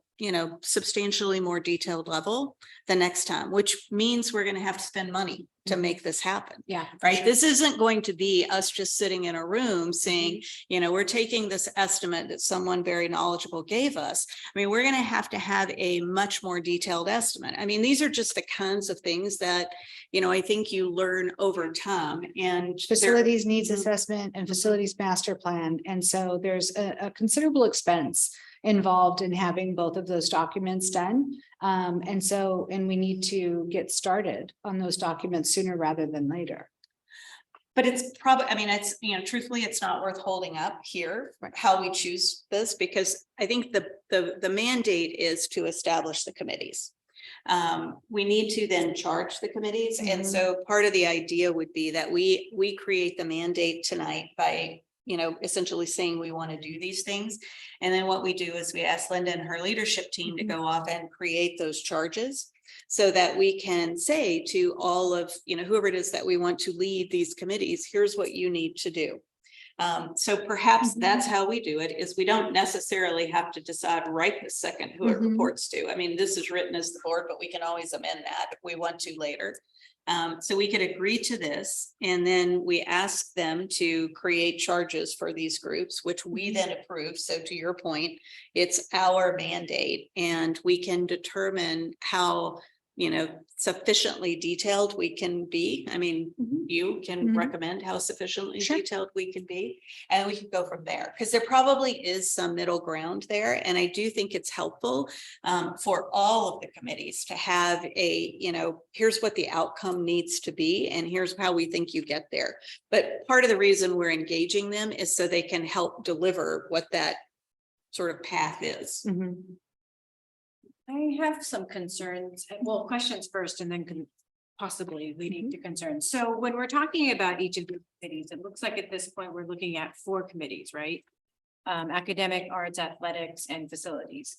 Speaker 1: substantially more detailed level the next time, which means we're going to have to spend money to make this happen.
Speaker 20: Yeah.
Speaker 1: Right.
Speaker 20: Sure.
Speaker 1: This isn't going to be us just sitting in a room saying, we're taking this estimate that someone very knowledgeable gave us. I mean, we're going to have a much more detailed estimate. I mean, these are just the kinds of things that, I think you learn over time, and
Speaker 20: Facilities needs assessment and facilities master plan. And so there's a considerable expense involved in having both of those documents done. And we need to get started on those documents sooner rather than later.
Speaker 1: But it's probably, I mean, it's, truthfully, it's not worth holding up here, how we choose this, because I think the mandate is to establish the committees. We need to then charge the committees. And so part of the idea would be that we create the mandate tonight by essentially saying we want to do these things. And then what we do is we ask Linda and her leadership team to go off and create those charges so that we can say to all of, whoever it is that we want to lead these committees, here's what you need to do. So perhaps that's how we do it, is we don't necessarily have to decide right this second who it reports to. I mean, this is written as the board, but we can always amend that if we want to later. So we could agree to this, and then we ask them to create charges for these groups, which we then approve. So to your point, it's our mandate, and we can determine how, sufficiently detailed we can be. I mean, you can recommend how sufficiently detailed we can be, and we can go from there, because there probably is some middle ground there. And I do think it's helpful for all of the committees to have here's what the outcome needs to be, and here's how we think you get there. But part of the reason we're engaging them is so they can help deliver what that sort of path is.
Speaker 6: I have some concerns, well, questions first and then possibly leading to concerns. So when we're talking about each of the committees, it looks like at this point, we're looking at 4 committees, right? Academic, arts, athletics, and facilities.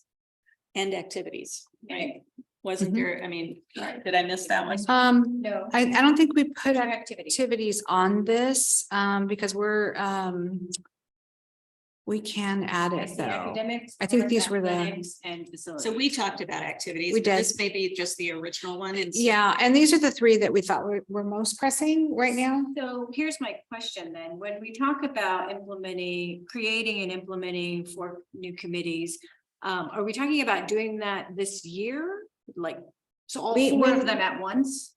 Speaker 1: And activities, right? Wasn't there, I mean, did I miss that one?
Speaker 20: No, I don't think we put activities on this because we can add it though.
Speaker 6: Academics,
Speaker 20: I think
Speaker 6: arts,
Speaker 20: these were the.
Speaker 6: athletics, and facilities.
Speaker 1: So we talked about activities.
Speaker 20: We
Speaker 1: but
Speaker 20: did.
Speaker 1: This may be just the original one.
Speaker 20: Yeah, and these are the 3 that we thought were most pressing right now.
Speaker 6: So here's my question then, when we talk about creating and implementing 4 new committees, are we talking about doing that this year? Like, so all 4 of them at once?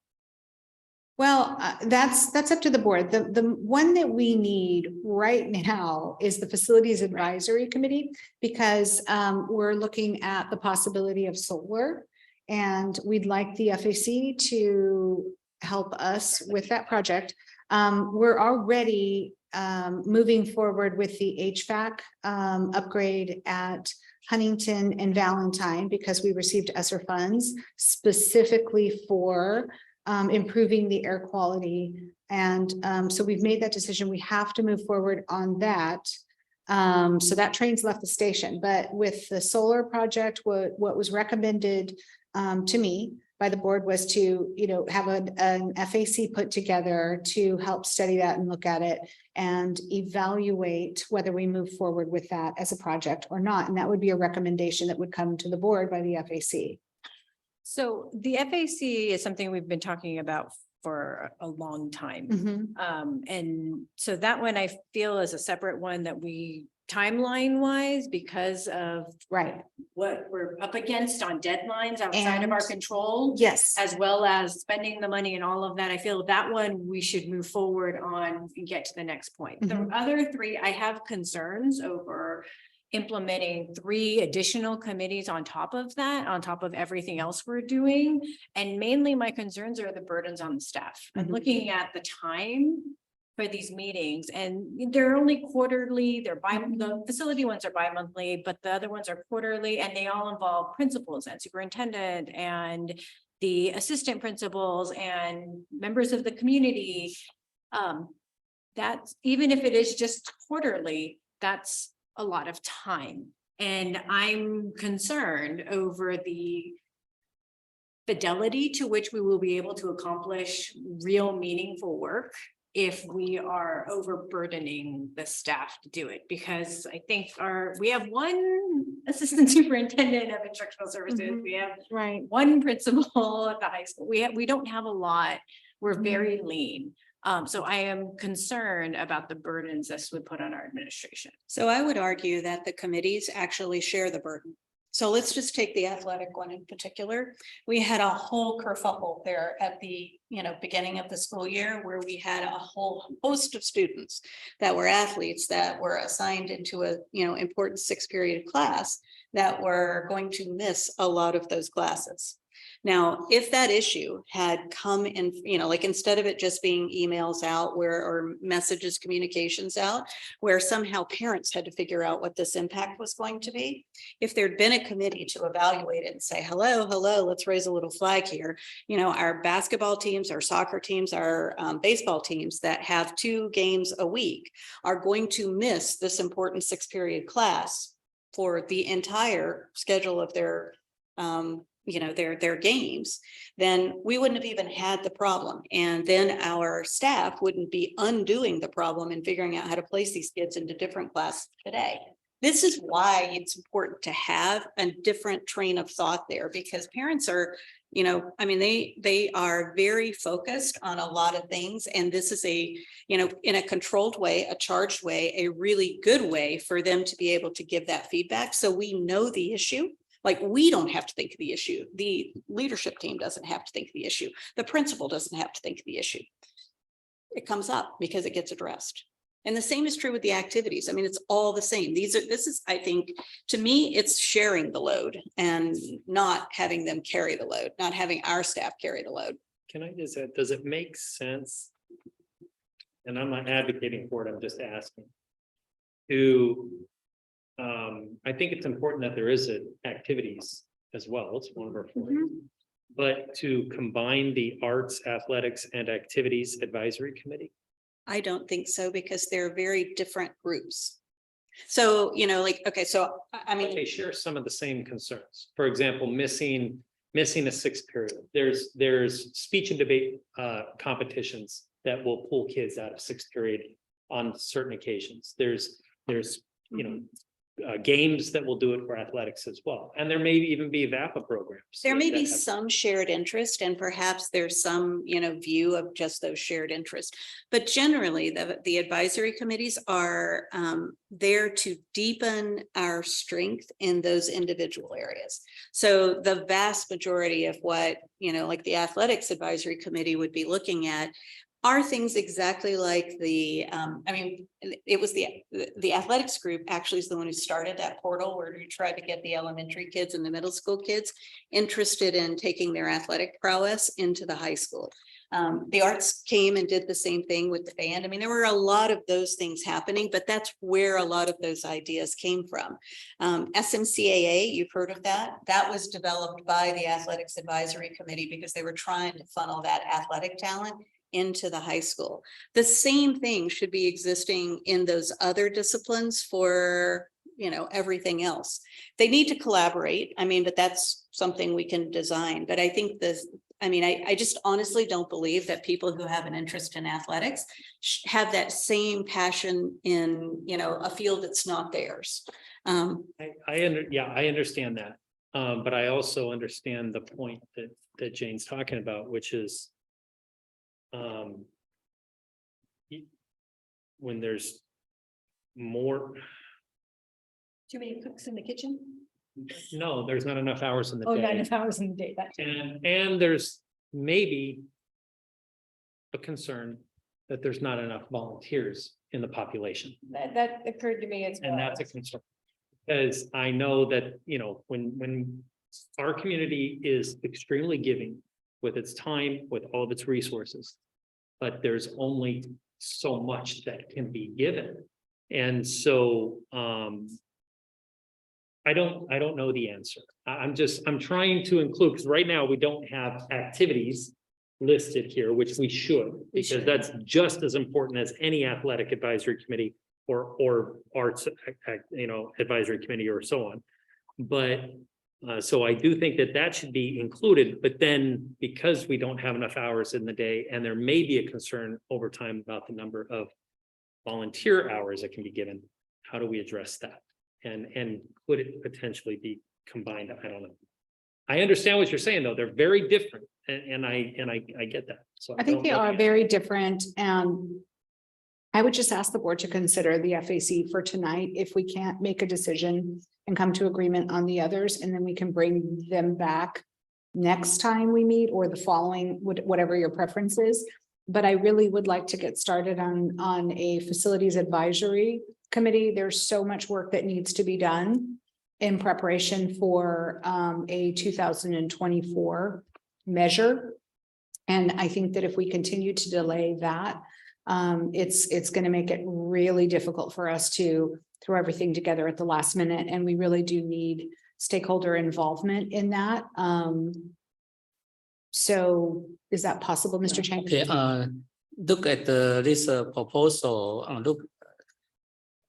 Speaker 20: Well, that's up to the board. The one that we need right now is the Facilities Advisory Committee, because we're looking at the possibility of solar, and we'd like the FAC to help us with that project. We're already moving forward with the HVAC upgrade at Huntington and Valentine, because we received ESSER funds specifically for improving the air quality. And so we've made that decision. We have to move forward on that. So that train's left the station, but with the solar project, what was recommended to me by the board was to, have an FAC put together to help study that and look at it and evaluate whether we move forward with that as a project or not. And that would be a recommendation that would come to the board by the FAC.
Speaker 6: So the FAC is something we've been talking about for a long time. And so that one I feel is a separate one that we timeline wise, because of what we're up against on deadlines outside of our control.
Speaker 20: Yes.
Speaker 6: As well as spending the money and all of that. I feel that one we should move forward on and get to the next point. The other 3 I have concerns over. implementing 3 additional committees on top of that, on top of everything else we're doing. And mainly my concerns are the burdens on the staff. I'm looking at the time for these meetings, and they're only quarterly, the facility ones are bi-monthly, but the other ones are quarterly, and they all involve principals and superintendent and the assistant principals and members of the community. That's, even if it is just quarterly, that's a lot of time. And I'm concerned over the fidelity to which we will be able to accomplish real meaningful work if we are overburdening the staff to do it. Because I think we have one assistant superintendent of instructional services. We have one principal at the high school. We don't have a lot. We're very lean. So I am concerned about the burdens this would put on our administration.
Speaker 1: So I would argue that the committees actually share the burden. So let's just take the athletic one in particular. We had a whole kerfuffle there at the beginning of the school year where we had a whole host of students that were athletes that were assigned into a important 6th period class that were going to miss a lot of those classes. Now, if that issue had come in, like instead of it just being emails out or messages, communications out, where somehow parents had to figure out what this impact was going to be, if there'd been a committee to evaluate it and say, hello, let's raise a little flag here. Our basketball teams, our soccer teams, our baseball teams that have 2 games a week are going to miss this important 6th period class for the entire schedule of their their games, then we wouldn't have even had the problem. And then our staff wouldn't be undoing the problem and figuring out how to place these kids into different classes today. This is why it's important to have a different train of thought there, because parents are, they are very focused on a lot of things. And this is in a controlled way, a charged way, a really good way for them to be able to give that feedback. So we know the issue. Like, we don't have to think of the issue. The leadership team doesn't have to think of the issue. The principal doesn't have to think of the issue. It comes up because it gets addressed. And the same is true with the activities. It's all the same. This is, I think, to me, it's sharing the load and not having them carry the load, not having our staff carry the load.
Speaker 7: Can I just add, does it make sense? And I'm not advocating for it, I'm just asking. I think it's important that there is activities as well. It's one of our points. But to combine the arts, athletics, and activities advisory committee?
Speaker 1: I don't think so, because they're very different groups. So,
Speaker 7: they share some of the same concerns. For example, missing a 6th period. There's speech and debate competitions that will pull kids out of 6th period on certain occasions. There's games that will do it for athletics as well. And there may even be VAPA programs.
Speaker 1: There may be some shared interest, and perhaps there's some, view of just those shared interests. But generally, the advisory committees are there to deepen our strength in those individual areas. So the vast majority of what, like the athletics advisory committee would be looking at are things exactly like it was the athletics group actually is the one who started that portal where we tried to get the elementary kids and the middle school kids interested in taking their athletic prowess into the high school. The arts came and did the same thing with the band. There were a lot of those things happening, but that's where a lot of those ideas came from. SMCAA, you've heard of that. That was developed by the Athletics Advisory Committee because they were trying to funnel that athletic talent into the high school. The same thing should be existing in those other disciplines for, everything else. They need to collaborate. But that's something we can design. But I think I just honestly don't believe that people who have an interest in athletics have that same passion in, a field that's not theirs.
Speaker 7: I understand that. But I also understand the point that Jane's talking about, which is when there's more.
Speaker 6: Too many cooks in the kitchen?
Speaker 7: No, there's not enough hours in the day.
Speaker 6: Not enough hours in the day.
Speaker 7: And there's maybe a concern that there's not enough volunteers in the population.
Speaker 6: That occurred to me as well.
Speaker 7: And that's a concern. Because I know that, you know, when our community is extremely giving with its time, with all of its resources, but there's only so much that can be given. And so, I don't know the answer. I'm trying to include, because right now we don't have activities listed here, which we should, because that's just as important as any athletic advisory committee or arts, you know, advisory committee or so on. But so I do think that that should be included, but then because we don't have enough hours in the day, and there may be a concern over time about the number of volunteer hours that can be given, how do we address that? And could it potentially be combined? I don't know. I understand what you're saying, though. They're very different, and I get that. So
Speaker 20: I think
Speaker 7: don't
Speaker 20: they
Speaker 7: know the
Speaker 20: are
Speaker 7: answer.
Speaker 20: very different, and I would just ask the board to consider the FAC for tonight. If we can't make a decision and come to agreement on the others, and then we can bring them back next time we meet or the following, whatever your preference is. But I really would like to get started on a facilities advisory committee. There's so much work that needs to be done in preparation for a 2024 measure. And I think that if we continue to delay that, it's going to make it really difficult for us to throw everything together at the last minute. And we really do need stakeholder involvement in that. So is that possible, Mr. Chang?
Speaker 16: Okay, look at this proposal,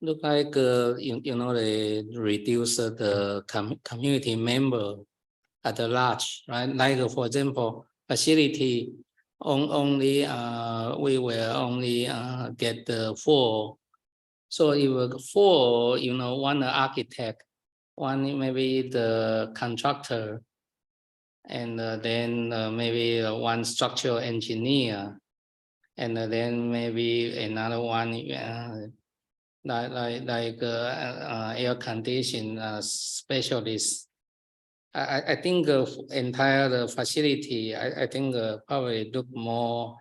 Speaker 16: look like, you know, they reduce the community member at the large, right? Like, for example, facility only, we will only get the 4. So if 4, you know, one architect, one maybe the contractor, and then maybe one structural engineer, and then maybe another one like air condition specialist. I think entire facility, I think probably look more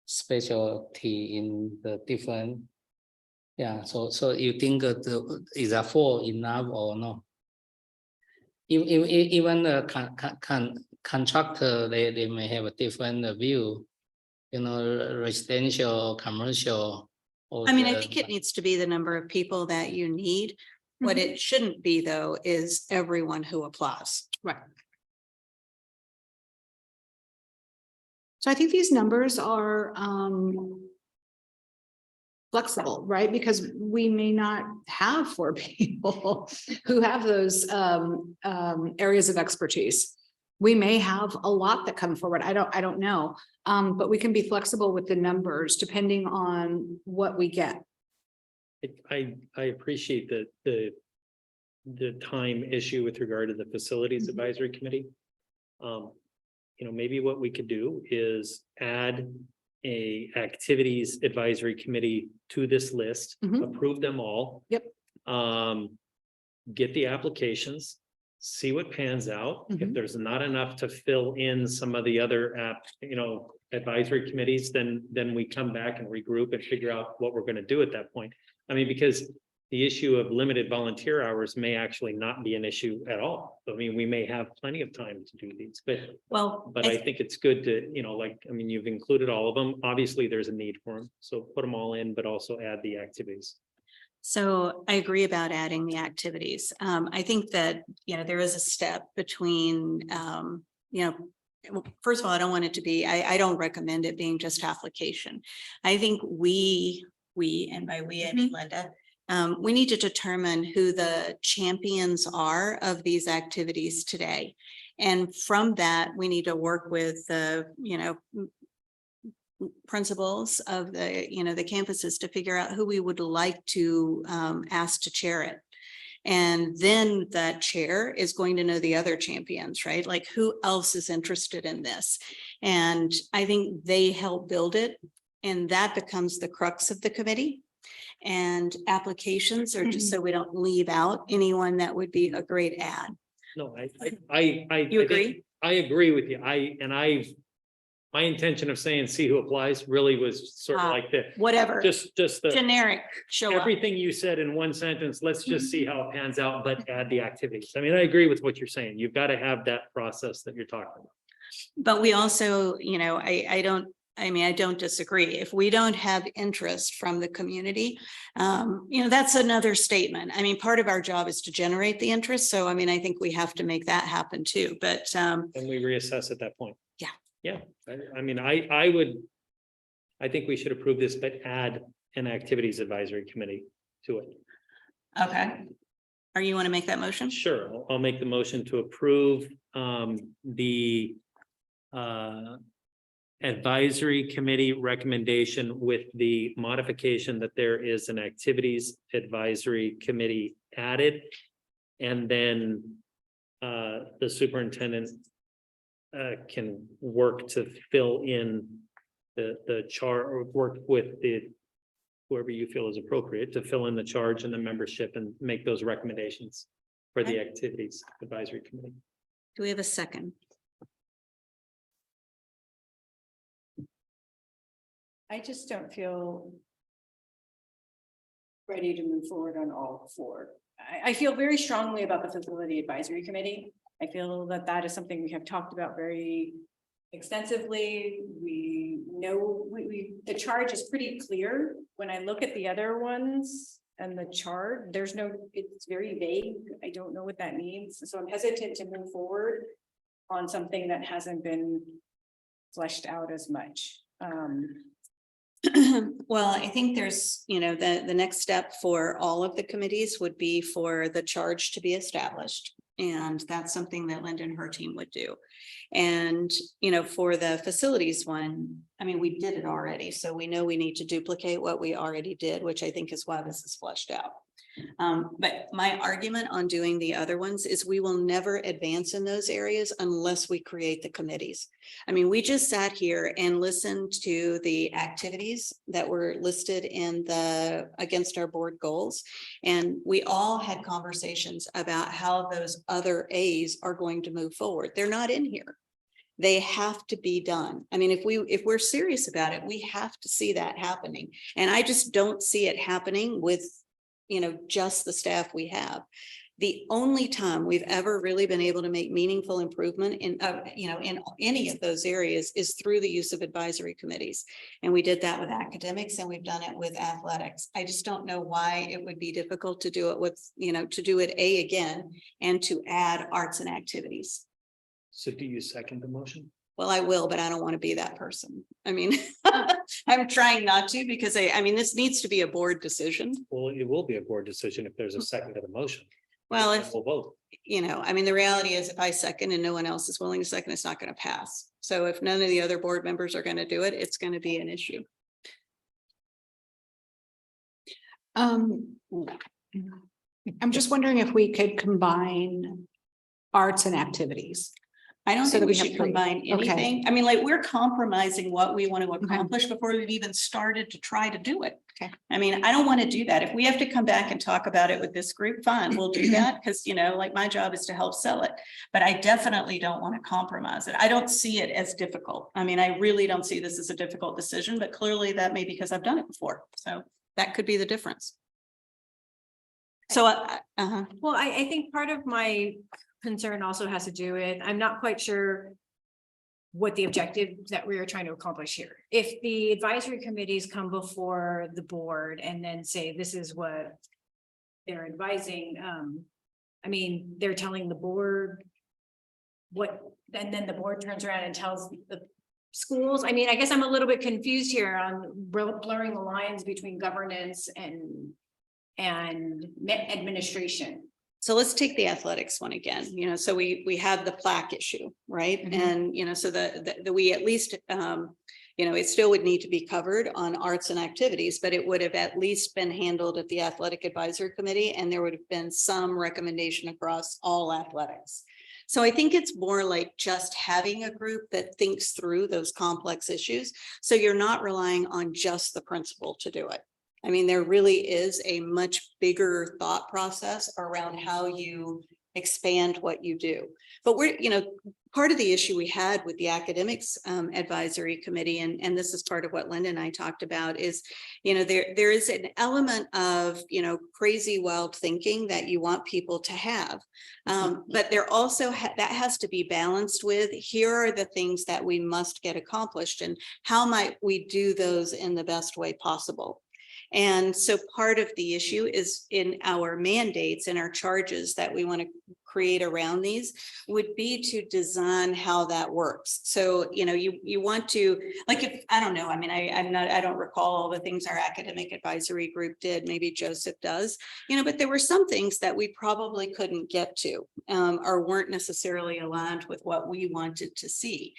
Speaker 16: specialty in the different. Yeah, so you think is a 4 enough or no? Even the contractor, they may have a different view, you know, residential, commercial.
Speaker 1: I mean, I think it needs to be the number of people that you need. What it shouldn't be, though, is everyone who applies.
Speaker 20: Right. So I think these numbers are flexible, right? Because we may not have 4 people who have those areas of expertise. We may have a lot that come forward. I don't know. But we can be flexible with the numbers depending on what we get.
Speaker 7: I appreciate the time issue with regard to the facilities advisory committee. You know, maybe what we could do is add a activities advisory committee to this list, approve them all.
Speaker 20: Yep.
Speaker 7: Get the applications, see what pans out. If there's not enough to fill in some of the other advisory committees, then we come back and regroup and figure out what we're going to do at that point. I mean, because the issue of limited volunteer hours may actually not be an issue at all. I mean, we may have plenty of time to do these, but I think it's good to, you've included all of them. Obviously, there's a need for them. So put them all in, but also add the activities.
Speaker 1: So I agree about adding the activities. I think that, there is a step between, first of all, I don't want it to be, I don't recommend it being just application. I think we, and by we, I mean Linda, we need to determine who the champions are of these activities today. And from that, we need to work with the, principals of the, the campuses to figure out who we would like to ask to chair it. And then that chair is going to know the other champions, right? Like who else is interested in this? And I think they help build it. And that becomes the crux of the committee. And applications are just so we don't leave out anyone that would be a great ad.
Speaker 7: No, you agree? I agree with you. My intention of saying see who applies really was sort of like the,
Speaker 1: Whatever,
Speaker 7: just the.
Speaker 1: generic, show up.
Speaker 7: Everything you said in one sentence, let's just see how it pans out, but add the activities. I mean, I agree with what you're saying. You've got to have that process that you're talking about.
Speaker 1: But we also, I don't disagree. If we don't have interest from the community, that's another statement. I mean, part of our job is to generate the interest. So, I mean, I think we have to make that happen too, but.
Speaker 7: And we reassess at that point.
Speaker 1: Yeah.
Speaker 7: Yeah. I think we should approve this, but add an activities advisory committee to it.
Speaker 1: Okay. Are you want to make that motion?
Speaker 7: Sure, I'll make the motion to approve the advisory committee recommendation with the modification that there is an activities advisory committee added. And then the superintendent can work to fill in the chart, or work with whoever you feel is appropriate to fill in the charge and the membership and make those recommendations for the activities advisory committee.
Speaker 1: Do we have a second?
Speaker 6: I just don't feel ready to move forward on all four. I feel very strongly about the facility advisory committee. I feel that that is something we have talked about very extensively. We know the charge is pretty clear. When I look at the other ones and the chart, it's very vague. I don't know what that means. So I'm hesitant to move forward on something that hasn't been fleshed out as much.
Speaker 1: Well, I think there's, the next step for all of the committees would be for the charge to be established. And that's something that Linda and her team would do. And, for the facilities one, I mean, we did it already. So we know we need to duplicate what we already did, which I think is why this is fleshed out. But my argument on doing the other ones is we will never advance in those areas unless we create the committees. I mean, we just sat here and listened to the activities that were listed in against our board goals. And we all had conversations about how those other A's are going to move forward. They're not in here. They have to be done. I mean, if we're serious about it, we have to see that happening. And I just don't see it happening with just the staff we have. The only time we've ever really been able to make meaningful improvement in any of those areas is through the use of advisory committees. And we did that with academics and we've done it with athletics. I just don't know why it would be difficult to do it with, to do it again and to add arts and activities.
Speaker 7: So do you second the motion?
Speaker 1: Well, I will, but I don't want to be that person. I mean, I'm trying not to because I mean, this needs to be a board decision.
Speaker 7: Well, it will be a board decision if there's a second to the motion.
Speaker 1: Well, if,
Speaker 7: we'll vote.
Speaker 1: I mean, the reality is if I second and no one else is willing to second, it's not going to pass. So if none of the other board members are going to do it, it's going to be an issue.
Speaker 20: I'm just wondering if we could combine arts and activities.
Speaker 1: I don't
Speaker 20: So
Speaker 1: think
Speaker 20: that
Speaker 1: we
Speaker 20: we have
Speaker 1: should
Speaker 20: three.
Speaker 1: combine
Speaker 20: Okay.
Speaker 1: anything. I mean, like, we're compromising what we want to accomplish before we've even started to try to do it.
Speaker 20: Okay.
Speaker 1: I mean, I don't want to do that. If we have to come back and talk about it with this group, fine, we'll do that because, like my job is to help sell it. But I definitely don't want to compromise it. I don't see it as difficult. I mean, I really don't see this as a difficult decision, but clearly that may be because I've done it before. So that could be the difference. So,
Speaker 6: Well, I think part of my concern also has to do with, I'm not quite sure what the objective that we are trying to accomplish here. If the advisory committees come before the board and then say, this is what they're advising, I mean, they're telling the board what, and then the board turns around and tells the schools. I mean, I guess I'm a little bit confused here on blurring the lines between governance and administration.
Speaker 1: so let's take the athletics one again, so we have the plaque issue, right?
Speaker 20: Mhm.
Speaker 1: And, so the we at least, it still would need to be covered on arts and activities, but it would have at least been handled at the athletic advisory committee. And there would have been some recommendation across all athletics. So I think it's more like just having a group that thinks through those complex issues. So you're not relying on just the principal to do it. I mean, there really is a much bigger thought process around how you expand what you do. But we're, part of the issue we had with the academics advisory committee, and this is part of what Linda and I talked about, is, there is an element of, crazy wild thinking that you want people to have. But there also that has to be balanced with, here are the things that we must get accomplished, and how might we do those in the best way possible. And so part of the issue is in our mandates and our charges that we want to create around these would be to design how that works. So, you want to, like, if, I don't know, I mean, I don't recall all the things our academic advisory group did, maybe Joseph does, but there were some things that we probably couldn't get to, or weren't necessarily aligned with what we wanted to see.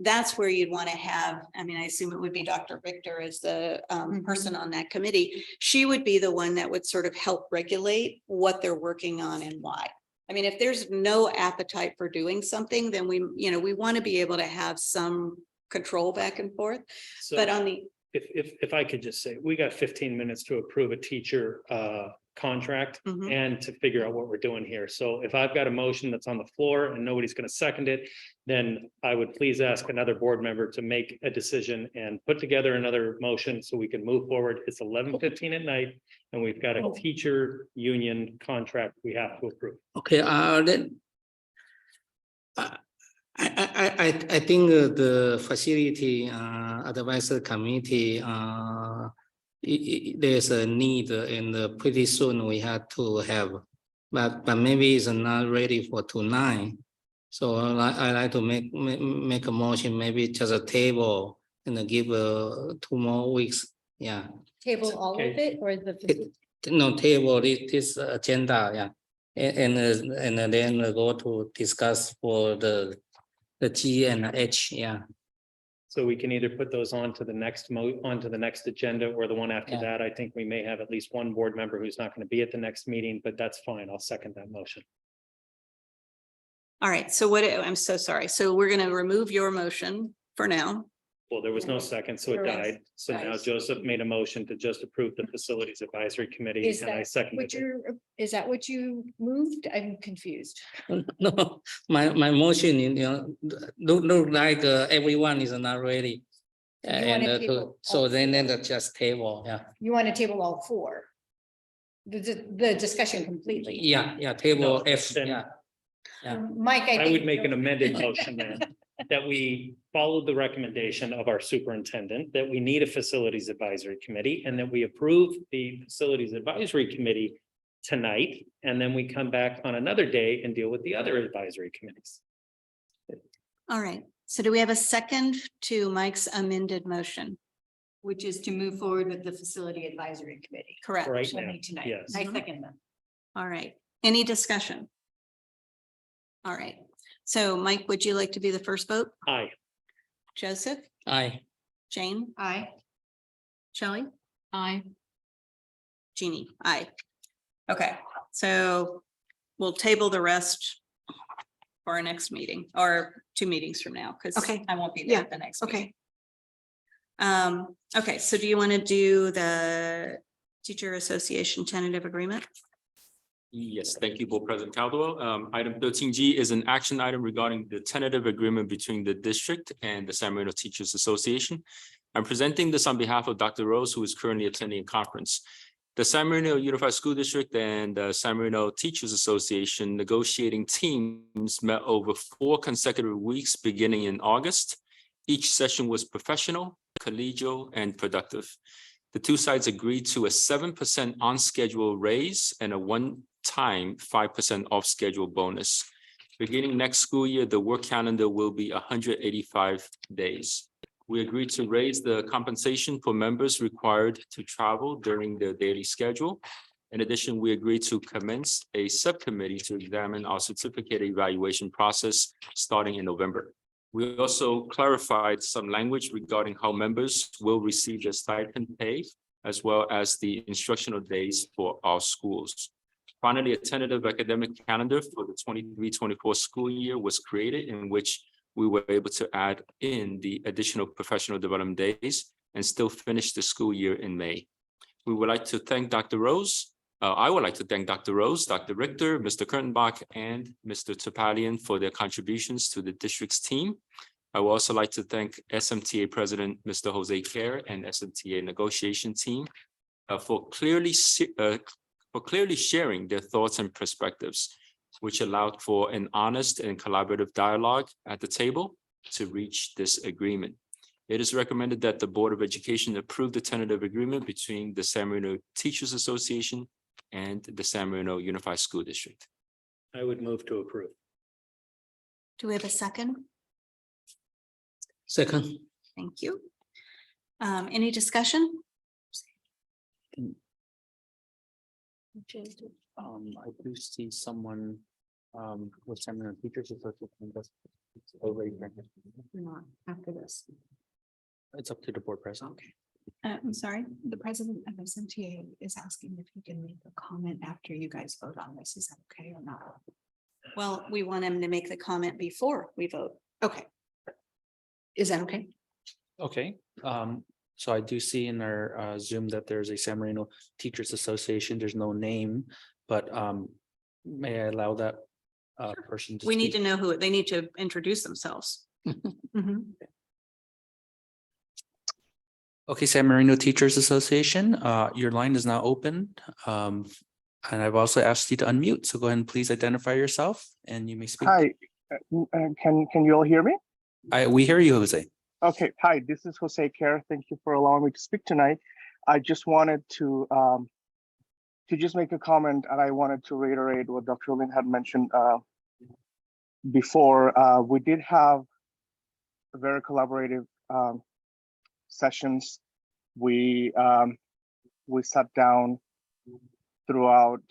Speaker 1: That's where you'd want to have, I mean, I assume it would be Dr. Victor as the person on that committee. She would be the one that would sort of help regulate what they're working on and why. I mean, if there's no appetite for doing something, then we want to be able to have some control back and forth. But on the,
Speaker 7: if I could just say, we got 15 minutes to approve a teacher contract and to figure out what we're doing here. So if I've got a motion that's on the floor and nobody's going to second it, then I would please ask another board member to make a decision and put together another motion so we can move forward. It's 11:15 at night and we've got a teacher union contract we have to approve.
Speaker 16: Okay, then I think the facility advisory committee, there's a need, and pretty soon we have to have, but maybe it's not ready for tonight. So I like to make a motion, maybe just a table and give 2 more weeks. Yeah.
Speaker 6: Table all of it or the?
Speaker 16: No, table this agenda, yeah, and then go to discuss for the G and H, yeah.
Speaker 7: So we can either put those onto the next agenda or the one after that. I think we may have at least one board member who's not going to be at the next meeting, but that's fine. I'll second that motion.
Speaker 1: all right, so I'm so sorry. So we're going to remove your motion for now.
Speaker 7: Well, there was no second, so it died. So now Joseph made a motion to just approve the facilities advisory committee, and I seconded it.
Speaker 6: Is that what you moved? I'm confused.
Speaker 16: No, my motion, look like everyone is not ready. So then just table, yeah.
Speaker 6: You want to table all 4? The discussion completely?
Speaker 16: Yeah, table F, yeah.
Speaker 6: Mike,
Speaker 7: I would make an amended motion then, that we followed the recommendation of our superintendent, that we need a facilities advisory committee, and that we approve the facilities advisory committee tonight, and then we come back on another day and deal with the other advisory committees.
Speaker 1: All right, so do we have a second to Mike's amended motion?
Speaker 6: Which is to move forward with the facility advisory committee.
Speaker 1: Correct.
Speaker 7: Right now,
Speaker 6: Tonight.
Speaker 7: yes.
Speaker 6: I second them.
Speaker 1: All right, any discussion? All right, so Mike, would you like to be the first vote?
Speaker 7: Aye.
Speaker 1: Joseph?
Speaker 16: Aye.
Speaker 1: Jane?
Speaker 6: Aye.
Speaker 1: Shelley? Aye. Jeannie? Aye. Okay, so we'll table the rest for our next meeting, or 2 meetings from now, because I won't be there at the next meeting. Okay, so do you want to do the teacher association tentative agreement?
Speaker 17: Yes, thank you, Board President Caldwell. Item 13G is an action item regarding the tentative agreement between the district and the San Marino Teachers Association. I'm presenting this on behalf of Dr. Rose, who is currently attending a conference. The San Marino Unified School District and the San Marino Teachers Association negotiating teams met over 4 consecutive weeks beginning in August. Each session was professional, collegial, and productive. The 2 sides agreed to a 7% on-schedule raise and a one-time 5% off-schedule bonus. Beginning next school year, the work calendar will be 185 days. We agreed to raise the compensation for members required to travel during their daily schedule. In addition, we agreed to commence a subcommittee to examine our certificate evaluation process starting in November. We also clarified some language regarding how members will receive their stipend pay, as well as the instructional days for our schools. Finally, a tentative academic calendar for the 23-24 school year was created, in which we were able to add in the additional professional development days and still finish the school year in May. We would like to thank Dr. Rose I would like to thank Dr. Rose, Dr. Richter, Mr. Kurtenbach, and Mr. Topalian for their contributions to the district's team. I would also like to thank SMTA President, Mr. Jose Kerr, and SMTA negotiation team for clearly sharing their thoughts and perspectives, which allowed for an honest and collaborative dialogue at the table to reach this agreement. It is recommended that the Board of Education approve the tentative agreement between the San Marino Teachers Association and the San Marino Unified School District.
Speaker 7: I would move to approve.
Speaker 1: Do we have a second?
Speaker 16: Second.
Speaker 1: Thank you. Any discussion?
Speaker 15: I do see someone with San Marino Teachers Association. That's already granted.
Speaker 20: Not after this.
Speaker 15: It's up to the board president.
Speaker 20: Okay. I'm sorry, the president of SMTA is asking if he can make a comment after you guys vote on this. Is that okay or not?
Speaker 1: Well, we want him to make the comment before we vote.
Speaker 20: Okay. Is that okay?
Speaker 15: Okay, so I do see in our Zoom that there's a San Marino Teachers Association. There's no name, but may I allow that person to
Speaker 1: We need
Speaker 15: speak?
Speaker 1: to know who, they need to introduce themselves. Mhm.
Speaker 15: Okay, San Marino Teachers Association, your line is now open. And I've also asked you to unmute, so go ahead and please identify yourself and you may speak.
Speaker 9: Hi, can you all hear me?
Speaker 15: We hear you, Jose.
Speaker 9: Okay, hi, this is Jose Kerr. Thank you for allowing me to speak tonight. I just wanted to just make a comment, and I wanted to reiterate what Dr. Lin had mentioned before. We did have very collaborative sessions. We sat down throughout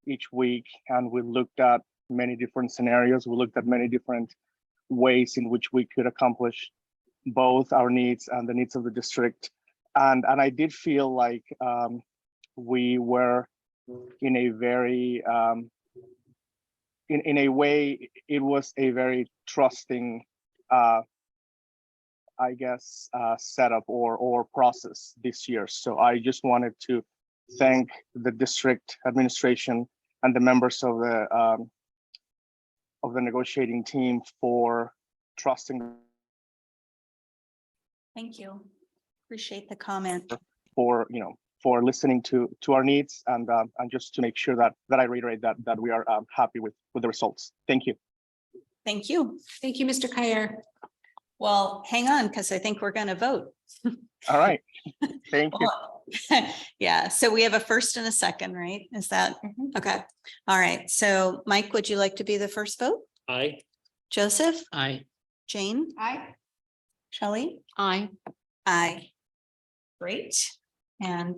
Speaker 9: each week and we looked at many different scenarios. We looked at many different ways in which we could accomplish both our needs and the needs of the district. And I did feel like we were in a very, in a way, it was a very trusting, I guess, setup or process this year. So I just wanted to thank the district administration and the members of the negotiating team for trusting.
Speaker 1: Thank you. Appreciate the comment.
Speaker 9: For for listening to our needs and just to make sure that I reiterate that we are happy with the results. Thank you.
Speaker 1: Thank you.
Speaker 20: Thank you, Mr. Kyer.
Speaker 1: Well, hang on, because I think we're going to vote.
Speaker 9: All right. Thank you.
Speaker 1: Yeah, so we have a first and a second, right? Is that okay? All right. So Mike, would you like to be the first vote?
Speaker 7: Aye.
Speaker 1: Joseph?
Speaker 16: Aye.
Speaker 1: Jane?
Speaker 20: Aye.
Speaker 1: Shelley?
Speaker 11: Aye.
Speaker 1: Aye. Great. And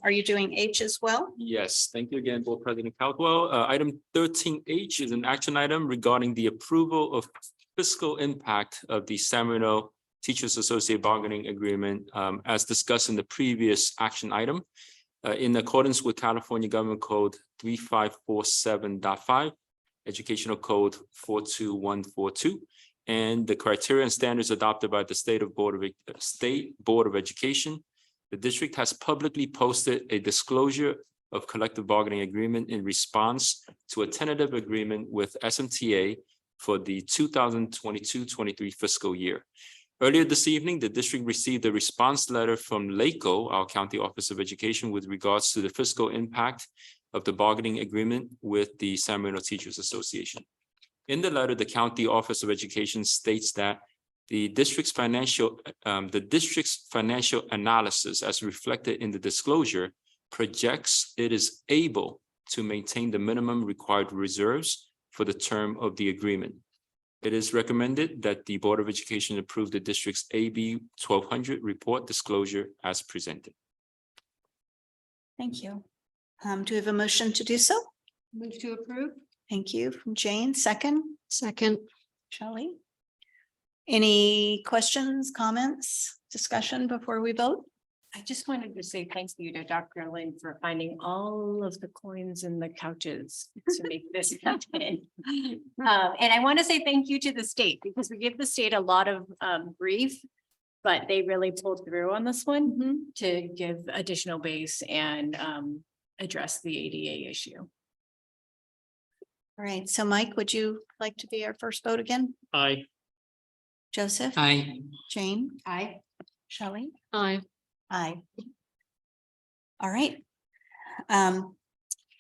Speaker 1: are you doing H as well?
Speaker 17: Yes, thank you again, Board President Caldwell. Item 13H is an action item regarding the approval of fiscal impact of the San Marino Teachers Associate Bargaining Agreement, as discussed in the previous action item. In accordance with California Government Code 3547.5, Educational Code 42142, and the criteria and standards adopted by the State Board of Education, the district has publicly posted a disclosure of collective bargaining agreement in response to a tentative agreement with SMTA for the 2022-23 fiscal year. Earlier this evening, the district received a response letter from LACO, our County Office of Education, with regards to the fiscal impact of the bargaining agreement with the San Marino Teachers Association. In the letter, the County Office of Education states that the district's financial analysis, as reflected in the disclosure, projects it is able to maintain the minimum required reserves for the term of the agreement. It is recommended that the Board of Education approve the district's AB 1200 report disclosure as presented.
Speaker 1: Thank you. Do we have a motion to do so?
Speaker 20: Move to approve.
Speaker 1: Thank you. From Jane, second.
Speaker 11: Second.
Speaker 1: Shelley. Any questions, comments, discussion before we vote?
Speaker 6: I just wanted to say thank you to Dr. Lin for finding all of the coins in the couches to make this happen. And I want to say thank you to the state, because we give the state a lot of grief, but they really pulled through on this one to give additional base and
Speaker 10: address the ADA issue.
Speaker 1: All right, so Mike, would you like to be our first vote again?
Speaker 7: Aye.
Speaker 1: Joseph?
Speaker 16: Aye.
Speaker 1: Jane?
Speaker 21: Aye.
Speaker 1: Shelley?
Speaker 11: Aye.
Speaker 1: Aye. All right.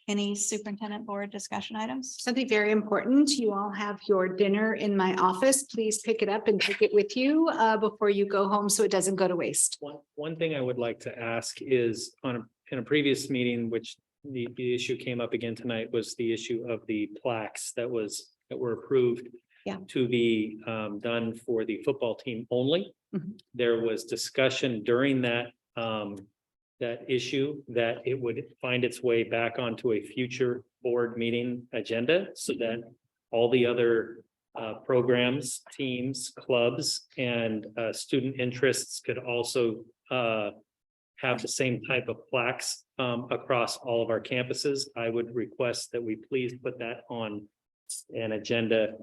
Speaker 1: Any superintendent board discussion items?
Speaker 20: Something very important. You all have your dinner in my office. Please pick it up and take it with you before you go home so it doesn't go to waste.
Speaker 7: One thing I would like to ask is in a previous meeting, which the issue came up again tonight, was the issue of the plaques that were approved.
Speaker 1: Yeah.
Speaker 7: To be done for the football team only.
Speaker 1: Mhm.
Speaker 7: There was discussion during that issue that it would find its way back onto a future board meeting agenda so that all the other programs, teams, clubs, and student interests could also have the same type of plaques across all of our campuses. I would request that we please put that on an agenda,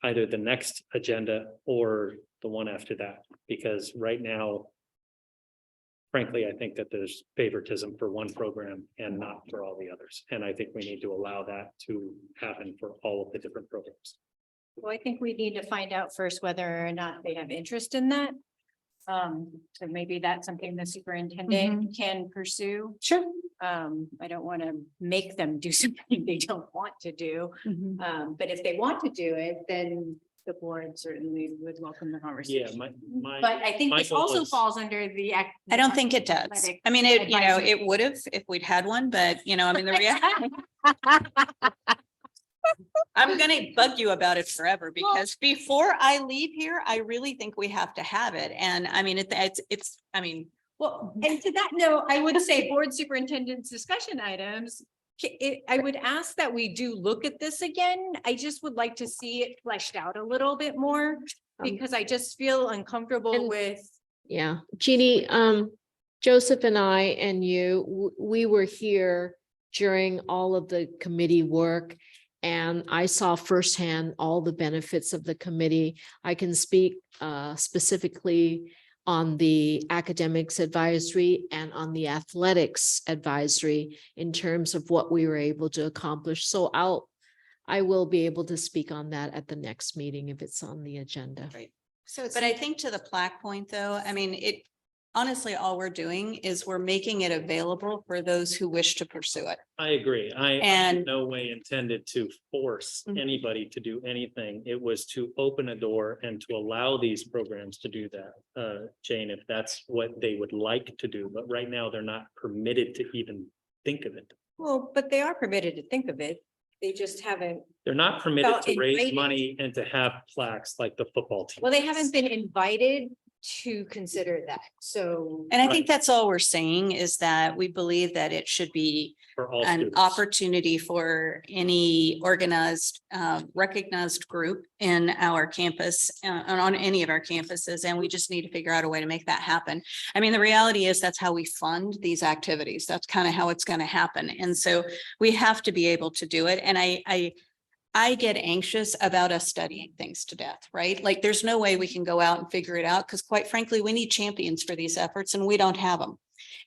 Speaker 7: either the next agenda or the one after that, because right now, frankly, I think that there's favoritism for one program and not for all the others. And I think we need to allow that to happen for all of the different programs.
Speaker 6: Well, I think we need to find out first whether or not they have interest in that. So maybe that's something the superintendent can pursue.
Speaker 20: Sure.
Speaker 6: I don't want to make them do something they don't want to do. But if they want to do it, then the board certainly would welcome the conversation.
Speaker 7: Yeah,
Speaker 6: But I think this
Speaker 7: my goal
Speaker 6: also
Speaker 7: is-
Speaker 6: falls under the.
Speaker 1: I don't think it does. I mean, it would have if we'd had one, but I mean, the reality. I'm gonna bug you about it forever because before I leave here, I really think we have to have it. And I mean, I mean.
Speaker 6: Well, and to that note, I would say board superintendent's discussion items. I would ask that we do look at this again. I just would like to see it fleshed out a little bit more because I just feel uncomfortable with.
Speaker 11: Yeah, Jeannie, Joseph and I and you, we were here during all of the committee work. And I saw firsthand all the benefits of the committee. I can speak specifically on the academics advisory and on the athletics advisory in terms of what we were able to accomplish. So I will be able to speak on that at the next meeting if it's on the agenda.
Speaker 1: Right. But I think to the plaque point, though, I mean, honestly, all we're doing is we're making it available for those who wish to pursue it.
Speaker 7: I agree. I
Speaker 1: And-
Speaker 7: in no way intended to force anybody to do anything. It was to open a door and to allow these programs to do that. Jane, if that's what they would like to do, but right now they're not permitted to even think of it.
Speaker 6: Well, but they are permitted to think of it. They just haven't.
Speaker 7: They're not permitted
Speaker 6: Felt
Speaker 7: to raise
Speaker 6: invited.
Speaker 7: money and to have plaques like the football team.
Speaker 6: Well, they haven't been invited to consider that. So.
Speaker 1: And I think that's all we're saying is that we believe that it should be
Speaker 7: For all
Speaker 1: an
Speaker 7: students.
Speaker 1: opportunity for any organized, recognized group in our campus, on any of our campuses. And we just need to figure out a way to make that happen. I mean, the reality is that's how we fund these activities. That's kind of how it's going to happen. And so we have to be able to do it. And I get anxious about us studying things to death, right? Like there's no way we can go out and figure it out because quite frankly, we need champions for these efforts and we don't have them.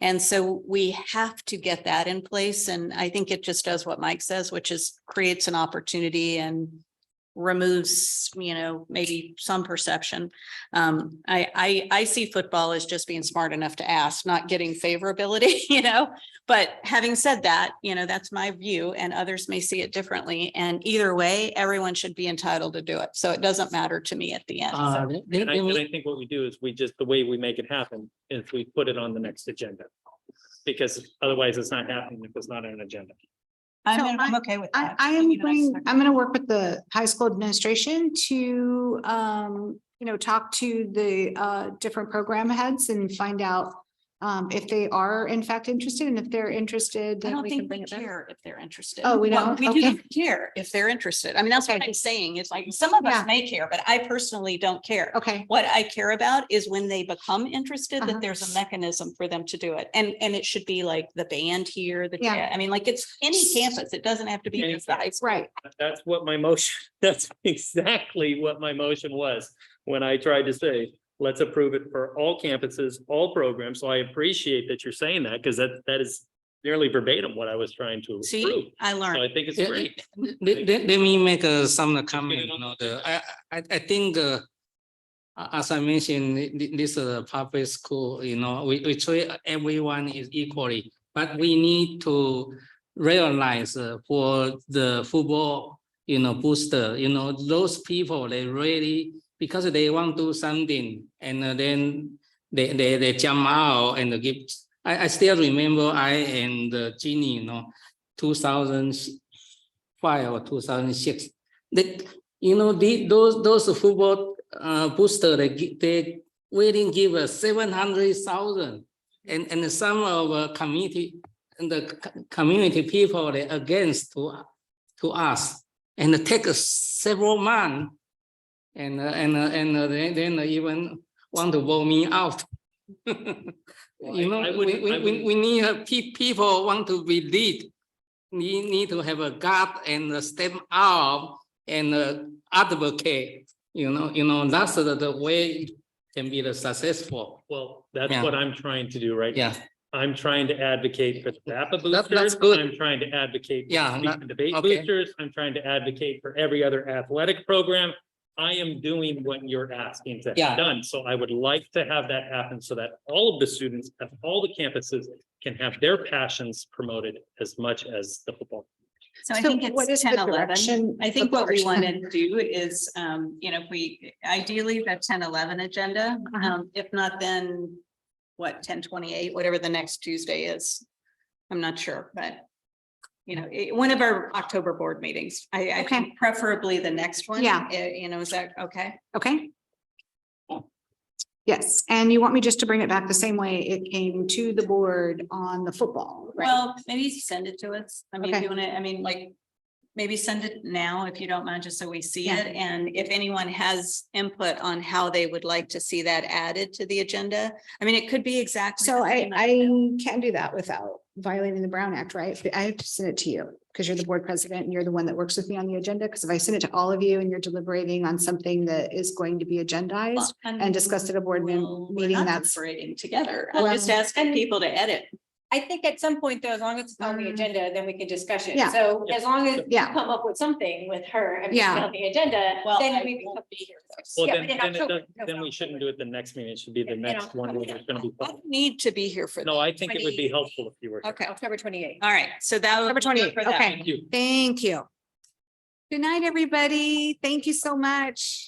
Speaker 1: And so we have to get that in place. And I think it just does what Mike says, which is creates an opportunity and removes, maybe some perception. I see football as just being smart enough to ask, not getting favorability, but having said that, that's my view and others may see it differently. And either way, everyone should be entitled to do it. So it doesn't matter to me at the end.
Speaker 7: And I think what we do is the way we make it happen is we put it on the next agenda. Because otherwise it's not happening if it's not on an agenda.
Speaker 1: I'm okay with that.
Speaker 20: I'm going to work with the high school administration to, talk to the different program heads and find out if they are in fact interested, and if they're interested,
Speaker 1: I
Speaker 20: then
Speaker 1: don't
Speaker 20: we can
Speaker 1: think
Speaker 20: bring
Speaker 1: we
Speaker 20: it back.
Speaker 1: care if they're interested.
Speaker 20: Oh, we
Speaker 1: Well,
Speaker 20: don't?
Speaker 1: We
Speaker 20: Okay.
Speaker 1: do care if they're interested. I mean, that's what I'm saying. It's like some of us may care, but I personally don't care.
Speaker 20: Okay.
Speaker 1: What I care about is when they become interested,
Speaker 20: Uh-huh.
Speaker 1: that there's a mechanism for them to do it. And it should be like the band here,
Speaker 20: Yeah.
Speaker 1: I mean, like it's any campus. It doesn't have to be just the high school.
Speaker 20: Right.
Speaker 7: That's what my motion, that's exactly what my motion was when I tried to say, let's approve it for all campuses, all programs. So I appreciate that you're saying that because that is nearly verbatim what I was trying to approve.
Speaker 1: See, I
Speaker 7: So
Speaker 1: learned.
Speaker 7: I think it's
Speaker 16: Yeah,
Speaker 7: great.
Speaker 16: Let me make some comment, you know, I think as I mentioned, this public school, you know, we treat everyone is equally, but we need to realize for the football, you know, booster, you know, those people, they really, because they want to do something and then they jump out and give. I still remember I and Ginny, you know, 2005 or 2006. You know, those football booster, they willing give us 700,000, and some of committee and the community people they against to us and take several months and then even want to vote me out. You know, we need people want to be lead. Need to have a gut and step out and advocate. You know that's the way it can be the successful.
Speaker 7: Well, that's
Speaker 16: Yeah.
Speaker 7: what I'm trying to do right
Speaker 16: Yeah.
Speaker 7: now. I'm trying to advocate for the DAPA
Speaker 16: That's
Speaker 7: boosters.
Speaker 16: good.
Speaker 7: I'm trying to advocate for
Speaker 16: Yeah,
Speaker 7: the speech and debate
Speaker 16: okay.
Speaker 7: boosters. I'm trying to advocate for every other athletic program. I am doing what you're asking to
Speaker 16: Yeah.
Speaker 7: have done. So I would like to have that happen so that all of the students at all the campuses can have their passions promoted as much as the football.
Speaker 1: So I
Speaker 20: So
Speaker 1: think
Speaker 20: what
Speaker 1: it's
Speaker 20: is the
Speaker 1: 10, 11.
Speaker 20: direction
Speaker 1: I think
Speaker 20: of the
Speaker 1: what we
Speaker 20: person?
Speaker 1: want to do is, you know, if we ideally the 10, 11 agenda. If not, then what, 10, 28, whatever the next Tuesday is. I'm not sure, but you know, one of our October board meetings, I think preferably the next one.
Speaker 20: Yeah.
Speaker 1: You know, is that okay?
Speaker 20: Okay. Yes, and you want me just to bring it back the same way it came to the board on the football, right?
Speaker 1: Well, maybe send it to us. I mean,
Speaker 20: Okay.
Speaker 1: if you want to, I mean, like, maybe send it now if you don't mind, just so we see
Speaker 20: Yeah.
Speaker 1: it. And if anyone has input on how they would like to see that added to the agenda, I mean, it could be exactly.
Speaker 20: So
Speaker 1: the
Speaker 20: I
Speaker 1: same.
Speaker 20: can't do that without violating the Brown Act, right? But I have to send it to you because you're the board president and you're the one that works with me on the agenda. Because if I send it to all of you and you're deliberating on something that is going to be agendized and discussed at a board
Speaker 1: We're
Speaker 20: meeting,
Speaker 1: not
Speaker 20: that's.
Speaker 1: deliberating together.
Speaker 20: Well,
Speaker 1: I'm just asking people to edit.
Speaker 10: I think at some point, though, as long as it's on the agenda, then we can discuss it.
Speaker 20: Yeah.
Speaker 10: So as long as you
Speaker 20: Yeah.
Speaker 10: come up with something with her and
Speaker 20: Yeah.
Speaker 10: on the agenda,
Speaker 1: Well,
Speaker 10: then
Speaker 1: I
Speaker 10: we
Speaker 1: won't
Speaker 10: can be here.
Speaker 7: Well,
Speaker 10: Yeah,
Speaker 7: then,
Speaker 10: but in
Speaker 7: then, it
Speaker 10: October,
Speaker 7: does- then we shouldn't do it the next meeting. It should be the next one where there's gonna be.
Speaker 1: I don't need to be here for that.
Speaker 7: No, I think it would be helpful if you were. here.
Speaker 1: Okay,
Speaker 10: October 28th.
Speaker 1: all right. So that.
Speaker 20: October 28th, okay.
Speaker 7: Thank you.
Speaker 20: Thank you. Good night, everybody. Thank you so much.